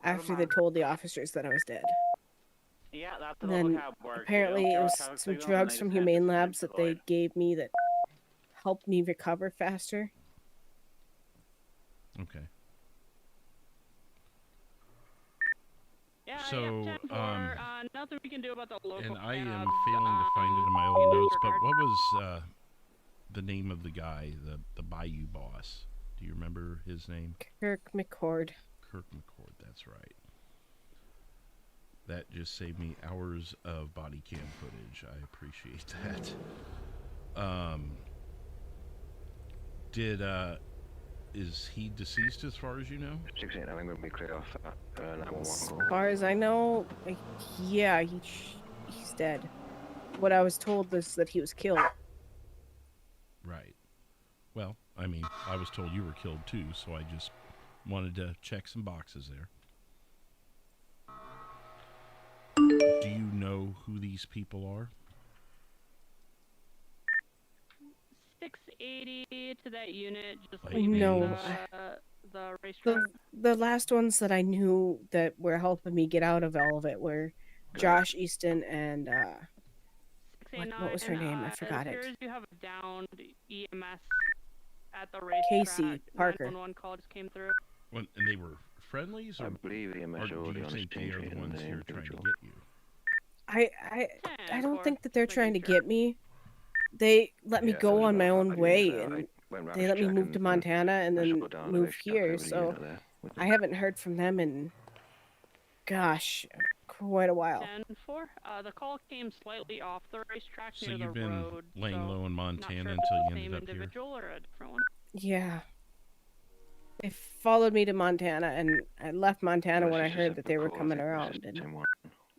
after they told the officers that I was dead. Yeah, that's the And local then cab works. apparently They it don't was traffic some signals, and drugs they from just have Humane to Labs that they deploy. gave me that helped me recover faster. Okay. Yeah, So, yeah, 10-4, nothing we can do about the local and I am cabs, failing to find it in my old notes, but disregard. what was the name of the guy, the Bayou boss? Do you remember his name? Kirk McCord. Kirk McCord, that's right. That just saved me hours of body cam footage. I appreciate that. Is he deceased as far as you know? 16, I think we'll be clear off that 911 As call. far as I know, yeah, he's dead. What I was told is that he was killed. Right. Well, I mean, I was told you were killed too, so I just wanted to check some boxes there. Do you know who these people are? 680 to that unit, just Like leaving No. the racetrack. The last ones that I knew that were helping me get out of all of it were Josh Easton and what was her name? I forgot it it. appears you have a downed EMS at the racetrack. Casey Parker. 911 call just came through. And they were friendlies, or, I believe the EMS or do you think they are the ones here trying to get you? I don't think that they're trying to get me. They let me go on my own way, and they let me move to Montana and then move here. So I haven't heard from them in, gosh, quite a while. 10-4. The call came slightly off the racetrack So near you've the been road. laying so low in not Montana sure if until it's you the ended same up here? individual or a different one. Yeah. They followed me to Montana, and I left Montana when I heard that they were coming around, and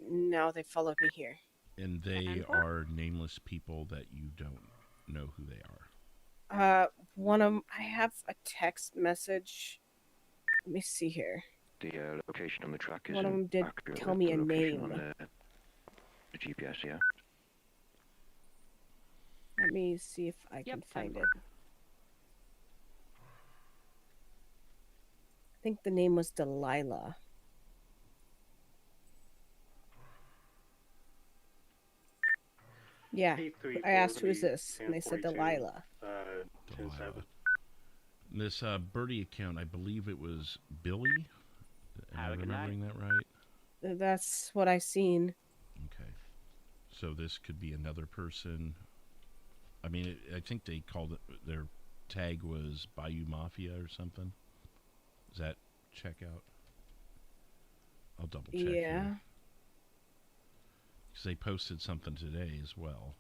now they followed me here. And they are nameless people that you don't know who they are. One of them, I have a text message. Let me see here. The location on the track is One of them did tell me a name. The GPS, yeah. Let me see if I can find it. I think the name was Delilah. Yeah, I asked who is this, and they said Delilah. Delilah. This Birdie account, I believe it was Billy. Am I remembering that right? That's what I seen. Okay. So this could be another person. I mean, I think they called it, their tag was Bayou Mafia or something. Does that check out? I'll double check. Yeah. Because they posted something today as well.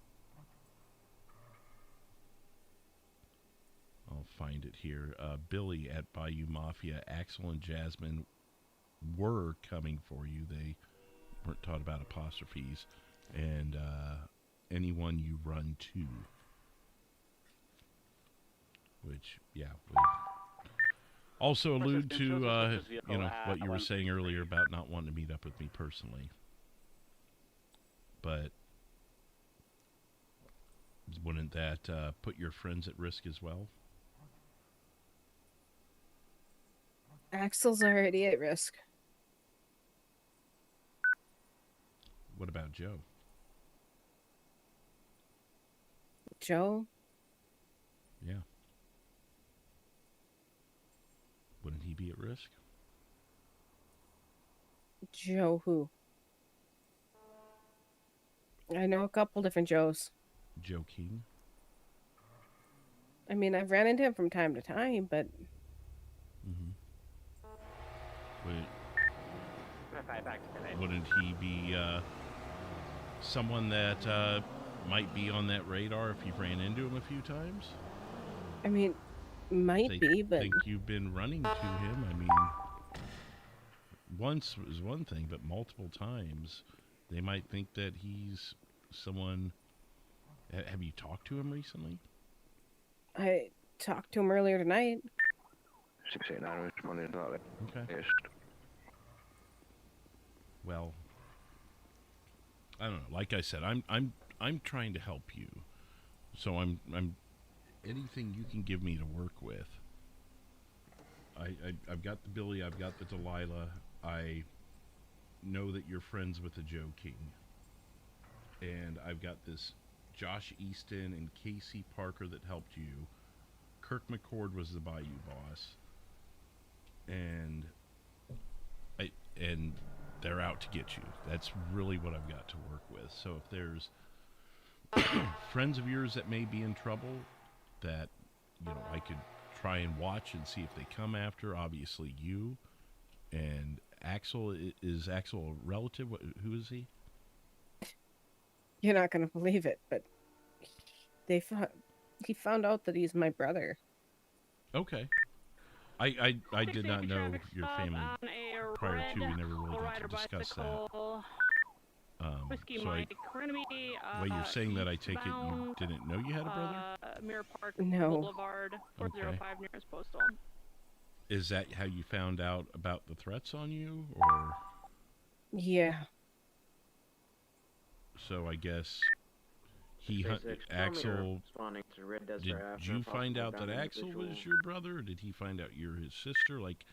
I'll find it here. Billy at Bayou Mafia, Axel and Jasmine were coming for you. They weren't taught about apostrophes. And anyone you run to. Which, yeah. Also allude to, what you were saying earlier about not wanting to meet up with me personally. But wouldn't that put your friends at risk as well? Axel's already at risk. What about Joe? Joe? Yeah. Wouldn't he be at risk? Joe who? I know a couple different Joes. Joe King? I mean, I've ran into him from time to time, but... Wouldn't he be someone that might be on that radar if you've ran into him a few times? I mean, might be, but... I think you've been running to him. I mean, once was one thing, but multiple times, they might think that he's someone... Have you talked to him recently? I talked to him earlier tonight. 689 Okay. Well, I don't know. Like I said, I'm trying to help you. So I'm anything you can give me to work with. I've got the Billy, I've got the Delilah. I know that you're friends with the Joe King. And I've got this Josh Easton and Casey Parker that helped you. Kirk McCord was the Bayou boss. And they're out to get you. That's really what I've got to work with. So if there's friends of yours that may be in trouble that, I could try and watch and see if they come after, obviously you. And Axel, is Axel a relative? Who is he? You're not going to believe it, but he found out that he's my brother. Okay. I did not know your family prior to. We never really got to discuss that. Whiskey So Mike. We're gonna be. Well, you're saying that I take it you didn't know you had a brother? Mirror Park No. Boulevard, 405 nearest postal. Is that how you found out about the threats on you, or? Yeah. So I guess Axel. Did you find out that Axel was your brother, or did he find out you're his sister? Like,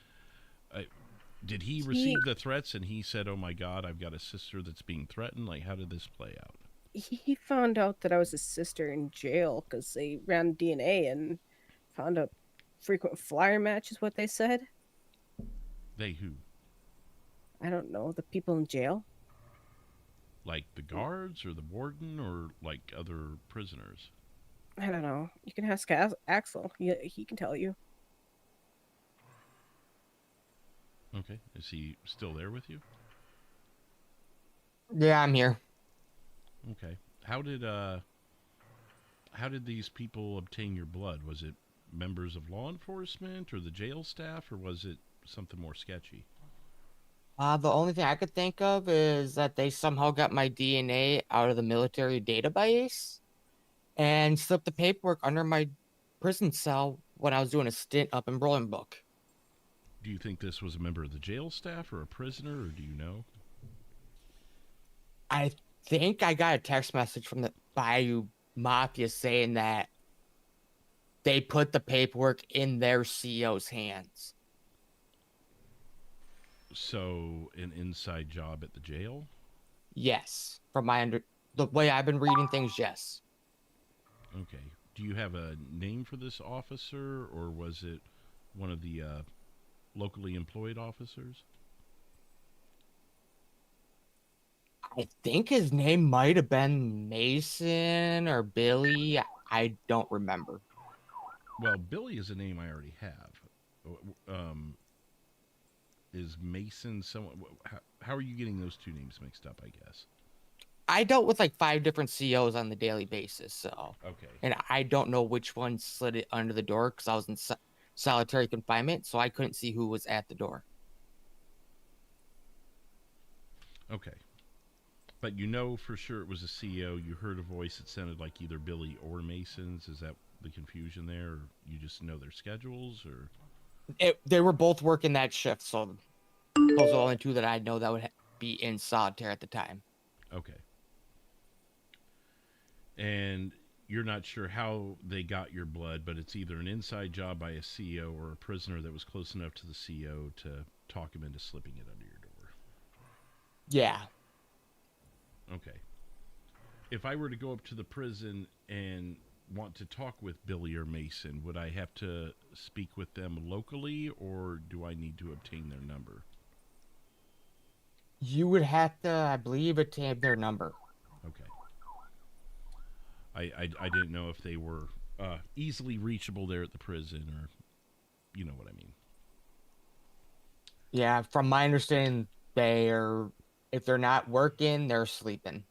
did he receive the threats and he said, "Oh my God, I've got a sister that's being threatened"? Like, how did this play out? He found out that I was his sister in jail because they ran DNA and found a frequent flyer match, is what they said. They who? I don't know. The people in jail. Like the guards or the warden or like other prisoners? I don't know. You can ask Axel. He can tell you. Okay. Is he still there with you? Yeah, I'm here. Okay. How did these people obtain your blood? Was it members of law enforcement or the jail staff, or was it something more sketchy? The only thing I could think of is that they somehow got my DNA out of the military database and slipped the paperwork under my prison cell when I was doing a stint up in Bolingbrook. Do you think this was a member of the jail staff or a prisoner, or do you know? I think I got a text message from the Bayou Mafia saying that they put the paperwork in their CEO's hands. So, an inside job at the jail? Yes. From the way I've been reading things, yes. Okay. Do you have a name for this officer, or was it one of the locally employed officers? I think his name might have been Mason or Billy. I don't remember. Well, Billy is a name I already have. Is Mason someone? How are you getting those two names mixed up, I guess? I dealt with like 5 different CEOs on the daily basis, so. Okay. And I don't know which one slid it under the door because I was in solitary confinement, so I couldn't see who was at the door. Okay. But you know for sure it was a CEO. You heard a voice that sounded like either Billy or Mason's. Is that the confusion there? Or you just know their schedules? Or They were both working that shift, so those are the only two that I know that would be in solitaire at the time. Okay. And you're not sure how they got your blood, but it's either an inside job by a CEO or a prisoner that was close enough to the CEO to talk him into slipping it under your door. Yeah. Okay. If I were to go up to the prison and want to talk with Billy or Mason, would I have to speak with them locally, or do I need to obtain their number? You would have to, I believe, obtain their number. Okay. I didn't know if they were easily reachable there at the prison, or you know what I mean. Yeah, from my understanding, if they're not working, they're sleeping.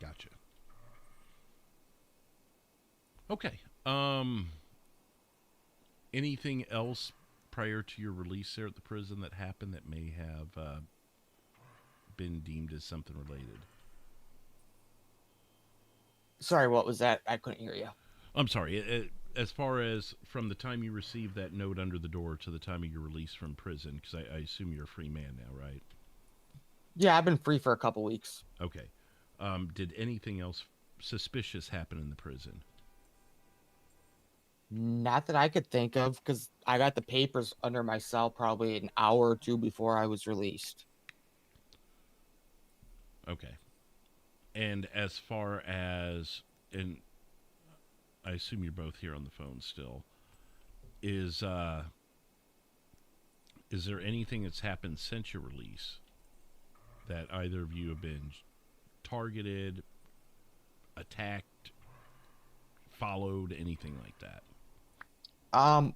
Gotcha. Okay. Anything else prior to your release there at the prison that happened that may have been deemed as something related? Sorry, what was that? I couldn't hear you. I'm sorry. As far as from the time you received that note under the door to the time of your release from prison, because I assume you're a free man now, right? Yeah, I've been free for a couple weeks. Okay. Did anything else suspicious happen in the prison? Not that I could think of, because I got the papers under my cell probably an hour or two before I was released. Okay. And as far as, and I assume you're both here on the phone still, is there anything that's happened since your release that either of you have been targeted, attacked, followed, anything like that?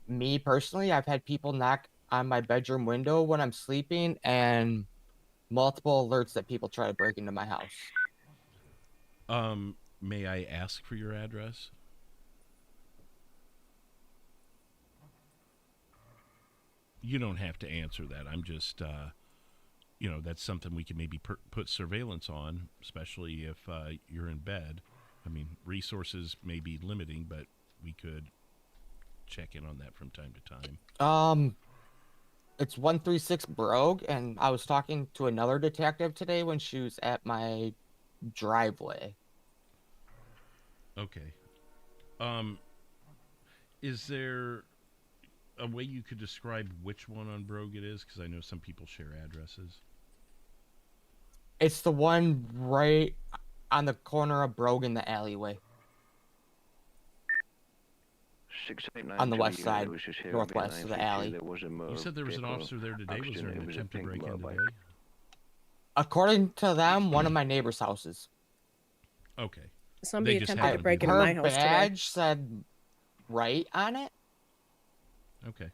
Me personally, I've had people knock on my bedroom window when I'm sleeping, and multiple alerts that people try to break into my house. May I ask for your address? You don't have to answer that. I'm just, that's something we can maybe put surveillance on, especially if you're in bed. I mean, resources may be limiting, but we could check in on that from time to time. It's 136 Brogue, and I was talking to another detective today when she was at my driveway. Okay. Is there a way you could describe which one on Brogue it is? Because I know some people share addresses. It's the one right on the corner of Brogue in the alleyway. On the west side, northwest of the alley. You said there was an officer there today. Was there an attempt to break in today? According to them, one of my neighbor's houses. Okay. Somebody attempted to break into my house today. Her badge said right on it. Okay.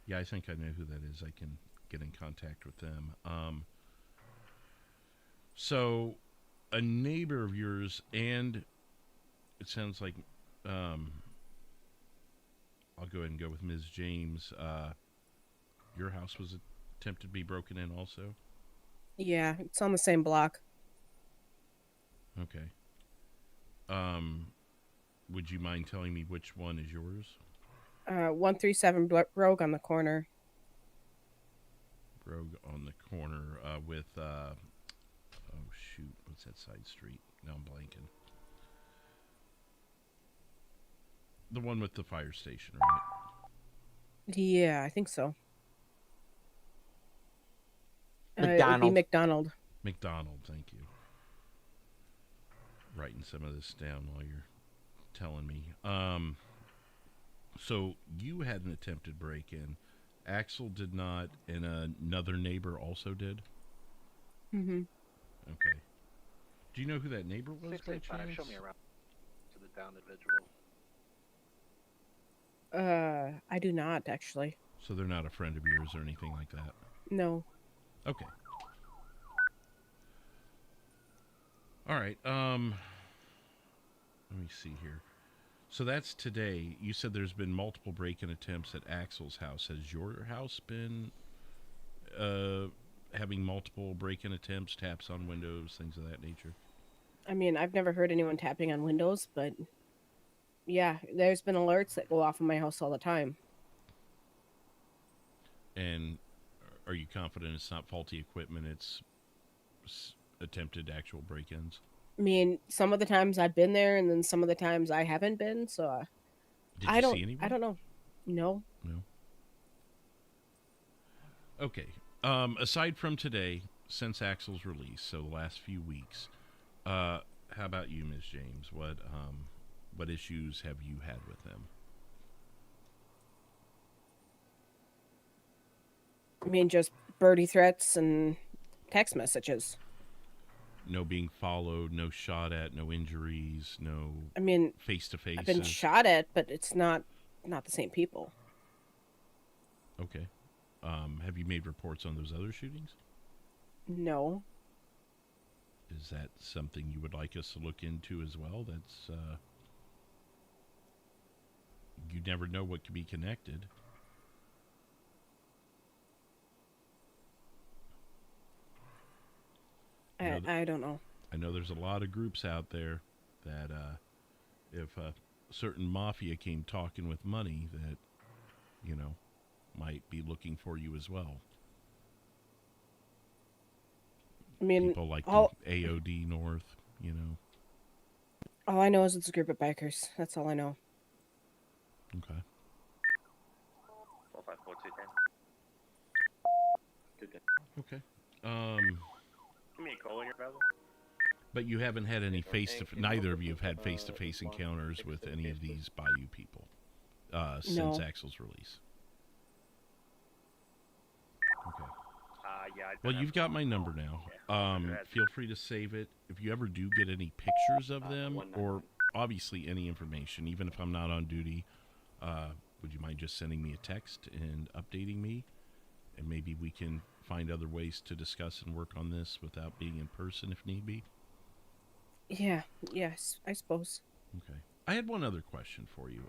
Yeah, I think I know who that is. I can get in contact with them. So, a neighbor of yours, and it sounds like, I'll go ahead and go with Ms. James. Your house was attempted to be broken in also? Yeah, it's on the same block. Okay. Would you mind telling me which one is yours? 137 Brogue on the corner. Brogue on the corner with, oh shoot, what's that side street? Now I'm blanking. The one with the fire station, right? Yeah, I think so. McDonald. It would be McDonald. McDonald, thank you. Writing some of this down while you're telling me. So you had an attempted break-in. Axel did not, and another neighbor also did? Mm-hmm. Okay. Do you know who that neighbor was by chance? Show me around to the down individual. I do not, actually. So they're not a friend of yours or anything like that? No. Okay. All right. Let me see here. So that's today. You said there's been multiple break-in attempts at Axel's house. Has your house been having multiple break-in attempts, taps on windows, things of that nature? I mean, I've never heard anyone tapping on windows, but yeah, there's been alerts that go off in my house all the time. And are you confident it's not faulty equipment, it's attempted actual break-ins? I mean, some of the times I've been there, and then some of the times I haven't been, so Did you see anyone? I don't know. No. No. Okay. Aside from today, since Axel's release, so the last few weeks, how about you, Ms. James? What issues have you had with them? I mean, just birdie threats and text messages. No being followed, no shot at, no injuries, no. I mean, face-to-face. I've been shot at, but it's not the same people. Okay. Have you made reports on those other shootings? No. Is that something you would like us to look into as well? That's you never know what could be connected. I don't know. I know there's a lot of groups out there that if a certain mafia came talking with money, that, you know, might be looking for you as well. I mean, people like the AOD North, you know. All I know is it's a group of bikers. That's all I know. Okay. 454-210. Okay. Give me a call when you're available. But you haven't had any neither of you have had face-to-face encounters with any of these Bayou people since Axel's release. Okay. Yeah. Well, you've got my number now. Feel free to save it. If you ever do get any pictures of them, or obviously any information, even if I'm not on duty, would you mind just sending me a text and updating me? And maybe we can find other ways to discuss and work on this without being in person if need be. Yeah, yes, I suppose. Okay. I had one other question for you.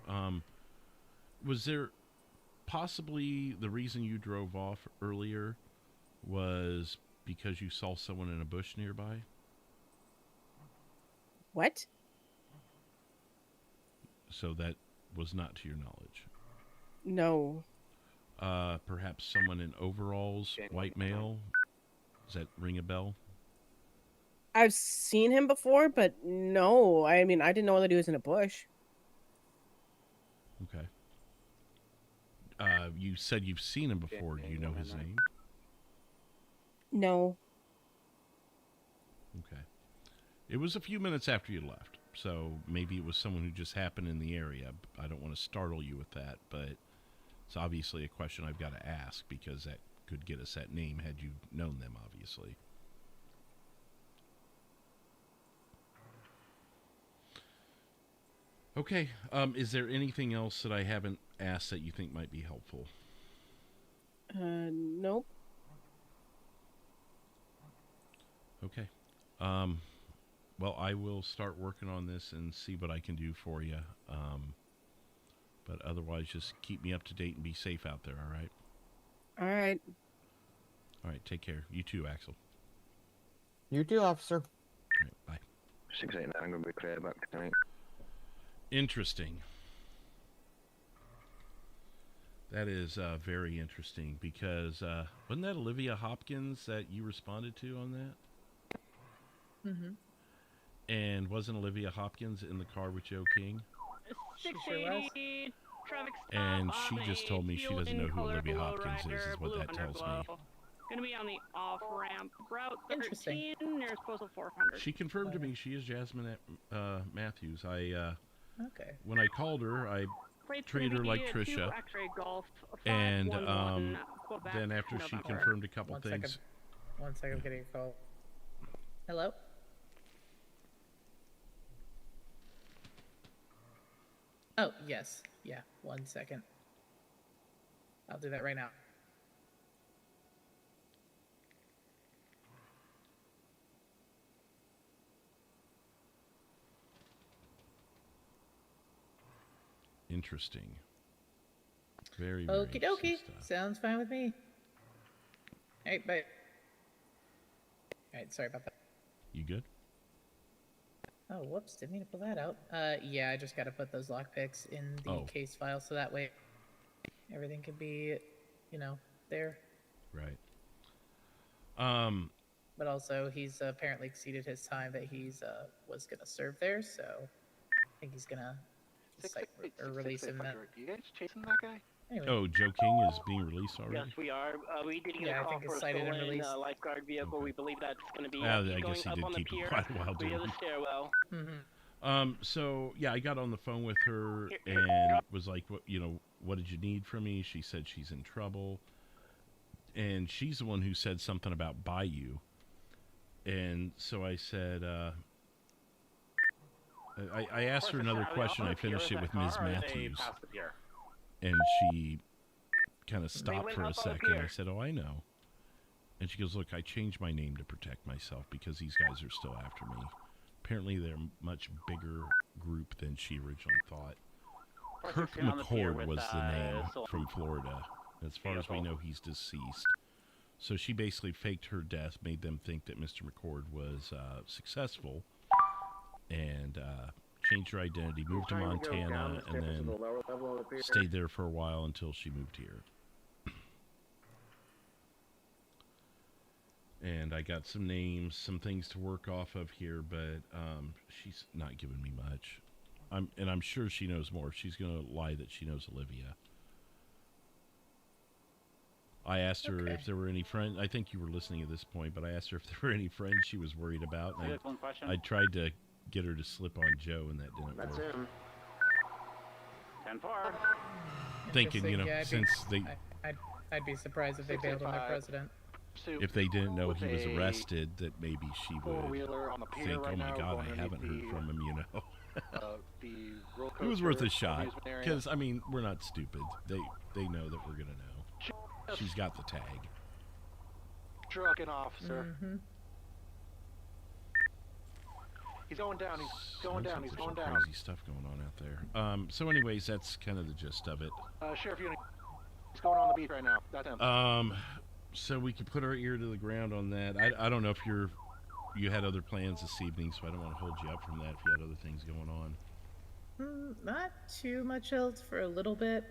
Was there possibly the reason you drove off earlier was because you saw someone in a bush nearby? What? So that was not to your knowledge? No. Perhaps someone in overalls, white male? Does that ring a bell? I've seen him before, but no. I mean, I didn't know that he was in a bush. Okay. You said you've seen him before. Do you know his name? No. Okay. It was a few minutes after you left, so maybe it was someone who just happened in the area. I don't want to startle you with that, but it's obviously a question I've got to ask because that could get us that name had you known them, obviously. Okay. Is there anything else that I haven't asked that you think might be helpful? Nope. Okay. Well, I will start working on this and see what I can do for you. But otherwise, just keep me up to date and be safe out there, all right? All right. All right, take care. You too, Axel. You too, officer. All right, bye. 689, I'm going to be clear back tonight. Interesting. That is very interesting because wasn't that Olivia Hopkins that you responded to on that? Mm-hmm. And wasn't Olivia Hopkins in the car with Joe King? 680 traffic stop. And she just told me she doesn't know who Olivia Hopkins is what that tells me. Gonna be on the off-ramp route 13 near postal 400. She confirmed to me she is Jasmine Matthews. Okay. When I called her, I treated her like Trisha. And then after she confirmed a couple things. One second, I'm getting a call. Hello? Oh, yes. Yeah, 1 second. I'll do that right now. Interesting. Very, Okie dokie. Sounds fine with me. Hey, bye. Alright, sorry about that. You good? Oh, whoops, didn't mean to pull that out. Yeah, I just gotta put those lockpicks in the case file so that way everything can be, you know, there. Right. But also, he's apparently exceeded his time that he's was gonna serve there, so I think he's gonna release him. That. Are you guys chasing that guy? Anyway. Oh, Joe King is being released already? Yes, we are. We did get Yeah, a I call think for it's a cited and stolen released. lifeguard vehicle. We believe that's going to be I going guess he up did on the keep pier it quite a while via doing the it. stairwell. So yeah, I got on the phone with her and was like, what did you need from me? She said she's in trouble. And she's the one who said something about Bayou. And so I said, I asked her another question. I finished it with Ms. Matthews. And she kind of stopped for a second. I said, oh, I know. And she goes, look, I changed my name to protect myself because these guys are still after me. Apparently, they're a much bigger group than she originally thought. Kirk McCord was the name from Florida. As far as we know, he's deceased. So she basically faked her death, made them think that Mr. McCord was successful, and changed her identity, moved to Montana, and then stayed there for a while until she moved here. And I got some names, some things to work off of here, but she's not giving me much. I'm sure she knows more. She's going to lie that she knows Olivia. I asked her if there were any friends. I think you were listening at this point, but I asked her if there were any friends she was worried about. And I tried to get her to slip on Joe, and that didn't work. That's him. 10-4. Thinking, since they... I'd be surprised if they bailed on their president. If they didn't know he was arrested, that maybe she would think, oh my God, I haven't heard from him, It was worth a shot. Because, I mean, we're not stupid. They know that we're going to know. She's got the tag. Drunken officer. He's going down. He's going down. He's going down. Crazy stuff going on out there. So anyways, that's kind of the gist of it. Sheriff Unit. He's going on the beach right now. That's him. So we can put our ear to the ground on that. I don't know if you had other plans this evening, so I don't want to hold you up from that if you had other things going on. Not too much else for a little bit.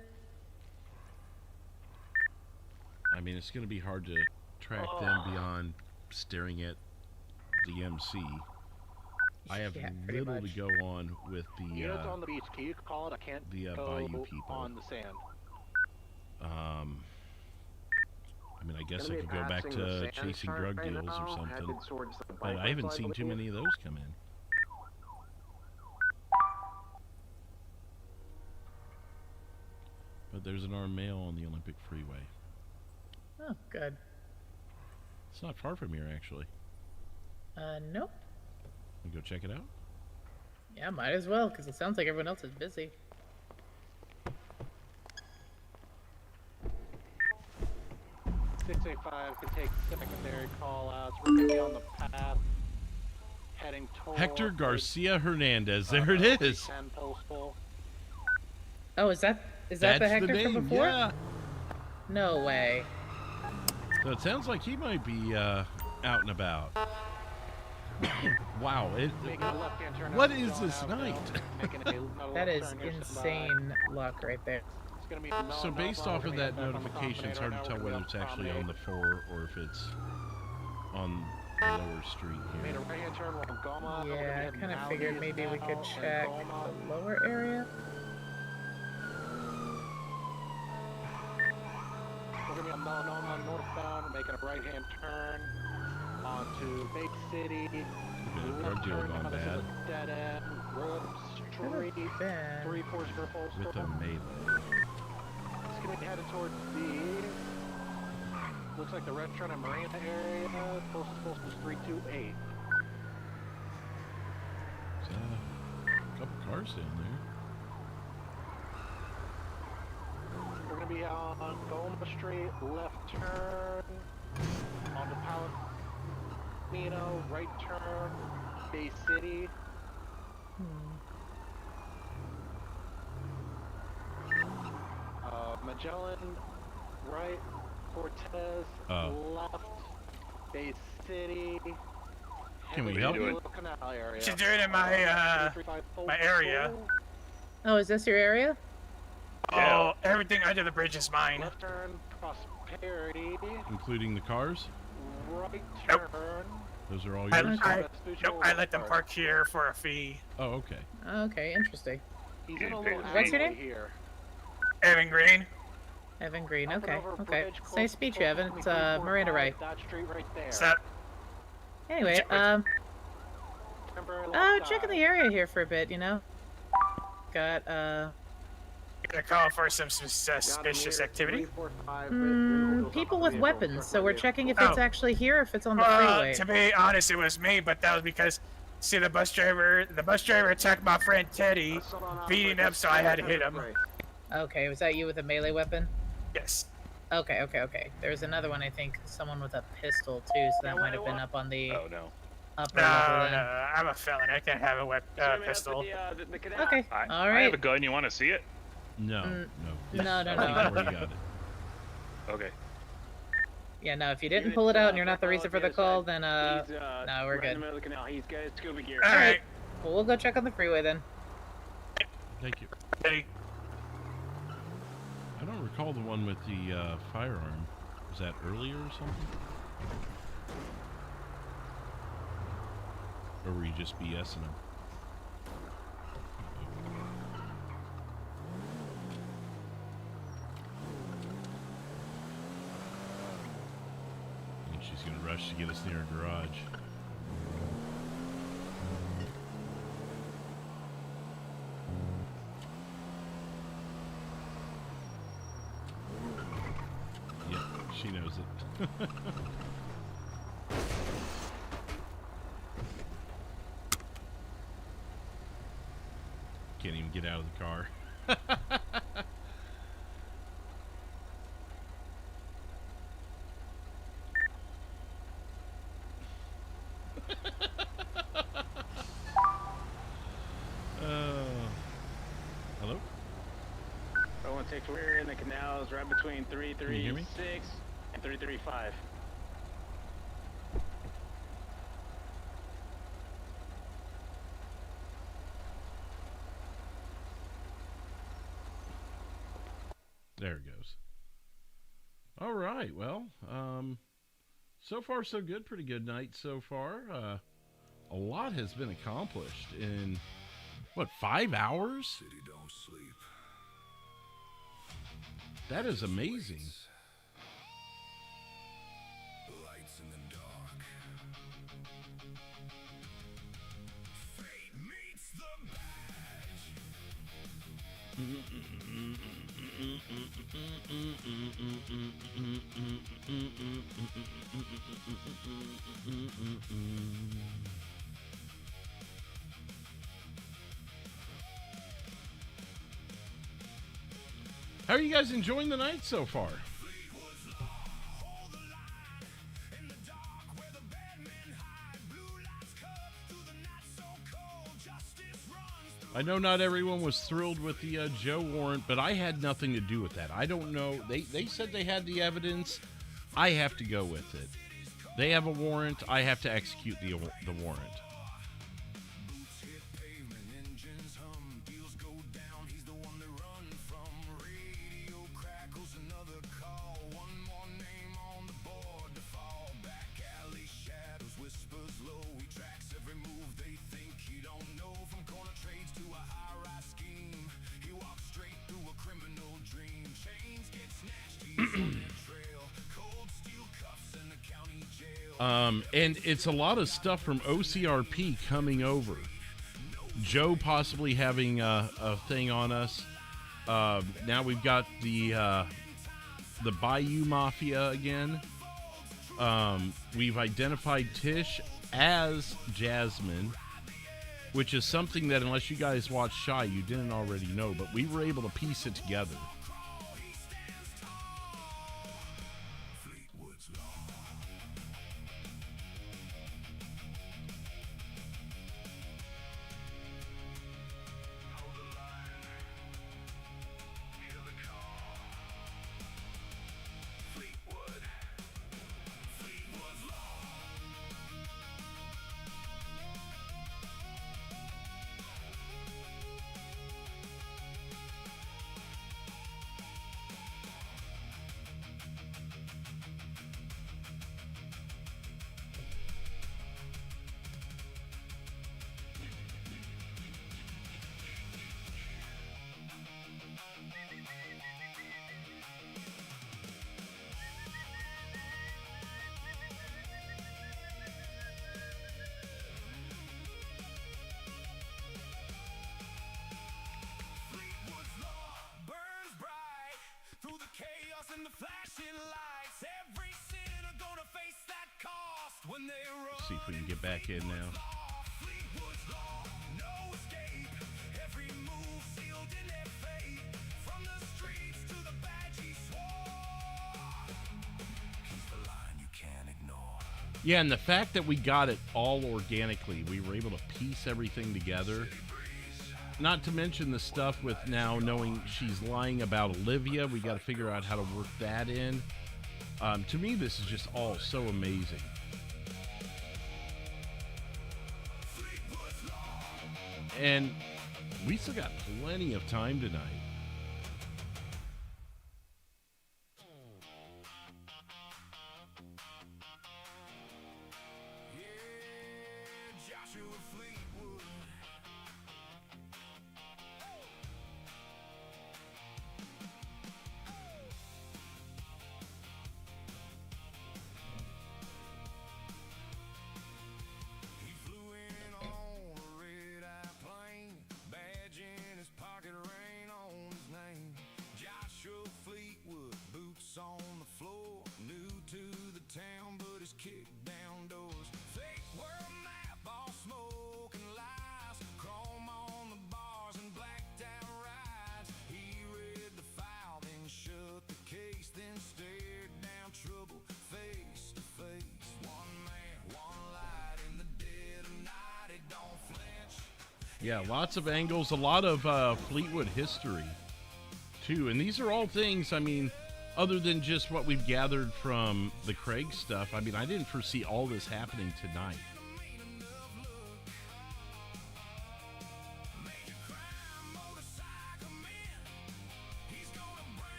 I mean, it's going to be hard to track them beyond staring at the MC. I have little to go on with the units on the beach. Can you call it? I can't Bayou people on the sand. I mean, I guess I could go back to chasing drug deals or something, but I haven't seen too many of those come in. But there's an armed male on the Olympic Freeway. Oh, good. It's not far from here, actually. Nope. You go check it out? Yeah, might as well, because it sounds like everyone else is busy. Can take secondary call-outs. We're going to be on the path, heading towards... Hector Garcia Hernandez. There it is. Oh, is that the Hector from before? Yeah. No way. So it sounds like he might be out and about. Wow. What is this night? That is insane luck right there. So based off of that notification, it's hard to tell whether it's actually on the 4 or if it's on the lower street here. Yeah, I kind of figured maybe we could check the lower area. We're going to be on Melanoma northbound, making a right-hand turn onto Bay City. Drug deal gone bad. Dead end, road, street, 3-4 circles. With a melee. It's going to be headed towards the... Looks like the restaurant and marina area. Closest post is 328. There's a couple cars down there. We're going to be on Goma Street, left turn, onto Palomino, right turn, Bay City. Magellan, right, Cortez, left, Bay City, Can we help you? She's doing it in my my area. Oh, is this your area? Oh, everything under the bridge is mine. Left turn, prosperity. Including the cars? Right Nope. turn. Those are all I, yours? nope, I let them park here for a fee. Oh, okay. Okay, interesting. He's in a little What's your alleyway name? here. Evan Green. Evan Green. Up and Okay, over okay. bridge, It's nice to meet you, Evan. It's Miranda Wright. That street right there. So, Anyway, checking the area here for a bit, you know. Got gonna call for some suspicious activity. people with weapons, so we're checking if it's actually here, or if it's on the Well, freeway. to be honest, it was me, but that was because, see, the bus driver attacked my friend Teddy, beating him, so I had to hit him. Okay, was that you with a melee weapon? Yes. Okay. There's another one, I think, someone with a pistol too, so that might have been up on the upper No, level then. no, I'm a felon. I can't have a pistol. Okay, all right. I have a gun. You want to see it? No, No. I think I already got it. Okay. Yeah, no, if you didn't pull it out and you're not the reason for the call, then, no, we're right in good. the middle of the canal. He's got his scuba gear. Alright. Well, we'll go check on the freeway then. Thank you. Hey. I don't recall the one with the firearm. Was that earlier or something? Or were you just BSing him? I think she's gonna rush to get us near her garage. Yep, she knows it. Can't even get out of the car. Hello? I want to take we're in the canals right between Can you hear me? 336 and 335. There it goes. All right. Well, so far so good. Pretty good night so far. A lot has been accomplished in, what, 5 hours? City don't sleep. That is amazing. Lights in the dark. Fate meets the How are you guys enjoying the night so far? I know not everyone was thrilled with the Joe warrant, but I had nothing to do with that. I don't know. They said they had the evidence. I have to go with it. They have a warrant. I have to execute the warrant. And it's a lot of stuff from OCRP coming over. Joe possibly having a thing on us. Now we've got the Bayou Mafia again. We've identified Tish as Jasmine, which is something that unless you guys watched Shy, you didn't already know, but we were able to piece it together. Fleetwood's law burns bright through the chaos and the flashing lights. Every sinner gonna face that cost when they run. See if we can get back in now. Fleetwood's law, no escape. Every move sealed in their fate. From the streets to the badge he swore. He's the line you can't ignore. Yeah, and the fact that we got it all organically, we were able to piece everything together. Not to mention the stuff with now knowing she's lying about Olivia. We got to figure out how to work that in. To me, this is just all so amazing. And we still got plenty of time tonight. Joshua Fleetwood. He flew in on a red-eye plane, badge in his pocket, rain on his name. Joshua Fleetwood, boots on the floor, new to the town, but he's kicked down doors. Fake world map, all smoke and lies, chrome on the bars and blacked out rides. He read the file, then shut the case, then stared down trouble face to face. One man, one light in the dead of night, it don't flinch. Yeah, lots of angles, a lot of Fleetwood history, too. And these are all things, I mean, other than just what we've gathered from the Craig stuff, I mean, I didn't foresee all this happening tonight.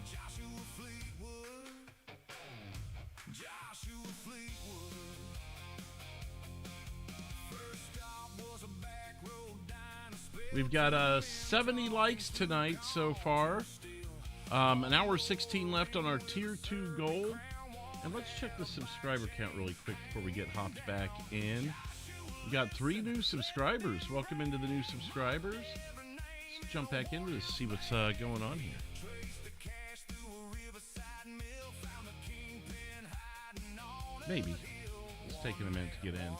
Joshua Fleetwood. Joshua Fleetwood. First stop was a back road diner. We've got 70 likes tonight so far. An hour 16 left on our tier 2 goal. And let's check the subscriber count really quick before we get hopped back in. We got 3 new subscribers. Welcome into the new subscribers. Let's jump back into this, see what's going on here. Maybe. It's taking a minute to get in.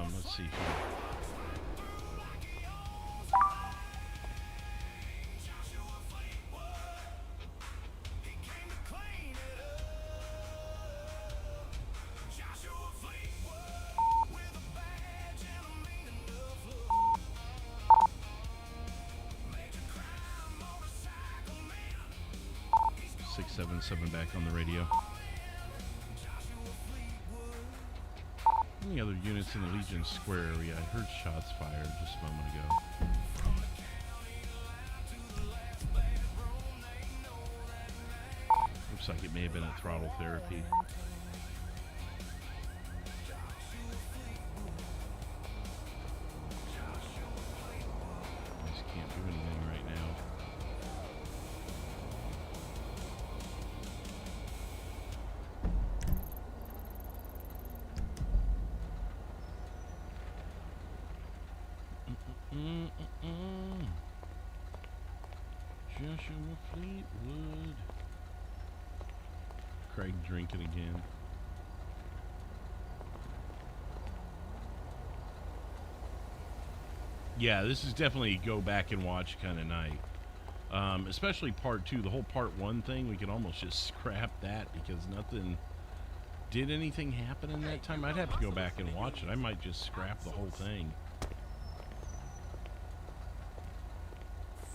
Let's see here. Six, 7, 7 back on the radio. Any other units in the Legion Square area? I heard shots fired just a moment ago. Looks like it may have been a throttle therapy. Just can't do anything right now. Joshua Fleetwood. Craig drinking again. Yeah, this is definitely a go back and watch kind of night. Especially part 2. The whole part 1 thing, we could almost just scrap that because nothing... Did anything happen in that time? I'd have to go back and watch it. I might just scrap the whole thing.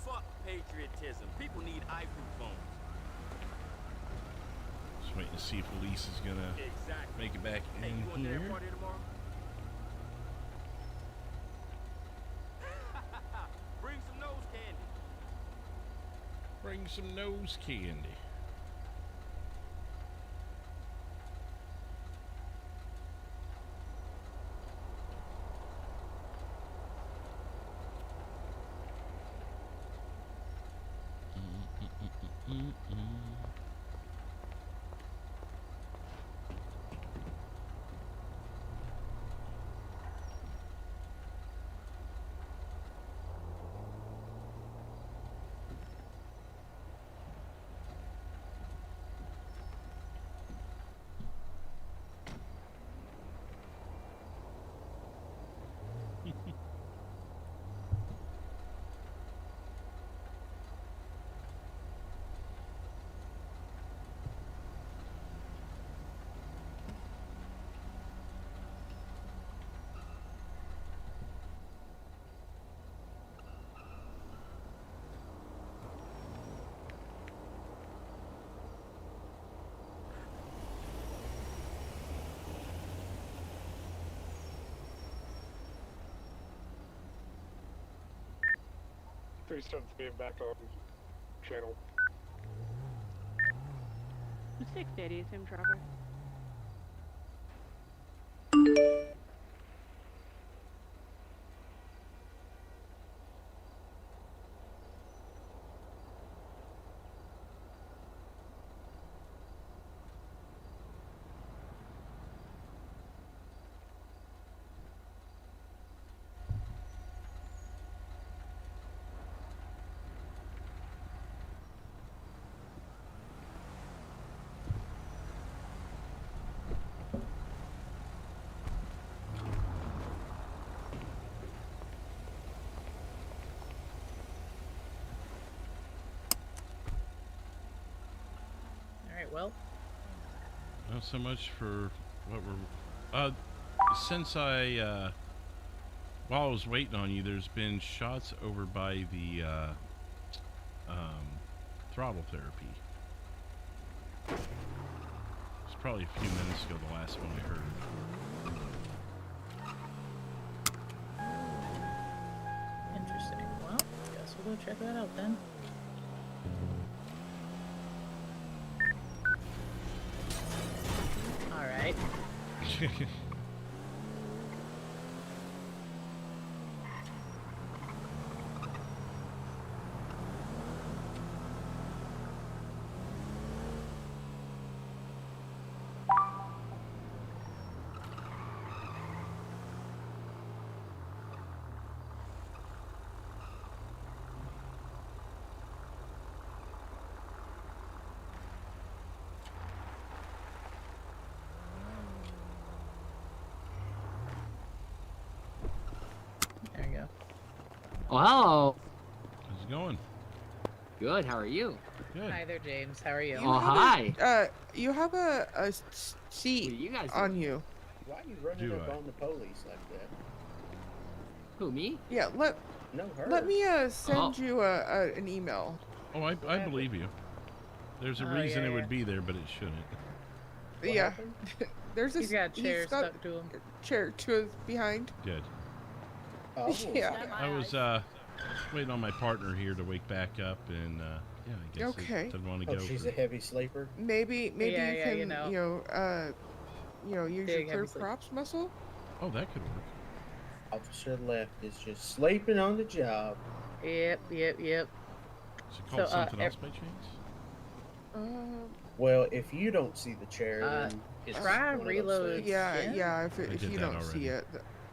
Fuck patriotism. People need iPhone phones. Just waiting to see if Elise is gonna make it back in here. Bring some nose candy. Bring some nose candy. Please don't be back on channel. 680, Tim Trevor. Well, not so much for what we're since while I was waiting on you, there's been shots over by the throttle therapy. It's probably a few minutes ago, the last one I heard. Interesting. Well, guess we'll go check that out then. Alright. There you go. Oh, hello. How's it going? Good. How are you? Good. Hi there, James. How are you? Oh, hi. You have a seat on you. Why are you running up on the police like that? Who, me? Yeah, No, her. let me send you an email. Oh, I believe you. There's a reason it would be there, but it shouldn't. Yeah. There's He's got a chair got stuck to him. chair to his behind. Good. Oh. Yeah. I was waiting on my partner here to wake back up, and yeah, I guess Okay. it didn't want to go. She's for... a heavy sleeper. Maybe Yeah, you yeah, can you know. use Big, your clear heavy sleep. props muscle. Oh, that could work. Officer left is just sleeping on the job. Yep. Is it called something else by chance? Well, if you don't see the chair, then it's try one of those reload. things. Yeah. If did you that don't already. see it.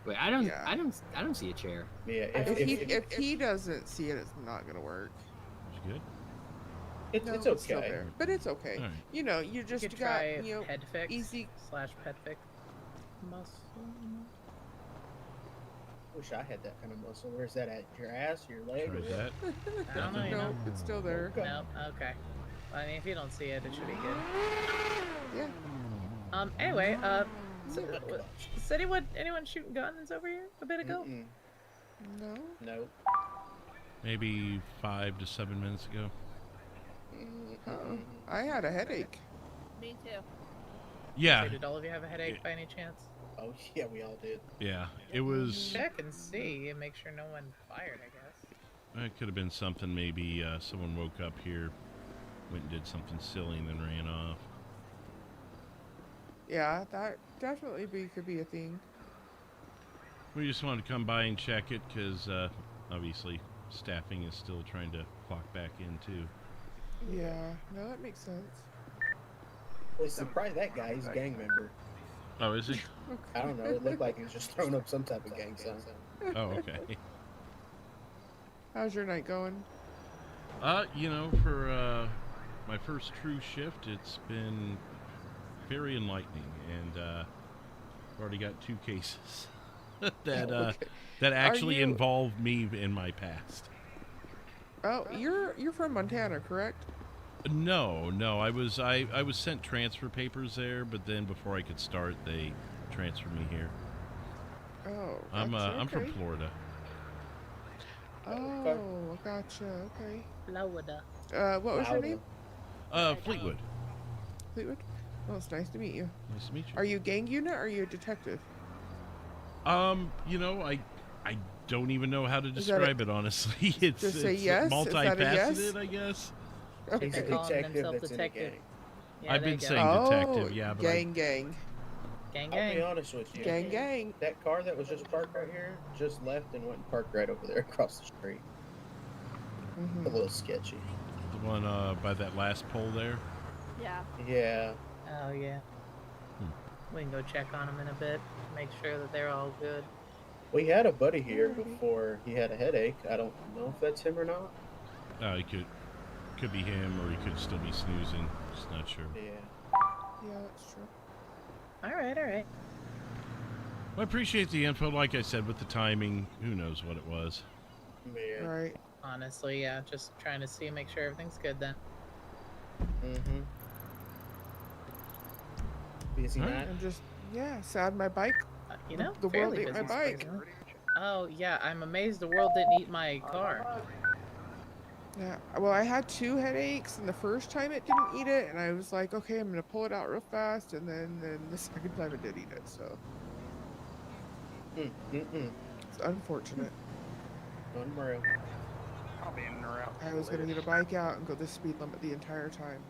Wait, I don't see a chair. Yeah. If he doesn't see it, it's not gonna work. Is it good? It's still okay. there, but it's okay. All right. You know, you just You could got try head fix easy. /petfix muscle. Wish I had that kind of muscle. Where's that at? Your ass, your leg? Try or that. what? I don't know. You know. It's still there. Nope. Okay. Well, I mean, if you don't see it, it should be good. Yeah. Anyway, so, is anyone shooting guns over here a bit ago? No. No. Maybe 5 to 7 minutes ago. I had a headache. Me too. Yeah. So did all of you have a headache by any chance? Oh yeah, we all did. Yeah, it was. Check and see and make sure no one fired, I guess. It could have been something. Maybe someone woke up here, went and did something silly, and then ran off. Yeah, that definitely could be a thing. We just wanted to come by and check it because obviously staffing is still trying to clock back in too. Yeah, no, that makes sense. Well, surprise that guy. He's a gang member. Oh, is he? I don't know. It looked like he was just throwing up some type of gang sign. Oh, okay. How's your night going? You know, for my first true shift, it's been very enlightening, and I've already got 2 cases that that actually involve me in my past. Oh, you're from Montana, correct? No, I was sent transfer papers there, but then before I could start, they transferred me here. Oh, I'm from Florida. Oh, gotcha. Okay. Florida. What was your name? Fleetwood. Fleetwood. Well, it's nice to meet you. Nice to meet you. Are you gang unit or are you a detective? You know, I don't even know how to describe it honestly. It's say yes? multifaceted, Yes? I guess. He's a detective that's in a gang. Yeah, I've been there you saying go. detective, yeah, but gang. I'll be honest with you. Gang. That car that was just parked right here just left and went and parked right over there across the street. A little sketchy. The one by that last pole there. Yeah. Yeah. Oh yeah. We can go check on them in a bit, make sure that they're all good. We had a buddy here before he had a headache. I don't know if that's him or not. It could be him, or he could still be snoozing. Just not sure. Yeah, that's true. All right. Well, I appreciate the info. Like I said, with the timing, who knows what it was. Yeah. Right. Honestly, yeah, just trying to see, make sure everything's good then. Busy night. I'm just sad my bike. You know, the world fairly ate my busy, bike. surprisingly. Oh yeah, I'm amazed the world didn't eat my car. Yeah, well, I had 2 headaches, and the first time it didn't eat it, and I was like, okay, I'm gonna pull it out real fast, and then the second time it did eat it, so. It's unfortunate. Unreal. I'll be in the route. I was gonna get a bike out and go the speed limit the entire time.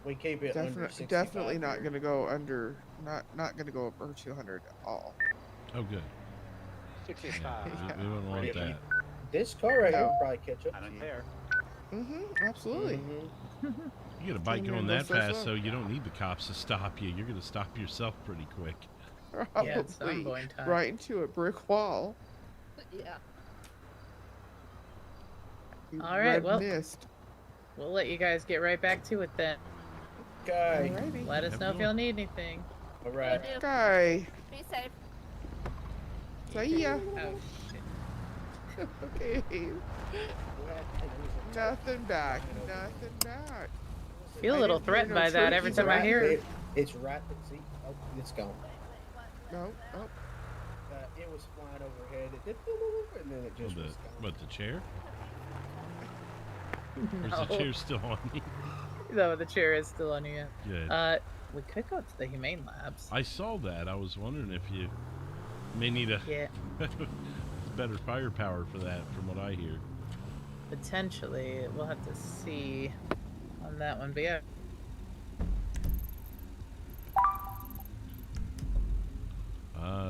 We keep it under 65 Definitely not here. gonna go under, not gonna go over 200 at all. Oh, good. 65. Yeah, we wouldn't want that. This car right here will probably catch up I to don't you. care. Absolutely. You get a bike Damn, going you're that so fast, slow. so you don't need the cops to stop you. You're gonna stop yourself pretty quick. Probably Yeah, at some point in time. right into a brick wall. Yeah. You All right, red well, mist. we'll let you guys get right back to it then. Okay. Alrighty. Let us know if y'all need anything. All right. You do. Okay. Be safe. See ya. Oh shit. Okay. Nothing back. Nothing back. Feel a little threatened by that every time I hear it. It's right. See, oh, it's gone. No. Oh. It was flying overhead. It did, and then it just was gone. What, the chair? Or is the chair still on me? No, the chair is still on you. Good. We could go to the Humane Labs. I saw that. I was wondering if you may need a better firepower for that, from what I hear. Potentially, we'll have to see on that one. But yeah.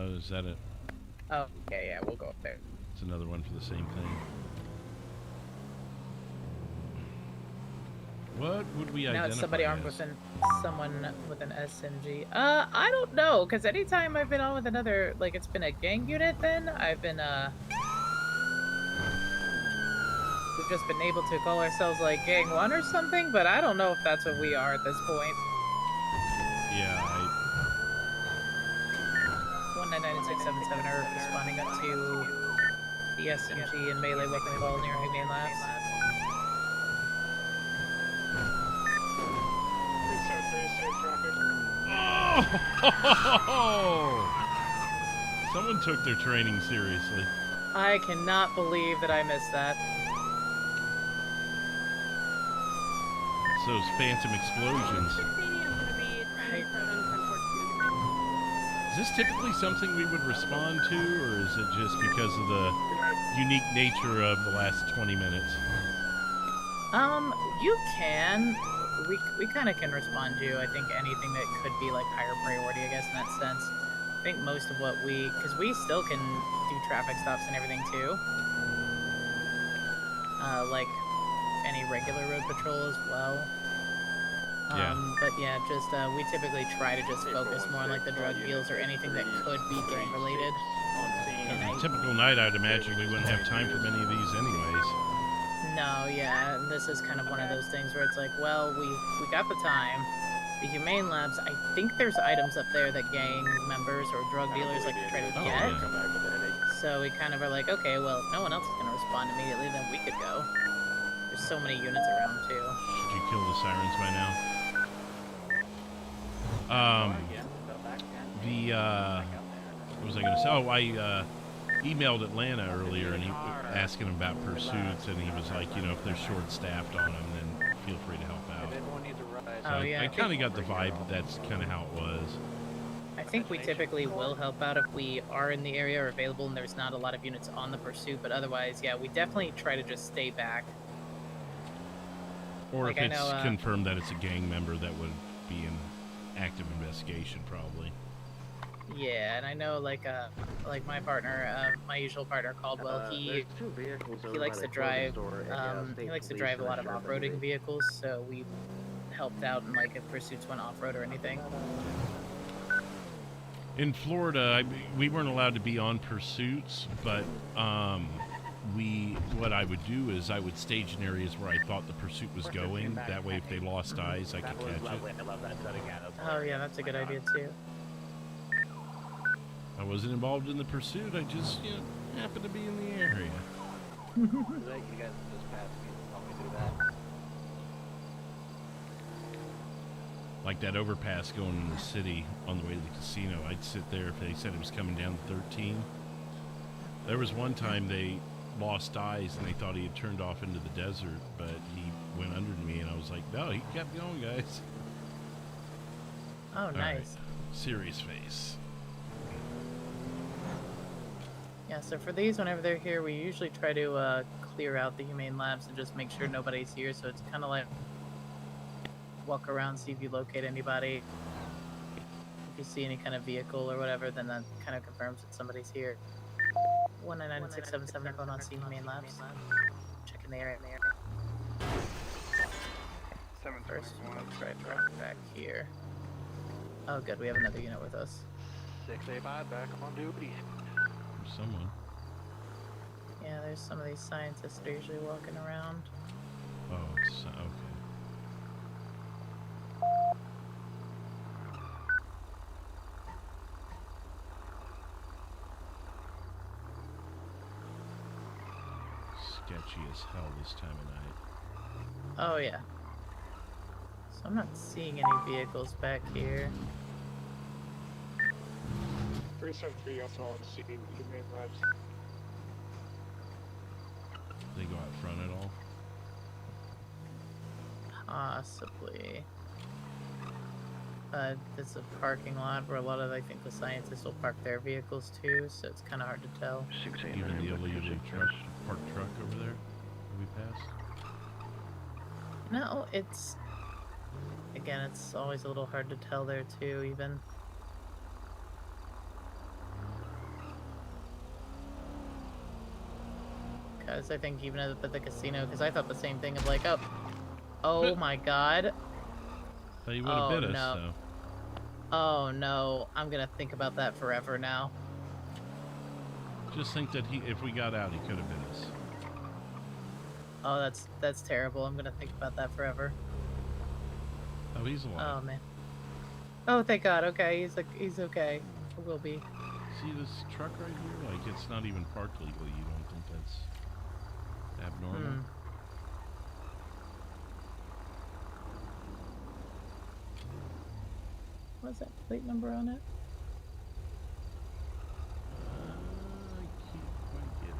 Is that it? Oh, okay, yeah, we'll go up there. It's another one for the same thing. What would we Now identify it's somebody armed as? with someone with an SMG. I don't know, because anytime I've been on with another, like it's been a gang unit, then I've been we've just been able to call ourselves like Gang 1 or something, but I don't know if that's what we are at this point. Yeah, One 199-677 are responding up to the SMG and melee weapon call near Humane Labs. Oh! Someone took their training seriously. I cannot believe that I missed that. It's those phantom explosions. Is this typically something we would respond to, or is it just because of the unique nature of the last 20 minutes? You can. We kind of can respond to, I think, anything that could be, like, higher priority, I guess, in that sense. I think most of what because we still can do traffic stops and everything, too. Like, any regular road patrol as well. Yeah. But yeah, just, we typically try to just focus more on, like, the drug deals or anything that could be gang-related. On a typical night, I'd imagine we wouldn't have time for many of these anyways. No, yeah, and this is kind of one of those things where it's like, well, we got the time. The Humane Labs, I think there's items up there that gang members or drug dealers like to try to get. So we kind of are like, okay, well, if no one else is going to respond immediately, then we could go. There's so many units around, too. Should you kill the sirens by now? What was I going to say? Oh, I emailed Atlanta earlier and he asking him about pursuits, and he was like, you know, if they're short-staffed on them, then feel free to help out. So yeah, I kind of got the vibe that that's kind of how it was. I think we typically will help out if we are in the area or available and there's not a lot of units on the pursuit, but otherwise, yeah, we definitely try to just stay back. Or like, if it's confirmed that it's a gang member, that would be an active investigation, probably. Yeah, and I know, like my partner, my usual partner Caldwell, he likes to drive, he likes to drive a lot of off-roading vehicles, so we helped out in, like, if pursuits went off-road or anything. In Florida, we weren't allowed to be on pursuits, but what I would do is I would stage in areas where I thought the pursuit was going. That way, if they lost eyes, I could catch it. Oh yeah, that's a good idea too. I wasn't involved in the pursuit. I just, you know, happened to be in the area. You guys just pass me and help me do that. Like that overpass going in the city on the way to the casino. I'd sit there if they said it was coming down to 13. There was one time they lost eyes and they thought he had turned off into the desert, but he went under me and I was like, no, he kept going, guys. Oh, nice. Right. Serious face. Yeah, so for these, whenever they're here, we usually try to clear out the Humane Labs and just make sure nobody's here, so it's kind of like walk around, see if you locate anybody. If you see any kind of vehicle or whatever, then that kind of confirms that somebody's here. 199-677 going on scene Humane Labs. Checking the area. First, right back here. Oh, good, we have another unit with us. 685 back on duty. Someone. Yeah, there's some of these scientists that are usually walking around. Oh, it's okay. Sketchy as hell this time of night. Oh yeah. So I'm not seeing any vehicles back here. 373 also on scene, Humane Labs. They go out front at all? Possibly. It's a parking lot where a lot of, I think, the scientists will park their vehicles too, so it's kind of hard to tell. Even the illegally parked truck over there we passed? No, it's... Again, it's always a little hard to tell there too, even. Because I think even at the casino, because I thought the same thing of like, oh my god. Thought you would have bit us, no. so. Oh no, I'm gonna think about that forever now. Just think that if we got out, he could have bit us. Oh, that's terrible. I'm gonna think about that forever. Oh, he's alive. Oh man. Oh, thank God. Okay, he's okay. Will be. See this truck right here? Like, it's not even parked legally. You don't think that's abnormal? What's that plate number on it? I can't quite get it.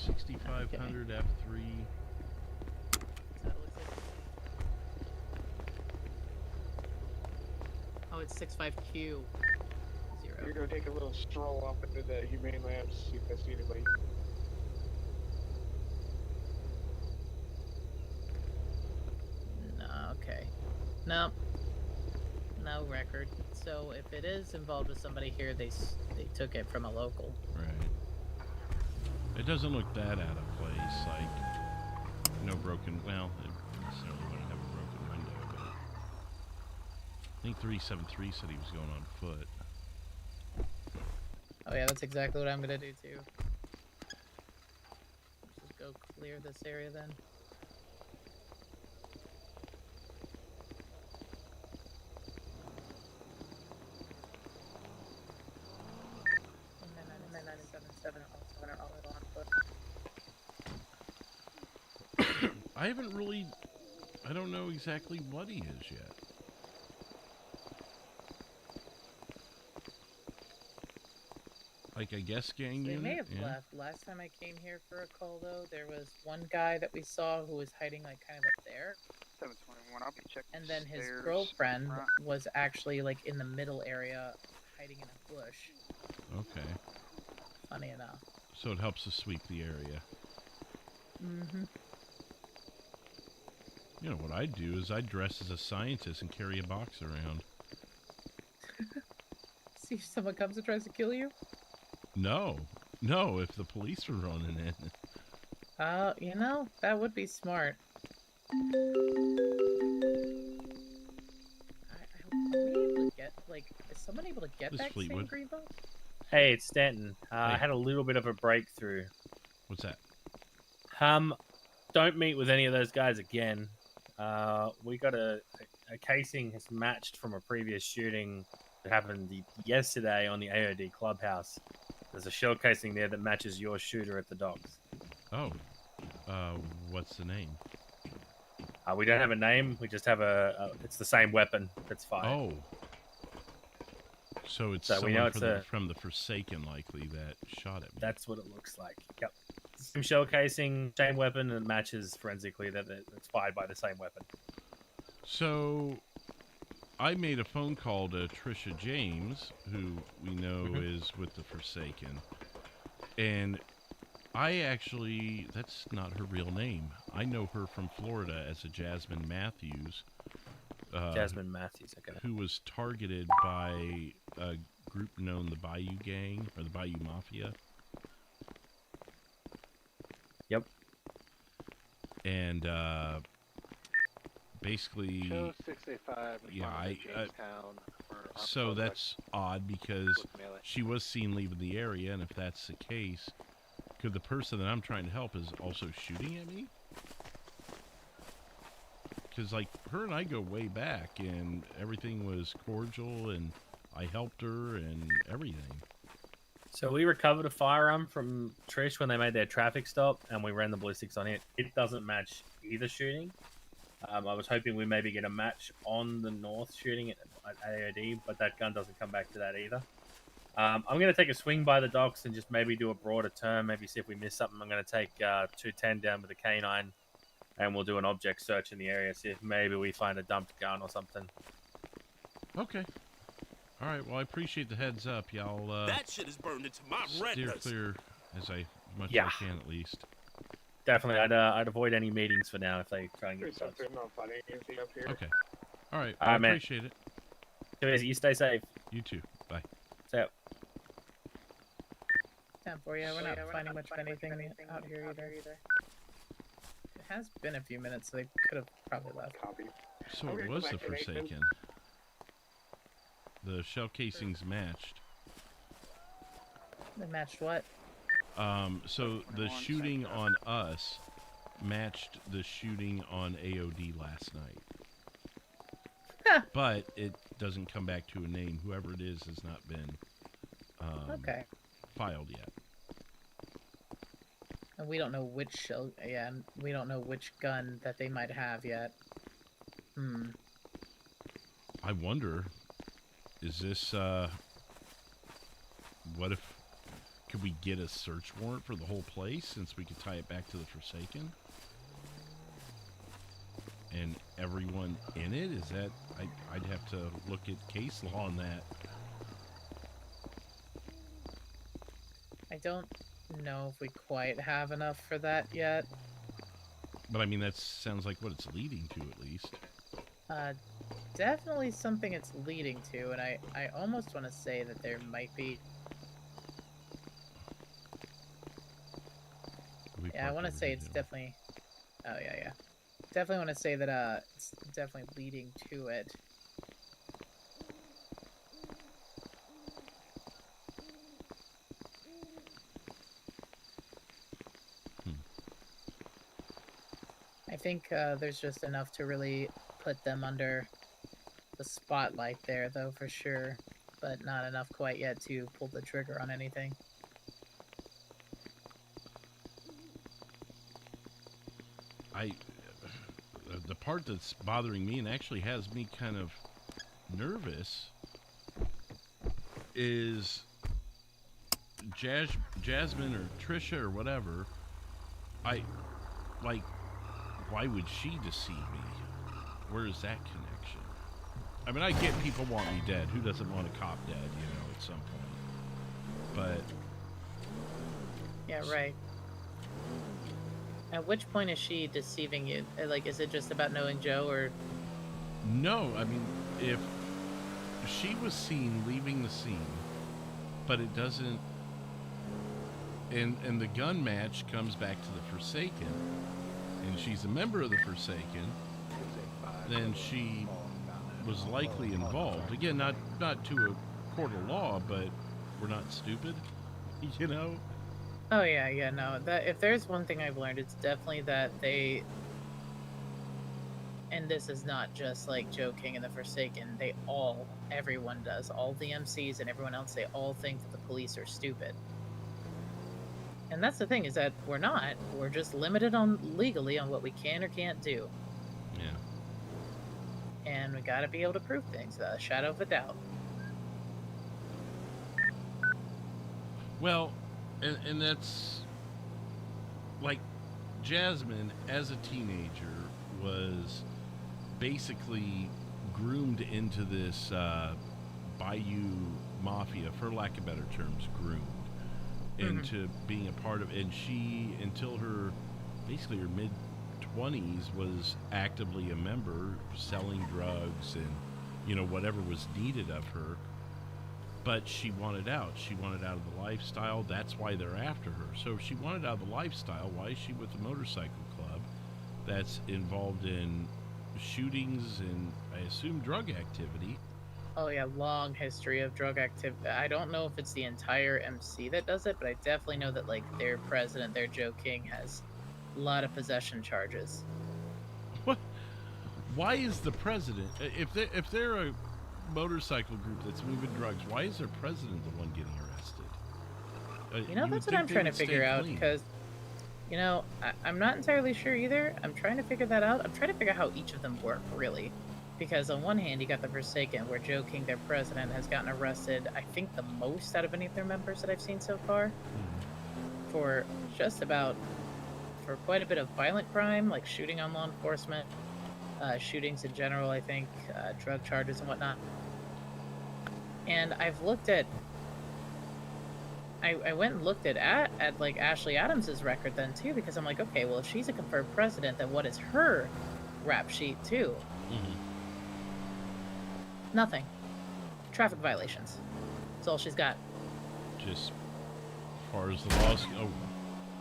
6500 F3. Oh, it's 65Q. You're gonna take a little stroll up into the humane labs, see if I see anybody. No, okay. Nope. No record. So if it is involved with somebody here, they took it from a local. Right. It doesn't look that out of place. Like, no broken. Well, it necessarily wouldn't have a broken window, but I think 373 said he was going on foot. Oh yeah, that's exactly what I'm gonna do too. Just go clear this area then. I haven't really. I don't know exactly what he is yet. Like, I guess gang They unit? may have Yeah. left. Last time I came here for a call, though, there was one guy that we saw who was hiding, like, kind of up there. 721, I'll be checking. And then his stairs girlfriend front. was actually, like, in the middle area, hiding in a bush. Okay. Funny enough. So it helps to sweep the area. Mm-hmm. You know what I'd do is I'd dress as a scientist and carry a box around. See if someone comes and tries to kill you? No. No, if the police were running in. You know, that would be smart. Are we able to get, like, is someone able to get This that same Fleetwood. green box? Hey, it's Stanton. I Hey. had a little bit of a breakthrough. What's that? Don't meet with any of those guys again. We got a casing has matched from a previous shooting that happened yesterday on the AOD clubhouse. There's a shell casing there that matches your shooter at the docks. Oh. What's the name? We don't have a name. We just have it's the same weapon that's fired. Oh. So it's So we someone know it's from the Forsaken, likely, that shot at me. That's what it looks like. Yep. Same shell casing, same weapon, and it matches forensically that it's fired by the same weapon. So, I made a phone call to Trisha James, who we know is with the Forsaken. And I actually, that's not her real name. I know her from Florida as a Jasmine Matthews. Jasmine Matthews, okay. Who was targeted by a group known the Bayou Gang, or the Bayou Mafia. Yep. And, basically... Show 685, yeah, Jamestown, so that's odd because she was seen leaving the area, and if that's the case, could the person that I'm trying to help is also shooting at me? Because, like, her and I go way back, and everything was cordial, and I helped her, and everything. So we recovered a firearm from Trish when they made their traffic stop, and we ran the ballistics on it. It doesn't match either shooting. I was hoping we maybe get a match on the north shooting at AOD, but that gun doesn't come back to that either. I'm going to take a swing by the docks and just maybe do a broader turn, maybe see if we miss something. I'm going to take 210 down with a canine, and we'll do an object search in the area, see if maybe we find a dumped gun or something. Okay. All right, well, I appreciate the heads up. Y'all that shit is burned into my steer retinas. clear as much Yeah. as I can, at least. Definitely, I'd avoid any meetings for now if they try and get There's something not funny. Anything up here? Okay. All right, All I right, man. appreciate it. Too easy. You stay safe. You too. Bye. See ya. Time for you. We're not finding much of anything out here either. It has been a few minutes, so they could have probably left. Copy. So Okay, it go was back the to Nathan. Forsaken. The shell casings matched. They matched what? So the shooting on us matched the shooting on AOD last night. but it doesn't come back to a name. Whoever it is has not been Okay. filed yet. And we don't know which shell. Yeah, and we don't know which gun that they might have yet. I wonder, is this, what if, could we get a search warrant for the whole place since we could tie it back to the Forsaken? And everyone in it? Is that, I'd have to look at case law on that. I don't know if we quite have enough for that yet. But I mean, that sounds like what it's leading to, at least. Definitely something it's leading to, and I almost want to say that there might be... Yeah, I want to say it's definitely... Oh, yeah. Definitely want to say that, it's definitely leading to it. I think there's just enough to really put them under the spotlight there, though, for sure. But not enough quite yet to pull the trigger on anything. The part that's bothering me and actually has me kind of nervous is Jasmine or Trisha or whatever. Why would she deceive me? Where is that connection? I mean, I get people want me dead. Who doesn't want a cop dead, at some point? But... Yeah, right. At which point is she deceiving you? Like, is it just about knowing Joe, or...? No, I mean, if she was seen leaving the scene, but it doesn't... And the gun match comes back to the Forsaken, and she's a member of the Forsaken, then she was likely involved. Again, not to a court of law, but we're not stupid, Oh yeah, no. That if there's one thing I've learned, it's definitely that they, and this is not just like Joe King and the Forsaken, everyone does, all the MCs and everyone else, they all think that the police are stupid. And that's the thing, is that we're not. We're just limited legally on what we can or can't do. Yeah. And we gotta be able to prove things, without a shadow of a doubt. Well, and that's, like, Jasmine, as a teenager, was basically groomed into this Bayou Mafia, for lack of better terms, groomed into being a part of, and she, until her, basically her mid-20s, was actively a member, selling drugs and, whatever was needed of her. But she wanted out. She wanted out of the lifestyle. That's why they're after her. So if she wanted out of the lifestyle, why is she with the motorcycle club that's involved in shootings and, I assume, drug activity? Oh yeah, long history of drug activity. I don't know if it's the entire MC that does it, but I definitely know that, like, their president, their Joe King, has a lot of possession charges. What? Why is the president, if they're a motorcycle group that's moving drugs, why is their president the one getting arrested? That's what I'm trying to figure out, because, I'm not entirely sure either. I'm trying to figure that out. I'm trying to figure out how each of them work, really. Because on one hand, you got the Forsaken, where Joe King, their president, has gotten arrested, I think, the most out of any of their members that I've seen so far. For quite a bit of violent crime, like shooting on law enforcement, shootings in general, I think, drug charges and whatnot. And I've looked at... I went and looked at like Ashley Adams's record then too, because I'm like, okay, well, if she's a confirmed president, then what is her rap sheet too? Nothing. Traffic violations. That's all she's got. Just as far as the laws go.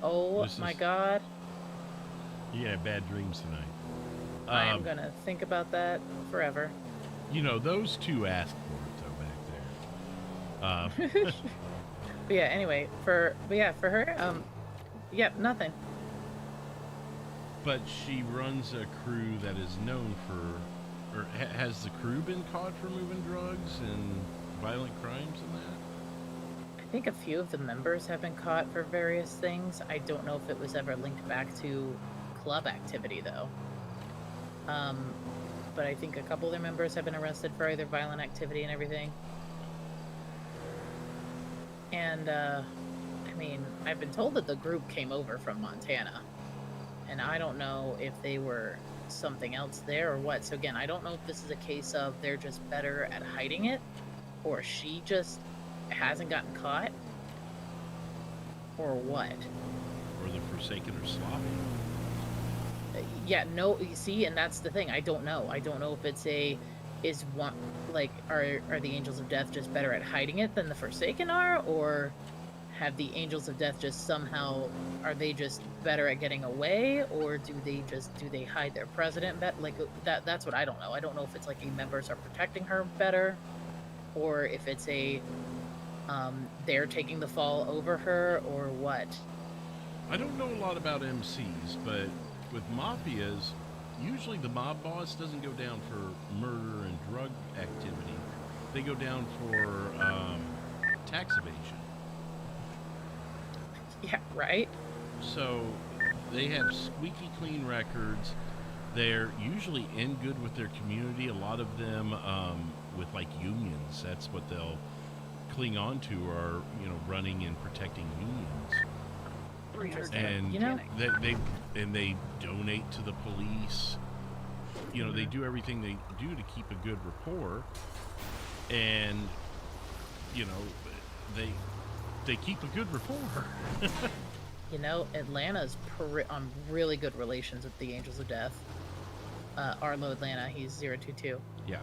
Oh my God. Yeah, bad dreams tonight. I am gonna think about that forever. Those two asked for it, though, back there. But yeah, anyway, for her, nothing. But she runs a crew that is known for, or has the crew been caught for moving drugs and violent crimes and that? I think a few of the members have been caught for various things. I don't know if it was ever linked back to club activity, though. But I think a couple of their members have been arrested for either violent activity and everything. And, I mean, I've been told that the group came over from Montana. And I don't know if they were something else there or what. So again, I don't know if this is a case of they're just better at hiding it, or she just hasn't gotten caught, or what. Or the Forsaken are sloppy. Yeah, no, you see, and that's the thing. I don't know. I don't know if it's is one, like, are the Angels of Death just better at hiding it than the Forsaken are, or have the Angels of Death just somehow, are they just better at getting away, or do they hide their president better? Like, that's what I don't know. I don't know if it's like the members are protecting her better, or if it's they're taking the fall over her, or what. I don't know a lot about MCs, but with mafias, usually the mob boss doesn't go down for murder and drug activity. They go down for tax evasion. Yeah, right? So they have squeaky clean records. They're usually in good with their community. A lot of them with like unions. That's what they'll cling on to, are, you know, running and protecting unions. And you know, they donate to the police. You know, they do everything they do to keep a good rapport, and you know, they keep a good rapport. You know, Atlanta's on really good relations with the Angels of Death. Arlo Atlanta, he's 022. Yeah.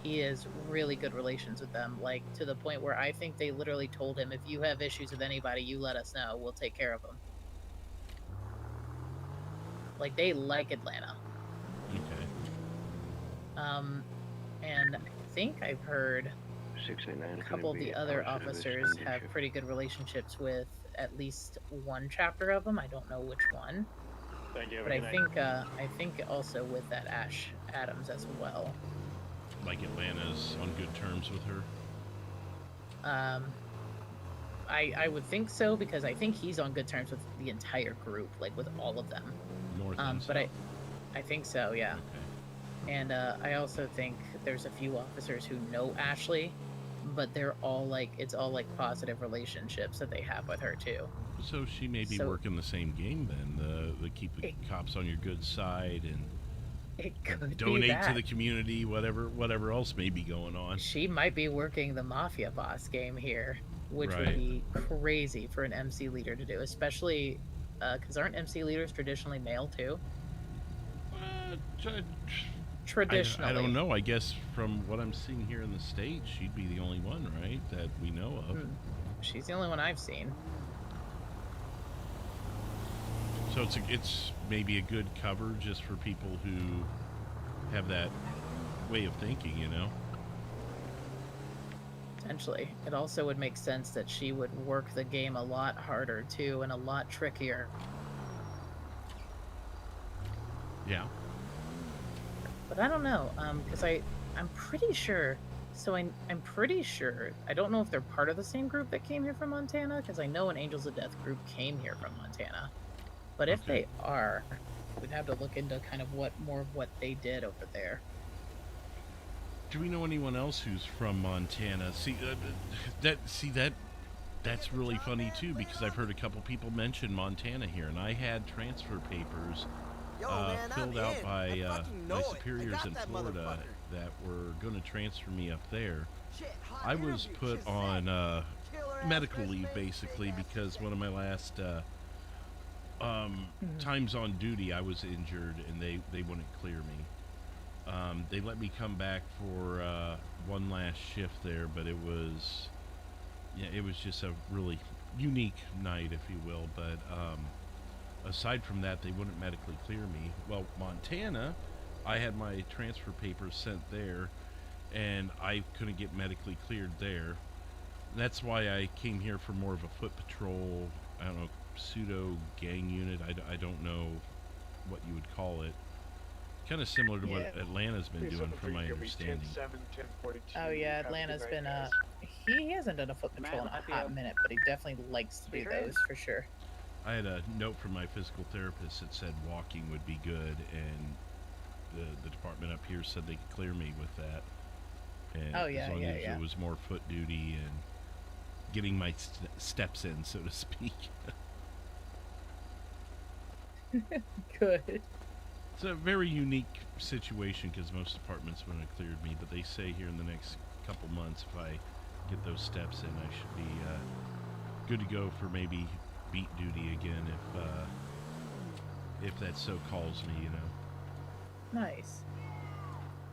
He has really good relations with them, like, to the point where I think they literally told him, if you have issues with anybody, you let us know. We'll take care of them. Like, they like Atlanta. Okay. And I think I've heard a couple of the other officers have pretty good relationships with at least one chapter of them. I don't know which one. Thank you. But I think also with that Ash Adams as well. Like Atlanta's on good terms with her? I would think so, because I think he's on good terms with the entire group, like with all of them. North but I think so, yeah. Okay. And I also think there's a few officers who know Ashley, but they're all like, it's all like positive relationships that they have with her too. So she may be working the same game then, the keep the cops on your good side and donate to the community, whatever else may be going on. She might be working the mafia boss game here, which would be crazy for an MC leader to do, especially because aren't MC leaders traditionally male too? Traditionally. I don't know. I guess from what I'm seeing here in the States, she'd be the only one, right, that we know of. She's the only one I've seen. So it's maybe a good cover just for people who have that way of thinking, you know? Potentially. It also would make sense that she would work the game a lot harder, too, and a lot trickier. Yeah. But I don't know, because I'm pretty sure... So I'm pretty sure... I don't know if they're part of the same group that came here from Montana, because I know an Angels of Death group came here from Montana. But if they are, we'd have to look into kind of more of what they did over there. Do we know anyone else who's from Montana? That's really funny too, because I've heard a couple people mention Montana here, and I had transfer papers filled out by my superiors in Florida that were going to transfer me up there. I was put on medical leave basically because one of my last times on duty I was injured and they wouldn't clear me. They let me come back for one last shift there, but it was just a really unique night, if you will. But aside from that, they wouldn't medically clear me. Well, Montana, I had my transfer papers sent there and I couldn't get medically cleared there. That's why I came here for more of a foot patrol, I don't know, pseudo gang unit. I don't know what you would call it. Kind of similar to what Yeah. Atlanta's been doing, from my understanding. Oh yeah, Atlanta's been he hasn't done a foot patrol in a hot minute, but he definitely likes to do those for sure. I had a note from my physical therapist that said walking would be good, and the department up here said they could clear me with that. And Oh, yeah, as long yeah, as yeah. it was more foot duty and getting my steps in, so to speak. Good. It's a very unique situation because most departments wouldn't have cleared me, but they say here in the next couple months, if I get those steps in, I should be good to go for maybe beat duty again, if that so calls me, you know. Nice.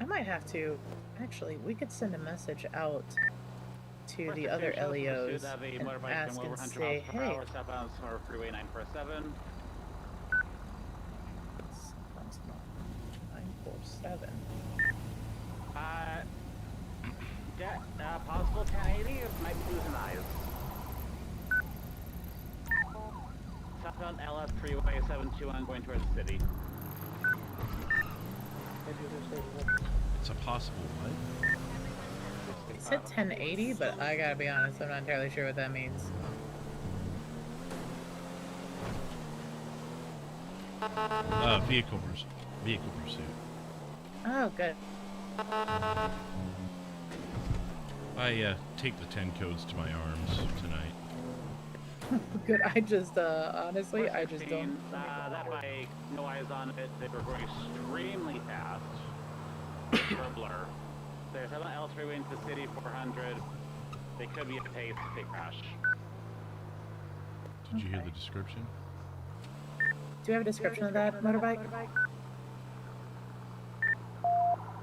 I might have to. Actually, we could send a message out to the other LEOs and ask and say, hey. Southbound Summer Freeway 947. 947. Possible 1080, it might be losing eyes. Southbound LS Freeway 721 going towards the city. It's a possible what? It said 1080, but I gotta be honest, I'm not entirely sure what that means. Vehicle pursuit. Oh, good. I taped the 10 codes to my arms tonight. Good. I just, honestly, I just don't. That bike, no eyes on it. They were going extremely fast. For a blur. There's an L freeway into the city, 400. They could be at pace if they crash. Did you hear the description? Do you have a description of that motorbike?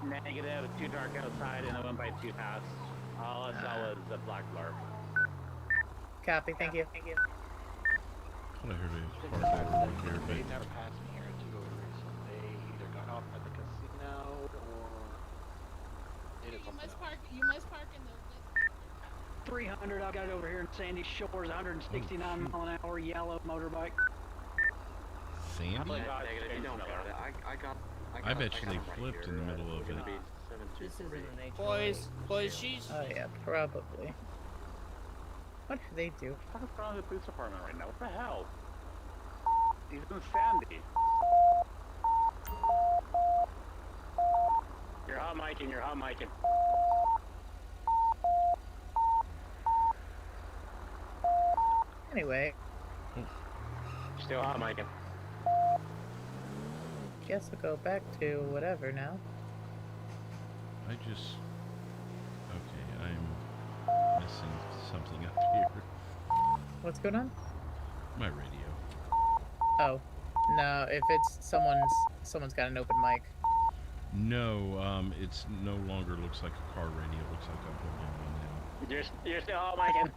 Negative, too dark outside, and it went by too fast. All I saw was a black blur. Copy. Thank you. I thought I heard a car battle over here, They but never passed me here at 203, so they either got off at the casino or they did something else. You must park in the 300, I got it over here in Sandy Shores, 169 mile an hour, yellow motorbike. Sandy? Negative, you don't got it. I bet you they flipped in the middle of it. This isn't an HOA. Boys, she's. Oh yeah, probably. What do they do? What's wrong with the police department right now? What the hell? He's in Sandy. You're hot micing, you're hot micing. Anyway. Still hot micing. Guess we'll go back to whatever now. I just... Okay, I'm missing something up here. What's going on? My radio. Oh. No, if it's someone's got an open mic. No, it's no longer looks like a car radio. It looks like I'm holding one now. You're still hot micing.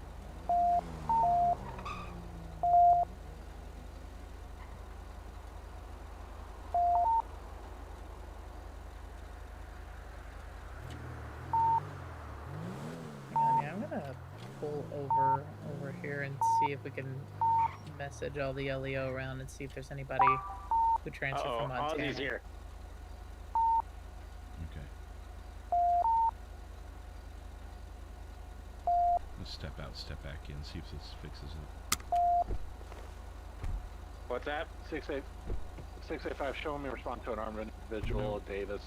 Yeah, I'm gonna pull over here and see if we can message all the LEO around and see if there's anybody who transferred from Montana. Aussie's here. Okay. Let's step out, step back in, see if this fixes it. What's that? 685, show me respond to an armed individual, Davis.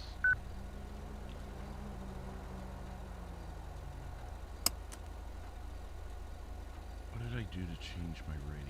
What did I do to change my radio?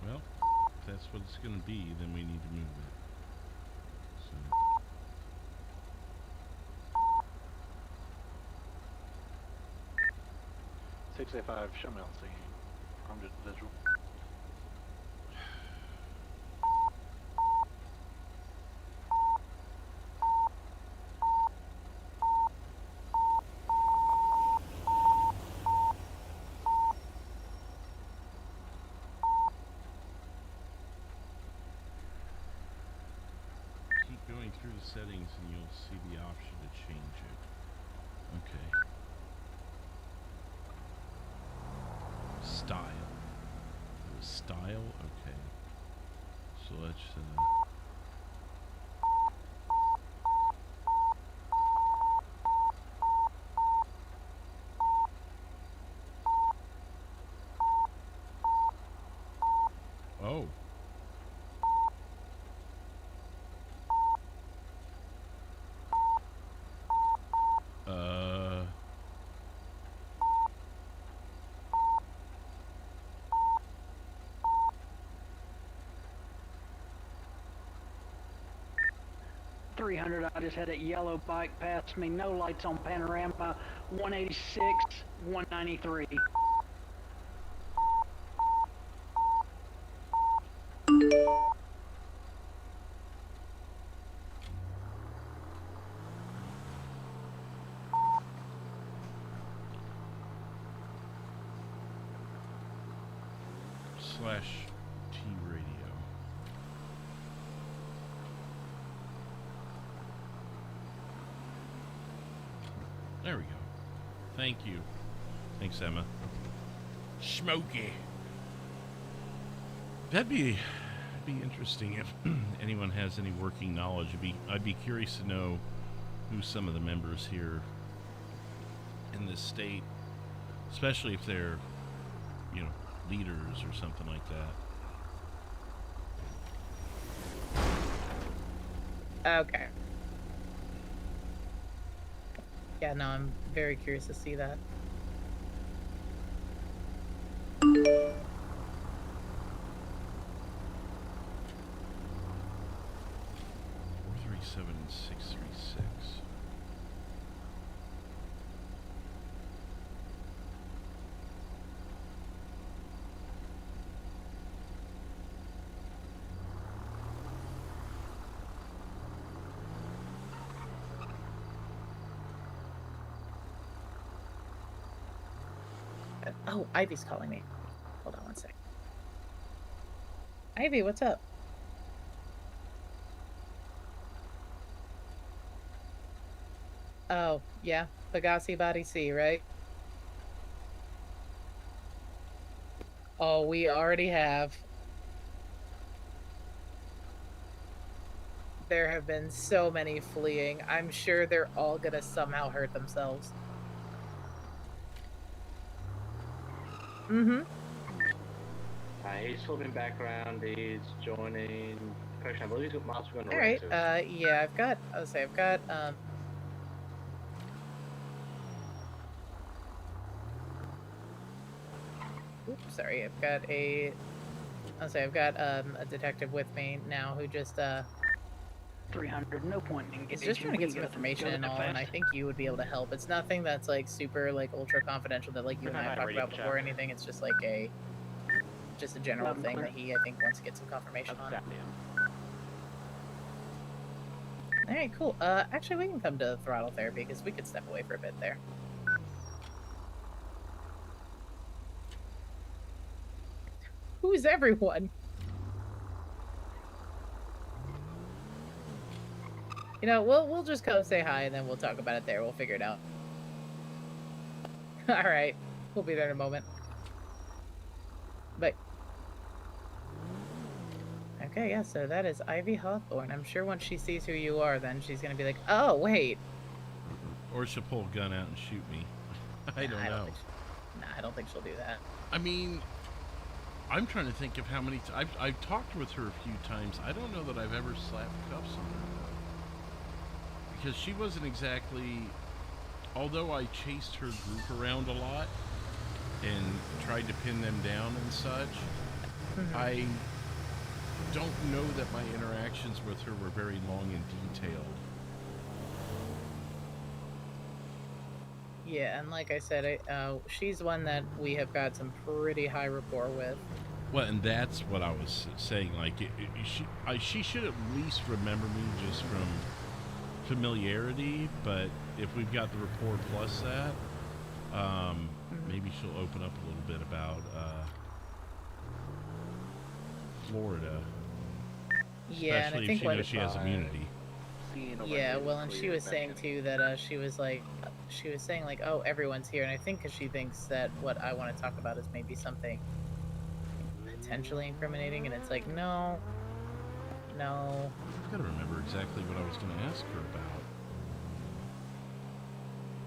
Well, if that's what it's going to be, then we need to move it. So. 685, show me on scene. Armed individual. through the settings and you'll see the option to change it. Okay. Style. It was style? Okay. So let's oh. 300, I just had a yellow bike past me, no lights on panorama, 186, 193. /T radio. There we go. Thank you. Thanks, Emma. Smoky. That'd be interesting if anyone has any working knowledge. I'd be curious to know who some of the members here in this state, especially if they're, leaders or something like that. Okay. Yeah, no, I'm very curious to see that. (437 and 636). Oh, Ivy's calling me. Hold on one sec. Ivy, what's up? Oh, yeah. Pegasi Body C, right? Oh, we already have. There have been so many fleeing. I'm sure they're all gonna somehow hurt themselves. Mm-hmm. He's flipping back around. He's joining. Correction, I believe he's got Mouse going to Alright, yeah, I've got, oops, sorry, I've got a detective with me now who just, 300, no point in It's just trying to get some information and all, and I think you would be able to help. It's nothing that's like super like ultra confidential that like you and I have talked about before or anything. It's just like just a general thing that he I think wants to get some confirmation on. Alright, cool. Actually we can come to throttle therapy because we could step away for a bit there. Who's everyone? You know, we'll just come say hi and then we'll talk about it there. We'll figure it out. All right, we'll be there in a moment. Bye. Okay, yeah. So that is Ivy Hawthorne. I'm sure once she sees who you are, then she's gonna be like, "Oh, wait." Or she'll pull a gun out and shoot me. I don't know. I don't think she'll do that. I mean, I'm trying to think of how many. I've talked with her a few times. I don't know that I've ever slapped cuffs on her. Because she wasn't exactly, although I chased her group around a lot and tried to pin them down and such, I don't know that my interactions with her were very long and detailed. Yeah, and like I said, she's one that we have got some pretty high rapport with. Well, and that's what I was saying. Like, she should at least remember me just from familiarity, but if we've got the rapport plus that, maybe she'll open up a little bit about Florida. Yeah, and I think especially if she knows she has immunity. seen or Yeah, able well, to and clear she was saying mentioning. too that she was saying like, oh, everyone's here, and I think because she thinks that what I want to talk about is maybe something potentially incriminating, and it's like, no. I've got to remember exactly what I was going to ask her about.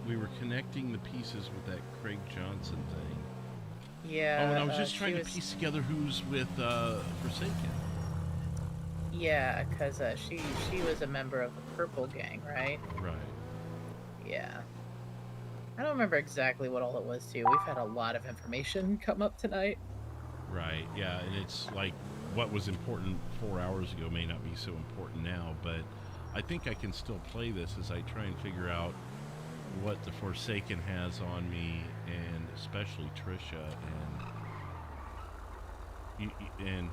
We were connecting the pieces with that Craig Johnson thing. Yeah. Oh, and I was just trying to piece together who's with Forsaken. Yeah, because she was a member of the Purple Gang, right? Right. Yeah. I don't remember exactly what all it was, too. We've had a lot of information come up tonight. Right, yeah, and it's like what was important 4 hours ago may not be so important now, but I think I can still play this as I try and figure out what the Forsaken has on me, and especially Trisha, and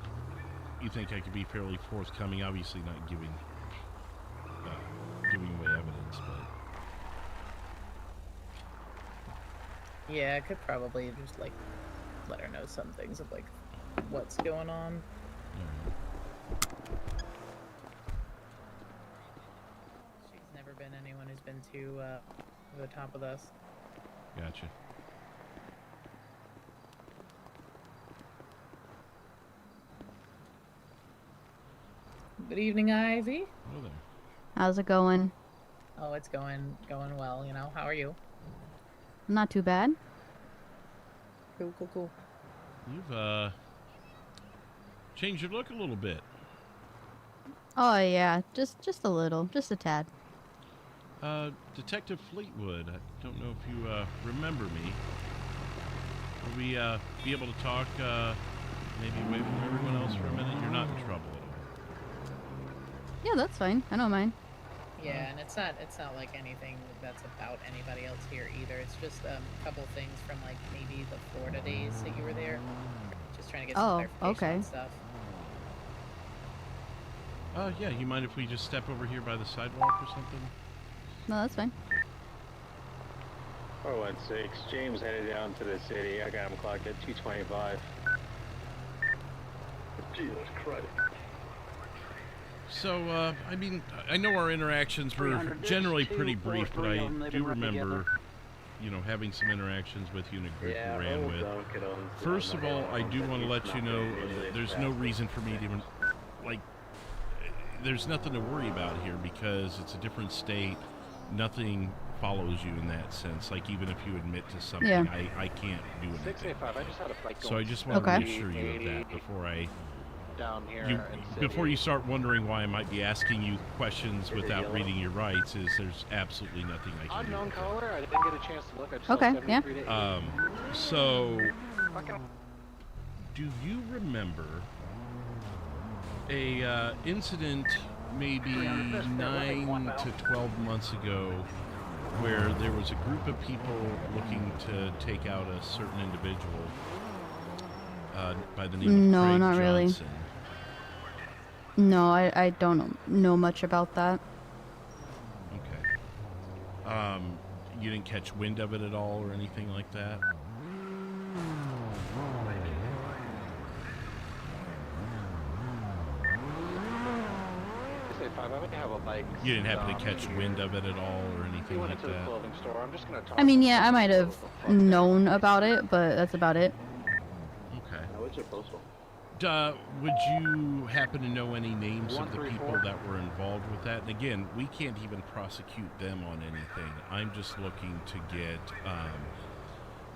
you think I could be fairly forthcoming, obviously not giving away evidence, but... Yeah, I could probably just, like, let her know some things of, like, what's going on. She's never been anyone who's been to the top with us. Gotcha. Good evening, Ivy. Hello there. How's it going? Oh, it's going well, you know. How are you? Not too bad. Cool. You've changed your look a little bit. Oh yeah, just a little, just a tad. Detective Fleetwood, I don't know if you remember me. Will we be able to talk maybe away from everyone else for a minute? You're not in trouble at all. Yeah, that's fine. I don't mind. Yeah, and it's not like anything that's about anybody else here either. It's just a couple things from like maybe the Florida days that you were there. Just trying to get some clarification on stuff. Yeah, you mind if we just step over here by the sidewalk or something? No, that's fine. 416, James headed down to the city. I got him clocked at 225. Jesus Christ. So, I mean, I know our interactions were generally pretty brief, but I do remember, you know, having some interactions with you in a group we ran with. First of all, I do want to let you know there's no reason for me to even, like, there's nothing to worry about here because it's a different state. Nothing follows you in that sense. Like, even if you admit to something, I can't do anything. So I just want to reassure you of that before I... Down here before you start wondering why I might be asking you questions without reading your rights, there's absolutely nothing I can do. Unknown caller, I didn't get a chance to look. I just okay, yeah. So, do you remember a incident maybe 9 to 12 months ago where there was a group of people looking to take out a certain individual by the name of No, Craig not Johnson? really. No, I don't know much about that. Okay. You didn't catch wind of it at all or anything like that? You didn't happen to catch wind of it at all or anything like that? I mean, yeah, I might have known about it, but that's about it. Okay. Would you happen to know any names of the people that were involved with that? And again, we can't even prosecute them on anything. I'm just looking to get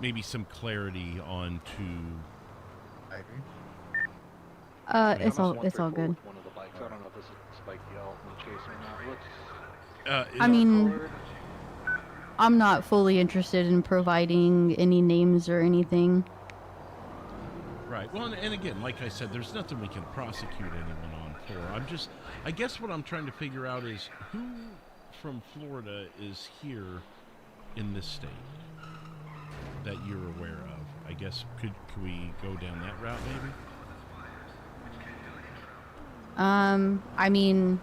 maybe some clarity on to... It's all good. I mean, I'm not fully interested in providing any names or anything. Right. Well, and again, like I said, there's nothing we can prosecute anyone on for. I guess what I'm trying to figure out is who from Florida is here in this state that you're aware of. I guess could we go down that route maybe? I mean,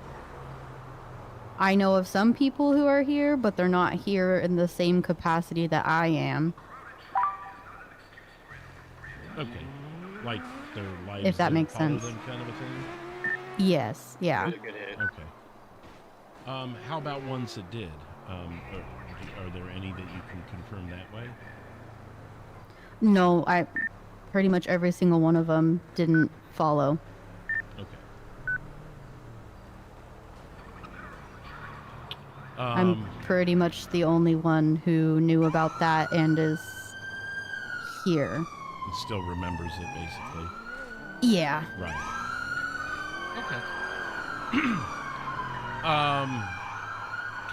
I know of some people who are here, but they're not here in the same capacity that I am. Okay. Like their lives if that makes sense. Them kind of a thing? Yes, yeah. Okay. How about ones that did? Are there any that you can confirm that way? No, pretty much every single one of them didn't follow. Okay. I'm pretty much the only one who knew about that and is here. And still remembers it, basically. Yeah. Right. Okay.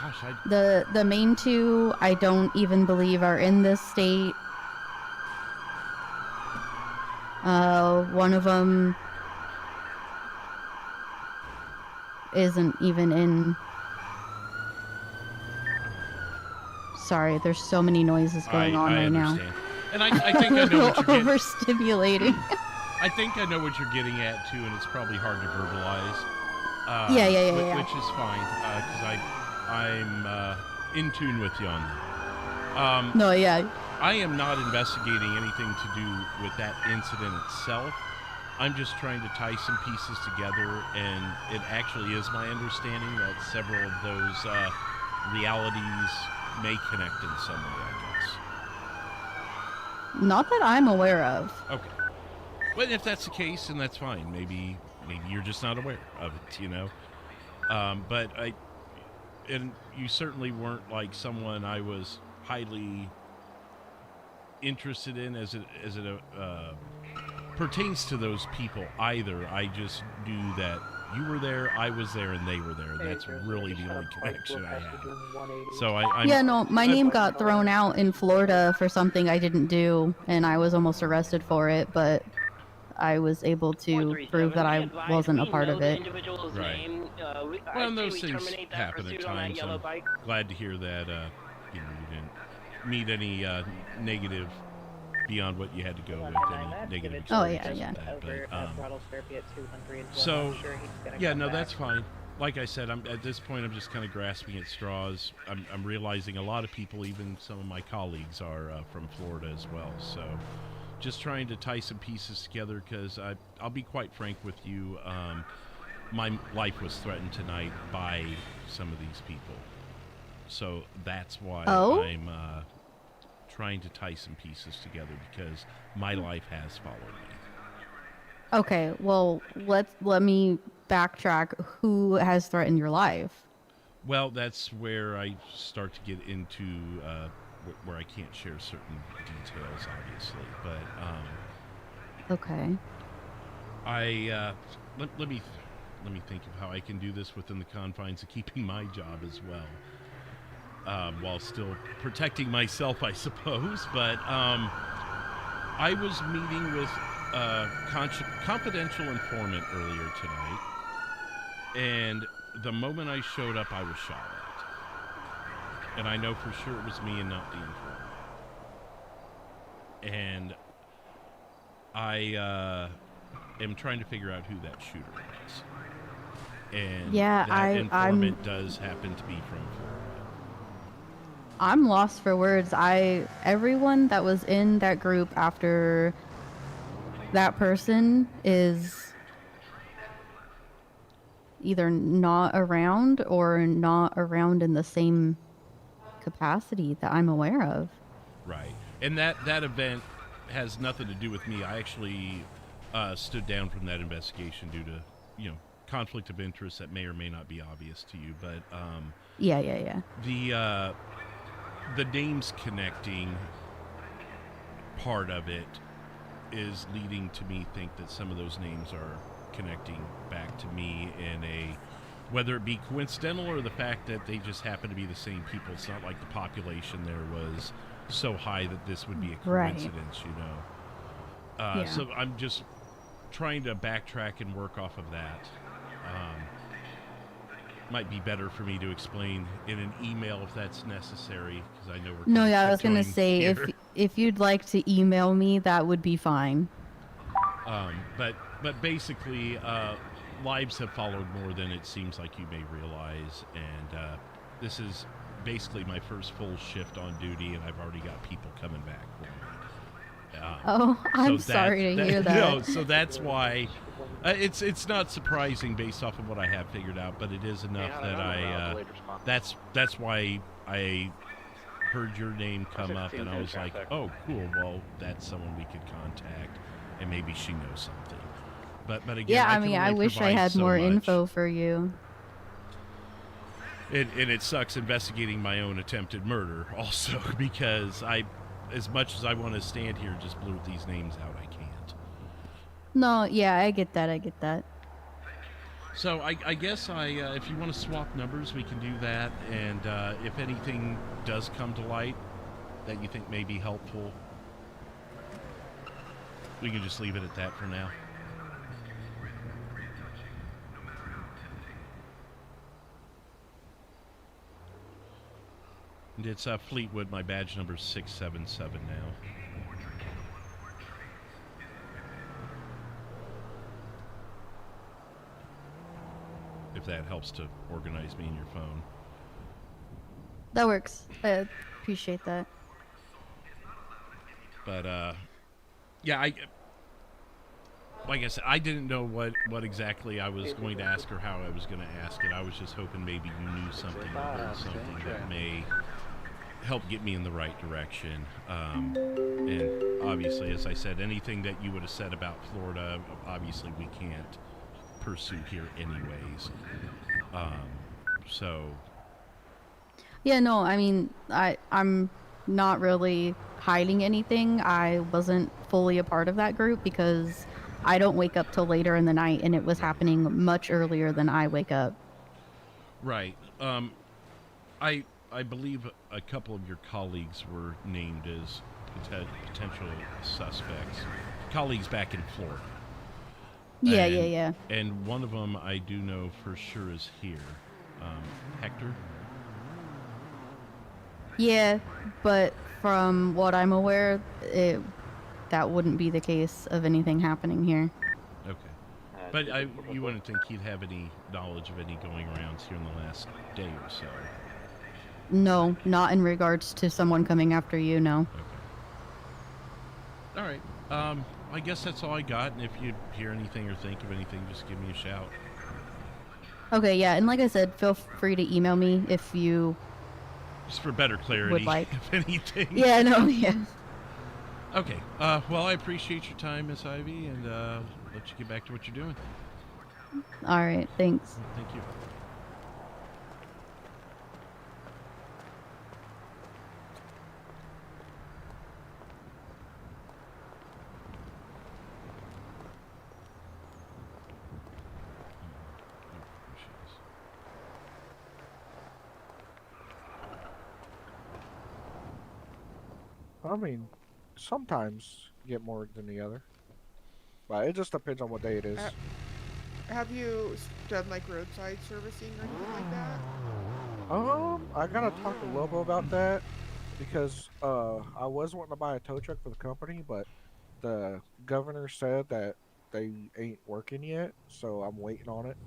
Gosh, The main two I don't even believe are in this state. One of them isn't even in. Sorry, there's so many noises going on right now. And I think I know what you're getting. Overstimulating. I think I know what you're getting at too, and it's probably hard to verbalize. Yeah. Which is fine, because I'm in tune with you on that. No, yeah. I am not investigating anything to do with that incident itself. I'm just trying to tie some pieces together, and it actually is my understanding that several of those realities may connect in some way, I guess. Not that I'm aware of. Okay. But if that's the case, then that's fine. Maybe you're just not aware of it, you know? But and you certainly weren't like someone I was highly interested in as it pertains to those people either. I just knew that you were there, I was there, and they were there. That's really the only connection I had. So my name got thrown out in Florida for something I didn't do, and I was almost arrested for it, but I was able to prove that I wasn't a part of it. Right. Well, and those things happen at times. I'm glad to hear that you didn't meet any negative beyond what you had to go with, any negative experiences. Yeah. That's fine. Like I said, at this point I'm just kind of grasping at straws. I'm realizing a lot of people, even some of my colleagues, are from Florida as well. So just trying to tie some pieces together, because I'll be quite frank with you. My life was threatened tonight by some of these people. So that's why I'm trying to tie some pieces together, because my life has followed me. Okay, well, let me backtrack. Who has threatened your life? Well, that's where I start to get into where I can't share certain details, obviously. But okay. Let me think of how I can do this within the confines of keeping my job as well, while still protecting myself, I suppose. But I was meeting with a confidential informant earlier tonight, and the moment I showed up, I was shot at. And I know for sure it was me and not the informant. And I am trying to figure out who that shooter was. And that informant does happen to be from Florida. I'm lost for words. Everyone that was in that group after that person is either not around or not around in the same capacity that I'm aware of. Right. And that event has nothing to do with me. I actually stood down from that investigation due to, conflict of interest that may or may not be obvious to you. But yeah. The names connecting part of it is leading to me think that some of those names are connecting back to me in a, whether it be coincidental or the fact that they just happen to be the same people. It's not like the population there was so high that this would be a coincidence, So I'm just trying to backtrack and work off of that. Might be better for me to explain in an email if that's necessary, because I know we're I was gonna say if you'd like to email me, that would be fine. But basically, lives have followed more than it seems like you may realize, and this is basically my first full shift on duty, and I've already got people coming back for me. I'm sorry to hear that. So that's why It's not surprising based off of what I have figured out, but it is enough that that's why I heard your name come up, and I was like, oh, cool. Well, that's someone we could contact, and maybe she knows something. But again, Yeah, I can mean, only I wish I provide had so more much. info for you. And it sucks investigating my own attempted murder also, because as much as I want to stand here and just blurt these names out, I can't. No, yeah, I get that. So I guess if you want to swap numbers, we can do that. And if anything does come to light that you think may be helpful, we can just leave it at that for now. And it's Fleetwood. My badge number is 677 now. If that helps to organize me in your phone. That works. I appreciate that. But yeah, like I said, I didn't know what exactly I was going to ask or how I was going to ask it. I was just hoping maybe you knew something or heard something that may help get me in the right direction. And obviously, as I said, anything that you would have said about Florida, obviously we can't pursue here anyways. So Yeah, no, I mean, I'm not really hiding anything. I wasn't fully a part of that group because I don't wake up till later in the night, and it was happening much earlier than I wake up. Right. I believe a couple of your colleagues were named as potential suspects. Colleagues back in Florida. Yeah. And one of them I do know for sure is here. Hector? Yeah, but from what I'm aware, that wouldn't be the case of anything happening here. Okay. But you wouldn't think he'd have any knowledge of any going arounds here in the last day or so? No, not in regards to someone coming after you, no. Okay. All right. I guess that's all I got, and if you hear anything or think of anything, just give me a shout. Okay, yeah, and like I said, feel free to email me if you... Just for better clarity, would like. if anything. Yeah, no, yeah. Okay. Well, I appreciate your time, Miss Ivy, and let you get back to what you're doing. All right, thanks. Thank you. I mean, sometimes you get more than the other. But it just depends on what day it is. Have you done like roadside servicing or anything like that? I gotta talk to Lobo about that because I was wanting to buy a tow truck for the company, but the governor said that they ain't working yet, so I'm waiting on it.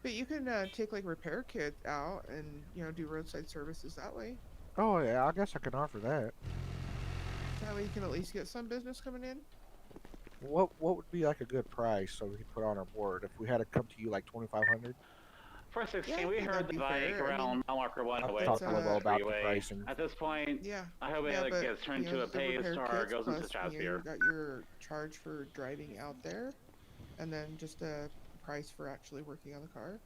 But you can take like repair kits out and do roadside services that way. Oh yeah, I guess I can offer that. That way you can at least get some business coming in. What would be like a good price so we could put on our board if we had to come to you like 2,500? For 16, we heard the bike around mile marker 108 talked a little about the pricing. At this point, I hope it gets turned to a pay star, goes into stratosphere. You got your charge for driving out there, and then just a price for actually working on the car.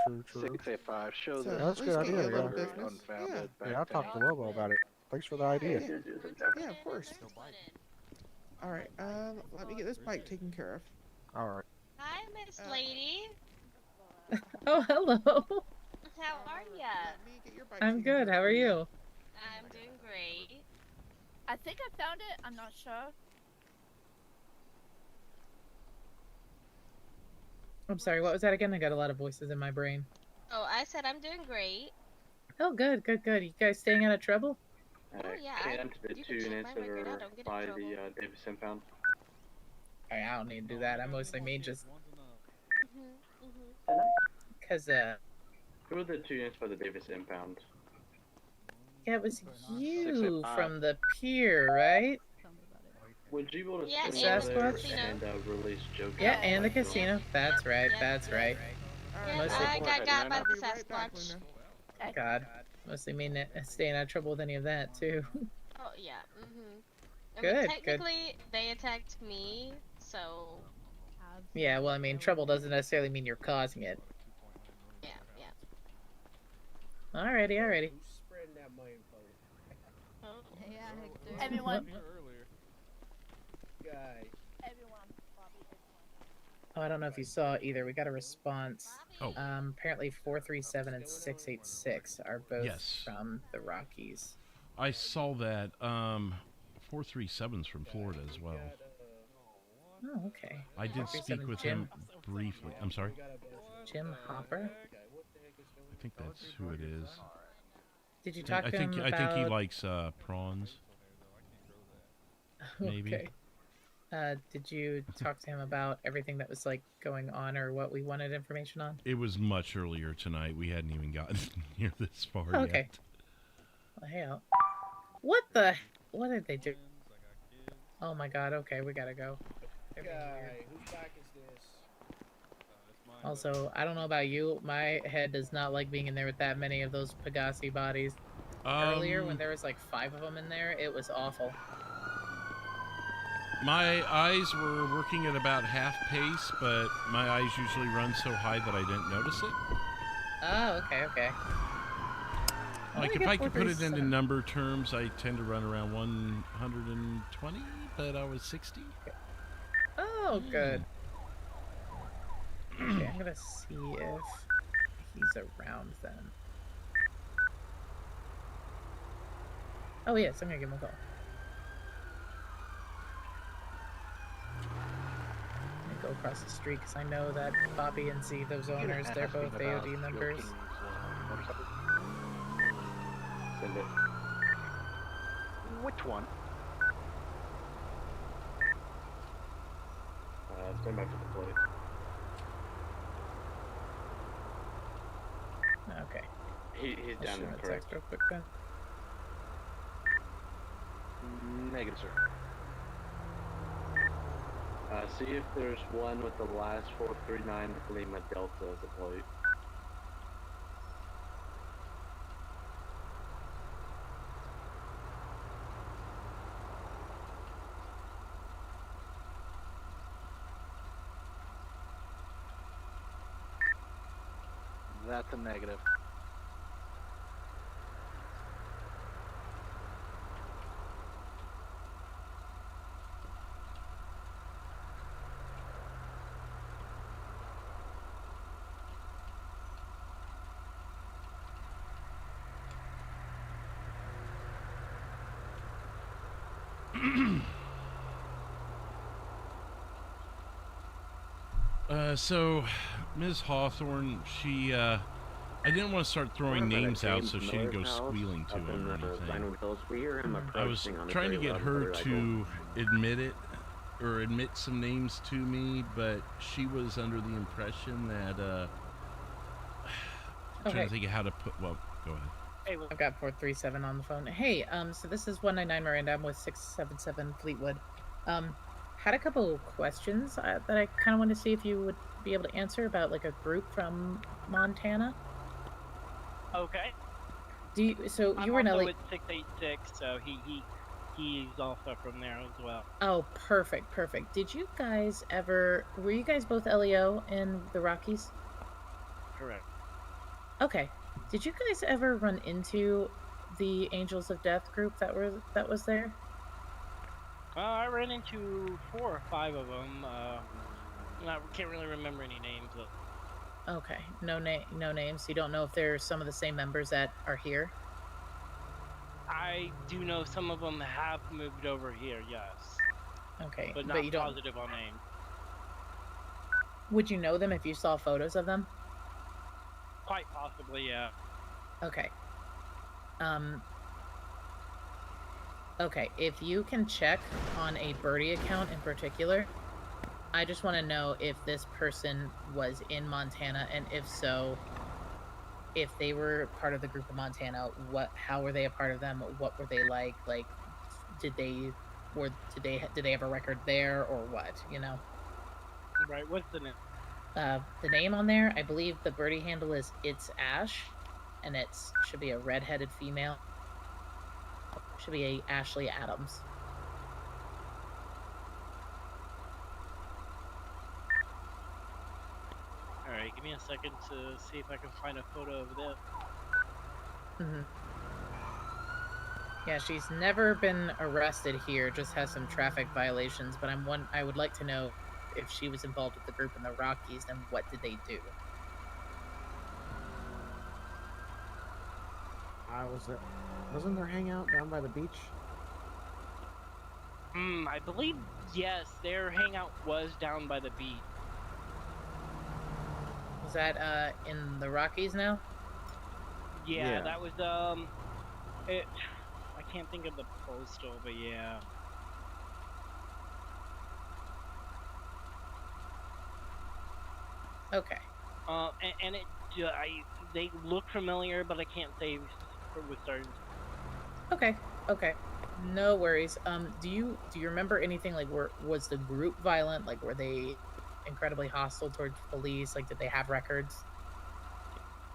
True. 685 show So the That's a good idea, burglary yeah. unfounded. Yeah, I'll talk to Lobo about it. Thanks for the idea. Yeah, of course. Alright, let me get this bike taken care of. Alright. Hi, Miss Lady. Oh, hello. How are ya? I'm good. How are you? I'm doing great. I think I found it. I'm not sure. I'm sorry, what was that again? I got a lot of voices in my brain. Oh, I said I'm doing great. Oh, good. You guys staying out of trouble? Oh, yeah. Clear to the 2 units that are by the Davis impound. I don't need to do that. I mostly mean just... Because, Who are the 2 units by the Davis impound? yeah, it was you from the pier, right? Would you be able to Yeah, swing and over the there casino. and release Joker? Yeah, and the casino. That's right. That's right. Yeah, Mostly. I got got by I'll the be right back, Sasquatch. Luna. God, mostly mean staying out of trouble with any of that too. Oh yeah. I Good, mean, good. technically, they attacked me, so. Yeah, well, I mean, trouble doesn't necessarily mean you're causing it. Yeah, yeah. Alrighty. Who's spreading that my info? Yeah, Hector. Everyone. Guy. Everyone. Oh, I don't know if you saw either. We got a response. Oh. Apparently 437 and 686 are both Yes. from the Rockies. I saw that. 437's from Florida as well. Oh, okay. I did speak with him briefly. I'm sorry? Jim Hopper? I think that's who it is. Did you talk to him about... I think he likes prawns. Maybe. Okay. Did you talk to him about everything that was like going on or what we wanted information on? It was much earlier tonight. We hadn't even gotten near this far Okay. yet. Well, hell. What did they do? Oh my god, okay, we gotta go. Guy, whose back is this? Also, I don't know about you, my head does not like being in there with that many of those Pegasi bodies. Earlier, when there was like 5 of them in there, it was awful. My eyes were working at about half pace, but my eyes usually run so high that I didn't notice it. Oh, okay. Like, if I could put it into number terms, I tend to run around 120, but I was 60. Oh, good. Okay, I'm gonna see if he's around then. Oh, yes, I'm gonna give him a call. I'm gonna go across the street because I know that Bobby and Z, those owners, they're both AOD members. Send it. Which one? Stand by for the plate. Okay. He's down there, correct? Real quick then. Negative, sir. See if there's one with the last 439 Lima Delta as a plate. That's a negative. So, Ms. Hawthorne, she, I didn't want to start throwing names out so she didn't go squealing to him or anything. I was trying to get her to admit it, or admit some names to me, but she was under the impression that, I'm trying to think of how to put, well, go ahead. Hey, I've got 437 on the phone. Hey, so this is 199 Miranda. I'm with 677 Fleetwood. Had a couple questions that I kind of wanted to see if you would be able to answer about like a group from Montana. Okay. So I'm you were in also LA. with 686, so he's also from there as well. Oh, perfect. Did you guys ever? Were you guys both LEO in the Rockies? Correct. Okay. Did you guys ever run into the Angels of Death group that was there? I ran into 4 or 5 of them. I can't really remember any names. But... Okay, no names. You don't know if they're some of the same members that are here? I do know some of them have moved over here, yes. Okay, but not you don't... positive on name. Would you know them if you saw photos of them? Quite possibly, yeah. Okay. Okay, if you can check on a Birdie account in particular, I just want to know if this person was in Montana, and if so, if they were part of the group of Montana, how were they a part of them? What were they like? Like, did they or did they have a record there or what? You know. Right. What's the name? The name on there, I believe the birdie handle is It's Ash, and should be a red-headed female. Should be a Ashley Adams. Alright, give me a second to see if I can find a photo of them. Mm-hmm. Yeah, she's never been arrested here, just has some traffic violations, but I would like to know if she was involved with the group in the Rockies, then what did they do? Wasn't their hangout down by the beach? I believe, yes, their hangout was down by the beach. Was that, in the Rockies now? Yeah, that was, I can't think of the postal, but yeah. Okay. And they look familiar, but I can't say with certain. Okay. No worries. Do you remember anything, like, was the group violent? Like, were they incredibly hostile towards police? Like, did they have records?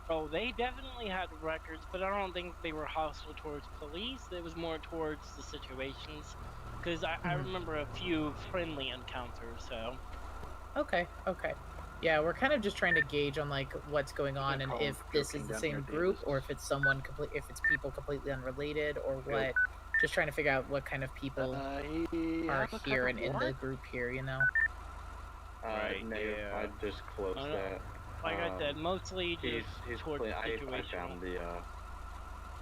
Oh, they definitely had records, but I don't think they were hostile towards police. It was more towards the situations, because I remember a few friendly encounters. So. Okay. Yeah, we're kind of just trying to gauge on like what's going on and if this is the same group or if it's if it's people completely unrelated or what. Just trying to figure out what kind of people are here and in the group here, you know. Right. Yeah. I just closed that. Like I said, mostly just towards the situation. I found the.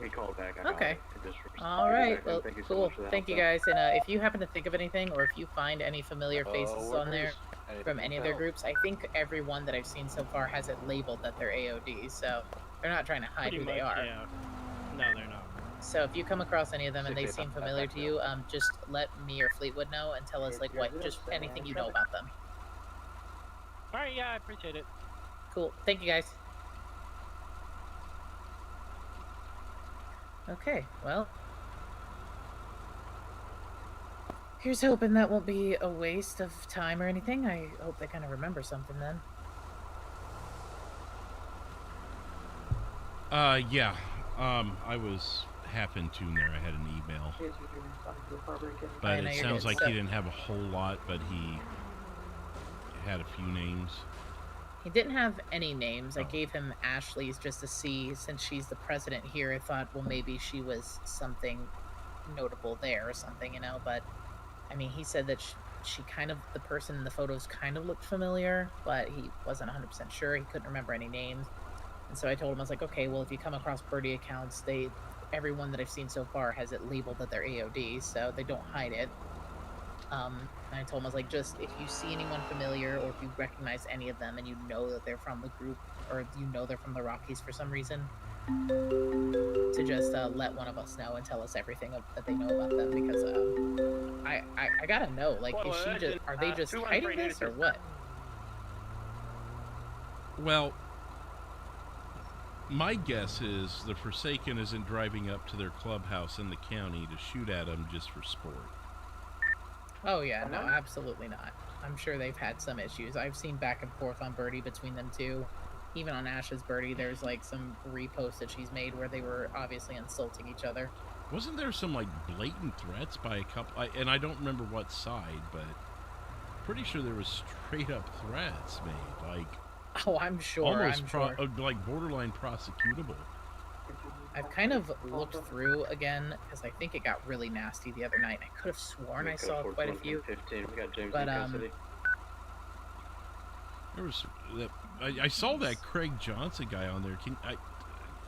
He called back. Okay. All right. Well, cool. Thank you guys. And if you happen to think of anything, or if you find any familiar faces on there from any of their groups, I think everyone that I've seen so far has it labeled that they're AOD, so they're not trying to hide who they are. Yeah. No, they're not. So if you come across any of them and they seem familiar to you, just let me or Fleetwood know and tell us like just anything you know about them. All right. Yeah, I appreciate it. Cool. Thank you guys. Okay, well, here's hoping that won't be a waste of time or anything. I hope they kind of remember something then. Yeah. I was half in tune there. I had an email. But it sounds like he didn't have a whole lot, but he had a few names. He didn't have any names. I gave him Ashley's just to see, since she's the president here. I thought, well, maybe she was something notable there or something, you know. But, I mean, he said that she kind of, the person in the photos kind of looked familiar, but he wasn't 100% sure. He couldn't remember any names. And so I told him, I was like, okay, well, if you come across birdie accounts, everyone that I've seen so far has it labeled that they're AOD, so they don't hide it. And I told him, I was like, just if you see anyone familiar or if you recognize any of them and you know that they're from the group or you know they're from the Rockies for some reason, to just let one of us know and tell us everything that they know about them, because I gotta know, like, are they just hiding this or what? Well, my guess is the Forsaken isn't driving up to their clubhouse in the county to shoot at them just for sport. Oh yeah, no, absolutely not. I'm sure they've had some issues. I've seen back and forth on Birdie between them two. Even on Ash's Birdie, there's like some reposts that she's made where they were obviously insulting each other. Wasn't there some like blatant threats by a couple? And I don't remember what side, but pretty sure there was straight up threats made. Like, oh, I'm sure. Almost like borderline prosecutable. I've kind of looked through again because I think it got really nasty the other night. I could have sworn I saw quite a few. 15. We got James but there was that. I saw that Craig Johnson guy on there.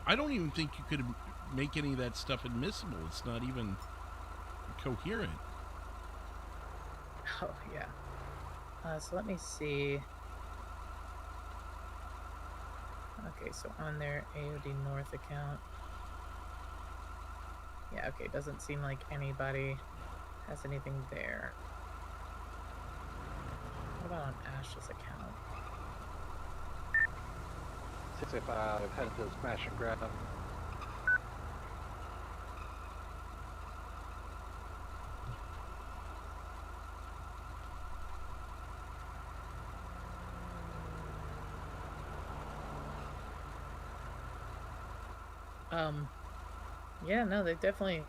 I don't even think you could make any of that stuff admissible. It's not even coherent. Oh yeah. So let me see. Okay, so on their AOD North account. Yeah, okay, doesn't seem like anybody has anything there. What about on Ash's account? 685, headed to smash and grab. Yeah, no, they definitely.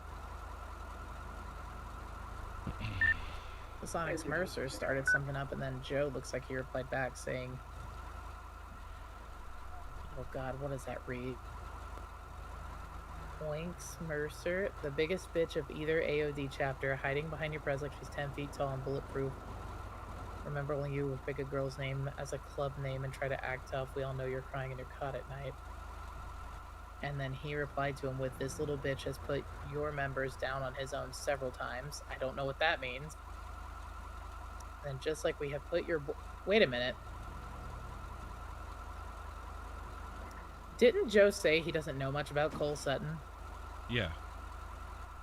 The Sonics Mercer started something up, and then Joe looks like he replied back saying, "Oh God, what does that read?" Poinks Mercer, the biggest bitch of either AOD chapter, hiding behind your pres like she's 10 feet tall and bulletproof. Remember when you would pick a girl's name as a club name and try to act tough? We all know you're crying in your cot at night. And then he replied to him with, "This little bitch has put your members down on his own several times. I don't know what that means." And just like we have put your wait a minute. Didn't Joe say he doesn't know much about Cole Sutton? Yeah.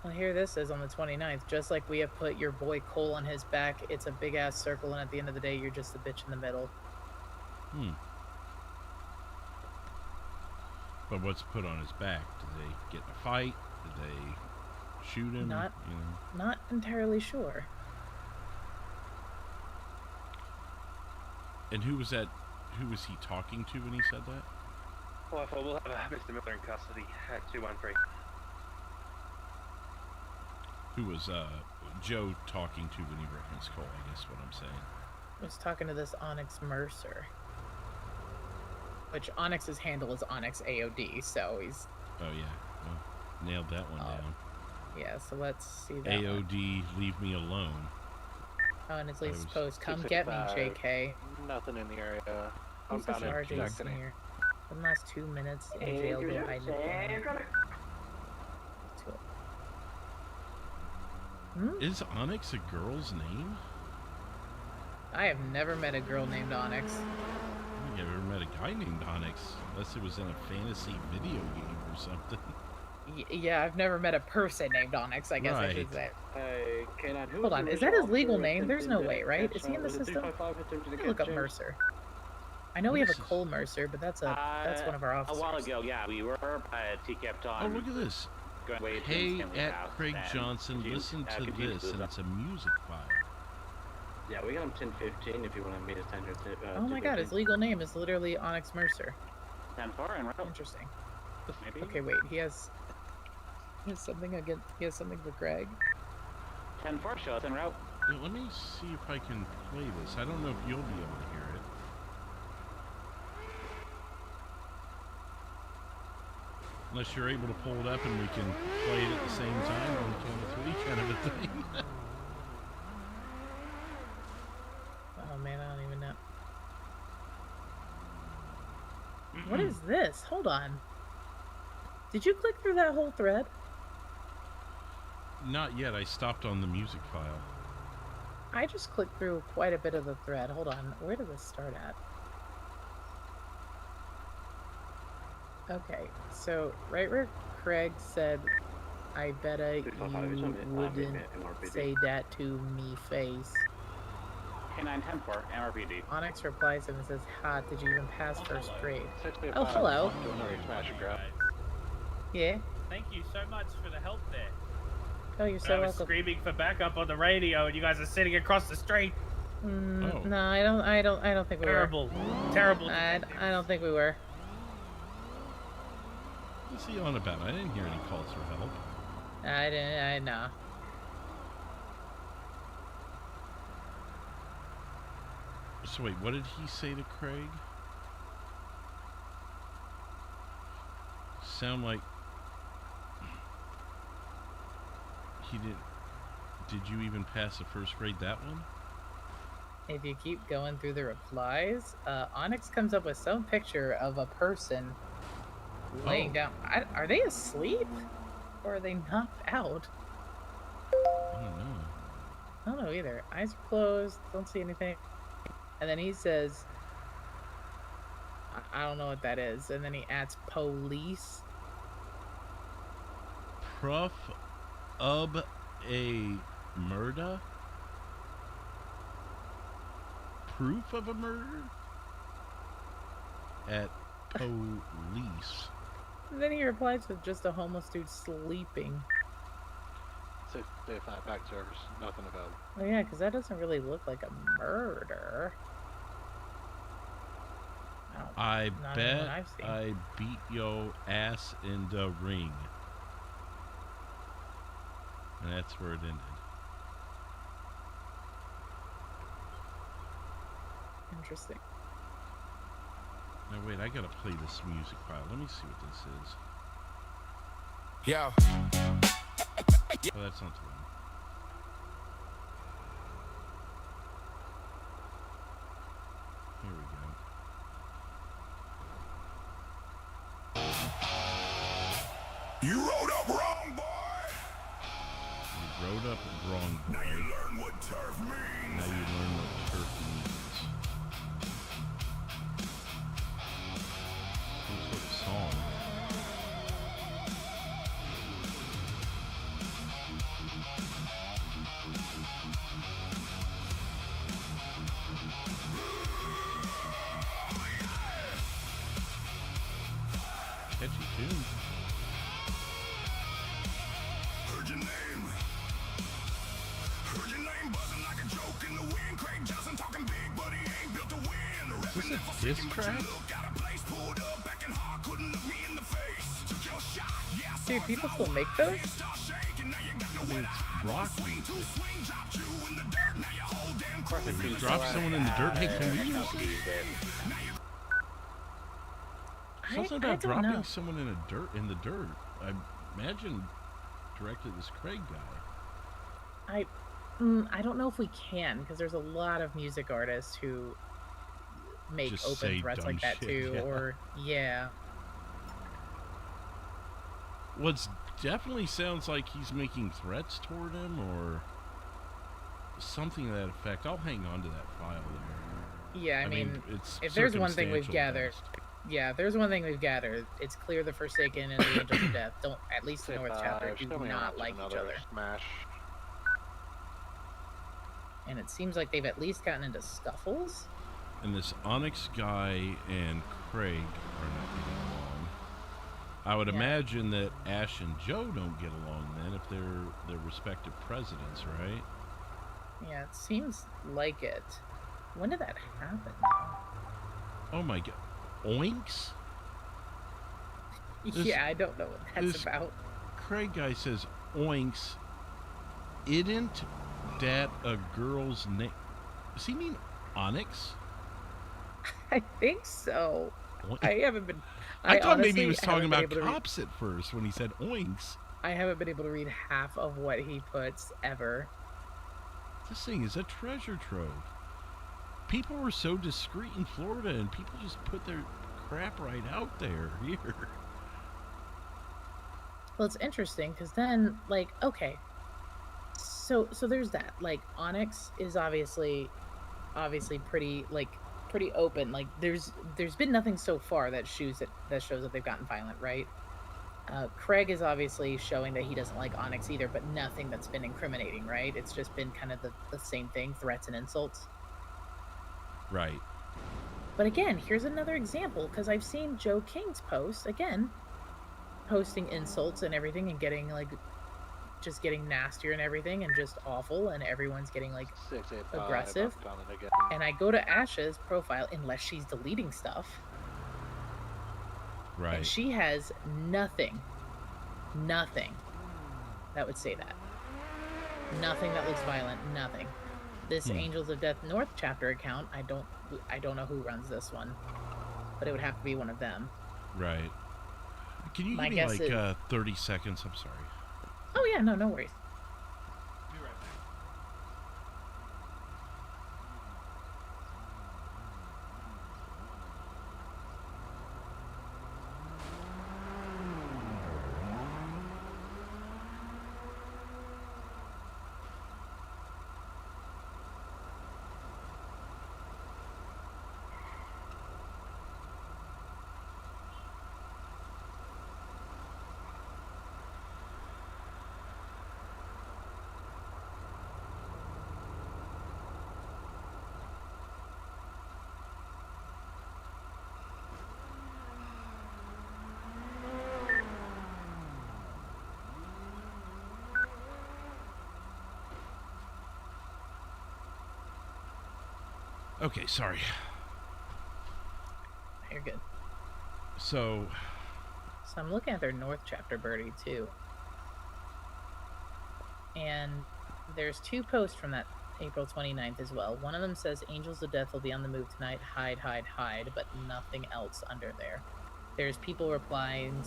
Well, here this is on the 29th. Just like we have put your boy Cole on his back, it's a big-ass circle, and at the end of the day, you're just the bitch in the middle. But what's put on his back? Did they get in a fight? Did they shoot him? Not entirely sure. And who was that? Who was he talking to when he said that? Well, we'll have Mr. Miller in custody at 213. Who was Joe talking to when he referenced Cole? I guess what I'm saying. I was talking to this Onyx Mercer. Which Onyx's handle is Onyx AOD, so he's... Oh, yeah. Well, nailed that one down. Yeah, so let's see that AOD, leave me alone. Oh, and his latest post, "Come get me, JK." Nothing in the area. Who's this RJ's in here? For the last 2 minutes in jail, been hiding in the corner. Is Onyx a girl's name? I have never met a girl named Onyx. I think I've never met a guy named Onyx, unless it was in a fantasy video game or something. Yeah, I've never met a person named Onyx, I guess I should say. Hey, K9, who Hold was on, the is that his original legal officer name? There's no attempting way, to right? catch, Is he in the was it system? 355 attempting to Let me look catch up James? Mercer. I know we have a Cole Mercer, but that's one of our officers. A while ago, yeah, we were T-kept on. Oh, look at this. Hey, at Craig Johnson, listen to this, and it's a music file. Yeah, we got him 1015 if you want to meet us 10. Oh my god, his legal name is literally Onyx Mercer. 10-4 and route. Interesting. Maybe. Okay, wait, he has something again. He has something for Greg. 10-4, show us en route. Yeah, let me see if I can play this. I don't know if you'll be able to hear it. Unless you're able to pull it up and we can play it at the same time on 23 kind of a thing. Oh man, I don't even know. What is this? Hold on. Did you click through that whole thread? Not yet. I stopped on the music file. I just clicked through quite a bit of the thread. Hold on. Where did this start at? Okay, so right where Craig said, "I betta you wouldn't say that to me face." K9 10-4, MRPD. Onyx replies and says, "Ha, did you even pass first grade?" 655. Oh, hello. Smash and grab. Yeah. Thank you so much for the help there. Oh, you're I so was welcome. screaming for backup on the radio, and you guys are sitting across the street. No, I don't think we Terrible. were. Terrible. I don't think we were. What's he on about? I didn't hear any calls for help. I know. So wait, what did he say to Craig? Sound like he didn't. Did you even pass the first grade, that one? If you keep going through the replies, Onyx comes up with some picture of a person laying down. Are they asleep? Or are they knocked out? I don't know. I don't know either. Eyes are closed, don't see anything. And then he says, I don't know what that is. And then he adds police. Proof of a murder? Proof of a murder? At police. And then he replies with just a homeless dude sleeping. 655 back service. Nothing about. Oh yeah, because that doesn't really look like a murder. I Not bet anyone I've seen. I beat yo ass in the ring. And that's where it ended. Interesting. Now wait, I gotta play this music file. Let me see what this is. Yeah. Oh, that's not the one. Here we go. You rode up wrong, boy. You rode up wrong, boy. Now you learn what turf means. Now you learn what turf means. Some sort of song. Catchy tune. Heard your name. Heard your name buzzing like a joke in the wind. Craig Johnson talking big, but he ain't built to win. Is this a diss track? Got a place pulled up, back and hard, couldn't look me in the face. Took your shot, yeah. Dude, people still make those? I mean, it's rock music. If you drop someone in the dirt, hey, can we use it? Something about dropping someone in the dirt. I imagine directed this Craig guy. I don't know if we can, because there's a lot of music artists who make Just open say threats dumb like that shit, too, yeah. or yeah. Well, it definitely sounds like he's making threats toward him, or something to that effect. I'll hang on to that file there. Yeah, I mean, it's if there's one thing we've circumstantial gathered, best. yeah, if there's one thing we've gathered, it's clear the Forsaken and the Angels of Death don't, at least the North Chapter, do not like each other. Smash. And it seems like they've at least gotten into scuffles. And this Onyx guy and Craig are not getting along. I would imagine that Ash and Joe don't get along then if they're their respective presidents, right? Yeah, it seems like it. When did that happen? Oh my god. Oinks? Yeah, I don't know what that's this about. Craig guy says oinks. Isn't that a girl's name? Does he mean Onyx? I think so. I haven't been. I thought maybe he honestly was talking haven't about been able to cops at first when he said oinks. I haven't been able to read half of what he puts ever. This thing is a treasure trove. People were so discreet in Florida, and people just put their crap right out there here. Well, it's interesting because then, like, okay, so there's that. Like, Onyx is obviously pretty open. Like, there's been nothing so far that shows that they've gotten violent, right? Craig is obviously showing that he doesn't like Onyx either, but nothing that's been incriminating, right? It's just been kind of the same thing, threats and insults. Right. But again, here's another example, because I've seen Joe King's posts, again, posting insults and everything and getting, like, just getting nastier and everything and just awful, and everyone's getting, like, 685, aggressive. I've done it again. And I go to Ash's profile, unless she's deleting stuff. Right. And she has nothing that would say that. Nothing that looks violent, nothing. This Angels of Death North chapter account, I don't know who runs this one, but it would have to be one of them. Right. Can you My give me guess like is- 30 seconds? I'm sorry. Oh yeah, no worries. Okay, sorry. you're good. So I'm looking at their North Chapter Birdie, too. And there's 2 posts from that April 29th as well. One of them says, Angels of Death will be on the move tonight. Hide, hide, hide. But nothing else under there. There's people replying.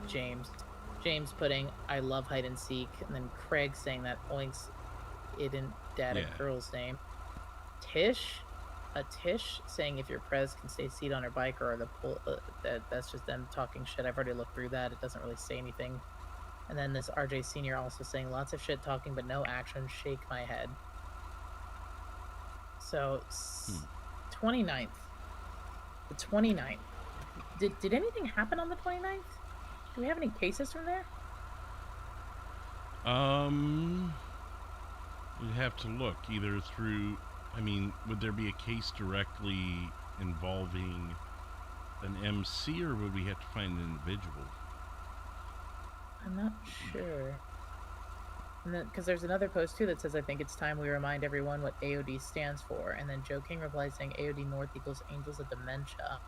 James putting, I love hide and seek. And then Craig saying that oinks isn't dad a girl's name. Tish saying if your Prez can stay seated on her bike or the pull, that's just them talking shit. I've already looked through that. It doesn't really say anything. And then this RJ Senior also saying lots of shit talking but no action. Shake my head. So 29th. The 29th. Did anything happen on the 29th? Do we have any cases from there? You'd have to look either through. I mean, would there be a case directly involving an MC, or would we have to find an individual? I'm not sure. And then, because there's another post too that says, I think it's time we remind everyone what AOD stands for. And then Joe King replies saying AOD North equals Angels of Dementia.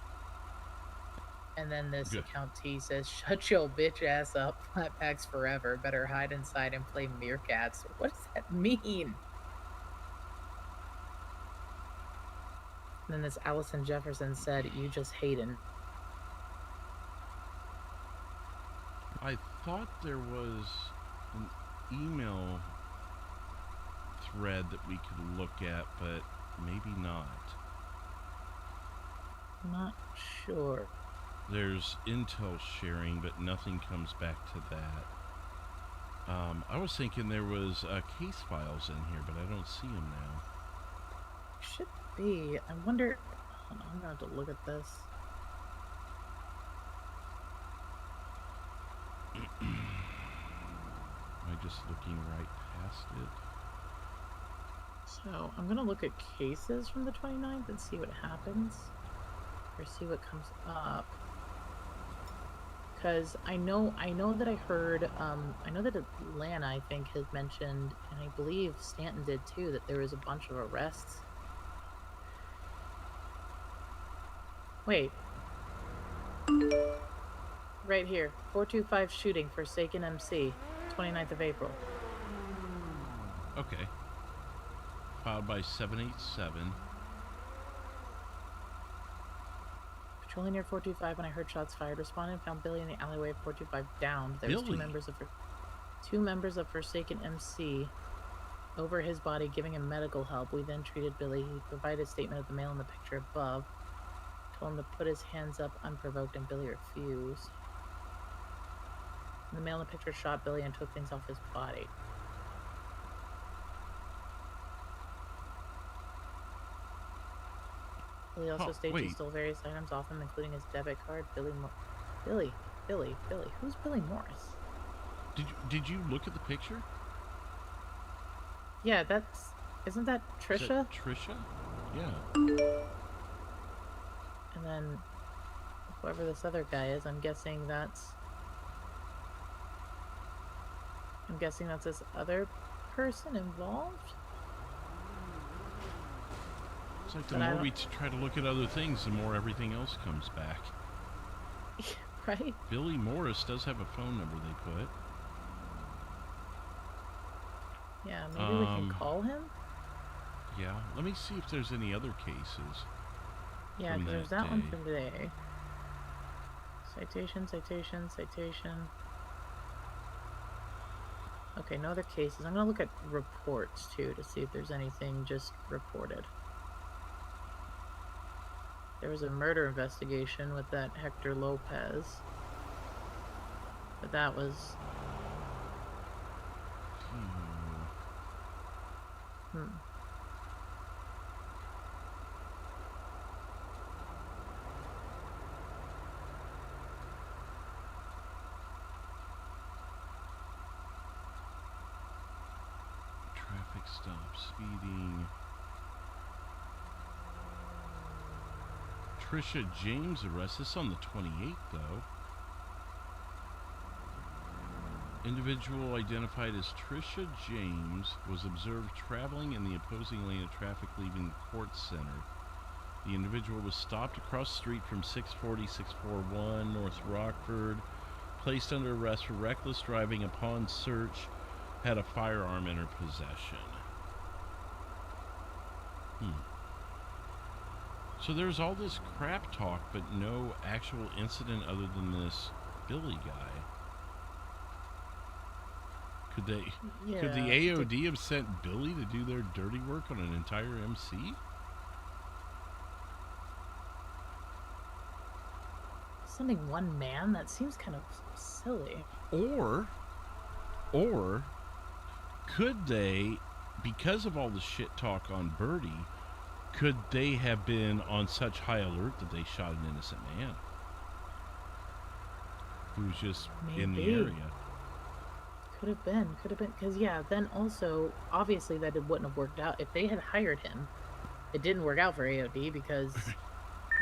And then this account T says, shut your bitch ass up, flat packs forever. Better hide inside and play meerkats. What does that mean? And then this Allison Jefferson said, you just hating. I thought there was an email thread that we could look at, but maybe not. Not sure. There's intel sharing, but nothing comes back to that. I was thinking there was case files in here, but I don't see them now. Should be. I wonder. Hold on, I'm gonna have to look at this. Am I just looking right past it? So I'm gonna look at cases from the 29th and see what happens, or see what comes up. Because I know that I heard, I know that Atlanta, I think, has mentioned, and I believe Stanton did too, that there was a bunch of arrests. Wait. Right here. 425 shooting, Forsaken MC, 29th of April. Okay. Filed by 787. Patrolling near 425 when I heard shots fired. Responded and found Billy in the alleyway of 425 downed. There was two members of Forsaken MC over his body giving him medical help. We then treated Billy. He provided a statement of the male in the picture above. Told him to put his hands up unprovoked, and Billy refused. The male in the picture shot Billy and took things off his body. Billy also states he stole various items off him, including his debit card. Billy. Who's Billy Morris? Did you look at the picture? Yeah, isn't that Trisha? Is that Trisha? Yeah. And then whoever this other guy is, I'm guessing that's this other person involved. It's like the more we try to look at other things, the more everything else comes back. Right? Billy Morris does have a phone number they put. Yeah, maybe we can call him? Yeah, let me see if there's any other cases. Yeah, because there's that one from today. Citation. Okay, no other cases. I'm going to look at reports, too, to see if there's anything just reported. There was a murder investigation with that Hector Lopez. But that was... Traffic stop, speeding. Trisha James arrest. This on the 28th, though. Individual identified as Trisha James was observed traveling in the opposing lane of traffic leaving the court center. The individual was stopped across the street from 640-641 North Rockford, placed under arrest for reckless driving. Upon search, had a firearm in her possession. So there's all this crap talk, but no actual incident other than this Billy guy. Could the AOD have sent Billy to do their dirty work on an entire MC? Sending one man? That seems kind of silly. Or could they, because of all the shit talk on Birdie, could they have been on such high alert that they shot an innocent man who was just in the area? Could have been, because yeah, then also, obviously that it wouldn't have worked out. If they had hired him, it didn't work out for AOD because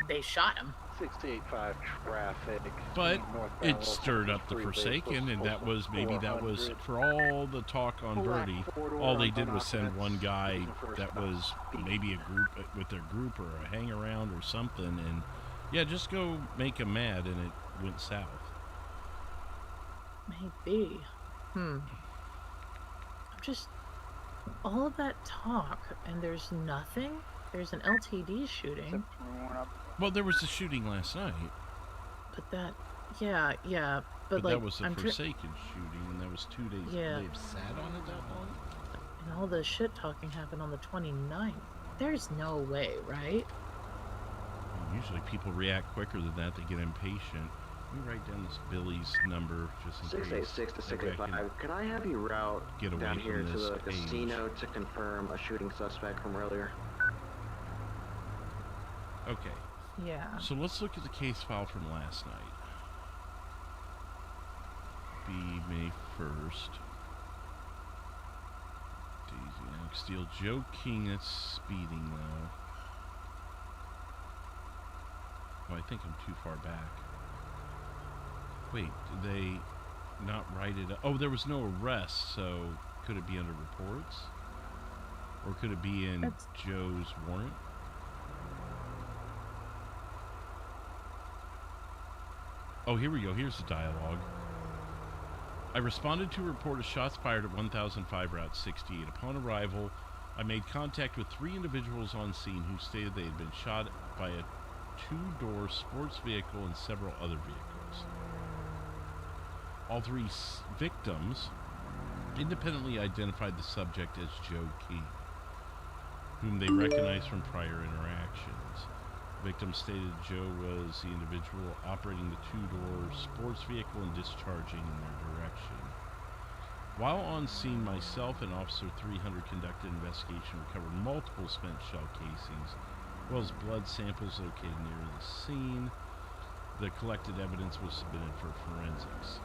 they shot him. 685 traffic. But it stirred up the Forsaken, and that was, maybe that was, for all the talk on Birdie, all they did was send one guy that was maybe a group with their group or a hang around or something, and yeah, just go make him mad, and it went south. Maybe. I'm just, all of that talk, and there's nothing? There's an LTD shooting. Well, there was a shooting last night. But that, yeah, but like, that was a Forsaken shooting, and that was 2 days. Yeah. They've sat on it that long? And all the shit talking happened on the 29th. There's no way, right? Usually people react quicker than that. They get impatient. Let me write down this Billy's number just in case. 686 to 685. Could I have you route get away down here from to this the casino to confirm a shooting suspect from earlier? Okay. Yeah. So let's look at the case file from last night. Be May 1st. Daisy Alex Steele. Joe King, that's speeding though. Oh, I think I'm too far back. Wait, did they not write it up? Oh, there was no arrest, so could it be under reports? Or could it be in Joe's warrant? Oh, here we go. Here's the dialogue. I responded to a report of shots fired at 1005 Route 68. Upon arrival, I made contact with 3 individuals on scene who stated they had been shot by a 2-door sports vehicle and several other vehicles. All 3 victims independently identified the subject as Joe King, whom they recognized from prior interactions. The victim stated Joe was the individual operating the 2-door sports vehicle and discharging in their direction. While on scene, myself and Officer 300 conducted an investigation, recovered multiple spent shell casings, as well as blood samples located near the scene. The collected evidence was submitted for forensics.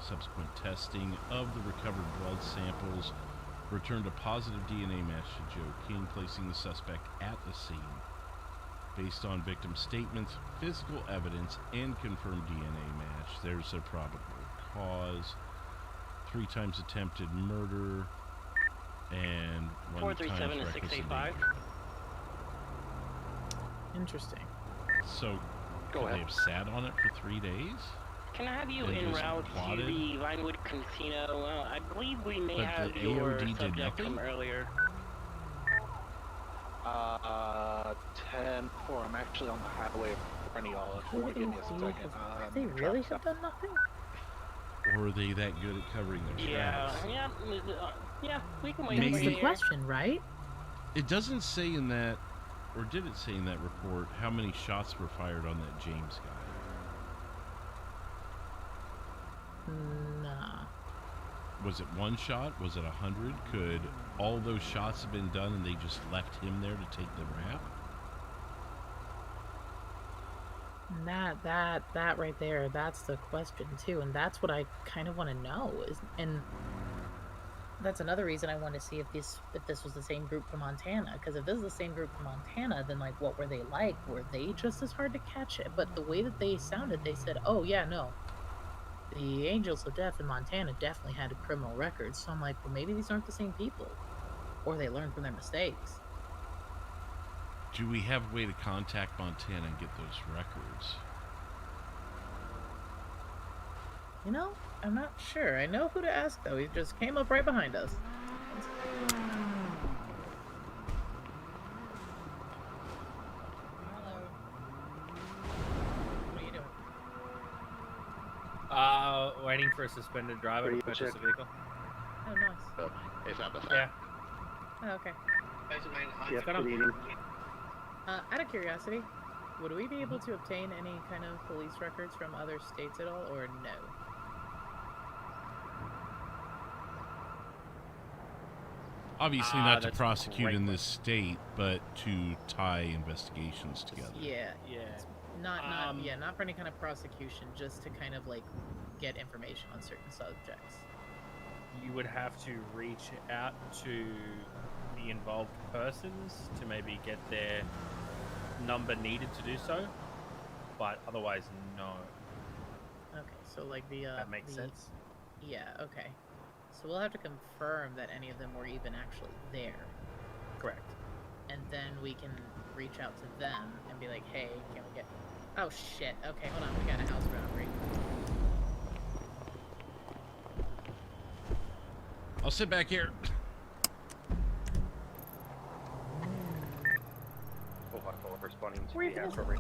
Subsequent testing of the recovered blood samples returned a positive DNA match to Joe King, placing the suspect at the scene. Based on victim statements, physical evidence, and confirmed DNA match, there's a probable cause. 3 times attempted murder and 1 time 437 to 685. Interesting. So, could they have sat on it for 3 days? Can I have you And en just route plotted? to the Vinewood Casino? I believe we may But have the your AOD did subject nothing? from earlier. 10-4. I'm actually on the highway in front of y'all. If you want to give me a second. They really have done nothing? Or are they that good at covering their tracks? Yeah, we can wait. Maybe- That's the question, right? It doesn't say in that, or did it say in that report, how many shots were fired on that James guy? Nah. Was it 1 shot? Was it 100? Could all those shots have been done and they just left him there to take the rap? That right there, that's the question too, and that's what I kind of want to know and that's another reason I want to see if this was the same group from Montana, because if this is the same group from Montana, then like what were they like? Were they just as hard to catch? But the way that they sounded, they said, oh yeah, no, the Angels of Death in Montana definitely had criminal records. So I'm like, well, maybe these aren't the same people, or they learned from their mistakes. do we have a way to contact Montana and get those records? You know, I'm not sure. I know who to ask, though. He just came up right behind us. What are you doing? Waiting for a suspended driver to purchase a vehicle. Oh, nice. Yeah. Oh, okay. Yep, got 'em. good evening. Out of curiosity, would we be able to obtain any kind of police records from other states at all, or no? Obviously not to that's a prosecute great in this state, but to tie investigations together. Yeah. Yeah. Not for any kind of prosecution, just to kind of like get information on certain subjects. You would have to reach out to the involved persons to maybe get their number needed to do so, but otherwise, no. Okay, so like that makes sense. Yeah. Okay. So we'll have to confirm that any of them were even actually there. Correct. And then we can reach out to them and be like, hey, can we get... Oh, shit. Okay, hold on. We got a house robbery. I'll sit back here. 454 responding to Where the is house it? robbery.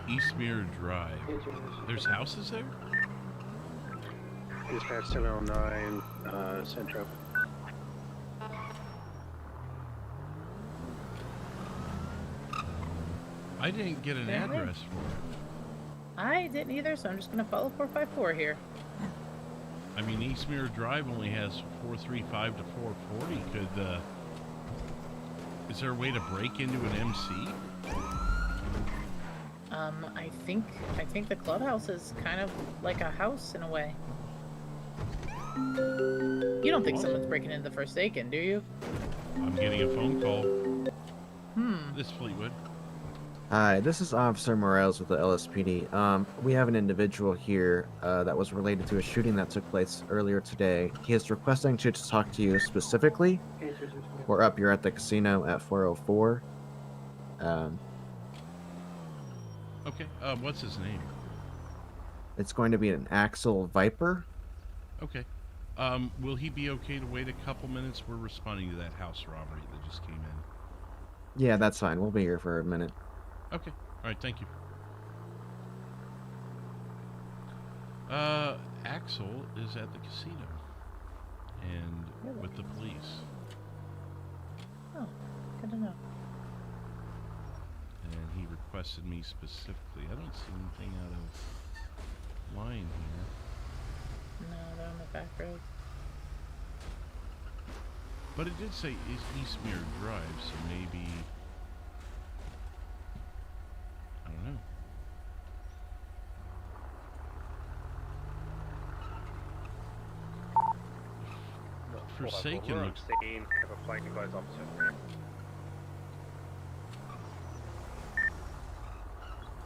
Eastmere Drive. There's houses there? Dispatch 709, Central. I didn't get an Fair address for it. I didn't either, so I'm just gonna follow 454 here. I mean, Eastmere Drive only has 435 to 440. Could, is there a way to break into an MC? I think the clubhouse is kind of like a house in a way. You don't think someone's breaking into the Forsaken, do you? I'm getting a phone call. This Fleetwood. Hi, this is Officer Morales with the LSPD. We have an individual here that was related to a shooting that took place earlier today. He is requesting to talk to you specifically. We're up here at the casino at 404. Okay, what's his name? It's going to be an Axel Viper. Okay. Will he be okay to wait a couple minutes? We're responding to that house robbery that just came in. Yeah, that's fine. We'll be here for a minute. Okay. All right, thank you. Axel is at the casino. And with the police. Oh, good to know. And he requested me specifically. I don't see anything out of line here. No, they're on the back roads. But it did say Eastmere Drive, so maybe... I don't know. Forsaken looks... Scene, have a plainclothes officer.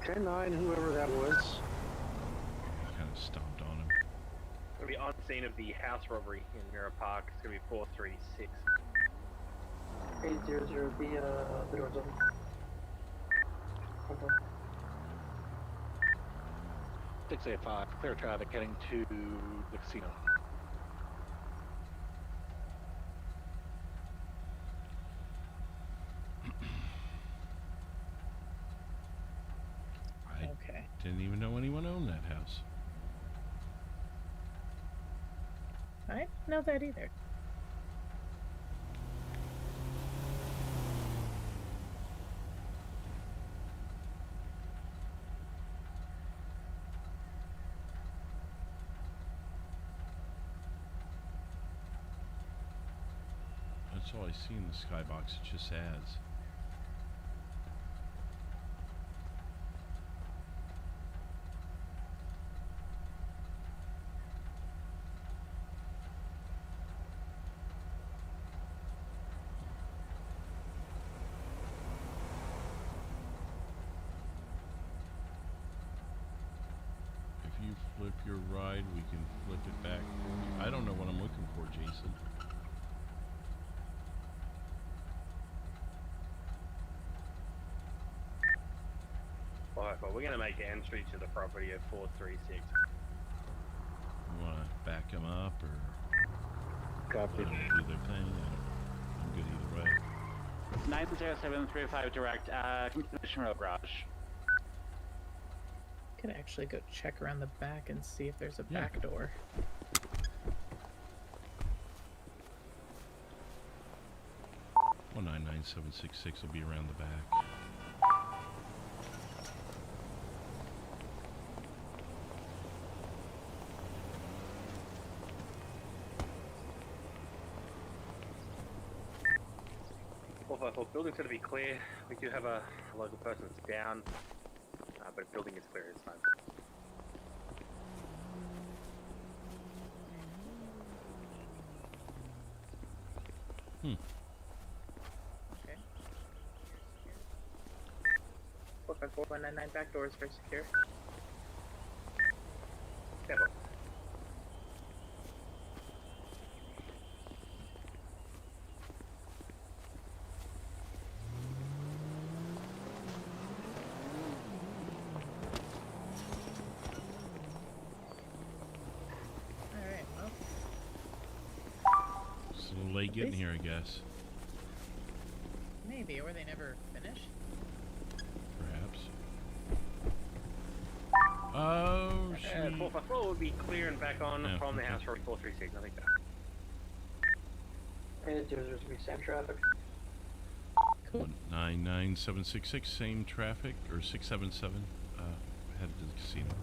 10-9, whoever that was. Kind of stomped on him. It's going to be on scene of the house robbery in Mirror Park. It's going to be 436. 800, be the doors open. Okay. 685, clear traffic heading to the casino. I didn't even know anyone owned that house. I didn't know that either. That's all I see in the skybox. It just ads. If you flip your ride, we can flip it back. I don't know what I'm looking for, Jason. Alright, well, we're gonna make entry to the property at 436. You want to back them up or Copy. let 'em do their thing? I'm good either way. 90735 direct, Commission Road Garage. Could actually go check around the back and see if there's a Yeah. back door. Well, 99766 will be around the back. Building's going to be clear. We do have a local person that's down, but building is clear this time. Okay. 454-199 back doors very secure. Careful. Alright, well. It's a little late getting here, I guess. Maybe, or they never finish. Perhaps. Oh, shit. 454 will be clear and back on Yeah, from the okay. house road 436, I think that. There's be same traffic. Cool. 99766, same traffic, or 677, headed to the casino.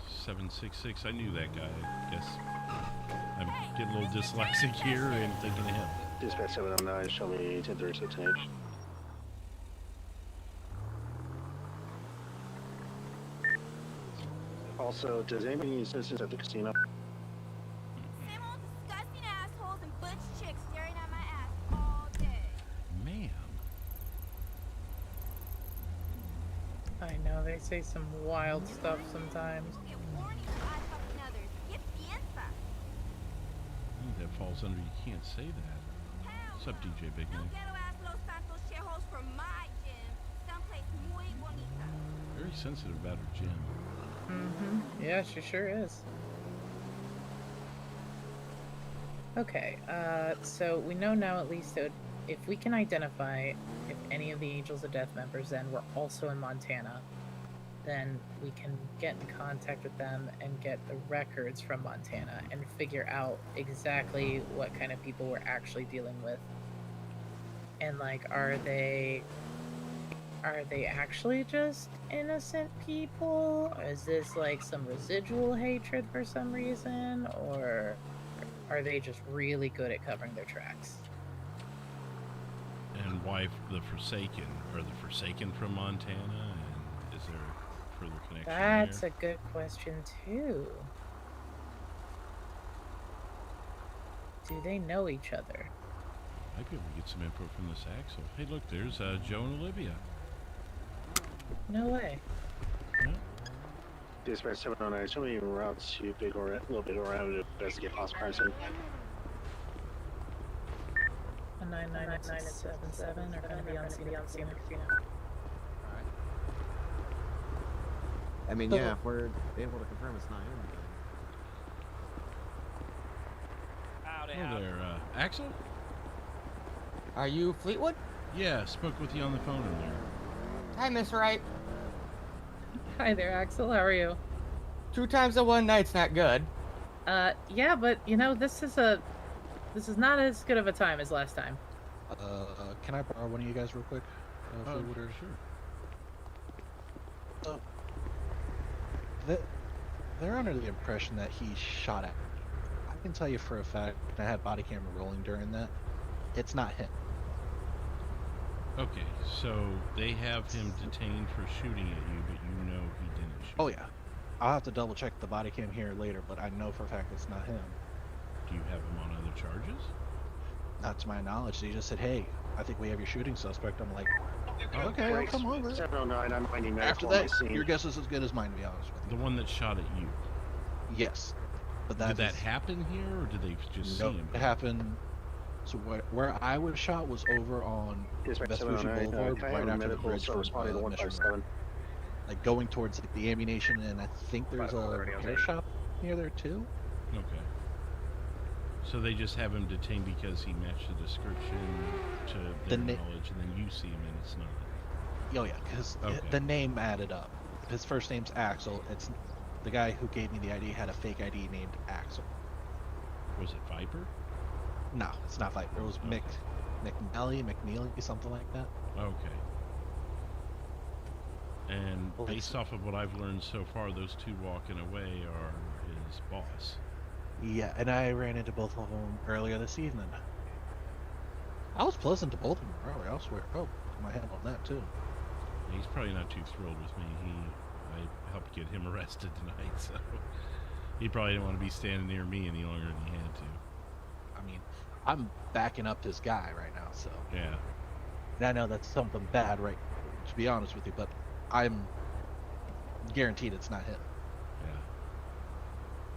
766, I knew that guy. I guess I'm getting a little dyslexic here and thinking of him. Dispatch 709, show me 1036H. Also, does anybody need assistance at the casino? Same old disgusting assholes and butch chicks staring at my ass all day. Ma'am. I know, they say some wild stuff sometimes. Get warning for eye fucking others. Get piensa. I think that falls under you can't say that. What's up, DJ Big No Man? ghetto ass Los Santos shareholders from my gym. Someplace muy bonita. Very sensitive about her gym. Mm-hmm. Yeah, she sure is. Okay, so we know now at least that if we can identify if any of the Angels of Death members then were also in Montana, then we can get in contact with them and get the records from Montana and figure out exactly what kind of people we're actually dealing with. And like, are they actually just innocent people? Is this like some residual hatred for some reason? Or are they just really good at covering their tracks? And why the Forsaken? Are the Forsaken from Montana? And is there a further connection That's there? a good question too. Do they know each other? Might be able to get some info from this Axel. Hey, look, there's Joe and Olivia. No way. Yeah. Dispatch 709, show me routes to Big or a little bit around to investigate possible crime scene. 99977 are going to be on scene at the casino. I mean, yeah, if we're able to confirm it's not him. Oh, there, Axel? Are you Fleetwood? Yeah, spoke with you on the phone earlier. Hi, Miss Wright. Hi there, Axel. How are you? 2 times in one night's not good. Yeah, but you know, this is not as good of a time as last time. Can I borrow one of you guys real quick? Fleetwood, or... Sure. They're under the impression that he shot at me. I can tell you for a fact, I had body camera rolling during that. It's not him. Okay, so they have him detained for shooting at you, but you know he didn't shoot. Oh yeah. I'll have to double check the body cam here later, but I know for a fact it's not him. Do you have him on other charges? Not to my knowledge. They just said, hey, I think we have your shooting suspect. I'm like, okay, I'll come over. 709, I'm finding After medical on that, my scene. your guess is as good as mine, to be honest with you. The one that shot at you? Yes. But Did that happen here, or did they just see him? It happened So where I was shot was over on Vespucci Boulevard, right after the bridge for Mission Road. Like going towards like the ammunition, and I think there's a repair shop near there too. Okay. So they just have him detained because he matched the description to their knowledge, and then you see him and it's not. Oh yeah, because the name added up. His first name's Axel. It's the guy who gave me the ID had a fake ID named Axel. Was it Viper? No, it's not Viper. It was McNeely, something like that. Okay. And based off of what I've learned so far, those two walking away are his boss. Yeah, and I ran into both of them earlier this evening. I was pleasant to both of them earlier, I swear. Oh, put my hand on that too. He's probably not too thrilled with me. I helped get him arrested tonight, so he probably didn't want to be standing near me any longer than he had to. I mean, I'm backing up this guy right now, so. Yeah. And I know that's something bad, right, to be honest with you, but I'm guaranteed it's not him.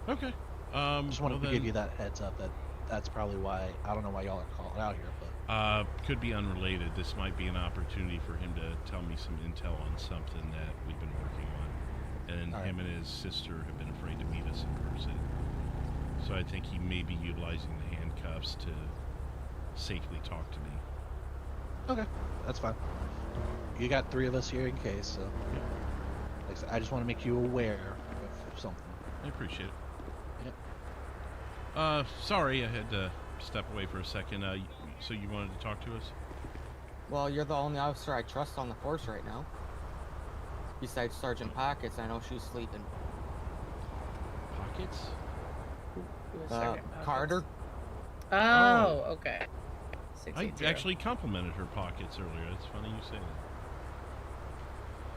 Yeah. Okay. Just wanted to give you that heads up. That's probably why, I don't know why y'all are calling out here, but. Could be unrelated. This might be an opportunity for him to tell me some intel on something that we've been working on. And him and his sister have been afraid to meet us in person. So I think he may be utilizing the handcuffs to safely talk to me. Okay, that's fine. You got 3 of us here in case, so. Like I said, I just want to make you aware of something. I appreciate it. Yep. Sorry, I had to step away for a second. So you wanted to talk to us? Well, you're the only officer I trust on the force right now. Besides Sergeant Pockets, I know she's sleeping. Pockets? Carter. Oh, okay. I actually complimented her pockets earlier. It's funny you say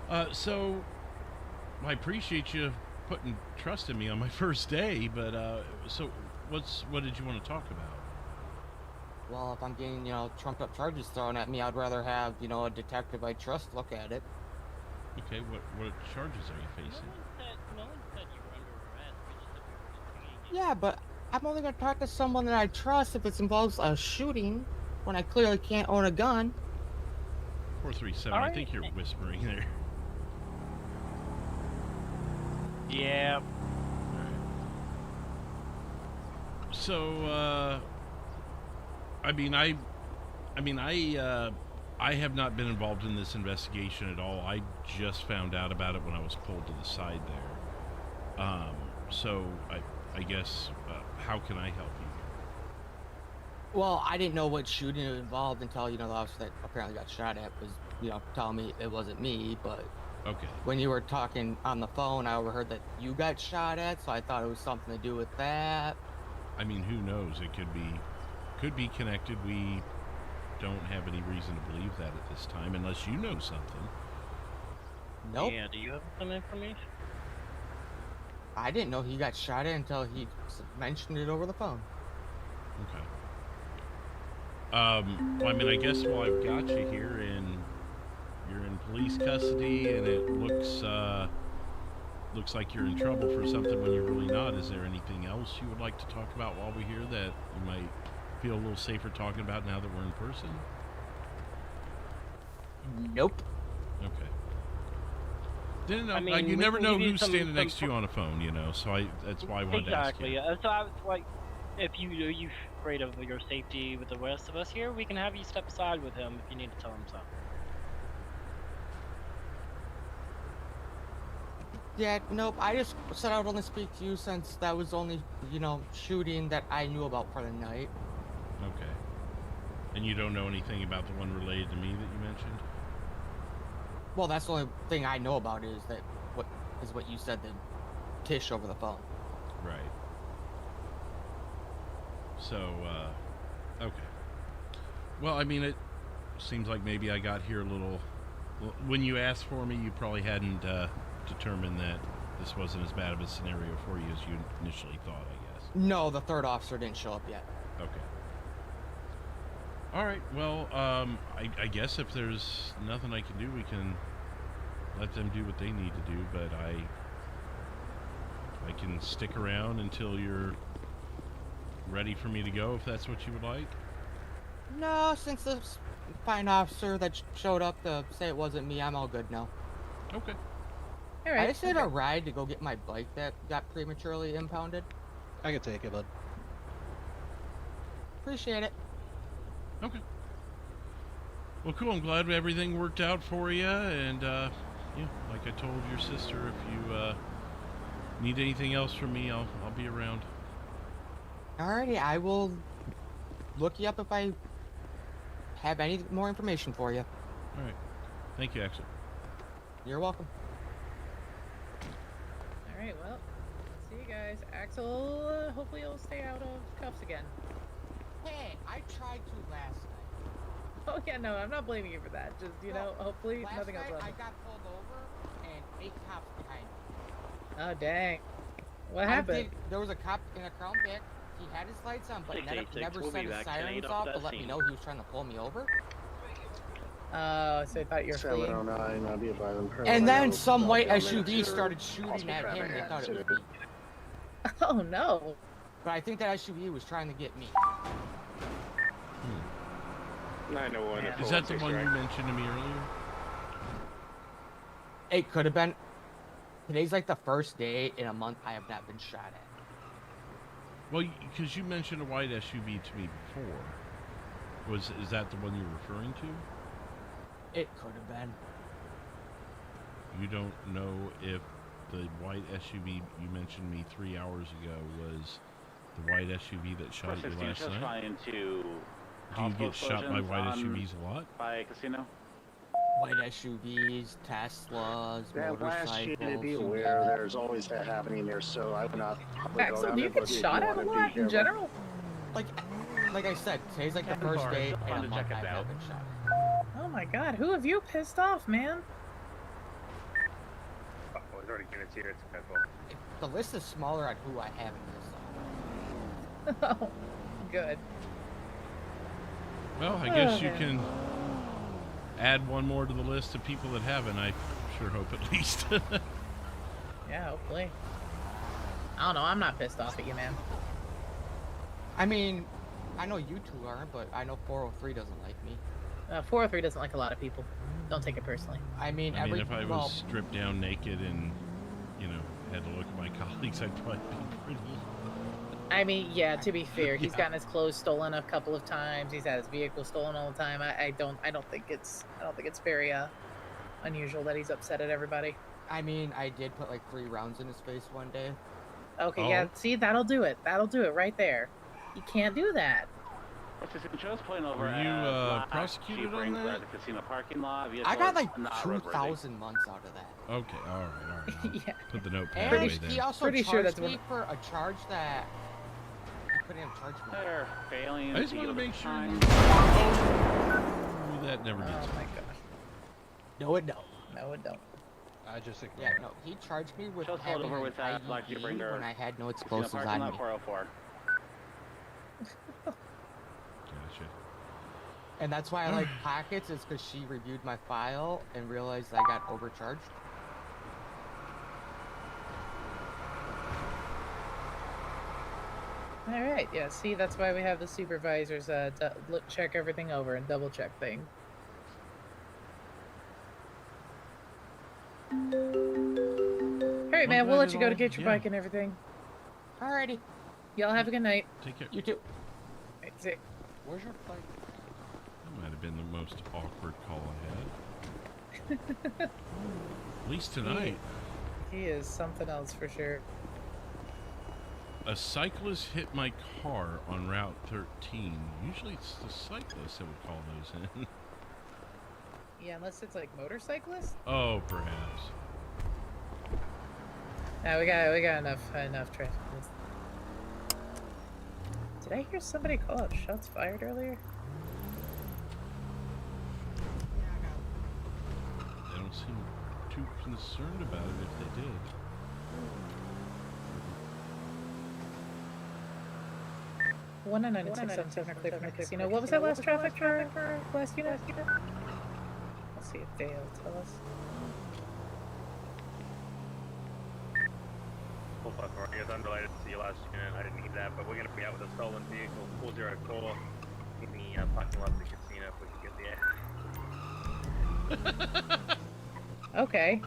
that. So, I appreciate you putting trust in me on my first day, but so what did you want to talk about? Well, if I'm getting, trumped up charges thrown at me, I'd rather have, a detective I trust look at it. Okay, what charges are you facing? No one said you were under arrest. We just said we were investigating. Yeah, but I'm only going to talk to someone that I trust if it involves a shooting when I clearly can't own a gun. 437, I think you're whispering there. Yeah. So, I have not been involved in this investigation at all. I just found out about it when I was pulled to the side there. So I guess, how can I help you? Well, I didn't know what shooting it involved until, the officer that apparently got shot at was, telling me it wasn't me, but... Okay. When you were talking on the phone, I overheard that you got shot at, so I thought it was something to do with that. I mean, who knows? It could be connected. We don't have any reason to believe that at this time, unless you know something. Nope. Yeah, do you have some information? I didn't know he got shot at until he mentioned it over the phone. Okay. Well, I mean, I guess while I've got you here and you're in police custody and it looks like you're in trouble for something when you're really not, is there anything else you would like to talk about while we're here that you might feel a little safer talking about now that we're in person? Nope. Okay. Didn't know. I mean, you we never can know give you who's some- standing some next to you on a phone, so that's why I wanted to ask you. Exactly. So I was like, if you afraid of your safety with the rest of us here, we can have you step aside with him if you need to tell him something. Yeah, nope. I just said I would only speak to you since that was the only, shooting that I knew about for the night. Okay. And you don't know anything about the one related to me that you mentioned? Well, that's the only thing I know about is that what you said, the Tish over the phone. Right. So, okay. Well, I mean, it seems like maybe I got here a little... When you asked for me, you probably hadn't determined that this wasn't as bad of a scenario for you as you initially thought, I guess. No, the third officer didn't show up yet. Okay. All right, well, I guess if there's nothing I can do, we can let them do what they need to do, but I can stick around until you're ready for me to go, if that's what you would like. No, since the fine officer that showed up to say it wasn't me, I'm all good now. Okay. All right. I just need a ride to go get my bike that got prematurely impounded. I can take it, bud. Appreciate it. Okay. Well, cool. I'm glad everything worked out for you. And, yeah, like I told your sister, if you need anything else from me, I'll be around. Alrighty, I will look you up if I have any more information for you. All right. Thank you, Axel. You're welcome. All right, well, see you guys. Axel, hopefully you'll stay out of cuffs again. Hey, I tried to last night. Oh yeah, no, I'm not blaming you for that. Just, you know, hopefully last nothing else night happened. I got pulled over and 8 cops behind me. Oh dang. What I happened? there was a cop in a Crown Vic. He had his lights on, but never we'll set be his back sirens tonight off off to that let me scene. know he was trying to pull me over. Oh, so I thought you were fleeing. 709, I'll be advising. And then some white SUV started shooting at him. They thought it was me. Oh no. But I think that SUV was trying to get me. 901. Is that the one you mentioned to me earlier? It could have been. Today's like the first day in a month I have not been shot at. Well, because you mentioned a white SUV to me before. Is that the one you're referring to? It could have been. You don't know if the white SUV you mentioned to me 3 hours ago was the white SUV that shot at you last just night? flying to Do you get shot by white SUVs a lot? By casino? White SUVs, Teslas, That last motorcycles. year, to be aware, there's always that happening there, so I would not probably go Axel, down do you there, get but if shot you at a wanna be lot in careful. general? Like I said, today's like the first day in a month I have not been shot at. Oh my god, who have you pissed off, man? Oh, there's already units here. It's careful. The list is smaller on who I haven't pissed off. Oh, good. Well, I guess you can add one more to the list of people that haven't. I sure hope at least. Yeah, hopefully. I don't know, I'm not pissed off at you, man. I mean, I know you two aren't, but I know 403 doesn't like me. 403 doesn't like a lot of people. Don't take it personally. I mean, if I was stripped down naked and, you know, had to look at my colleagues, I'd probably be pretty... I mean, yeah, to be fair, he's gotten his clothes stolen a couple of times. He's had his vehicle stolen all the time. I don't think it's very unusual that he's upset at everybody. I mean, I did put like 3 rounds in his face one day. Okay, yeah, see, that'll do it. That'll do it right there. You can't do that. Joe's pulling over. Were you prosecuted on that? At the casino parking lot. I got like not roadworthy. 2,000 months out of that. Okay, all right. Yeah. Put the notepad And away then. he also Pretty charged sure that's me for a charge that he couldn't have charged me. They're failing. I just want to yield make at sure. time. That never gets. Oh my gosh. No, it don't. No, it don't. I just Yeah, no, he charged me with Just hold having over an with that like you bring IED her. when I had no Casino explosives parking on lot me. 404. Gotcha. And that's why I like pockets, is because she reviewed my file and realized I got overcharged. All right, yeah. See, that's why we have the supervisors check everything over and double check things. All right, man. We'll let you go to get your bike and everything. Alrighty. Y'all have a good night. Take care. You too. Right, see. Where's your bike? That might have been the most awkward call I had. At least tonight. He is something else for sure. A cyclist hit my car on Route 13. Usually it's the cyclists that would call those in. Yeah, unless it's like motorcyclists. Oh, perhaps. No, we got enough traffic. Did I hear somebody call out shots fired earlier? They don't seem too concerned about it if they did. One and 9677 are clear from the casino. What was that last traffic for last unit? Let's see if Dale tell us. Full fuck, it's unrelated to your last unit. I didn't need that, but we're going to be out with a stolen vehicle, 404. in the parking lot of the casino if we could get there. Okay.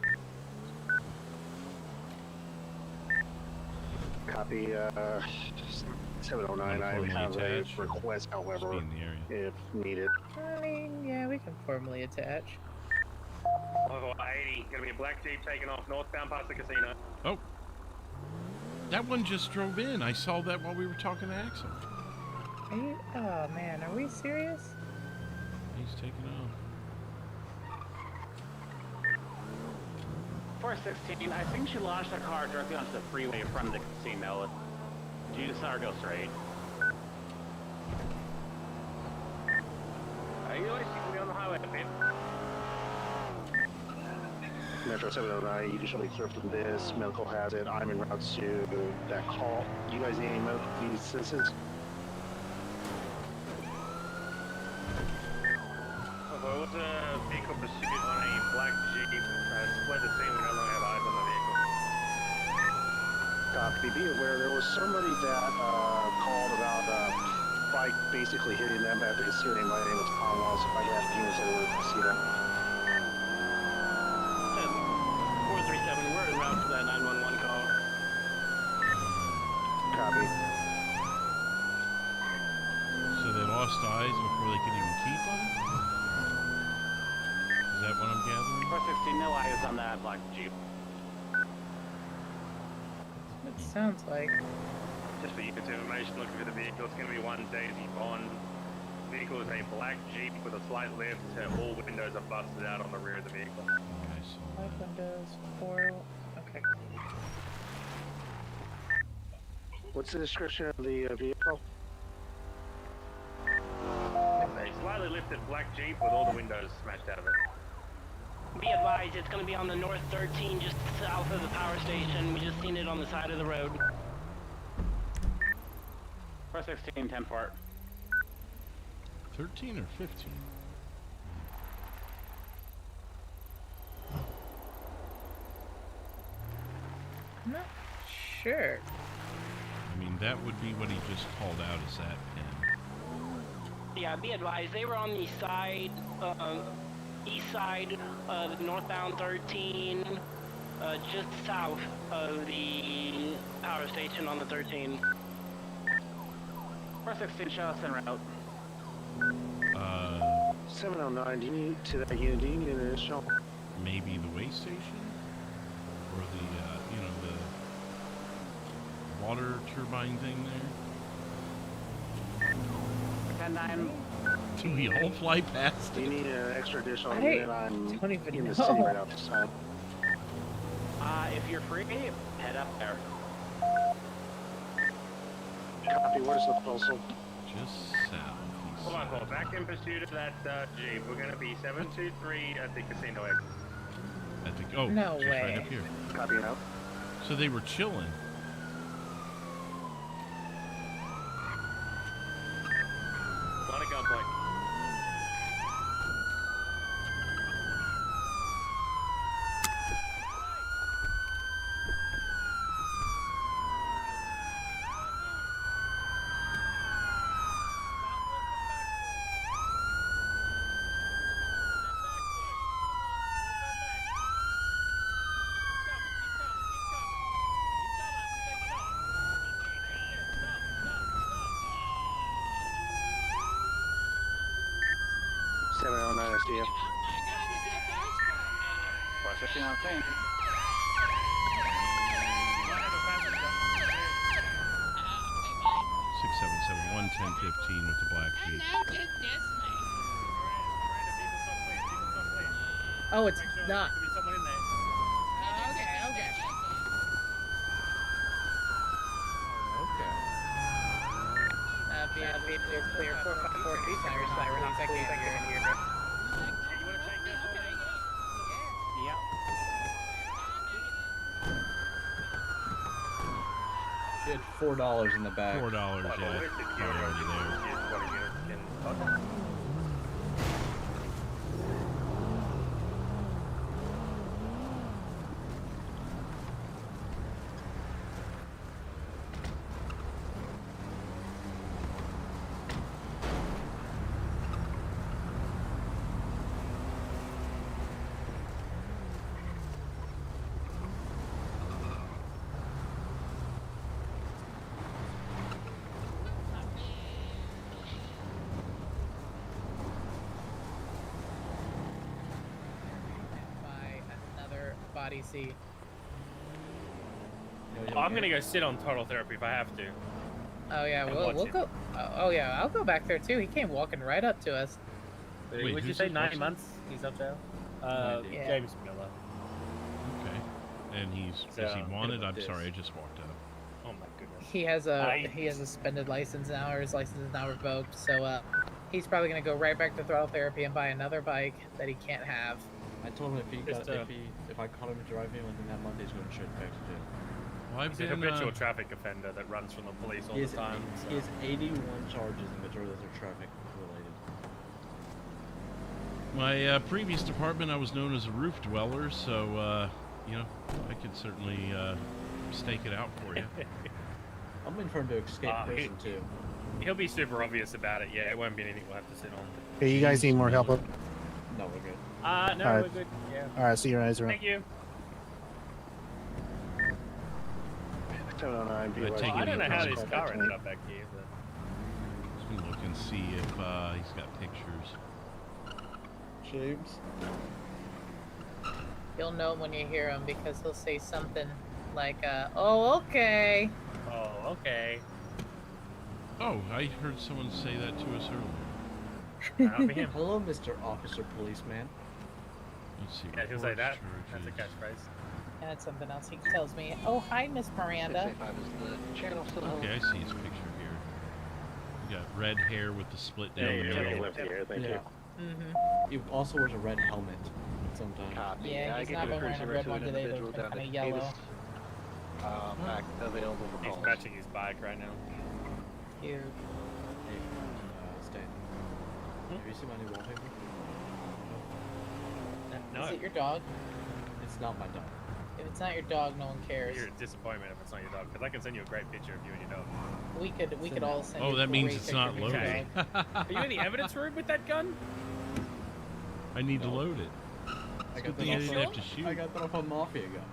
Copy, 709. I have a request, however, if needed. I mean, yeah, we can formally attach. Level 80, gonna be a black Jeep taking off northbound past the casino. Oh. That one just drove in. I saw that while we were talking to Axel. Are you, oh man, are we serious? He's taking off. 416, I think she launched her car directly onto the freeway in front of the casino. You just saw her go straight. You guys can be on the highway a bit. Metro 709, you usually clear from this. Medical hazard. I'm en route to that call. You guys need any medical assistance? There was a vehicle pursuit on a black Jeep. Split the scene, we no longer have eyes on the vehicle. Copy. Be aware, there was somebody that called about bike basically hitting them at the casino. My name is Tom Walls. If I have units that would see that. 437, we're en route for that 911 call. Copy. So they lost eyes before they could even keep them? Is that what I'm gathering? 416, no eyes on that black Jeep. It sounds like. Just for your information, looking for the vehicle, it's going to be one Daisy Bond. The vehicle is a black Jeep with a slight lift, and all windows are busted out on the rear of the vehicle. Five windows, 4. Okay. What's the description of the vehicle? It's a slightly lifted black Jeep with all the windows smashed out of it. Be advised, it's going to be on the North 13, just south of the power station. We just seen it on the side of the road. 416, 10 part. 13 or 15? I'm not sure. I mean, that would be what he just called out as that pin. Yeah, be advised, they were on the side, east side of northbound 13, just south of the power station on the 13. 416, show us en route. 709, do you need to that unit? Do you need an additional? Maybe the way station? Or the, you know, the water turbine thing there? 10-9. Do we all fly past Do you need an extra additional I unit? I'm don't even in the know. city right out this time. If you're free, head up there. Copy, where's the postal? Just south. Hold on, hold on. Back in pursuit of that Jeep. We're going to be 723 at the casino exit. At the, oh, No just way. right up here. Copy out. So they were chilling. Line of gunpoint. SDF. 416 on thing. Six, 7, 7, 1, 10, 15 with the black Jeep. Oh, it's not. It's clear. 454 sirens. I can't hear here. She had $4 in the back. $4, yeah. Probably already there. body seat. I'm gonna go sit on total therapy if I have to. Oh yeah, And we'll watch it. go. Oh yeah, I'll go back there too. He came walking right up to us. Wait, Would you who's say this 9 person? months? He's up there. Yeah. James Miller. Okay. And is he So, wanted? I'm this. sorry, I just walked up. Oh my goodness. He has a suspended license now, or his license is now revoked. So he's probably gonna go right back to throttle therapy and buy another bike that he can't have. I told him Just, if I caught him driving within that month, he's going straight back to jail. Well, I've He's a been, habitual traffic offender that runs from the police all He the time. He has 81 charges, and the majority of those are traffic related. my previous department, I was known as a roof dweller, so you know, I could certainly stake it out for you. I'm waiting for him to escape prison too. He'll be super obvious about it. Yeah, it won't be anything we'll have to sit on. Hey, you guys need more help up? No, we're good. No, Alright. we're good. Yeah. Alright, see you guys around. Thank you. 709 I take I it don't know he how comes this back car to ended me. up back here. But... Just gonna look and see if he's got pictures. James? You'll know when you hear him because he'll say something like, "Oh, okay." Oh, okay. Oh, I heard someone say that to us earlier. Hello, Mr. Officer Policeman. Let's see. Yeah, he'll say that. That's a Charges. catchphrase. That's something else. He tells me, "Oh, hi, Miss Miranda." 685 is the channel still Okay, I see his picture here. You got red hair with the split down the middle. He also wears a red helmet sometimes. Copy. Yeah, I he's can not give a been wearing a cruiser red to one an today. They're individual down kind at of yellow. Davis. Back available for He's calls. scratching his bike right now. Cute. Hey, Stan. Have you seen my new wallpaper? No. Is it your dog? It's not my dog. If it's not your dog, no one cares. You're a disappointment if it's not your dog, because I can send you a great picture of you and your dog. We could all send. Oh, you that a means great it's picture not of your loading. dog. Are you in the evidence room with that gun? I need to load it. I Good got thing I that didn't have to shoot. I got that off a mafia gun.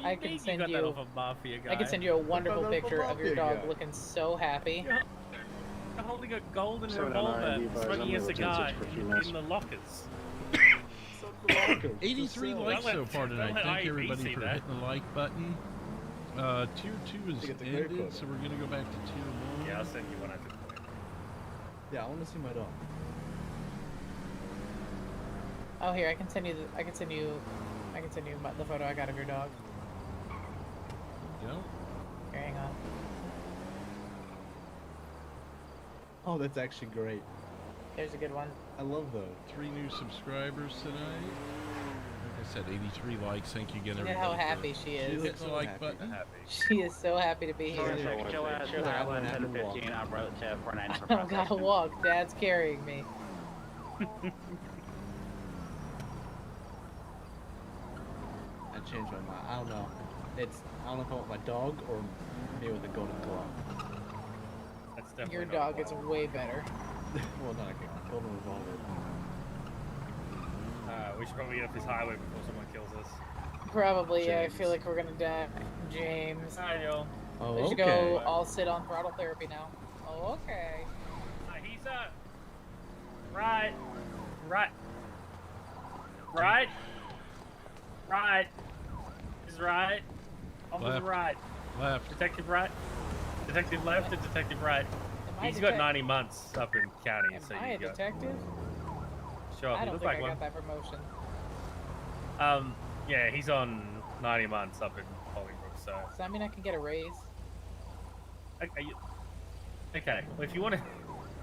I can send got you. that off a mafia guy. I can send you a wonderful that picture of your mafia dog guy. looking so happy. You're holding a golden 709, revolver, advise, smoking a I'm cigar for a few minutes. in the lockers. 83 likes so far tonight. Don't let Thank everybody IEP see for that. hitting the like button. Tier 2 is think it's a great ended, photo. so we're gonna go back to tier 1. Yeah, I'll send you one I took for you. Yeah, I want to see my dog. Oh, here I can send you. I can send you the photo I got of your dog. You know? Here, hang on. Oh, that's actually great. There's a good one. I love those. 3 new subscribers tonight. Like I said, 83 likes. Thank you again, Look at everybody. how happy she is. Hitting the like button. She is so happy to be here. I'm road to 490 I for don't gotta walk. Dad's carrying me. I changed my mind. I don't know. I don't know if I want my dog or me with a golden claw. That's definitely Your not dog wrong. is way better. Well, not a golden revolver. We should probably get off this highway before someone kills us. Probably, yeah. I feel like we're gonna die. James. Hi, y'all. Oh, We should go all sit on throttle therapy now. Oh, okay. He's right. Is right. Officer Left. right. Left. Detective right. Detective left and detective right. I He's got detec- 90 months up in county, so Am I you a got. detective? Sure, I he don't looks think like I one. got that promotion. Yeah, he's on 90 months up in Bolingbrook, so. Does that mean I can get a raise? Okay, well, if you want to.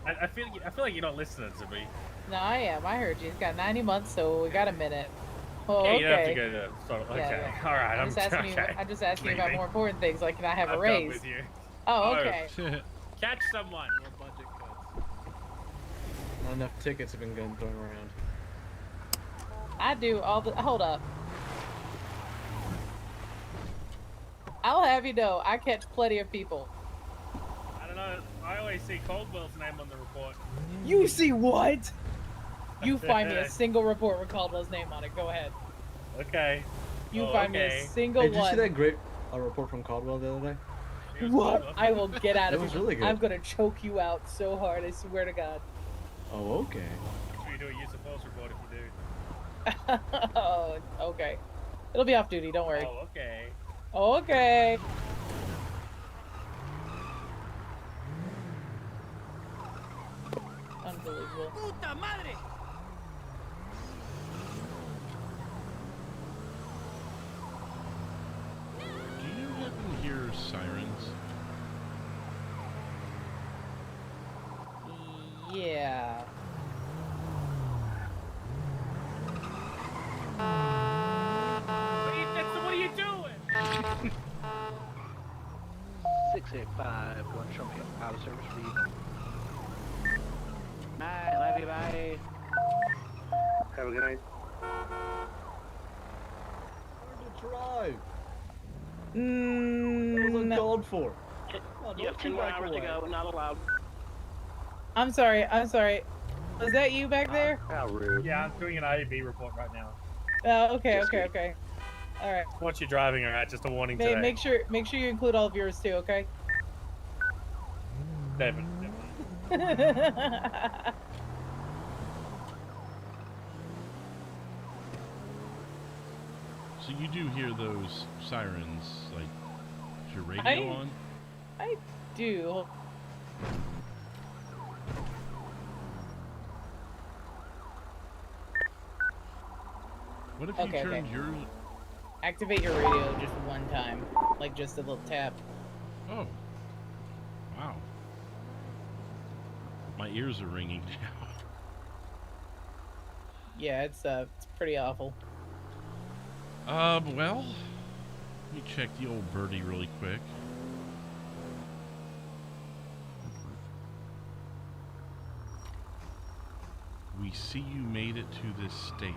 I feel like you're not listening to me. No, I am. I heard you. He's got 90 months, so we got a minute. Oh, Yeah, okay. you don't have to go to. Sort of, okay, Yeah. alright, I'm just asking you. okay. I'm just asking you about Leaving. more important things, like can I have a I'm raise? done with you. Oh, okay. Catch someone. More budget cuts. Not enough tickets have been going thrown around. I do all the. Hold up. I'll have you know, I catch plenty of people. I don't know. I always see Caldwell's name on the report. You see what? You find me a single report with Caldwell's name on it. Go ahead. Okay. You Oh, find me okay. a single Hey, did you one. see that great report from Caldwell the other day? What? I will get out of That was here. really good. I'm gonna choke you out so hard. I swear to God. Oh, okay. Make sure you do a use of force report if you do. Oh, okay. It'll be off duty. Don't worry. Oh, okay. Okay. Unbelievable. Puta madre! Do you happen to hear sirens? Yeah. What are you doing? 685, one show me out of service for you. Night, love you, bye. Have a good night. Learn to drive. Mm, What was I called for? You have 10 more hours to go, not allowed. I'm sorry. I'm sorry. Was that you back there? How rude. Yeah, I'm doing an IAB report right now. Oh, okay, Just okay, kidding. okay. All right. What you're driving, alright? Just a warning today. Make sure you include all of yours too, okay? Devin. So you do hear those sirens, like, is your radio on? I do. What if you Okay, turned okay. your... Activate your radio just one time, like just a little tap. Oh. Wow. My ears are ringing now. Yeah, it's pretty awful. Well, let me check the old birdie really quick. We see you made it to this state.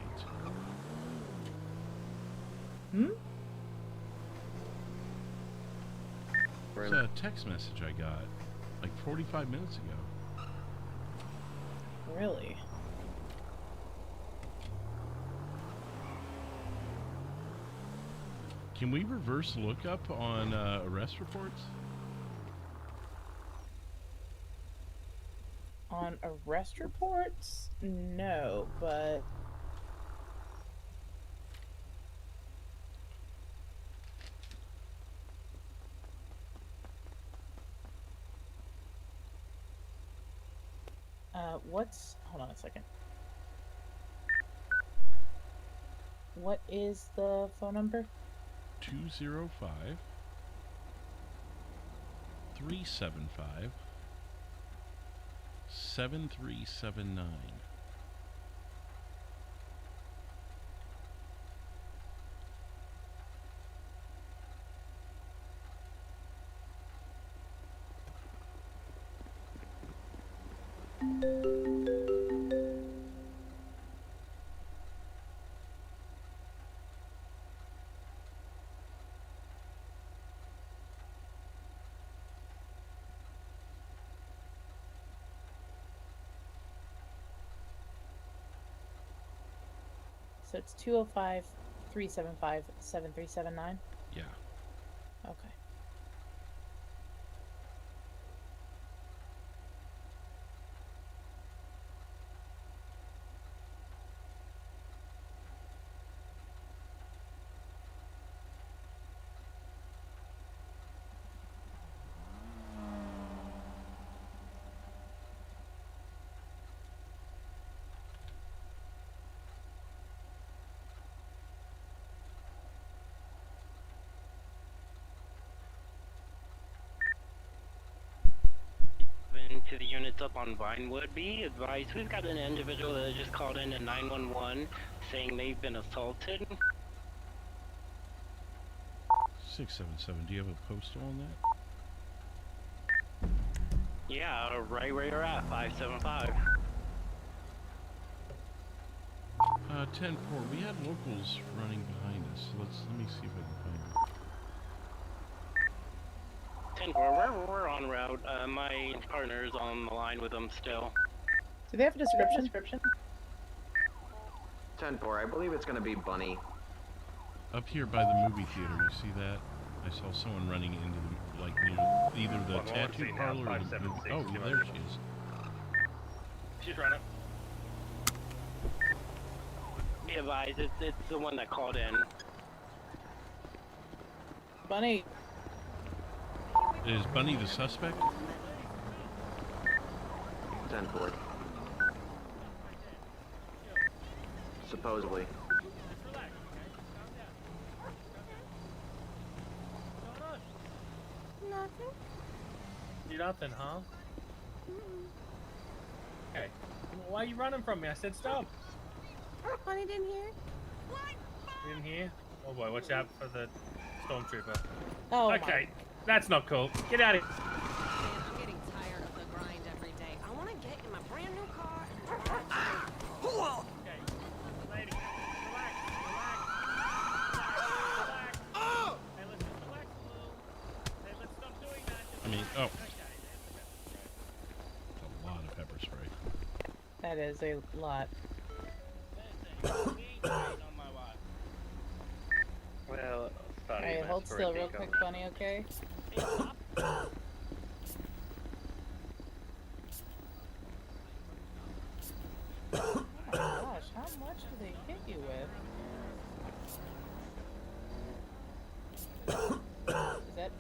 Hmm? It's a text message I got like 45 minutes ago. Really? Can we reverse lookup on arrest reports? On arrest reports? No, but hold on a second. What is the phone number? 205 375 7379. So it's 205 375 7379? Yeah. Okay. To the units up on Vinewood, be advised, we've got an individual that just called in at 911 saying they've been assaulted. 677. Do you have a postal on that? Yeah, right where you're at, 575. 10-4. We had locals running behind us. So let me see if I can find them. 10-4, we're en route. My partner's on the line with them still. Do they have a description? 10-4, I believe it's going to be Bunny. Up here by the movie theater, you see that? I saw someone running into the, like, near either the tattoo parlor or the movie. Oh, yeah, there she is. She's running. Be advised, it's the one that called in. Bunny. Is Bunny the suspect? 10-4. Supposedly. Nothing. You nothing, huh? Okay. Why are you running from me? I said stop. Bunny didn't hear. You didn't hear? Oh boy, watch out for the stormtrooper. Oh okay, that's not cool. Get out of here. I'm getting tired of the grind every day. I want to get in my brand new car. Okay, lady, relax, relax. Oh! Hey, let's just relax a little. Hey, let's stop doing that. I mean, oh. A lot of pepper spray. That is a lot. Well, sorry. Alright, hold still real quick, Bunny, okay? Oh my gosh, how much do they hit you with? Is that...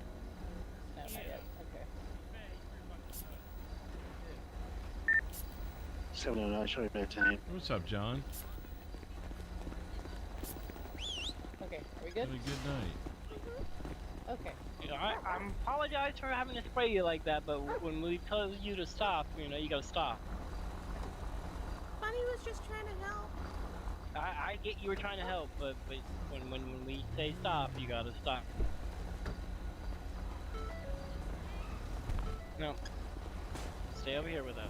No, not yet. Okay. 709, show me back time. What's up, John? Okay, are we good? Had a good night. Okay. You know, I apologize for having to spray you like that, but when we tell you to stop, you know, you gotta stop. Bunny was just trying to help. I get you were trying to help, but when we say stop, you gotta stop. No. Stay over here with us.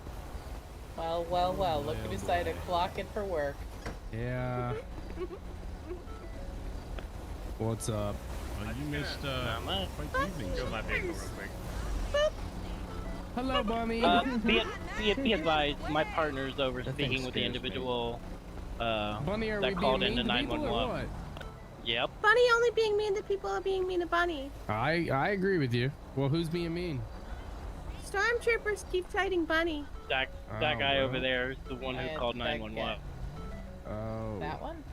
Well, well, well, look who decided to clock in for work. Yeah. What's up? Well, you missed quite the evening. Go my vehicle real quick. Hello, Bunny. Be advised, my partner's over speaking with the individual Bunny, are that we called being into mean to people or 911. Yep. Bunny only being mean to people are being mean to Bunny. I agree with you. Well, who's being mean? Stormtroopers keep fighting Bunny. That Oh, guy well. over there is the one who And called that 911. Oh. That one?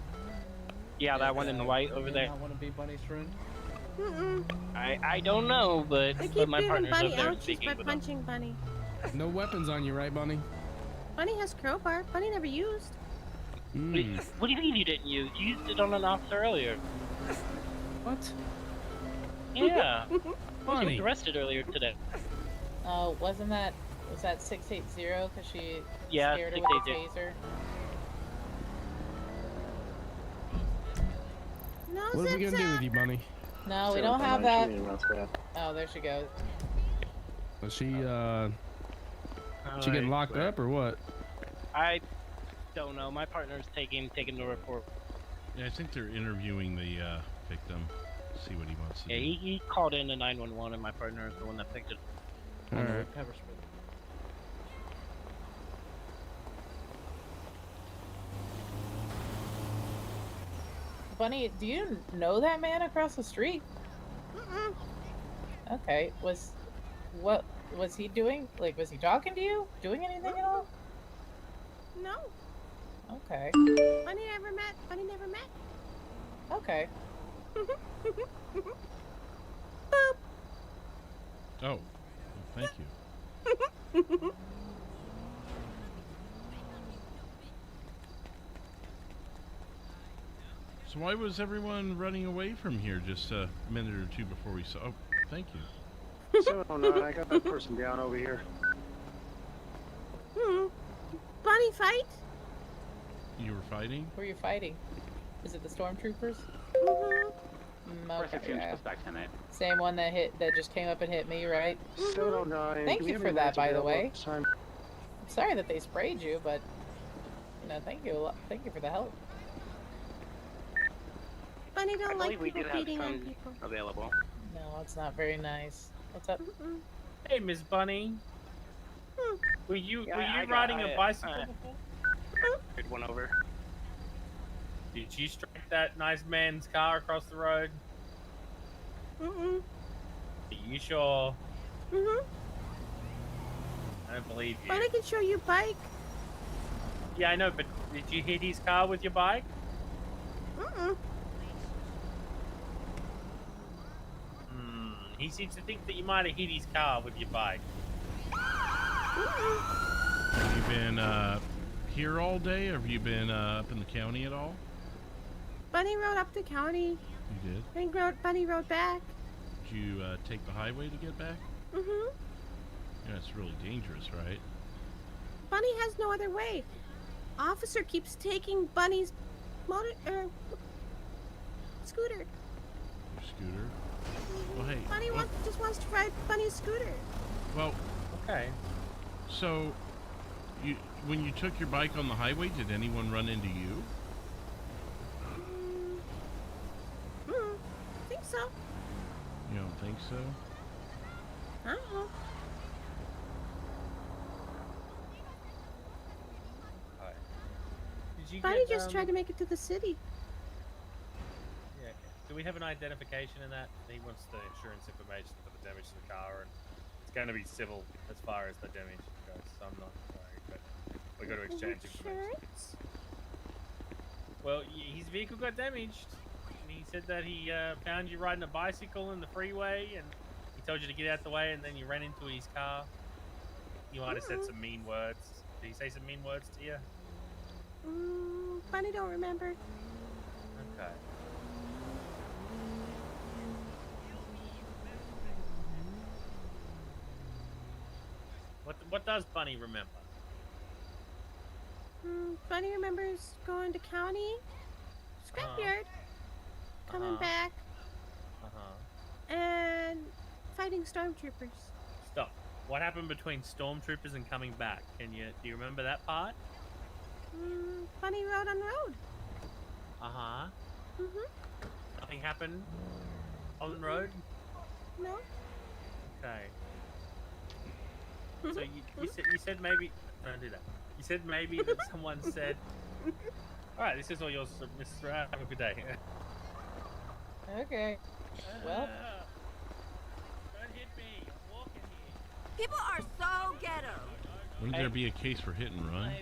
Yeah, that one in the white over there. I want to be Bunny's friend. I don't know, but They keep my giving partner's Bunny over there ouchies speaking by with him. punching Bunny. No weapons on you, right, Bunny? Bunny has crowbar. Bunny never used. What do you mean you didn't use? You used it on an officer earlier. What? Yeah. She Bunny. was arrested earlier today. Oh, was that 680? Because she Yeah, scared her with the 680. taser? No, What are we gonna do with you, Bunny? No, we don't have that. Oh, there she goes. Was she getting locked up or what? I don't know. My partner's taking the report. Yeah, I think they're interviewing the victim. See what he wants to Yeah, do. he called in to 911, and my partner is the one that picked it. All right. Pepper spray. Bunny, do you know that man across the street? Okay, what was he doing? Like, was he talking to you? Doing anything at all? No. Okay. Bunny never met. Bunny never met. Okay. Oh, well, thank you. So why was everyone running away from here just a minute or two before we saw? Oh, thank you. 709, I got that person down over here. Bunny fight? You were fighting? Who are you fighting? Is it the stormtroopers? Okay, yeah. Same one that just came up and hit me, right? 709. Thank do we you have for any that, minutes by the available way. at this time? I'm sorry that they sprayed you, but thank you. Thank you for the help. Bunny don't like we people did have beating on some people. available. No, it's not very nice. What's up? Hey, Miss Bunny. Were you Yeah, riding a bicycle before? Good one over. Did you strike that nice man's car across the road? Are you sure? I don't believe you. Bunny can show you bike. Yeah, I know, but did you hit his car with your bike? He seems to think that you might have hit his car with your bike. Have you been here all day, or have you been up in the county at all? Bunny rode up the county. You did? Bunny rode back. Did you take the highway to get back? Mm-hmm. Yeah, it's really dangerous, right? Bunny has no other way. Officer keeps taking Bunny's scooter. Your scooter? Well, hey. Bunny just wants to ride Bunny's scooter. Well, okay. So, when you took your bike on the highway, did anyone run into you? I think so. You don't think so? I don't know. Bunny just tried to make it to the city. Yeah. Do we have an identification in that? He wants the insurance information for the damage to the car, and it's going to be civil as far as the damage goes, so I'm not worried, but we've got to exchange information. Well, his vehicle got damaged, and he said that he found you riding a bicycle in the freeway, and he told you to get out the way, and then you ran into his car. You might have said some mean words. Did he say some mean words to you? Bunny don't remember. Okay. What does Bunny remember? Bunny remembers going to county, scrapyard, coming back, and fighting stormtroopers. Stop. What happened between stormtroopers and coming back? Do you remember that part? Bunny rode on road. Nothing happened on the road? No. Okay. So you said maybe... Don't do that. You said maybe that someone said... Alright, this is all yours, Mrs. Rat. Have a good day. Okay. Well... Don't hit me. I'm walking here. People are so ghetto. Wouldn't there be a case for hit and run?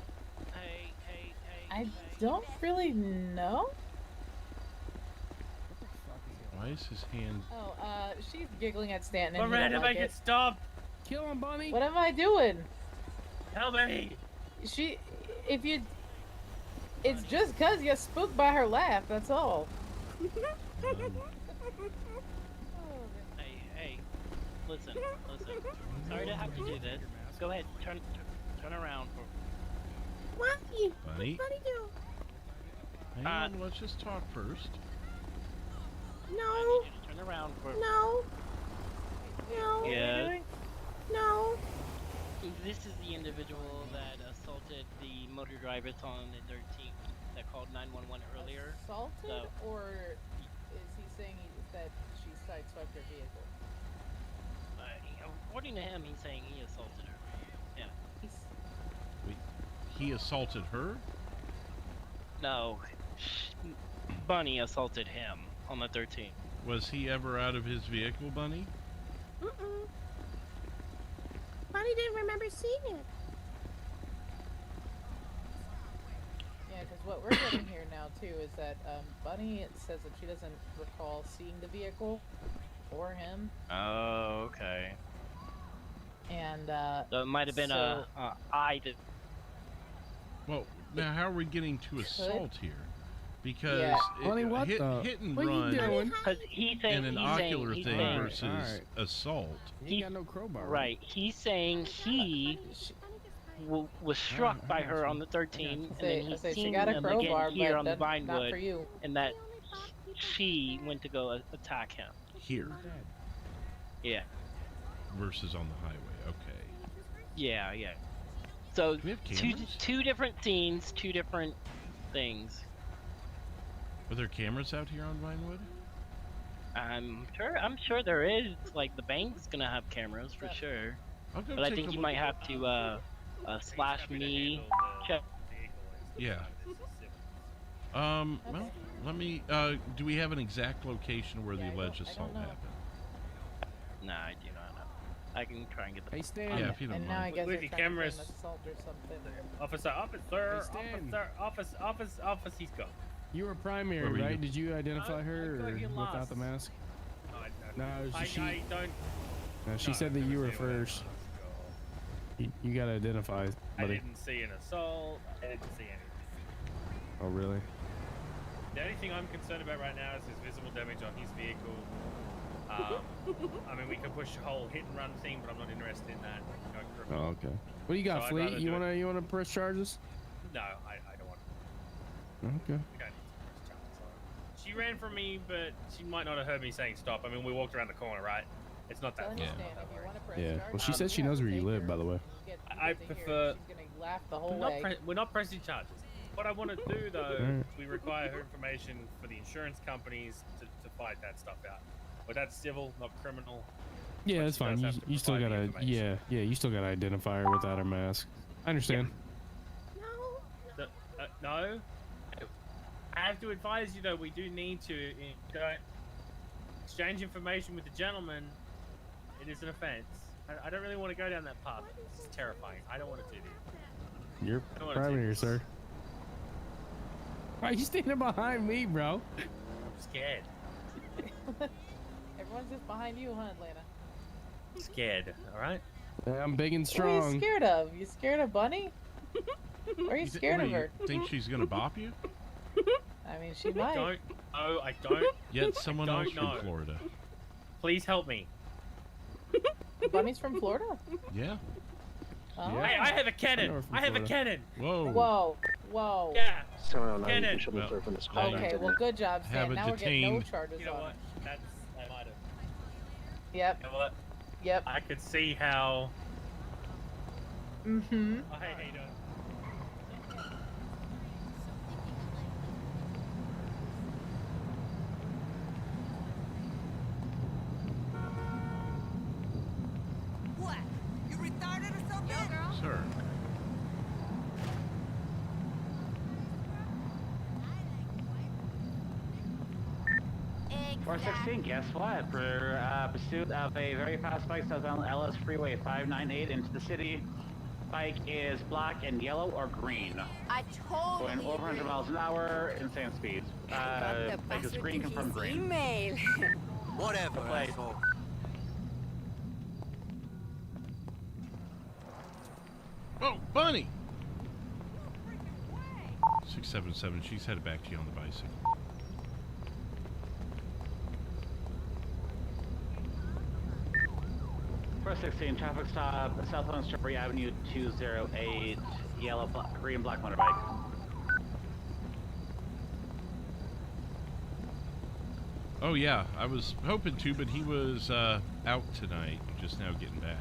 I don't really know. Why is his hand... Oh, she's giggling at Stanton. But Miranda, make it stop! Kill him, Bunny! What am I doing? Help me! It's just cause you're spooked by her laugh, that's all. Hey, listen. Sorry to have to do this. Go ahead, turn around for... What? Bunny? What Bunny do? Hang on, let's just talk first. No. Turn around for... No. Yeah. No. This is the individual that assaulted the motor drivers on the 13th that called 911 earlier. Assaulted, or is he saying that she sideswiped her vehicle? According to him, he's saying he assaulted her. Yeah. Wait, he assaulted her? No. Bunny assaulted him on the 13th. Was he ever out of his vehicle, Bunny? Bunny didn't remember seeing it. Yeah, because what we're getting here now, too, is that Bunny says that she doesn't recall seeing the vehicle or him. Oh, okay. And, so it might have been I did. Well, now how are we getting to assault here? Because Bunny, what hit and run and an ocular thing versus assault. He ain't got no crowbar. Right. He's saying he was struck by her on the 13th, and then he's seen him again here on the Vinewood, and that she went to go attack him. Here. Yeah. Versus on the highway. Okay. Yeah. So two different scenes, two different things. Are there cameras out here on Vinewood? I'm sure there is. Like the bank's gonna have cameras for sure. But I think you might have to slash me check. Yeah. Well, let me. Do we have an exact location where the alleged assault happened? No, I do not know. I can try and get the. Hey, Stan. Yeah, if you don't And now I mind. guess Leave they're your trying to cameras. claim assault or something. Officer, he's gone. You were Where primary, were you? right? Did you identify I her got or here without last. the mask? No, I don't. no, she no, said that I've you never were seen one. first. You gotta identify, I buddy. didn't see an assault. I didn't see anything. Oh, really? The only thing I'm concerned about right now is his visible damage on his vehicle. I mean, we could push a whole hit and run thing, but I'm not interested in that. No, criminal. Oh, okay. What do you got, So I'd Fleet? rather You do it- wanna press charges? No, I don't want to. Okay. We don't need to press charges on her. She ran from me, but she might not have heard me saying stop. I mean, we walked around the corner, right? It's not that Tell far. you, Stan, if you want to press Yeah. charges, Well, she said she have knows to where you take live, her. by the way. You get I people in here, prefer- She's gonna laugh the whole way. We're not pressing charges. What I want to do, though, Alright. we require her information for the insurance companies to fight that stuff out. But that's civil, not criminal. Yeah, But that's she does fine. have to You still provide the gotta, information. yeah, you still gotta identify her without her mask. I understand. No. I have to advise you, though, we do need to exchange information with the gentleman. It is an offense. I don't really want to go down that path. It's terrifying. I don't want to do this. You're I don't wanna do primary, this. sir. Why are you standing behind me, bro? I'm scared. Everyone's just behind you, huh, Atlanta? Scared, alright? I'm big and What are strong. you scared of? You scared of Bunny? Or are you scared of her? You think she's gonna bop you? I mean, she might. I don't. Yet someone don't else know. from Florida. Please help me. Bunny's from Florida? Yeah. Oh. Hey, I have a I know cannon. her from I have a Florida. cannon. Whoa. Whoa, whoa. Yeah. 709, Cannon. you should be Well, clear from this now call. you Okay, well, good job, have Stan. a Now we're getting no detained- charges You know on what? him. I might have. Yep, You know what? yep. I could see how. Mm-hmm. Oh, hey, how you doing? What? You retarded or something? Yo, girl. Sir. Exactly. 416, guess what? For pursuit of a very fast bike south on LS Freeway 598 into the city. Bike is black and yellow or green. I totally Going over 100 agree. miles an hour, insane speed. The Bike is bastard green, took confirmed his green. email. Whatever, asshole. Oh, Bunny! 677, she's headed back to you on the bicycle. First 16, traffic stop, Southbound Strawberry Avenue 208, yellow, green, black motorbike. Oh yeah, I was hoping to, but he was out tonight, just now getting back.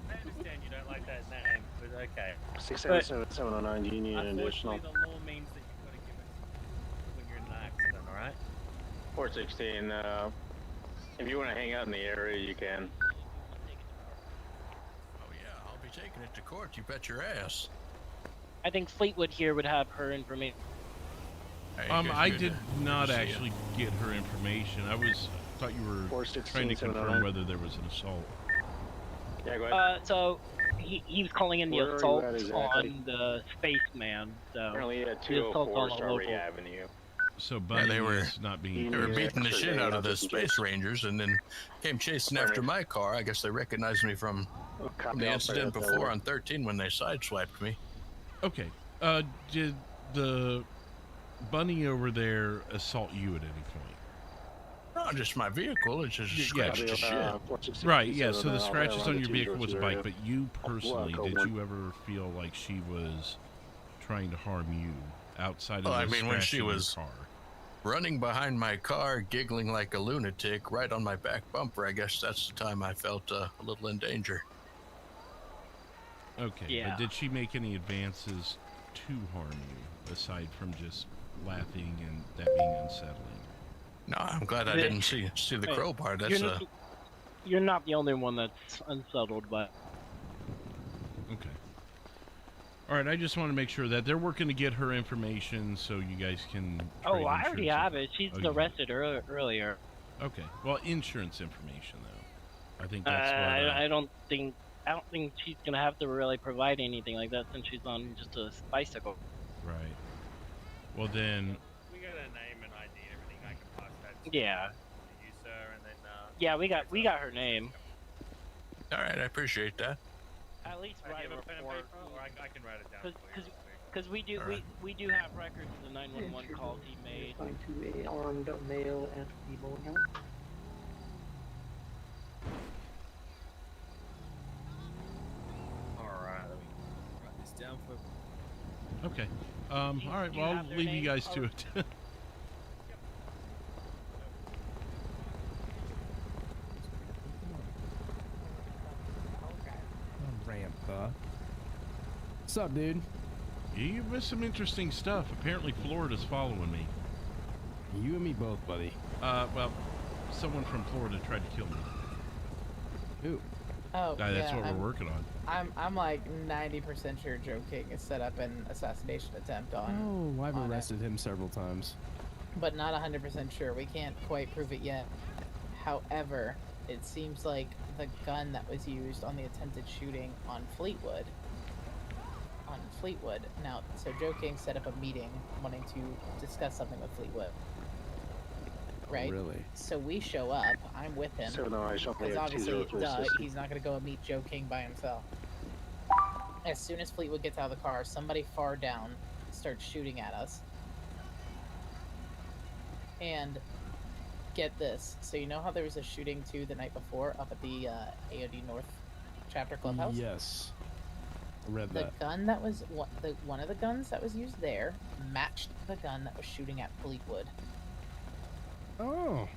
I understand you don't like that name, but okay. 677, 709, do you need an additional? Unfortunately, the law means that you've got to give it when you're in an accident, alright? 416, if you want to hang out in the area, you can. Oh yeah, I'll be taking it to court. You bet your ass. I think Fleetwood here would have her information. I did not actually get her information. I thought you were 416, trying to confirm 709. whether there was an assault. Yeah, go ahead. So he was calling in the Where are you assault at exactly? on the spaceman. So Currently at the assault's 204 on a Strawberry local. Avenue. So Bunny they were- is not being. They were beating the shit out of the Space Rangers and then came chasing after my car. I guess they recognized me from the incident before on 13 when they sideswiped me. Okay. Did the Bunny over there assault you at any point? Not just my vehicle, it's just scratched to shit. Right, yeah, so the scratches on your vehicle was a bike, but you personally, did you ever feel like she was trying to harm you outside of Well, the I mean, when scratch she in your was car? running behind my car, giggling like a lunatic, right on my back bumper, I guess that's the time I felt a little in danger. Okay, Yeah. but did she make any advances to harm you, aside from just laughing and that being unsettling? No, I'm glad I didn't see the Hey, crowbar. That's you're not the only one that's unsettled, but Okay. All right, I just want to make sure that they're working to get her information so you guys can. oh, trade I already insurance have it. She's Oh, you have arrested earlier. Okay. Well, insurance information though. I think that's what. I don't think she's gonna have to really provide anything like that since she's on just a bicycle. Right. Well then. We got a name and ID and everything. I can pass that. Yeah. To you, sir, and then. Yeah, we got her name. All right, I appreciate that. At least write a report. Or I can write it down. Because we do we do have records of the 911 calls he made. To a armed male at the bowling alley. Alright, let me write this down for. Okay. All right. Well, I'll leave you guys to it. Ramp, what's up, dude? You missed some interesting stuff. Apparently, Florida's following me. You and me both, buddy. Well, someone from Florida tried to kill me. Who? Oh, that's what we're working on. I'm like 90% sure Joe King has set up an assassination attempt on. Oh, I've arrested him several times. But not 100% sure. We can't quite prove it yet. However, it seems like the gun that was used on the attempted shooting on Fleetwood. Now, so Joe King set up a meeting wanting to discuss something with Fleetwood. Right? Really? So we show up. I'm with him. Because obviously, he's not going to go and meet Joe King by himself. As soon as Fleetwood gets out of the car, somebody far down starts shooting at us. And get this. So you know how there was a shooting too the night before up at the AOD North chapter clubhouse? Yes. I read The that. gun that was one of the guns that was used there matched the gun that was shooting at Fleetwood. Oh.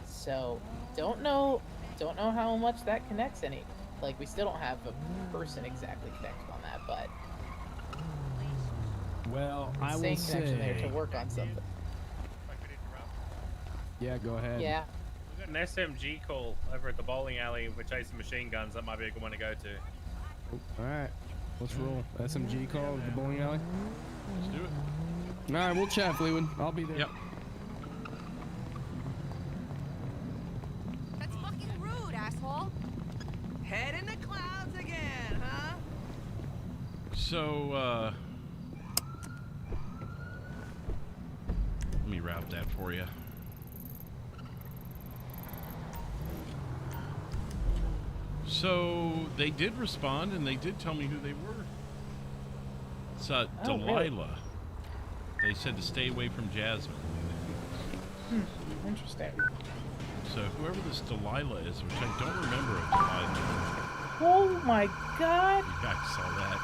So don't know how much that connects any. Like we still don't have a person exactly connected on that, but well, I will connection there to say. work on something. Yeah, go ahead. Yeah. We got an SMG call over at the bowling alley. We're chasing machine guns. That might be a good one to go to. All right, let's roll. SMG call at the bowling alley. Let's do it. All right, we'll chat, Fleetwood. I'll be there. Yep. That's fucking rude, asshole. Head in the clouds again, huh? So, let me route that for you. So they did respond, and they did tell me who they were. It's Delilah. Really? They said to stay away from Jasmine. Interesting. So whoever this Delilah is, which I don't remember a Delilah. Oh my god! You guys saw that.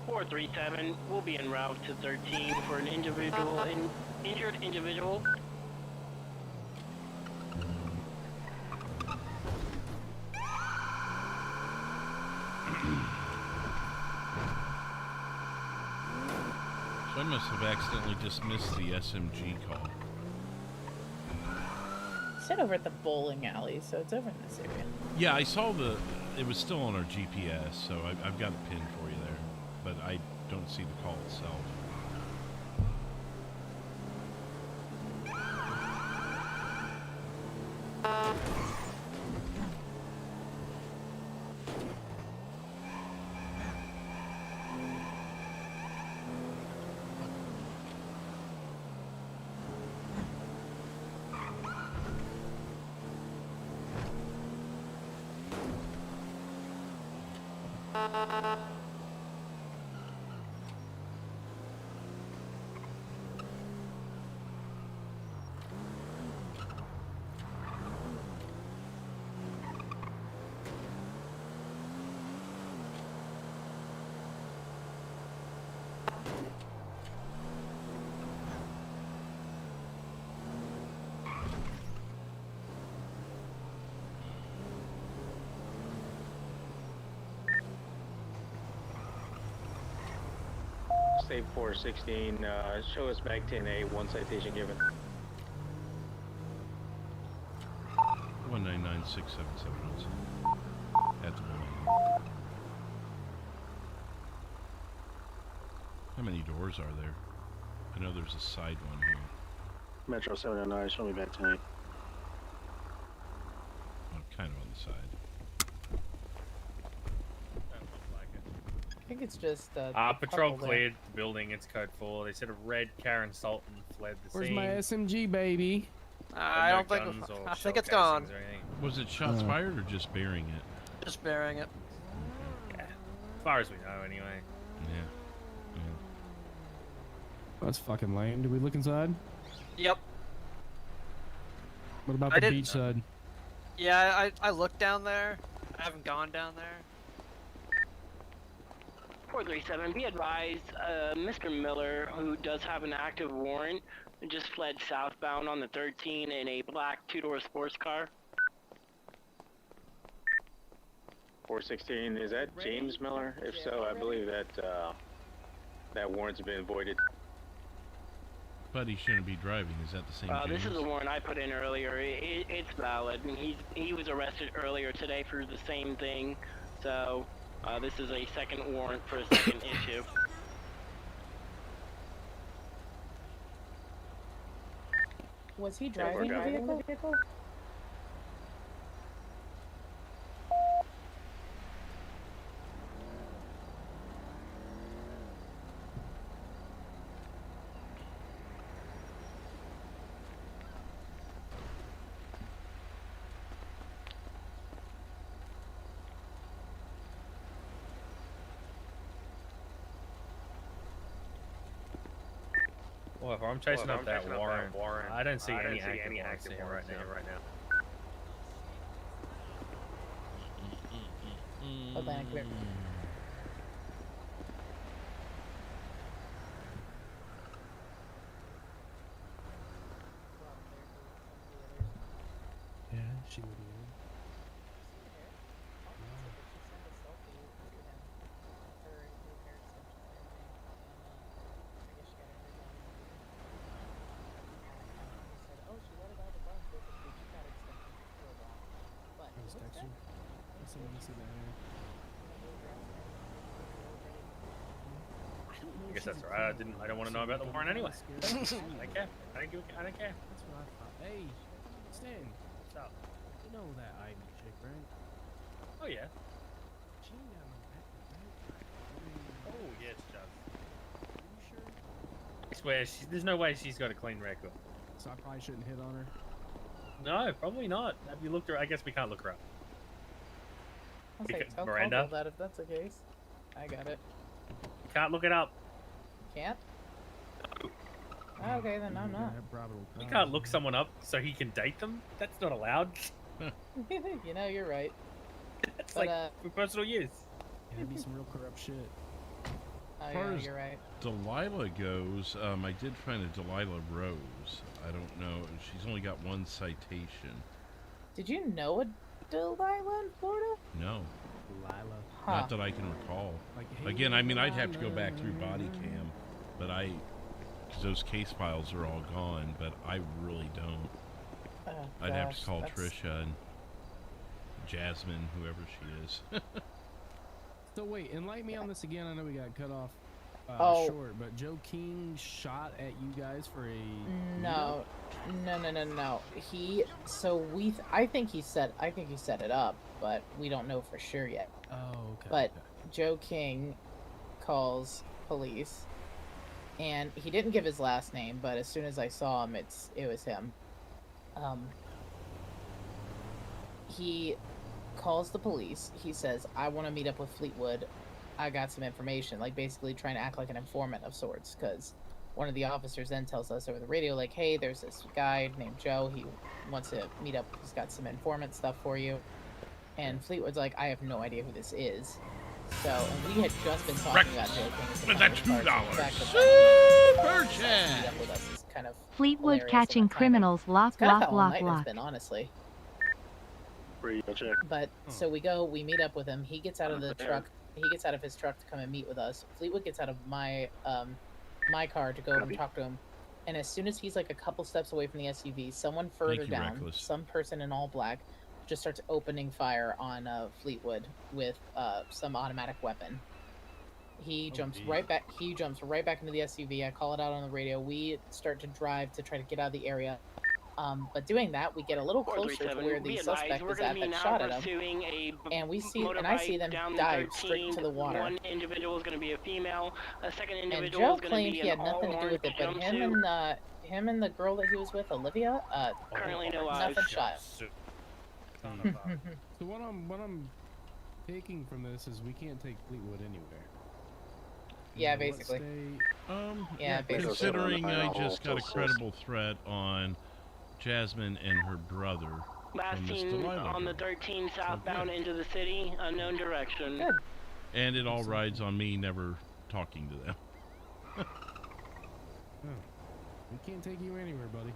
.437 will be en route to 13 for an injured individual. So I must have accidentally dismissed the SMG call. It's said over at the bowling alley, so it's over in this area. Yeah, I saw it was still on our GPS, so I've got a pin for you there, but I don't see the call itself. Save 416, show us back 10A, one citation given. 1996771. At the moment. How many doors are there? I know there's a side one here. Metro 709, show me back tonight. Oh, kind of on the side. I think it's just patrol cleared the building. It's code 4. They said a red Karen Sultan fled the Where's scene. my SMG, baby? I don't think. I think it's gone. Was it shots fired or just burying it? Just burying it. Yeah. As far as we know, anyway. Yeah. That's fucking lame. Did we look inside? Yep. What about I the didn't- beach side? Yeah, I looked down there. I haven't gone down there. 437, be advised, Mr. Miller, who does have an active warrant, just fled southbound on the 13 in a black two-door sports car. 416, is that James Miller? If so, I believe that that warrant's been voided. But he shouldn't be driving. Is that the same? This is James? the warrant I put in earlier. It's valid. And he was arrested earlier today for the same thing. So this is a second warrant for a second issue. Was he driving the vehicle? Well, if I'm chasing up that warrant, I don't see any active warrants right now. Hold on, come here. Yeah, she would be. I was texting. Someone said that. I guess that's right. I don't want to know about the warrant anyway. I don't care. I don't care. That's what I thought. Hey, Stan. What's up? You know that Ivy chick, right? Oh yeah. She ain't got no back, right? Oh yes, Chuck. Are you sure? I swear, there's no way she's got a clean record. So I probably shouldn't hit on her. No, probably not. Have you looked her? I guess we can't look her up. I'll say, tell Miranda? Caldwell that if that's the case. I got it. Can't look it up. Can't? Okay, then I'm not. You can't look someone up so he can date them. That's not allowed. You know, you're right. It's But, like for personal use. Yeah, it'd be some real corrupt shit. Oh, As far yeah, as you're right. Delilah goes, I did find a Delilah Rose. I don't know. She's only got one citation. Did you know a Delilah in Florida? No. Delilah. Huh. Not that I can recall. Like, hey, Again, I mean, I'd have to go back through body cam, but because those case files are all gone, but I really don't. Oh, I'd have to gosh, call that's- Trisha and Jasmine, whoever she is. So wait, enlighten me on this again. I know we got cut off Oh. short, but Joe King shot at you guys for a No, no. I think he set it up, but we don't know for sure yet. Oh, okay. But Joe King calls police, and he didn't give his last name, but as soon as I saw him, it was him. He calls the police. He says, "I want to meet up with Fleetwood. I got some information," like basically trying to act like an informant of sorts, because one of the officers then tells us over the radio, like, "Hey, there's this guy named Joe. He wants to meet up. He's got some informant stuff for you." And Fleetwood's like, "I have no idea who this is." So, and we had just been talking about Joe King. With that $2. Meet up with us is kind of Fleetwood hilarious catching and kind of- criminals. Lock, it's kind of lock, how all lock, night has lock. been, honestly. Check. But so we go, we meet up with him. He gets out of the truck. He gets out of his truck to come and meet with us. Fleetwood gets out of my car to go and talk to him. And as soon as he's like a couple steps away from the SUV, someone further you, down, Reckless. some person in all black, just starts opening fire on Fleetwood with some automatic weapon. He jumps right back. He jumps right back into the SUV. I call it out on the radio. We start to drive to try to get out of the area. But doing that, we get a little closer to where the suspect is at that shot at him, and we see, and I see them dive straight into the water. One individual is going to be a female. A second And individual Joe is going to claimed be he an had nothing to do with it, but him and the girl that he was with, Olivia, Currently no eyes. nothing shot. So what I'm taking from this is we can't take Fleetwood anywhere. Yeah, Let's basically. stay- basically. Considering I just got a credible threat on Jasmine and her brother. Last from this seen Delilah on the girl. 13 southbound into the city, unknown direction. Good. And it all rides on me never talking to them. Oh, we can't take you anywhere, buddy.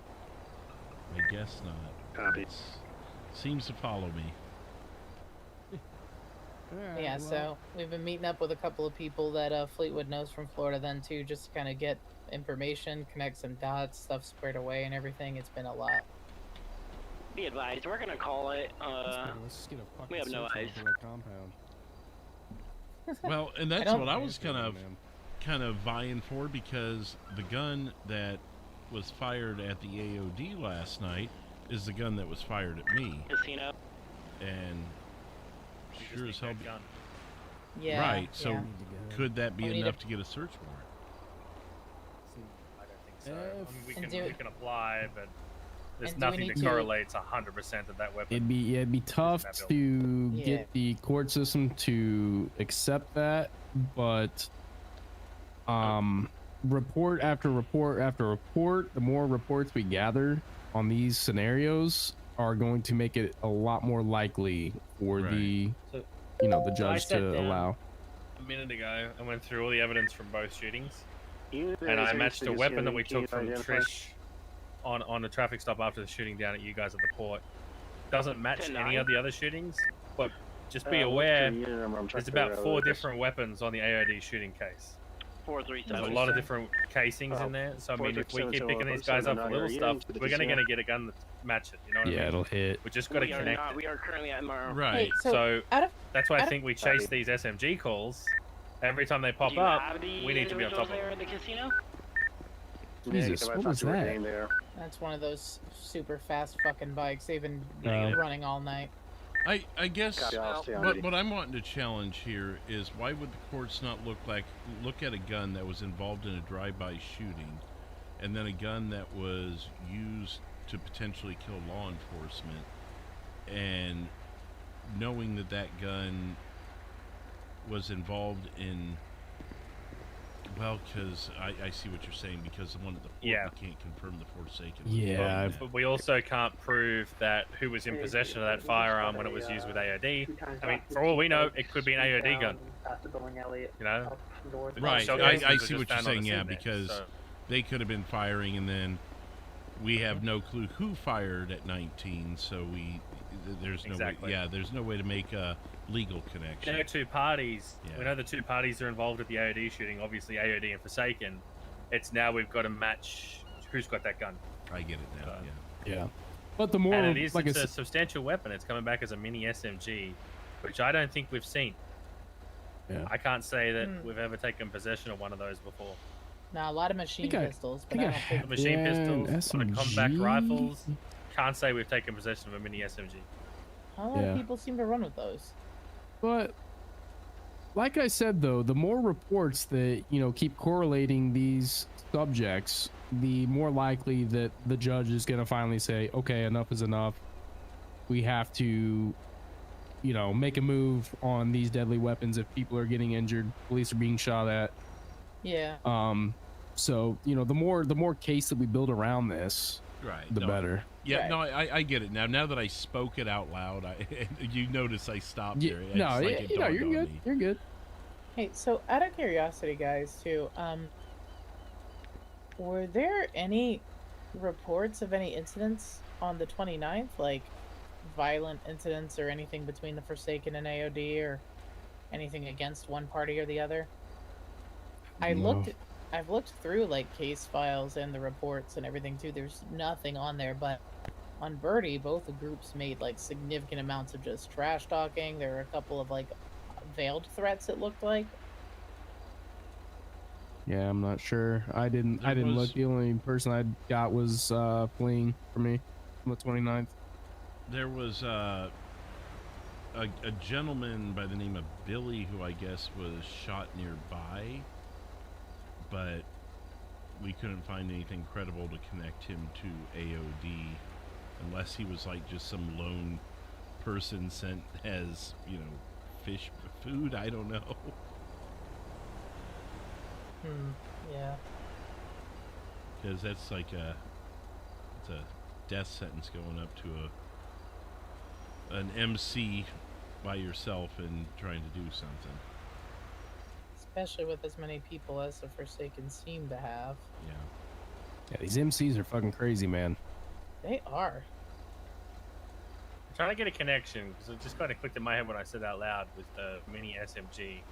I guess not. Copy. Seems to follow me. Alright, Yeah, well, so we've been meeting up with a couple of people that Fleetwood knows from Florida then too, just to kind of get information, connect some dots, stuff squared away and everything. It's been a lot. Be advised, we're gonna call it, let's just get a fucking we have no search eyes. warrant for that compound. Well, and that's don't- what I was kind of vying for, because the gun that was fired at the AOD last night is the gun that was fired at me. Casino. And sure as hell. Yeah. Right. So yeah. could that be We need enough to- to get a search warrant? I don't think so. I mean, And do we it- can apply, but there's and do we nothing need that to- correlates 100% that weapon. It'd be tough that build. to Yeah. get the court system to accept that, but report after report after report, the more reports we gather on these scenarios are going to make it a lot more likely for the So- the I judge sat to down allow. A minute ago, I went through all the evidence from both shootings, You and I guys matched a actually weapon that see we any took from identified- Trish on a traffic stop after the shooting down at you guys at the port. Doesn't match 10-9. any of the other shootings, but just be what's aware, your unit number? I'm trying there's to about figure out 4 what it is. different weapons on the AOD shooting case. 437. There's a lot of different casings in there, so I mean, if we keep 437, picking these guys up for little stuff, to the we're casino. gonna get a gun that match it. You know what I mean? Yeah, it'll hit. We just gotta We are connect not. it. We are currently at Morrow. Right. Hey, so out of That's why I out of- think we chase these SMG calls. Every time they pop Do you up, have the we need to be on top individuals of there them. at the casino? Jesus, I what thought was you were that? getting there. That's one of those super fast fucking bikes. They've been Negative. running all night. I guess Copy, I'll stay on what, duty. what I'm wanting to challenge here is, why would the courts not look at a gun that was involved in a drive-by shooting, and then a gun that was used to potentially kill law enforcement, and knowing that that gun was involved in, well, because I see what you're saying, because the one at the port, Yeah. we can't confirm the Forsaken. was Yeah, involved in I've- that. But we also can't prove that who was in possession of that firearm when it was used with AOD. I mean, for all we know, it could be an AOD gun. You know? Right, Shotgun I was see just what you're found on saying, the yeah, scene there, because so- they could have been firing, and then we have no clue who fired at 19, so there's no Exactly. way, yeah, there's no way to make a legal connection. There are 2 parties. Yeah. We know the 2 parties are involved at the AOD shooting, obviously AOD and Forsaken. It's now we've got to match who's got that gun. I get it now, Yeah, but the more And it is, like I it's a said, substantial weapon. It's coming back as a mini SMG, which I don't think we've seen. Yeah. I can't say that we've ever taken possession of one of those before. Now a lot of machine think I- pistols, I but think I I don't think The machine Yeah, pistols, a lot of combat SMG. rifles. Can't say we've taken possession of a mini SMG. a lot Yeah. of people seem to run with those. But like I said, though, the more reports that keep correlating these subjects, the more likely that the judge is going to finally say, okay, enough is enough. We have to make a move on these deadly weapons if people are getting injured, police are being shot at. Yeah. So the more case that we build around this, Right. the no, better. Yeah, Right. no, I get it now. Now that I spoke it out loud, you notice I stopped Yeah, there. It's no, like yeah, it you're dawned on good. me. You're good. Hey, so out of curiosity, guys, too, were there any reports of any incidents on the 29th, like violent incidents or anything between the Forsaken and AOD, or anything against one party or the other? I've looked through like case files and the reports and everything too. There's nothing on there, but on Birdie, both the groups made like significant amounts of just trash talking. There were a couple of like veiled threats, it looked like. Yeah, I'm not sure. I didn't look. The only person I got was fleeing for me on the 29th. There was a gentleman by the name of Billy who I guess was shot nearby, but we couldn't find anything credible to connect him to AOD unless he was like just some lone person sent as, you know, fish food. I don't know. Yeah. Because that's like it's a death sentence going up to an MC by yourself and trying to do something. Especially with as many people as the Forsaken seem to have. Yeah. Yeah, these MCs are fucking crazy, man. They are. I'm trying to get a connection because it just kind of clicked in my head when I said out loud with the mini SMG.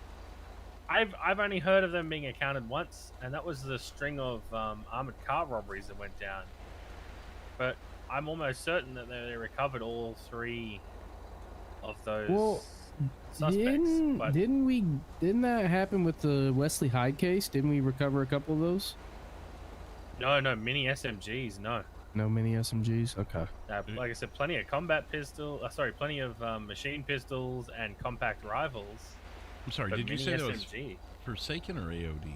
I've only heard of them being accounted once, and that was the string of armored car robberies that went down. But I'm almost certain that they recovered all 3 of those suspects. Didn't that happen with the Wesley Hyde case? Didn't we recover a couple of those? No, mini SMGs, no. No mini SMGs? Okay. Like I said, plenty of combat plenty of machine pistols and compact rifles. I'm sorry, did you say that was Forsaken or AOD?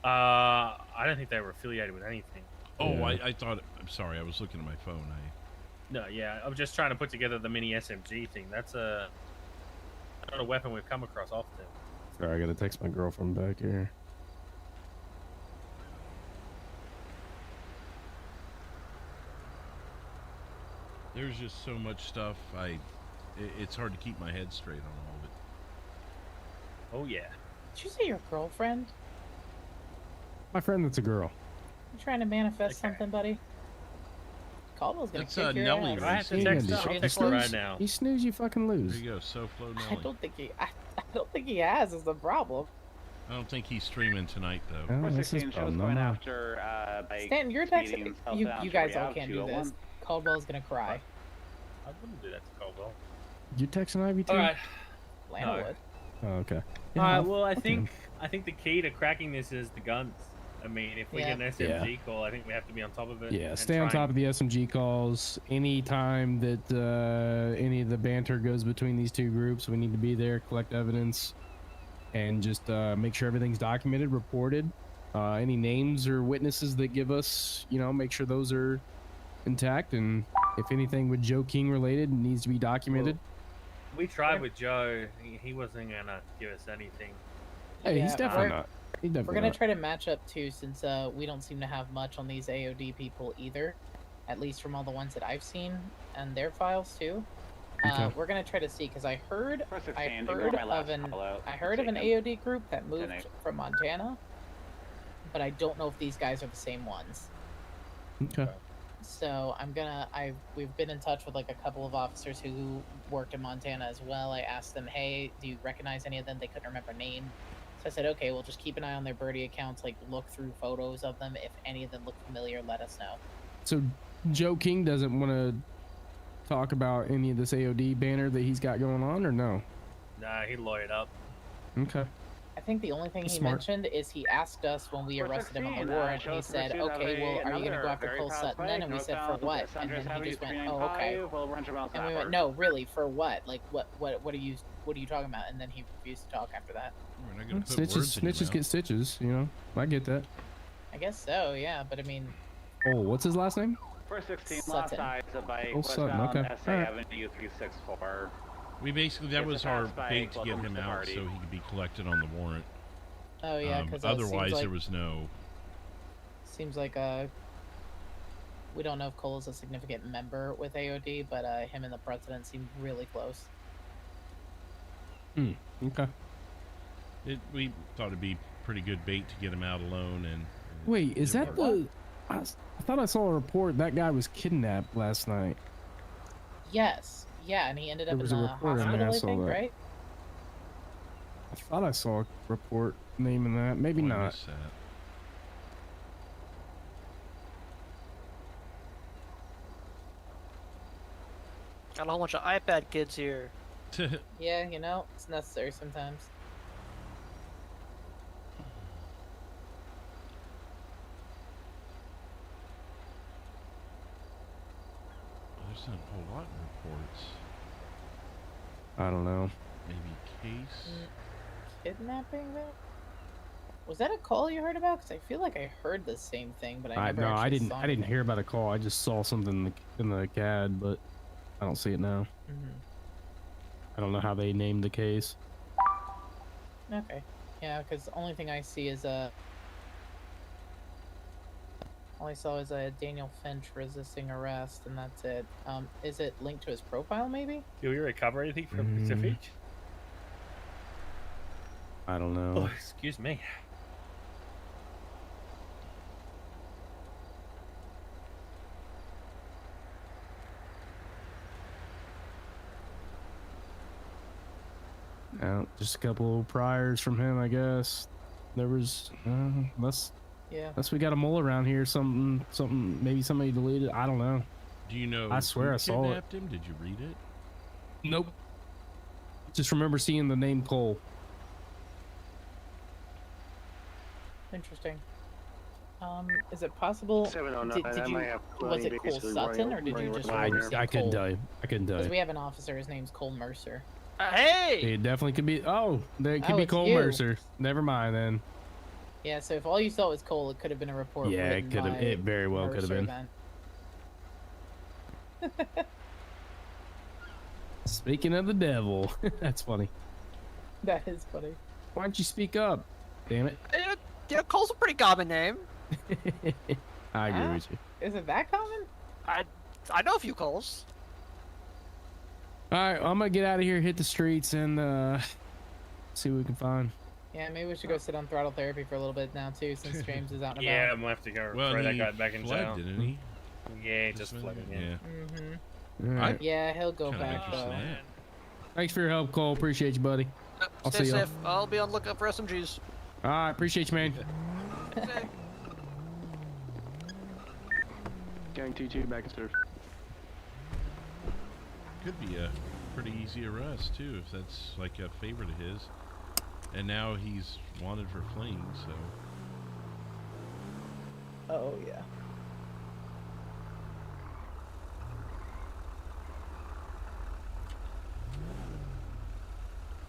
I don't think they were affiliated with anything. Oh, yeah. I thought... I'm sorry, I was looking at my phone. No, yeah, I'm just trying to put together the mini SMG thing. That's not a weapon we've come across often. Sorry, I gotta text my girlfriend back here. There's just so much stuff. It's hard to keep my head straight on all of it. Oh, yeah. Did you say your girlfriend? My friend that's a girl. You trying to manifest something, buddy? Caldwell's gonna kick your Nelly. ass. I have to text her. I'll text her right now. You snooze, you fucking lose. There you go, SoFlo Nelly. I don't think he has is the problem. I don't think he's streaming tonight, though. Oh, this is going after, Stan, you're texting. You guys all can't do this. Caldwell's gonna cry. I wouldn't do that to Caldwell. You texting Ivy too? All right. Lana would. Oh, okay. Well, I think the key to cracking this is the guns. I mean, if we get an SMG call, I think we have to be on top of it. Yeah, stay on top of the SMG calls. Any time that any of the banter goes between these two groups, we need to be there, collect evidence, and just make sure everything's documented, reported. Any names or witnesses that give us, make sure those are intact. And if anything with Joe King related needs to be documented. Well, we tried with Joe. He wasn't gonna give us anything. Hey, he's definitely not. We're gonna try to match up too, since we don't seem to have much on these AOD people either, at least from all the ones that I've seen and their files too. Okay. We're gonna try to see, because I heard of an AOD group that moved from Montana, but I don't know if these guys are the same ones. Okay. So we've been in touch with like a couple of officers who worked in Montana as well. I asked them, hey, do you recognize any of them? They couldn't remember name. So I said, okay, well, just keep an eye on their birdie accounts, like look through photos of them. If any of them look familiar, let us know. So Joe King doesn't want to talk about any of this AOD banner that he's got going on, or no? Nah, he lawyered up. Okay. I think the only thing he mentioned is he asked us when we arrested him on the warrant, and he said, okay, well, are you going to go after Cole Sutton then? And we said, for what? And then he just went, oh, okay. And we went, no, really, for what? Like, what are you talking about? And then he refused to talk after that. Snitches get stitches, I get that. I guess so, yeah, but I mean... Oh, what's his last name? 416 last side of the bike, Sutton, westbound okay. SA Avenue 364. We basically, that was our bait to get him out so he could be collected on the warrant. Oh, yeah, because otherwise there was no... Seems like we don't know if Cole is a significant member with AOD, but him and the president seem really close. Okay. We thought it'd be pretty good bait to get him out alone. And wait, is that the... I thought I saw a report that guy was kidnapped last night. Yes. Yeah, and he ended up in the hospital, I think, right? I thought I saw a report naming that. Maybe not. Got a whole bunch of iPad kids here. Yeah, it's necessary sometimes. wasn't a whole lot in reports. I don't know. Maybe case? Kidnapping there? Was that a call you heard about? Because I feel like I heard the same thing, but I never no, I actually didn't. saw I didn't anything. hear about a call. I just saw something in the CAD, but I don't see it now. I don't know how they named the case. Okay. Yeah, because the only thing I see is all I saw is Daniel Finch resisting arrest, and that's it. Is it linked to his profile, maybe? Do we recover anything from Pacific? I don't know. Oh, excuse me. Just a couple of priors from him, I guess. There was, unless we got a mole around here, something, maybe somebody deleted. I don't know. Do you know? I swear who I saw it. kidnapped him? Did you read it? Nope. Just remember seeing the name Cole. Interesting. Is it possible? 709, I might have Was it Cole basically Sutton, running- or did you running just? around remember here. I couldn't Cole? tell you. I couldn't tell Because you. we have an officer. His name's Cole Mercer. Hey! It definitely could be. Oh, it could Oh, be it's Cole you. Mercer. Never mind then. Yeah. So if all you saw was Cole, it could have been a report. Yeah, written it could have. by It very well could have Mercer been. then. Speaking of the devil, that's funny. That is funny. Why don't you speak up? Damn it. Yeah, Cole's a pretty common name. I agree with you. Is it that common? I know a few Coles. All right, I'm gonna get out of here, hit the streets, and see what we can find. Yeah, maybe we should go sit on throttle therapy for a little bit now too, since James is out and about. Yeah, I'm gonna have to go Well, throw that he guy back in fled, jail. didn't he? Yeah, just flooded. Yeah. All right. Yeah, he'll go Kinda back interesting. though. Thanks for your help, Cole. Appreciate you, buddy. I'll Stay see you. safe. I'll be on lookout for SMGs. All right, appreciate you, man. Gang T2 back and serve. Could be a pretty easy arrest too, if that's like a favorite of his. And now he's wanted for fleeing, so. Oh yeah.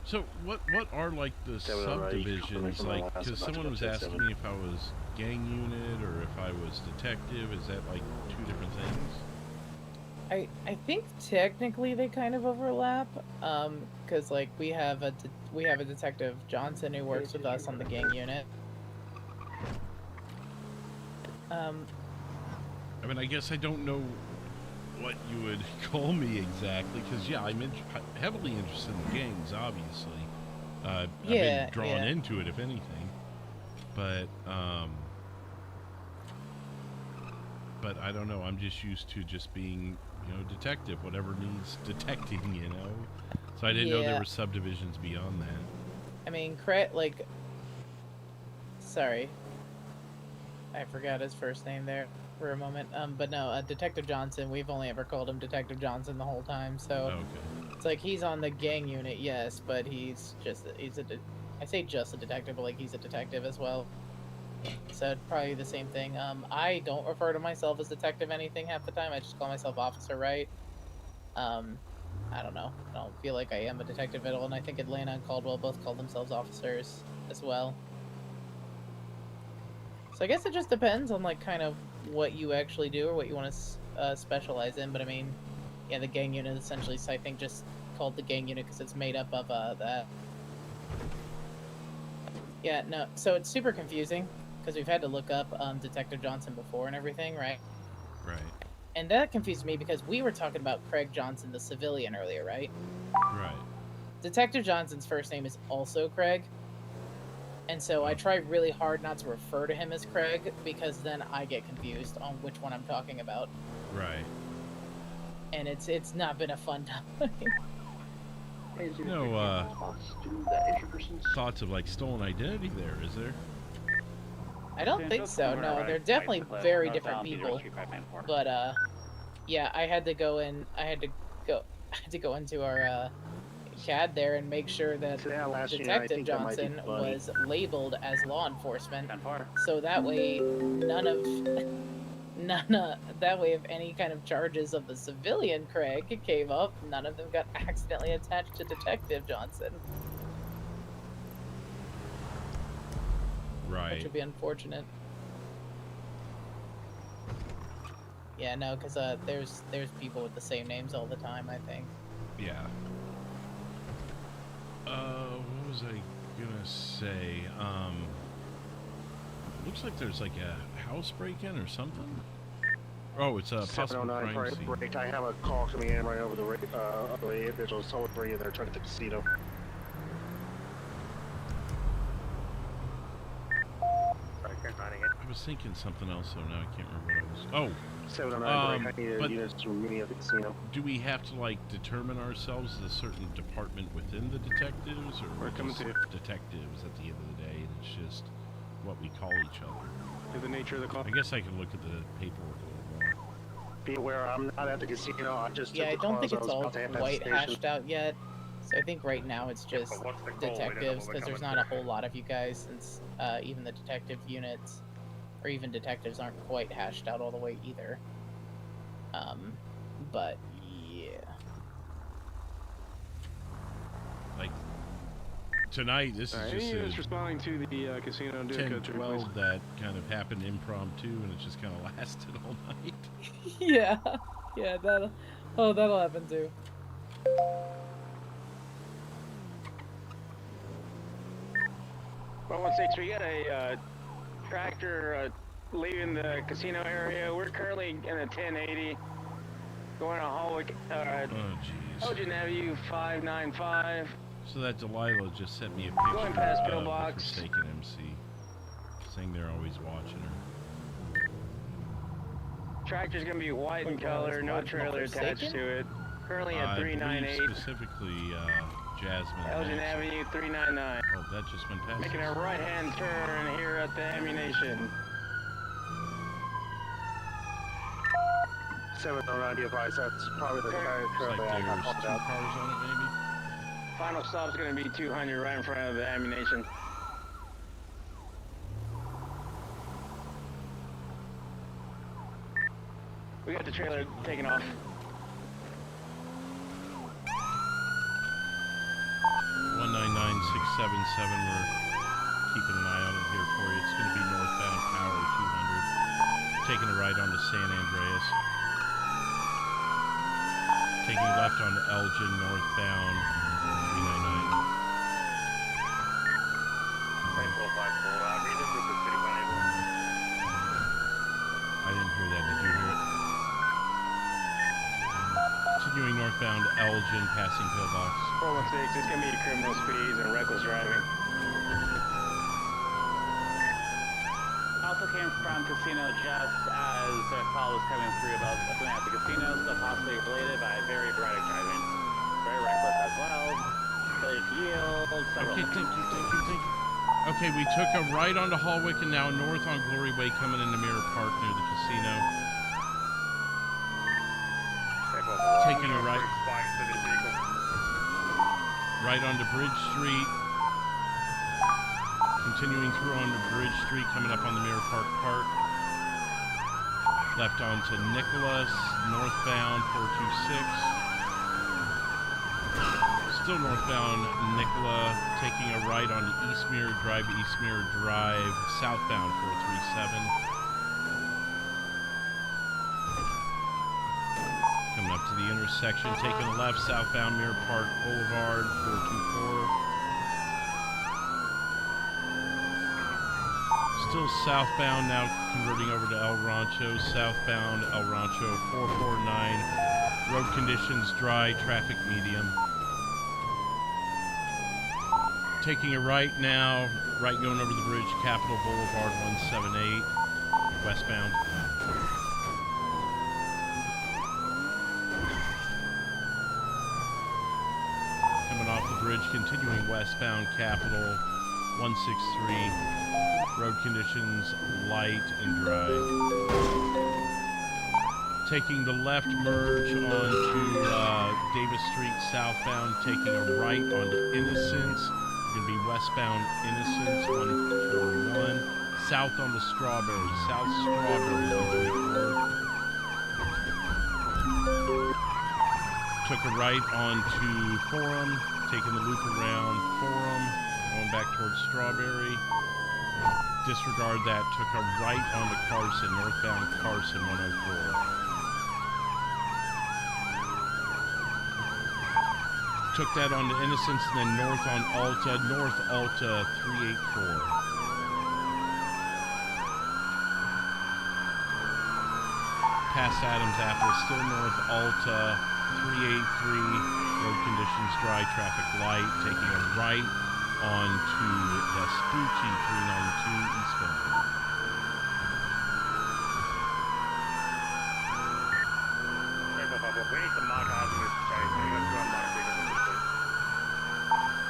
So what are like the 709, subdivisions from my like? last Because about someone was 7. asking me if I was gang unit or if I was detective. Is that like two different things? I think technically they kind of overlap, because like we have a detective Johnson who works with us on the gang unit. I mean, I guess I don't know what you would call me exactly, because yeah, I'm heavily interested in gangs, obviously. I've been drawn into it, if anything. But I don't know. I'm just used to just being, you know, detective, whatever needs detecting, you know. So I didn't know there were subdivisions beyond that. I mean, sorry, I forgot his first name there for a moment. But no, Detective Johnson. We've only ever called him Detective Johnson the whole time. So it's like he's on the gang unit, yes, but I say just a detective, but like he's a detective as well. So probably the same thing. I don't refer to myself as detective anything half the time. I just call myself officer, right? I don't know. I don't feel like I am a detective at all, and I think Atlanta and Caldwell both call themselves officers as well. So I guess it just depends on like kind of what you actually do or what you want to specialize in. But I mean, yeah, the gang unit essentially, so I think just called the gang unit because it's made up of that. Yeah, no. So it's super confusing because we've had to look up Detective Johnson before and everything, right? Right. And that confused me because we were talking about Craig Johnson, the civilian, earlier, right? Right. Detective Johnson's first name is also Craig. And so I try really hard not to refer to him as Craig because then I get confused on which one I'm talking about. Right. And it's not been a fun time. No thoughts of like stolen identity there, is there? I don't think so. No, they're definitely very different people. But yeah, I had to go into our CAD there and make sure that Detective Johnson was labeled as law enforcement, so that way none That way, if any kind of charges of the civilian Craig came up, none of them got accidentally attached to Detective Johnson. Right. Which would be unfortunate. Yeah, no, because there's people with the same names all the time, I think. Yeah. What was I gonna say? Looks like there's like a house break-in or something. Oh, it's a possible 709 crime scene. break. I have a call coming in right over the individual celebrating their trip to the casino. I was thinking something else, though. Now I can't remember what it was. Oh, 709 break. I need units from me at the casino. Do we have to like determine ourselves as a certain department within the detectives, or We're coming just to you. detectives at the end of the day? And it's just what we call each other. To the nature of the call. I guess I can look at the paperwork a little more. Be aware, I'm not at the casino. I just Yeah, I took the don't call think as I it's was all about to head back to quite the station. hashed out yet. So I think right now it's just detectives, because there's not a whole lot of you guys, since even the detective units, or even detectives, aren't quite hashed out all the way either. But yeah. Like tonight, this is just Any units responding to the casino and doing 10-12 that kind of happened impromptu, and it just kind of lasted all night. Yeah, yeah, that'll happen too. 116, we got a tractor leaving the casino area. We're currently in a 1080 going to Hallwick, Elgin Avenue 595. So that Delilah just sent me a picture Going past of pillbox. a forsaken MC, saying they're always watching her. Tractor's gonna be white in color, no trailer attached to it. Currently at I believe 398. specifically Jasmine. Elgin Avenue 399. Oh, that just went past. Making a right-hand turn here at the ammunition. 709, be advised, that's probably the entire trail Like that I got there's called 2 out. cars on it, maybe. Final stop's gonna be 200 right in front of the ammunition. We got the trailer taking off. 199677. We're keeping an eye on it here for you. It's going to be northbound Power 200, taking a right onto San Andreas, taking left onto Elgin, northbound 399. I didn't hear that. Did you hear it? Continuing northbound Elgin, passing pillbox. 416, it's gonna be criminal speeds and reckless driving. Also came from casino just as the call was coming through about something at the casino, so possibly related by very erratic driving. Very reckless as well. Failure to yield, several. Okay, thank you. Okay, we took a right onto Hallwick and now north on Glory Way coming into Mirror Park near the casino. Taking a right. Right onto Bridge Street. Continuing through onto Bridge Street, coming up on the Mirror Park Park. Left onto Nicholas, northbound 426. Still northbound Nicola, taking a right onto East Mirror Drive, southbound 437. Coming up to the intersection, taking a left, southbound Mirror Park Boulevard, 424. Still southbound, now converting over to El Rancho, southbound El Rancho, 449. Road conditions dry, traffic medium. Taking a right now, right going over the bridge, Capitol Boulevard, 178, westbound. Coming off the bridge, continuing westbound, Capitol, 163. Road conditions light and dry. Taking the left merge onto Davis Street southbound, taking a right onto Innocence. Going to be westbound Innocence 141. South onto Strawberry, South Strawberry 134. Took a right onto Forum, taking the loop around Forum, going back towards Strawberry. Disregard that, took a right onto Carson, northbound Carson 104. Took that onto Innocence and then north on Alta, North Alta 384. Past Adams Apple, still north Alta 383. Road conditions dry, traffic light. Taking a right onto Vespucci 392 eastbound.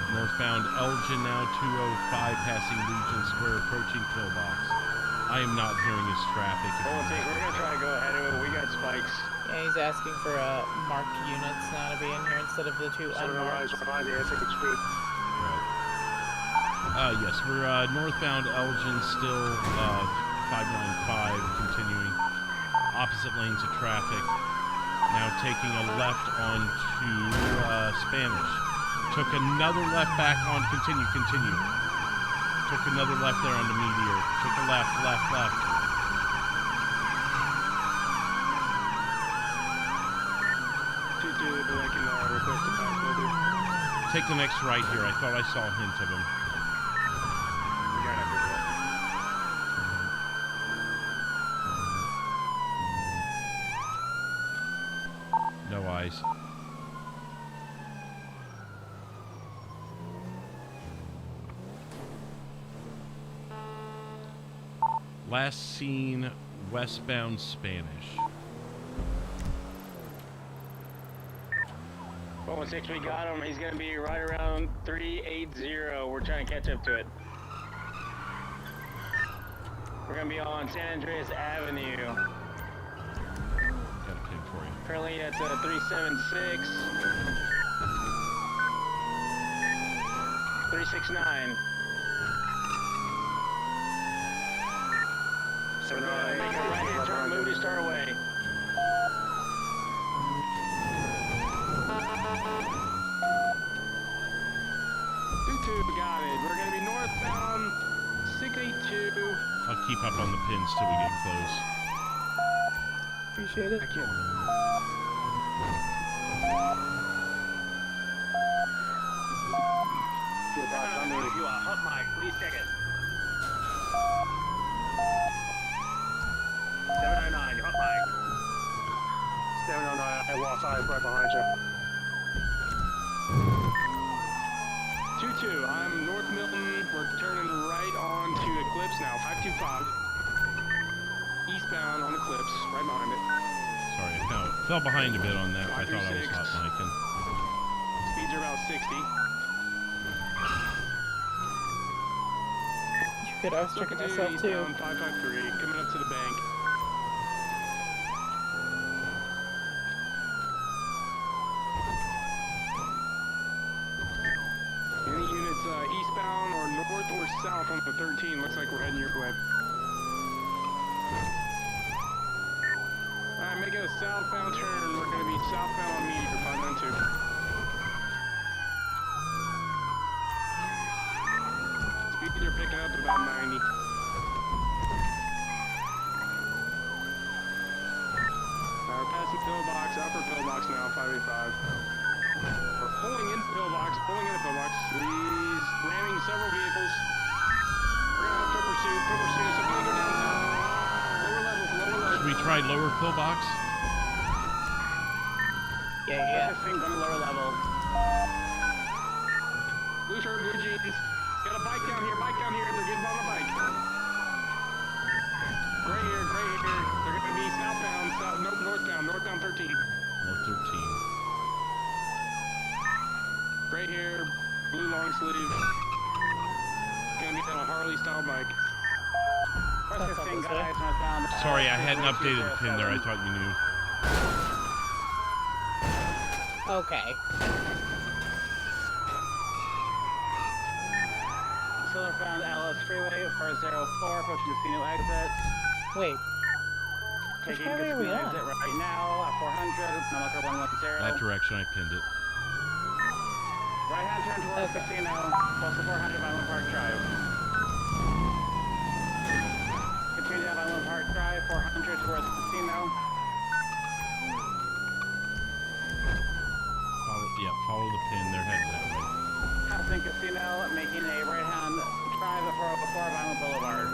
Northbound Elgin now 205 passing Legion Square approaching pillbox. I am not hearing his traffic. We're gonna try to go ahead of it. We got spikes. Yeah, he's asking for marked units now to be in here instead of the two unmarked. Yes, we're northbound Elgin still 595 continuing opposite lanes of traffic. Now taking a left onto Spanish. Took another left back on continue. Took another left there onto Meteor. Took a left. Take the next right here. I thought I saw a hint of him. No eyes. Last seen westbound Spanish. 416, we got him. He's going to be right around 380. We're trying to catch up to it. We're going to be on San Andreas Avenue. Got a pin for you. Currently at 376. 369. Make a right-hand turn, move to start away. Got it. We're going to be northbound 682. I'll keep up on the pins till we get close. Appreciate it. Thank you. You are hot mic. Please check it. 709, you're hot mic. 709, I lost eyes right behind you. 22, I'm North Milton. We're turning right on to Eclipse now. 525. Eastbound on Eclipse, right behind it. Sorry, I fell behind a bit on that. I thought I was hot micing. Speeds are about 60. You could, I was checking myself too. 553, coming up to the bank. Any units eastbound or north or south on the 13? Looks like we're heading your way. Alright, making a southbound turn. We're going to be southbound on Meteor 592. Speed you're picking up at about 90. We're passing pillbox, upper pillbox now, 585. We're pulling in pillbox, He's ramming several vehicles. We're going to have to pursue, so we're going to go downtown. Lower level. Should we try lower pillbox? Yeah. This thing's on the lower level. Blue shirt, blue jeans. Got a bike down here. They're getting on the bike. Gray here. They're going to be southbound, northbound 13. North 13. Gray hair, blue long sleeve. Gonna be on a Harley style bike. Sorry, I hadn't updated the pin there. I thought you knew. Okay. Silverbound LS Freeway, 404, approaching Casino exit. Wait. taking highway are we Casino on? exit right now at 400, number 110. That direction, I pinned it. Right-hand turn towards Casino, close to 400 Violent Park Drive. Continue down Violent Park Drive, 400 towards Casino. Follow the pin. They're headed that way. Passing Casino, making a right-hand drive at 404 Violent Boulevard.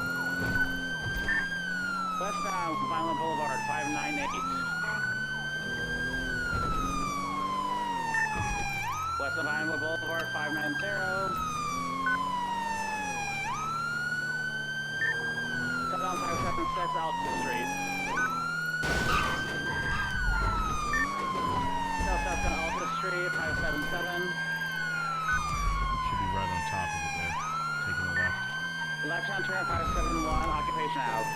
Westbound Violent Boulevard, 598. Westbound Violent Boulevard, 590. Southbound 576 Alta Street. Southbound Alta Street, 577. Should be right on top of it there. Taking a left. Left-hand turn, 571, Occupation out.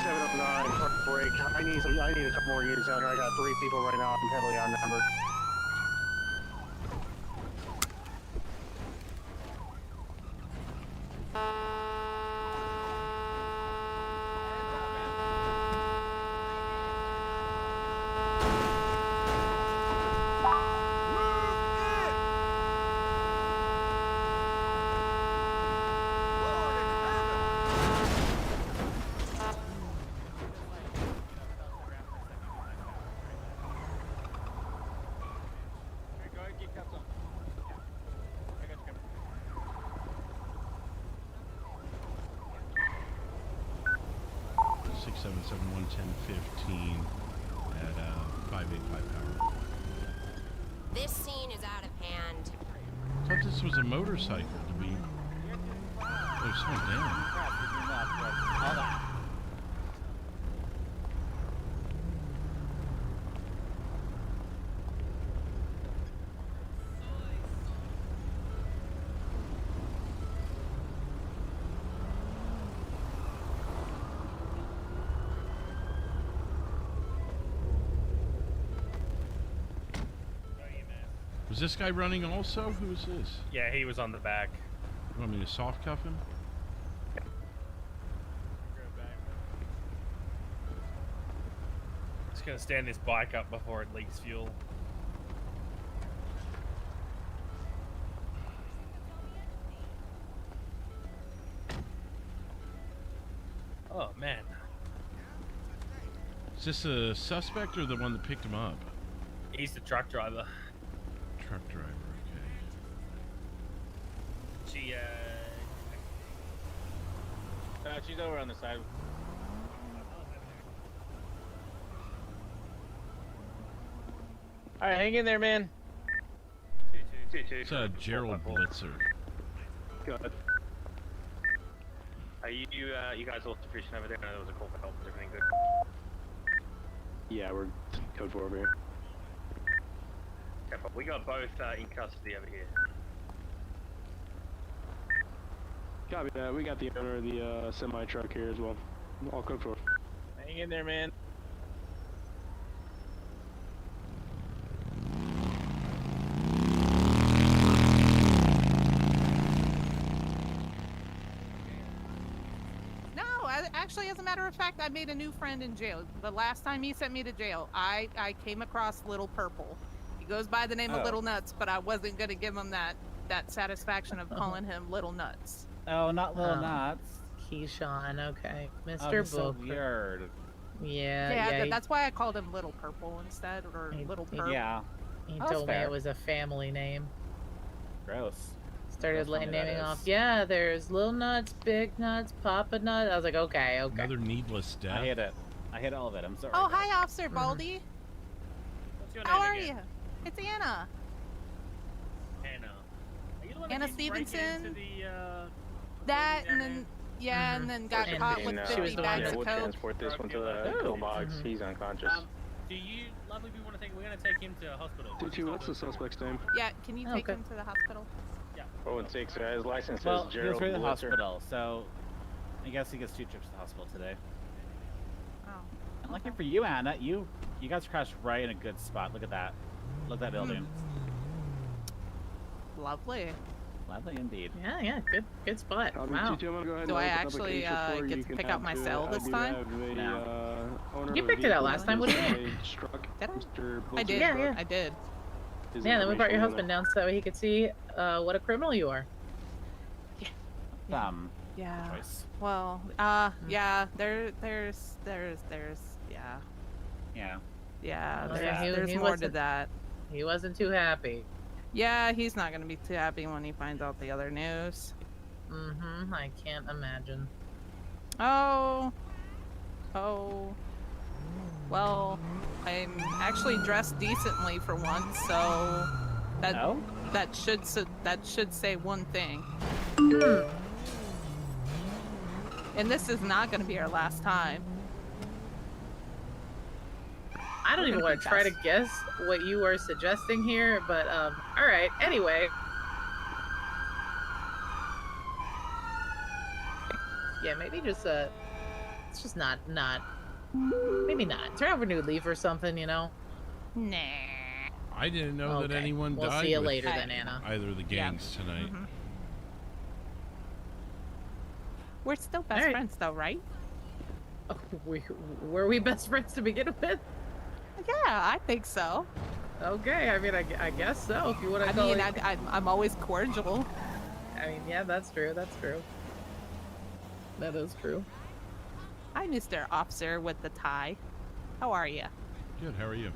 709 for break. I need a couple more units out here. I got 3 people right now. I'm heavily outnumbered. At 585 power. This scene is out of hand. I thought this was a motorcycle to be. There's someone down. Was this guy running also? Who is this? Yeah, he was on the back. You want me to soft cuff him? Just gonna stand this bike up before it leaks fuel. Oh man. Is this a suspect or the one that picked him up? He's the truck driver. Truck driver, okay. She's over on the side. Alright, hang in there, man. It's a Gerald Blitzer. Good. Are you guys all sufficient over there? I know there was a call for help. Is everything good? Yeah, we're code 4 over here. Okay, but we got both in custody over here. Copy that. We got the owner of the semi-truck here as well. All code 4. Hang in there, man. Actually, as a matter of fact, I made a new friend in jail. The last time he sent me to jail, I came across Little Purple. He goes by the name of Little Nuts, but I wasn't gonna give him that satisfaction of calling him Little Nuts. Oh, not Little Nuts. Keyshawn, okay. Mr. That's so Booker. weird. Yeah, That's why I called him Little Purple instead, or Little Purple. Yeah. He That's told me fair. it was a family name. Gross. Started That's funny, naming that off. is. Yeah, there's Little Nuts, Big Nuts, Papa Nuts. I was like, okay. Another needless death. I hit it. I hit all of it. I'm sorry. Oh, hi, Officer Baldy. What's your How name are again? you? It's Anna. Hannah. Are you the one Anna that keeps breaking Stevenson. into the, That and then and then got caught with she was 50 the one bags that- of We'll coke. transport this one to the pillbox. He's unconscious. Do you, lovely people, want to take? We're going to take him to hospital. Tutu, what's the suspect's name? Yeah, can you take Okay. him to the hospital? 016, his license says Well, he was Gerald through the Blitzer. hospital, so I guess he gets 2 trips to the hospital today. Oh. And lucky for you, Anna, you guys crashed right in a good spot. Look at that. Look at that building. Lovely. Lovely indeed. Yeah, good spot. I'll Wow. meet you, I'm gonna go ahead and Do I open up a actually case report. get You to can pick have out my to- cell I this do time? have a, owner You of a picked it out vehicle last time. What do you mean? struck Did I? Mr. I did. Pilsner's truck. I did. His Yeah, then we brought your information husband down so he could see what a criminal you are. Yeah. Choice. Well, yeah. There's yeah. Yeah. Yeah. Oh, There's he more to wasn't- that. He wasn't too happy. Yeah, he's not gonna be too happy when he finds out the other news. Mm-hmm. I can't imagine. Oh. Well, I'm actually dressed decently for once, so that should say one thing. And this is not going to be our last time. I don't even want to try to guess what you are suggesting here, but all right. Anyway. Yeah, maybe just it's just not maybe not. Turn over new leaf or something, you know? Nah. I didn't know that Okay. anyone We'll died see you with later then, Anna. either of the gangs tonight. Mm-hmm. We're still best friends though, right? Oh, were we best friends to begin with? Yeah, I think so. Okay, I mean, I guess so. If you want to I call mean, it... I'm always cordial. I mean, yeah, that's true. That's true. That is true. Hi, Mr. Officer with the tie. How are you? Good, how are you?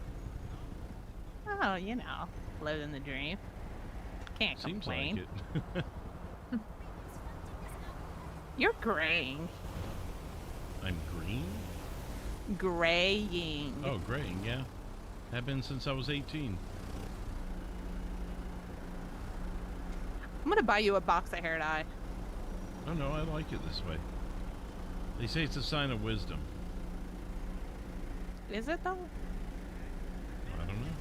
Oh, you know, living the dream. Can't Seems complain. like it. You're graying. I'm green? Graying. Oh, graying, yeah. Have been since I was 18. I'm gonna buy you a box of hair dye. Oh no, I like it this way. They say it's a sign of wisdom. Is it though? I don't know.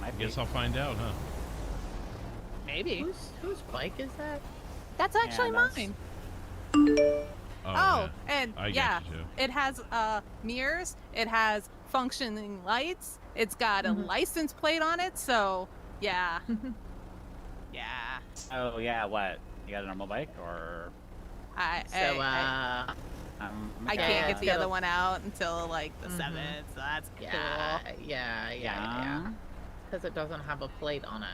I guess I'll find out, huh? Maybe. Whose bike is that? That's actually that's- mine. Oh, Oh, yeah. and I get yeah, you, too. it has mirrors. It has functioning lights. It's got a license plate on it. So yeah, yeah. Oh yeah, what? You got a normal bike or? I I can't get the Yeah. other one out until like the 7th. So that's cool. Yeah. Because it doesn't have a plate on it.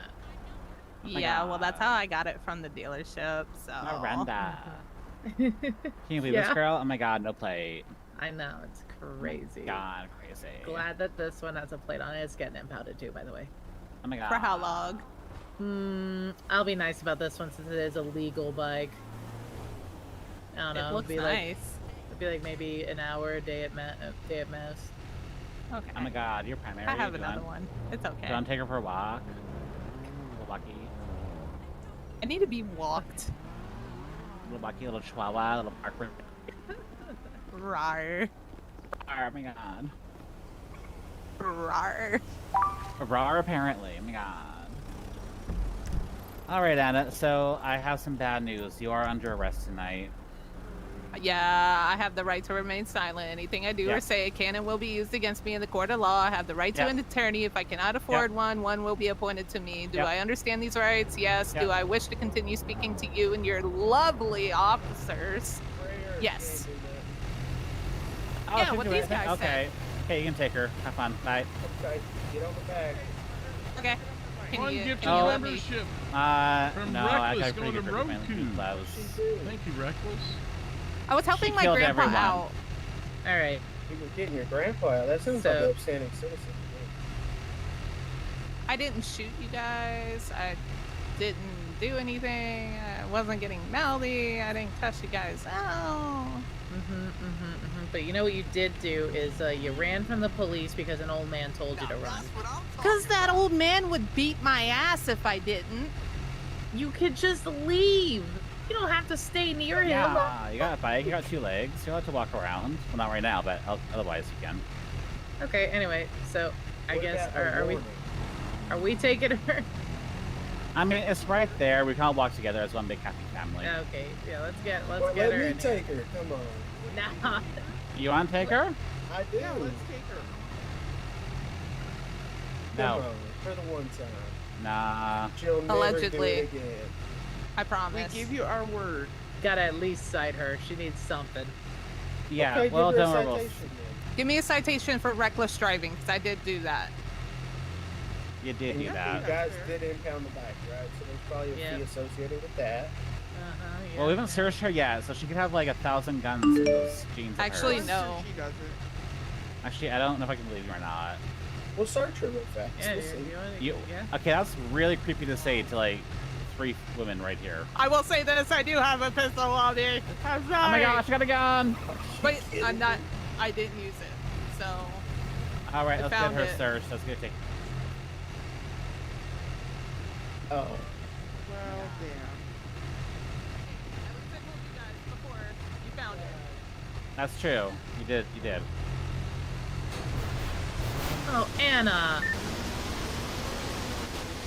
Yeah, well, that's how I got it from the dealership. So Miranda. Can you believe this Yeah. girl? Oh my god, no plate. I know, it's crazy. God, crazy. Glad that this one has a plate on it. It's getting impounded too, by the way. Oh my god. For how long? I'll be nice about this one since it is a legal bike. I don't know. It looks it'd be nice. It'd be like maybe an hour, a day at most. Okay. Oh my god, you're primary. I have Do you another want- one. It's okay. Do you want to take her for a walk? Little Bucky. I need to be walked. Little Bucky, little Chihuahua, little Parker. Rar. Oh my god. Rar. Rar, apparently. Oh my god. Alright, Anna, so I have some bad news. You are under arrest tonight. Yeah, I have the right to remain silent. Anything I do Yeah. or say can and will be used against me in the court of law. I have the right to Yeah. an attorney. If I cannot afford one will be appointed to me. Do Yeah. I understand these rights? Yes. Yeah. Do I wish to continue speaking to you and your lovely officers? Yes. Oh, Yeah, she'll what do these it. guys Okay. said. Okay, you can take her. Have fun. Bye. Okay, get on the bag. Okay. Can One you, gift can you of let me? membership. No, From I Reckless got pretty going to good for mainly Roku. clothes. Thank you, Reckless. I was helping She my killed grandpa everyone. out. All right. You were getting your grandpa out. That sounds like an upstanding citizen. I didn't shoot you guys. I didn't do anything. I wasn't getting mouthy. I didn't cuss you guys out. But you know what you did do is you ran from the police because an old man told you to run. Because that old man would beat my ass if I didn't. You could just leave. You don't have to stay near him. Yeah, you got a bike, you got 2 legs, you'll have to walk around. Well, not right now, but otherwise you can. Okay. Anyway, so I What guess about the are we taking her? I mean, it's right there. We can all walk together as one big happy family. Okay. Yeah. Let's get Well, get let her. me in take her. Come on. here. Nah. You want to take her? I do. Yeah, let's take her. No. Come on, for the one time. Nah. She'll never Allegedly. do it again. I promise. We give you our word. Gotta at least cite her. She needs something. Yeah, Okay, well, give her a then we'll... citation then. Give me a citation for reckless driving, because I did do that. You did And do you that. guys did impound the bike, right? So there's probably a fee associated with that. Well, we haven't searched her yet, so she could have like 1,000 guns in those jeans of Actually, hers. no. She doesn't. Actually, I don't know if I can believe you or not. We'll search her real fast. Yeah, We'll see. Okay, that's really creepy to say to like 3 women right here. I will say this, I do have a pistol on me. I'm sorry. Oh my gosh, I got a gun! But I didn't use it, so. Alright, I let's get found her it. searched. Let's get it. Oh. Well, damn. You found it. That's true. You did. Oh, Anna.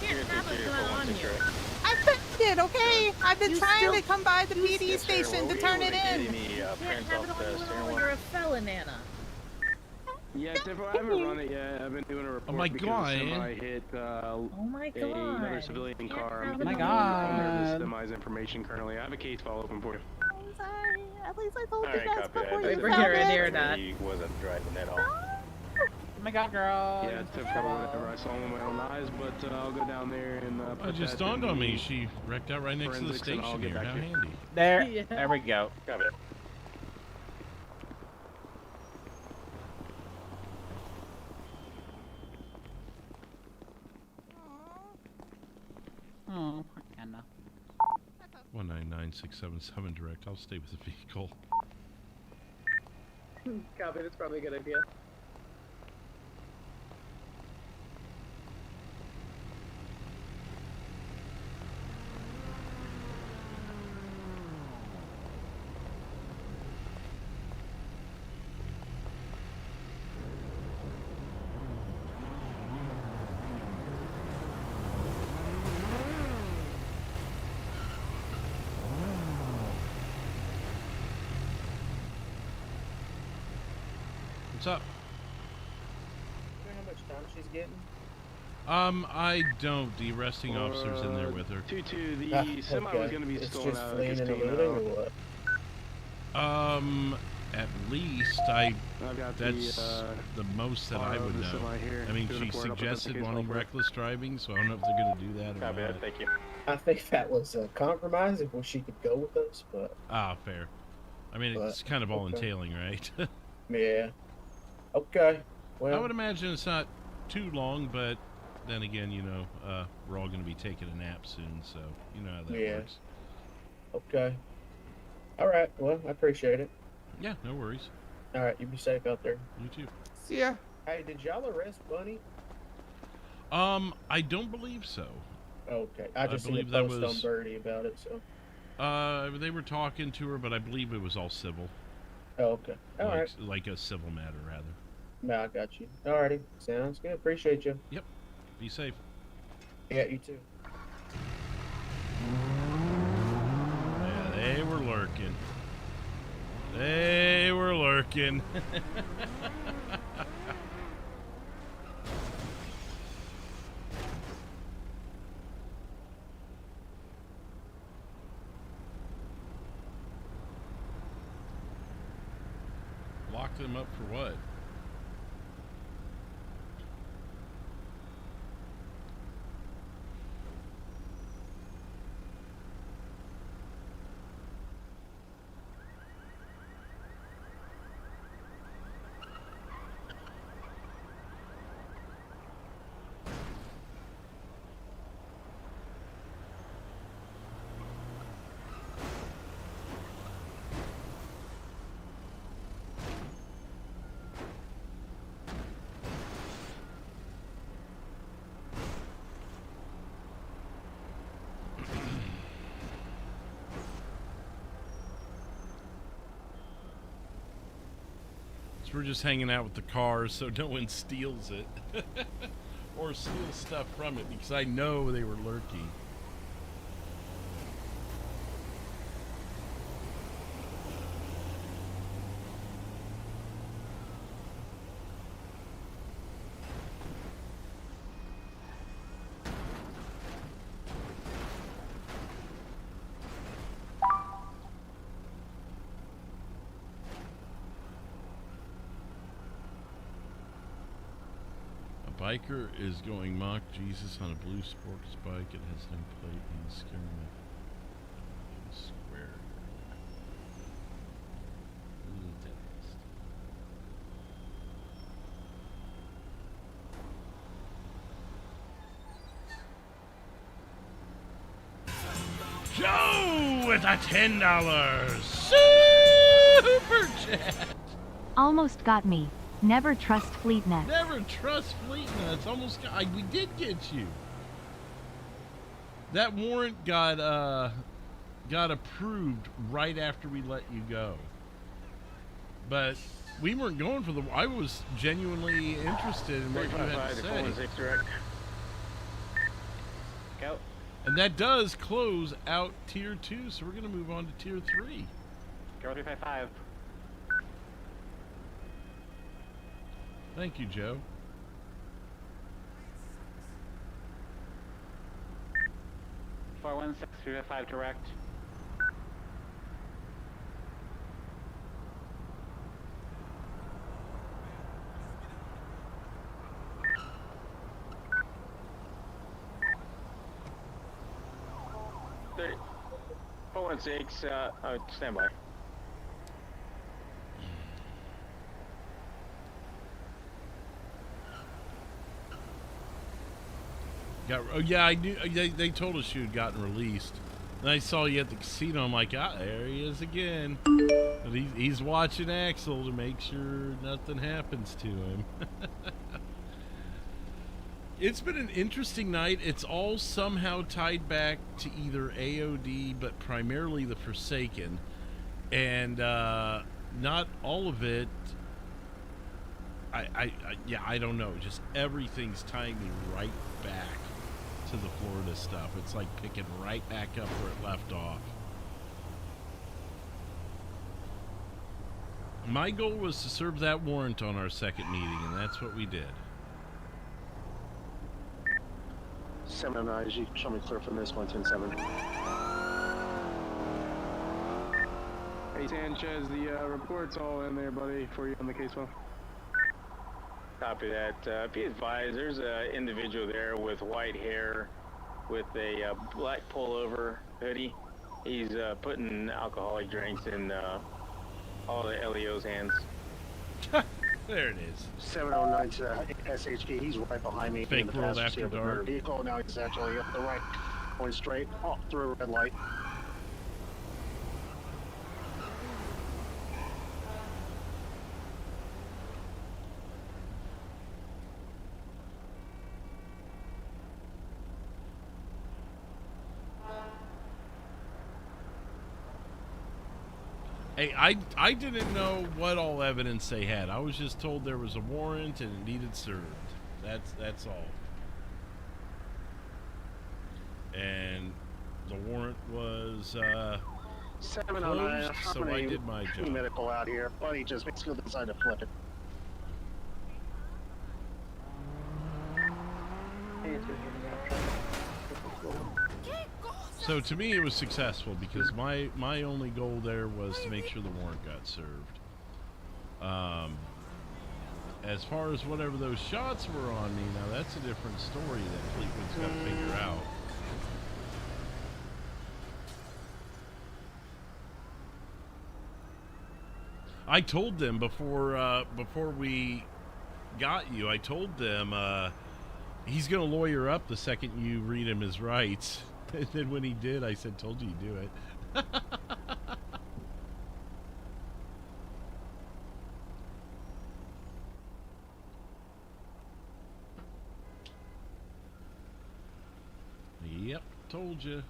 Can't have what's going on here. I found it, okay? I've been You trying still- to come by the you PD still- station to turn it in. Can't have it on you while you're a felon, Anna. Yeah, I haven't run it yet. I've been doing a report my because God. a semi hit another civilian car. Oh I'm my on God. the semi's information currently. I have a case file open for you. I'm sorry. At least I told you Alright, guys copy that. before Wait, you bring found her in it. here or not. He wasn't driving at all. Oh my god, girl. Yeah, it's probably whatever. I saw him with my own eyes, but I'll go down there and put It just that dawned in on me. the She wrecked out right next to the forensics and I'll station get here. back How to you. handy. There. Yeah. There we go. Copy it. Oh, poor Anna. 199677 direct. I'll stay with the vehicle. Copy, that's probably a good idea. What's up? You know how much time she's getting? I don't. The arresting officer's in there with her. 2-2, the Ah, semi was okay. going to be It's stolen just out of the fleeing and casino. eluding or what? At least I've got that's the most that I would the know. semi here. I mean, Doing she a report. I'll put that in the suggested case wanting file for you. reckless driving, so I don't know if they're going to do that or Copy not. that. Thank you. I think that was a compromise if she could go with us, but Ah, fair. I mean, it's kind of all okay. entailing, right? yeah. Okay. Well, I would imagine it's not too long, but then again, you know, we're all going to be taking a nap soon, so you know how that Yeah. works. okay. All right. Well, I appreciate it. Yeah, no worries. All right. You be safe out there. You too. See ya. Hey, did y'all arrest Bunny? I don't believe so. Okay. I just seen a believe that post was- on Birdie about it, so. They were talking to her, but I believe it was all civil. Oh, okay. All like, right. like a civil matter, rather. No, I got you. Alrighty. Sounds good. Appreciate you. Yep. Be safe. Yeah, you too. Yeah, they were lurking. They were lurking. Locked them up for what? We're just hanging out with the cars so no one steals it or steals stuff from it, because I know they were lurking. biker is going mock Jesus on a blue sports bike. It has no plate. He's scaring me. Square. Joe with a $10 super chat. Almost got me. Never trust FleetNet. Never trust FleetNet. It's almost we did get you. That warrant got approved right after we let you go. But we weren't going for the. I was genuinely interested in what you had to say. Go. And that does close out tier 2, so we're going to move on to tier 3. Go 355. Thank you, Joe. Four 416 direct. Thirty. 416. Stand by. Oh yeah, I knew. They told us you had gotten released. And I saw you at the casino. I'm like, there he is again. But he's watching Axel to make sure nothing happens to him. It's been an interesting night. It's all somehow tied back to either AOD, but primarily the Forsaken. And not all of it. I don't know. Just everything's tying me right back to the Florida stuff. It's like picking right back up where it left off. My goal was to serve that warrant on our second meeting, and that's what we did. 709, you show me clear from this 110-7. Hey Sanchez, the report's all in there, buddy, for you on the case file. Copy that. Be advised, there's an individual there with white hair with a black pullover hoodie. He's putting alcoholic drinks in all the LEO's hands. There it is. 709 to SHG, he's right behind me. Fake world after dark. Vehicle, now he's actually up the right, going straight through a red light. Hey, I didn't know what all evidence they had. I was just told there was a warrant and it needed served. That's all. And the warrant was 709. closed, so I did my job. Medical out here. Buddy just basically decided to flip it. So to me, it was successful because my only goal there was to make sure the warrant got served. As far as whatever those shots were on me, now that's a different story that Fleetwood's got to figure out. I told them before we got you, I told them he's going to lawyer up the second you read him his rights. And then when he did, I said, told you you'd do it. Yep, told you.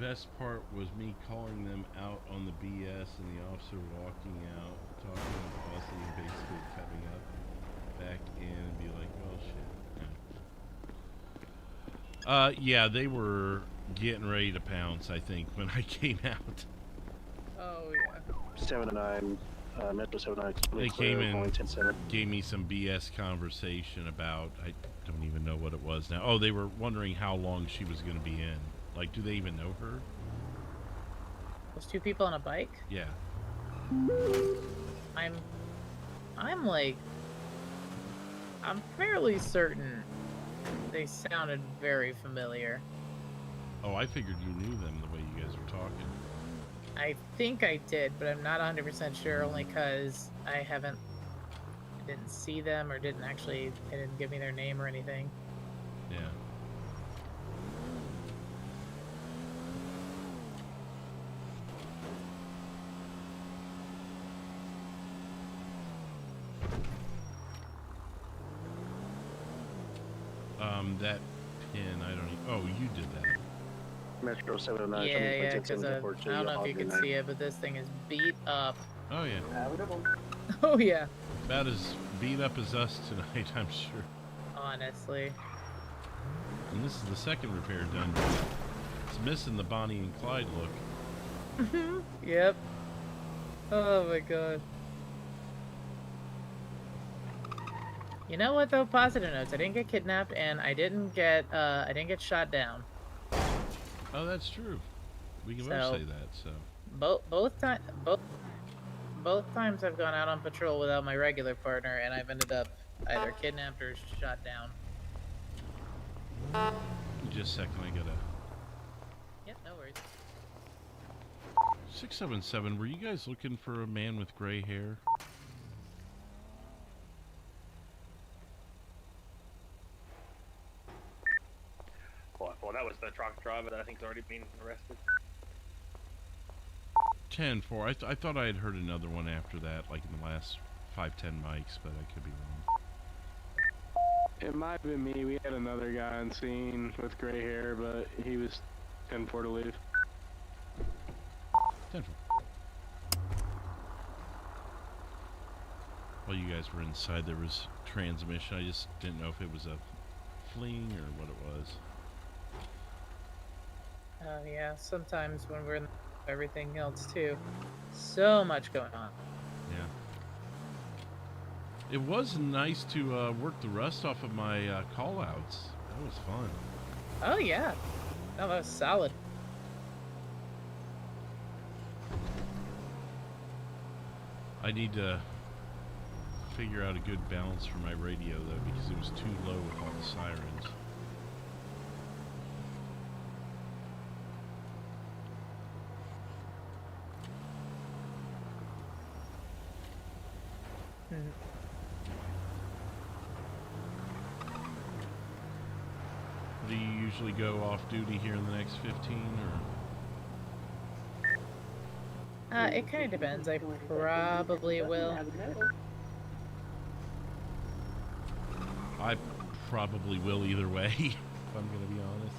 Best part was me calling them out on the BS and the officer walking out, talking bossy and basically coming up back in and be like, "Oh shit." Yeah, they were getting ready to pounce, I think, when I came out. Oh yeah. 709, Metro 79. They came in, gave me some BS conversation about, I don't even know what it was now. Oh, they were wondering how long she was going to be in. Like, do they even know her? Those two people on a bike? Yeah. I'm like, I'm fairly certain they sounded very familiar. Oh, I figured you knew them the way you guys were talking. I think I did, but I'm not 100% sure, only because I didn't see them or they didn't give me their name or anything. Yeah. That pin, I don't even, oh, you did that. Metro 709. Yeah, because I don't know if you can see it, but this thing is beat up. Oh, yeah. Oh, yeah. About as beat up as us tonight, I'm sure. Honestly. And this is the second repair done. It's missing the Bonnie and Clyde look. Yep. Oh, my God. You know what though? Positive notes. I didn't get kidnapped, and I didn't get shot down. Oh, that's true. We can So, both say that. So both times I've gone out on patrol without my regular partner, and I've ended up either kidnapped or shot down. just a second, I gotta. Yep, no worries. 677. Were you guys looking for a man with gray hair? Well, that was the truck driver that I think's already been arrested. 10-4. I thought I had heard another one after that, like in the last 5-10 mics, but I could be wrong. It might have been me. We had another guy on scene with gray hair, but he was 10-4 to leave. 10-4. While you guys were inside, there was transmission. I just didn't know if it was a fleeing or what it was. Oh yeah, sometimes when we're in everything else too. So much going on. Yeah. It was nice to work the rust off of my call-outs. That was fun. Oh yeah. No, that was solid. I need to figure out a good balance for my radio though, because it was too low with all the sirens. Do you usually go off duty here in the next 15 or? It kind of depends. I probably will. I probably will either way, if I'm gonna be honest.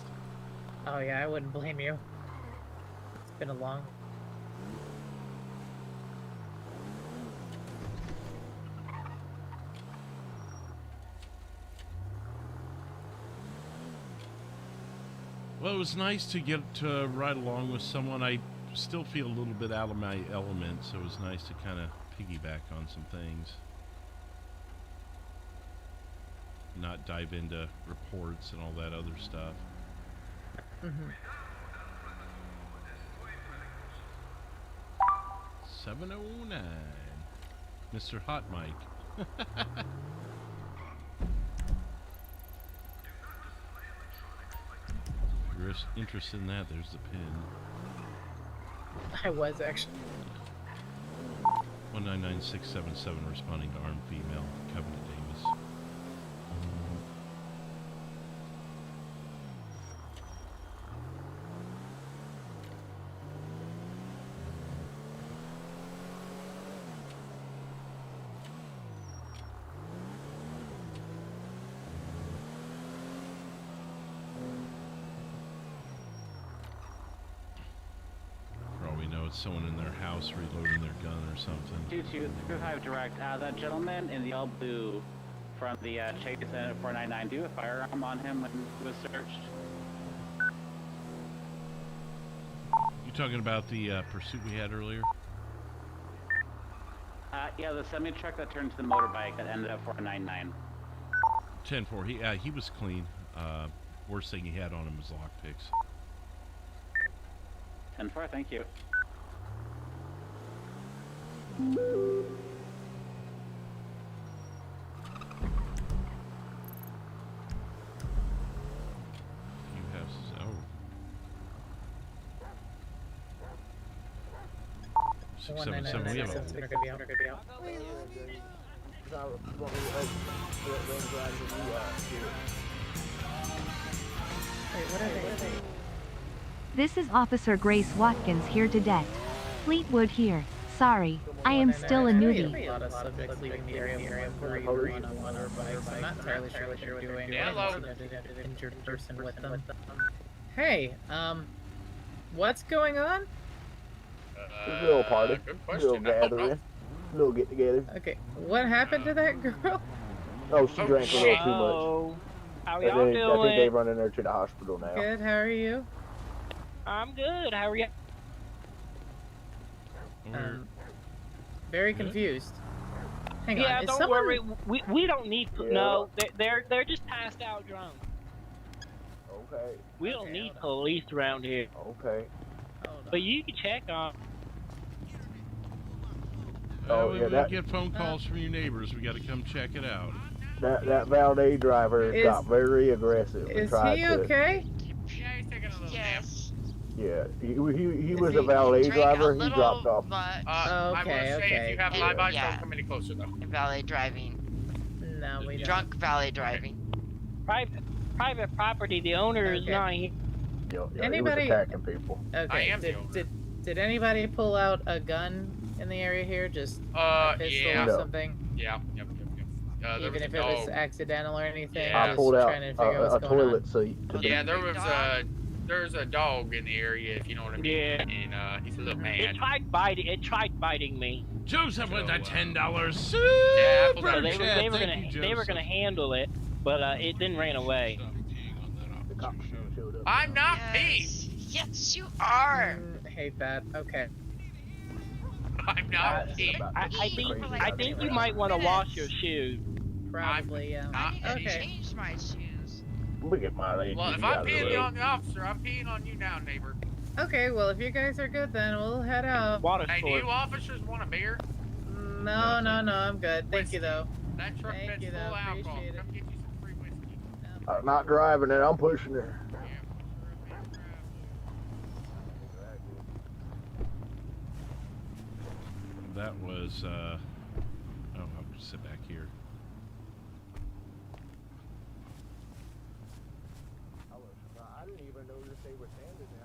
Oh yeah, I wouldn't blame you. It's been a long. Well, it was nice to get to ride along with someone. I still feel a little bit out of my element, so it was nice to kind of piggyback on some things. Not dive into reports and all that other stuff. 709. Mr. Hot Mike. If you're interested in that, there's the pin. I was actually. 199677 responding to armed female, Covenant Davis. someone in their house reloading their gun or something. 2235 direct. That gentleman in the all blue from the Chase 499, do you have a firearm on him when he was searched? You talking about the pursuit we had earlier? Yeah, the semi-truck that turned to the motorbike that ended up 499. 10-4. He was clean. Worst thing he had on him was lockpicks. 10-4, thank you. Six, seven, seven. We have a... This is Officer Grace Watkins here to det. Fleetwood here. Sorry, I am still a newbie. A lot of subjects leaving the area green on one or bikes. I'm not entirely sure what you're doing. Hello. Injured person with them. Hey, what's going on? A little party, little gathering, little get together. Okay, what happened to that girl? Oh, she drank a little too much. How y'all doing? I think they're running her to the hospital now. Good, how are you? I'm good, how are you? Very confused. Hang yeah, on, don't worry, we don't need, no, they're just passed out drunk. Okay. We don't need police around here. Okay. But you can check on. we get phone calls from your neighbors. We got to come check it out. That valet driver got very aggressive. Is he okay? Yeah, he's taking a little nap. Yeah, he was a valet driver. He dropped off. I will say if you have my bike, don't come any closer though. Valet driving. No, we don't. Drunk valet driving. Private property. The owner is not here. Anybody he was attacking people. Okay. I am did anybody pull out a gun in the area here? Just a pistol or something? Yeah. Yep. Even if it was accidental or anything. I pulled out a toilet seat. Yeah, there's a dog in the area, if you know what I mean. Yeah. And he's a little man. It tried biting me. Joseph with a $10 super chat. They were gonna handle it, but it then ran away. I'm not peeing. Yes, you are. Hate that. Okay. I'm not peeing. I think you might want to wash your shoes. Probably, yeah. I need to change my shoes. Look at my lady. Well, if I'm peeing on the officer, I'm peeing on you now, neighbor. Okay, well, if you guys are good, then we'll head out. Hey, do you officers want a beer? No, I'm good. Thank you, though. That truck bed's full of alcohol. Come get you some free whiskey. I'm not driving it. I'm pushing her. That was, I'll just sit back here. I didn't even notice they were standing there.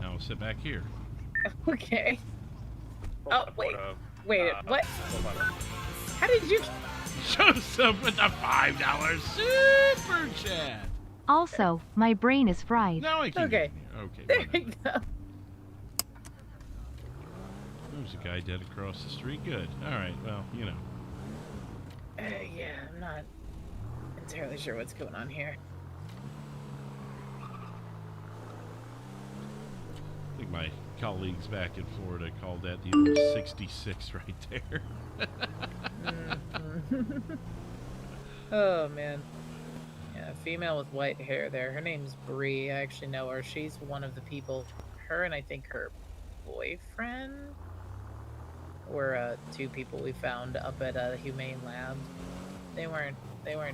Now I'll sit back here. Okay. Oh, wait, what? How did you... Joseph with the $5 super chat. Also, my brain is fried. Now I can. Okay. Okay. There you go. There's a guy dead across the street. Good. All right. Well, you know. Yeah, I'm not entirely sure what's going on here. I think my colleagues back in Florida called that the old 66 right there. Oh, man. Yeah, a female with white hair there. Her name's Bree. I actually know her. She's one of the people. Her and I think her boyfriend were two people we found up at a humane lab. They weren't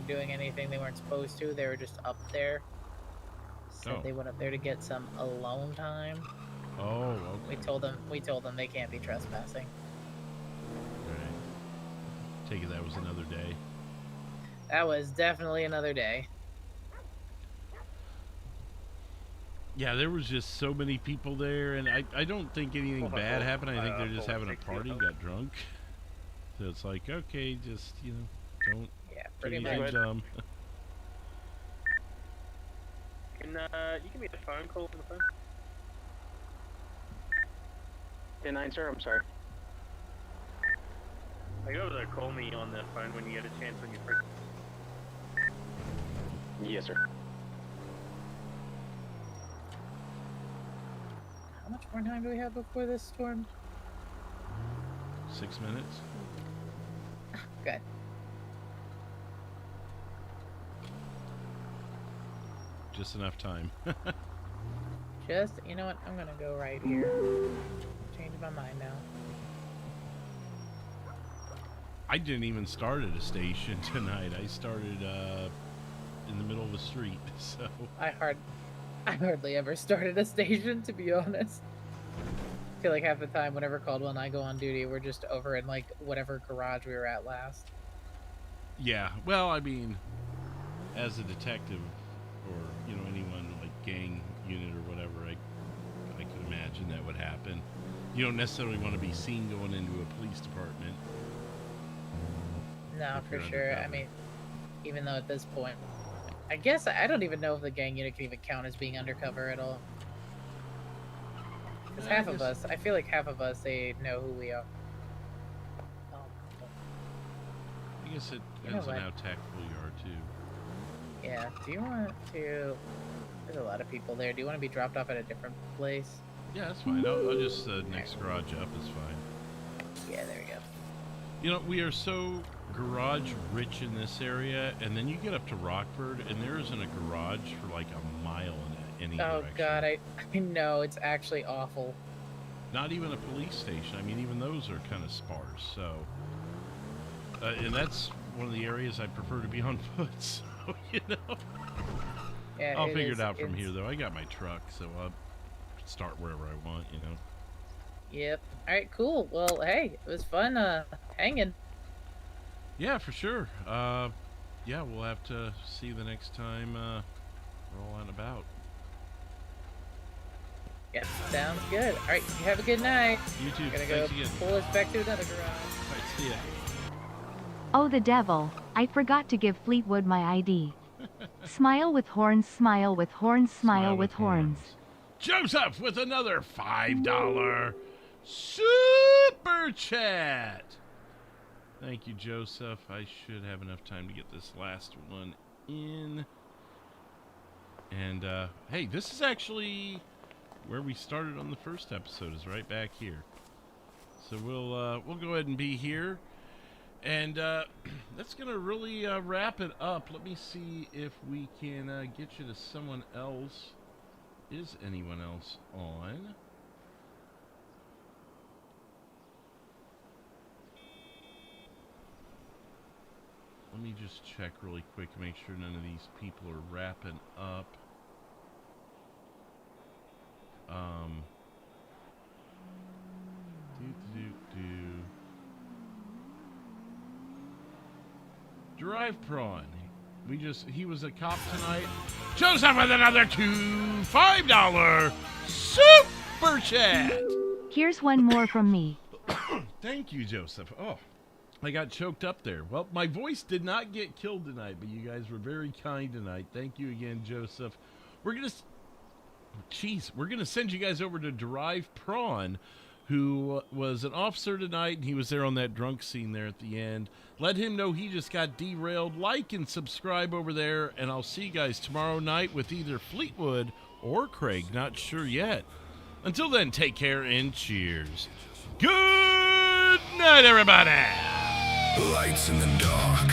doing anything they weren't supposed to. They were just up there. Said they went up there to get some alone time. Oh, okay. We told them they can't be trespassing. Right. Take it that was another day. That was definitely another day. Yeah, there was just so many people there, and I don't think anything bad happened. I think they're just having a party, got drunk. So it's like, okay, just, you know, don't do anything dumb. Can you give me the phone call on the phone? 10-9, sir. I'm sorry. Are you able to call me on the phone when you get a chance when you're free? Yes, sir. How much more time do we have before this storm? 6 minutes. Good. Just enough time. You know what? I'm gonna go right here. Change my mind now. I didn't even start at a station tonight. I started in the middle of the street, so... I hardly ever started a station, to be honest. I feel like half the time, whenever Caldwell and I go on duty, we're just over in, like, whatever garage we were at last. Yeah, well, I mean, as a detective, or, you know, anyone, like, gang unit or whatever, I could imagine that would happen. You don't necessarily want to be seen going into a police department. No, for sure. I mean, even though at this point, I guess I don't even know if the gang unit can even count as being undercover at all. Because half of us, I feel like half of us, they know who we are. I guess it depends on how tactful you are, too. Yeah, do you want to... There's a lot of people there. Do you want to be dropped off at a different place? Yeah, that's fine. I'll just, next garage up is fine. Yeah, there we go. You know, we are so garage rich in this area, and then you get up to Rockford, and there isn't a garage for like a mile in any direction. Oh god, I know, it's actually awful. Not even a police station. I mean, even those are kind of sparse, so... and that's one of the areas I prefer to be on foot, so, you know... Yeah, I'll figure it out from here, though. I got my truck, so I'll start wherever I want, you know? Yep. Alright, cool. Well, hey, it was fun, hanging. Yeah, for sure. Yeah, we'll have to see you the next time, we're all out and about. Yep, sounds good. Alright, you have a good night. You too. Gonna Thanks go again. pull us back to another garage. Alright, see ya. Oh, the devil. I forgot to give Fleetwood my ID. Smile with horns, smile with horns, smile with horns. Joseph with another $5 super chat. Thank you, Joseph. I should have enough time to get this last one in. And, hey, this is actually where we started on the first episode, is right back here. So we'll go ahead and be here. And that's going to really wrap it up. Let me see if we can get you to someone else. Is anyone else on? Let me just check really quick, make sure none of these people are wrapping up. Drive Prawn. He was a cop tonight. Joseph with another $5 super chat. Here's one more from me. Thank you, Joseph. Oh, I got choked up there. Well, my voice did not get killed tonight, but you guys were very kind tonight. Thank you again, Joseph. We're gonna send you guys over to Drive Prawn, who was an officer tonight, and he was there on that drunk scene there at the end. Let him know he just got derailed. Like and subscribe over there, and I'll see you guys tomorrow night with either Fleetwood or Craig. Not sure yet. Until then, take care and cheers. Good night, everybody. Lights in the dark.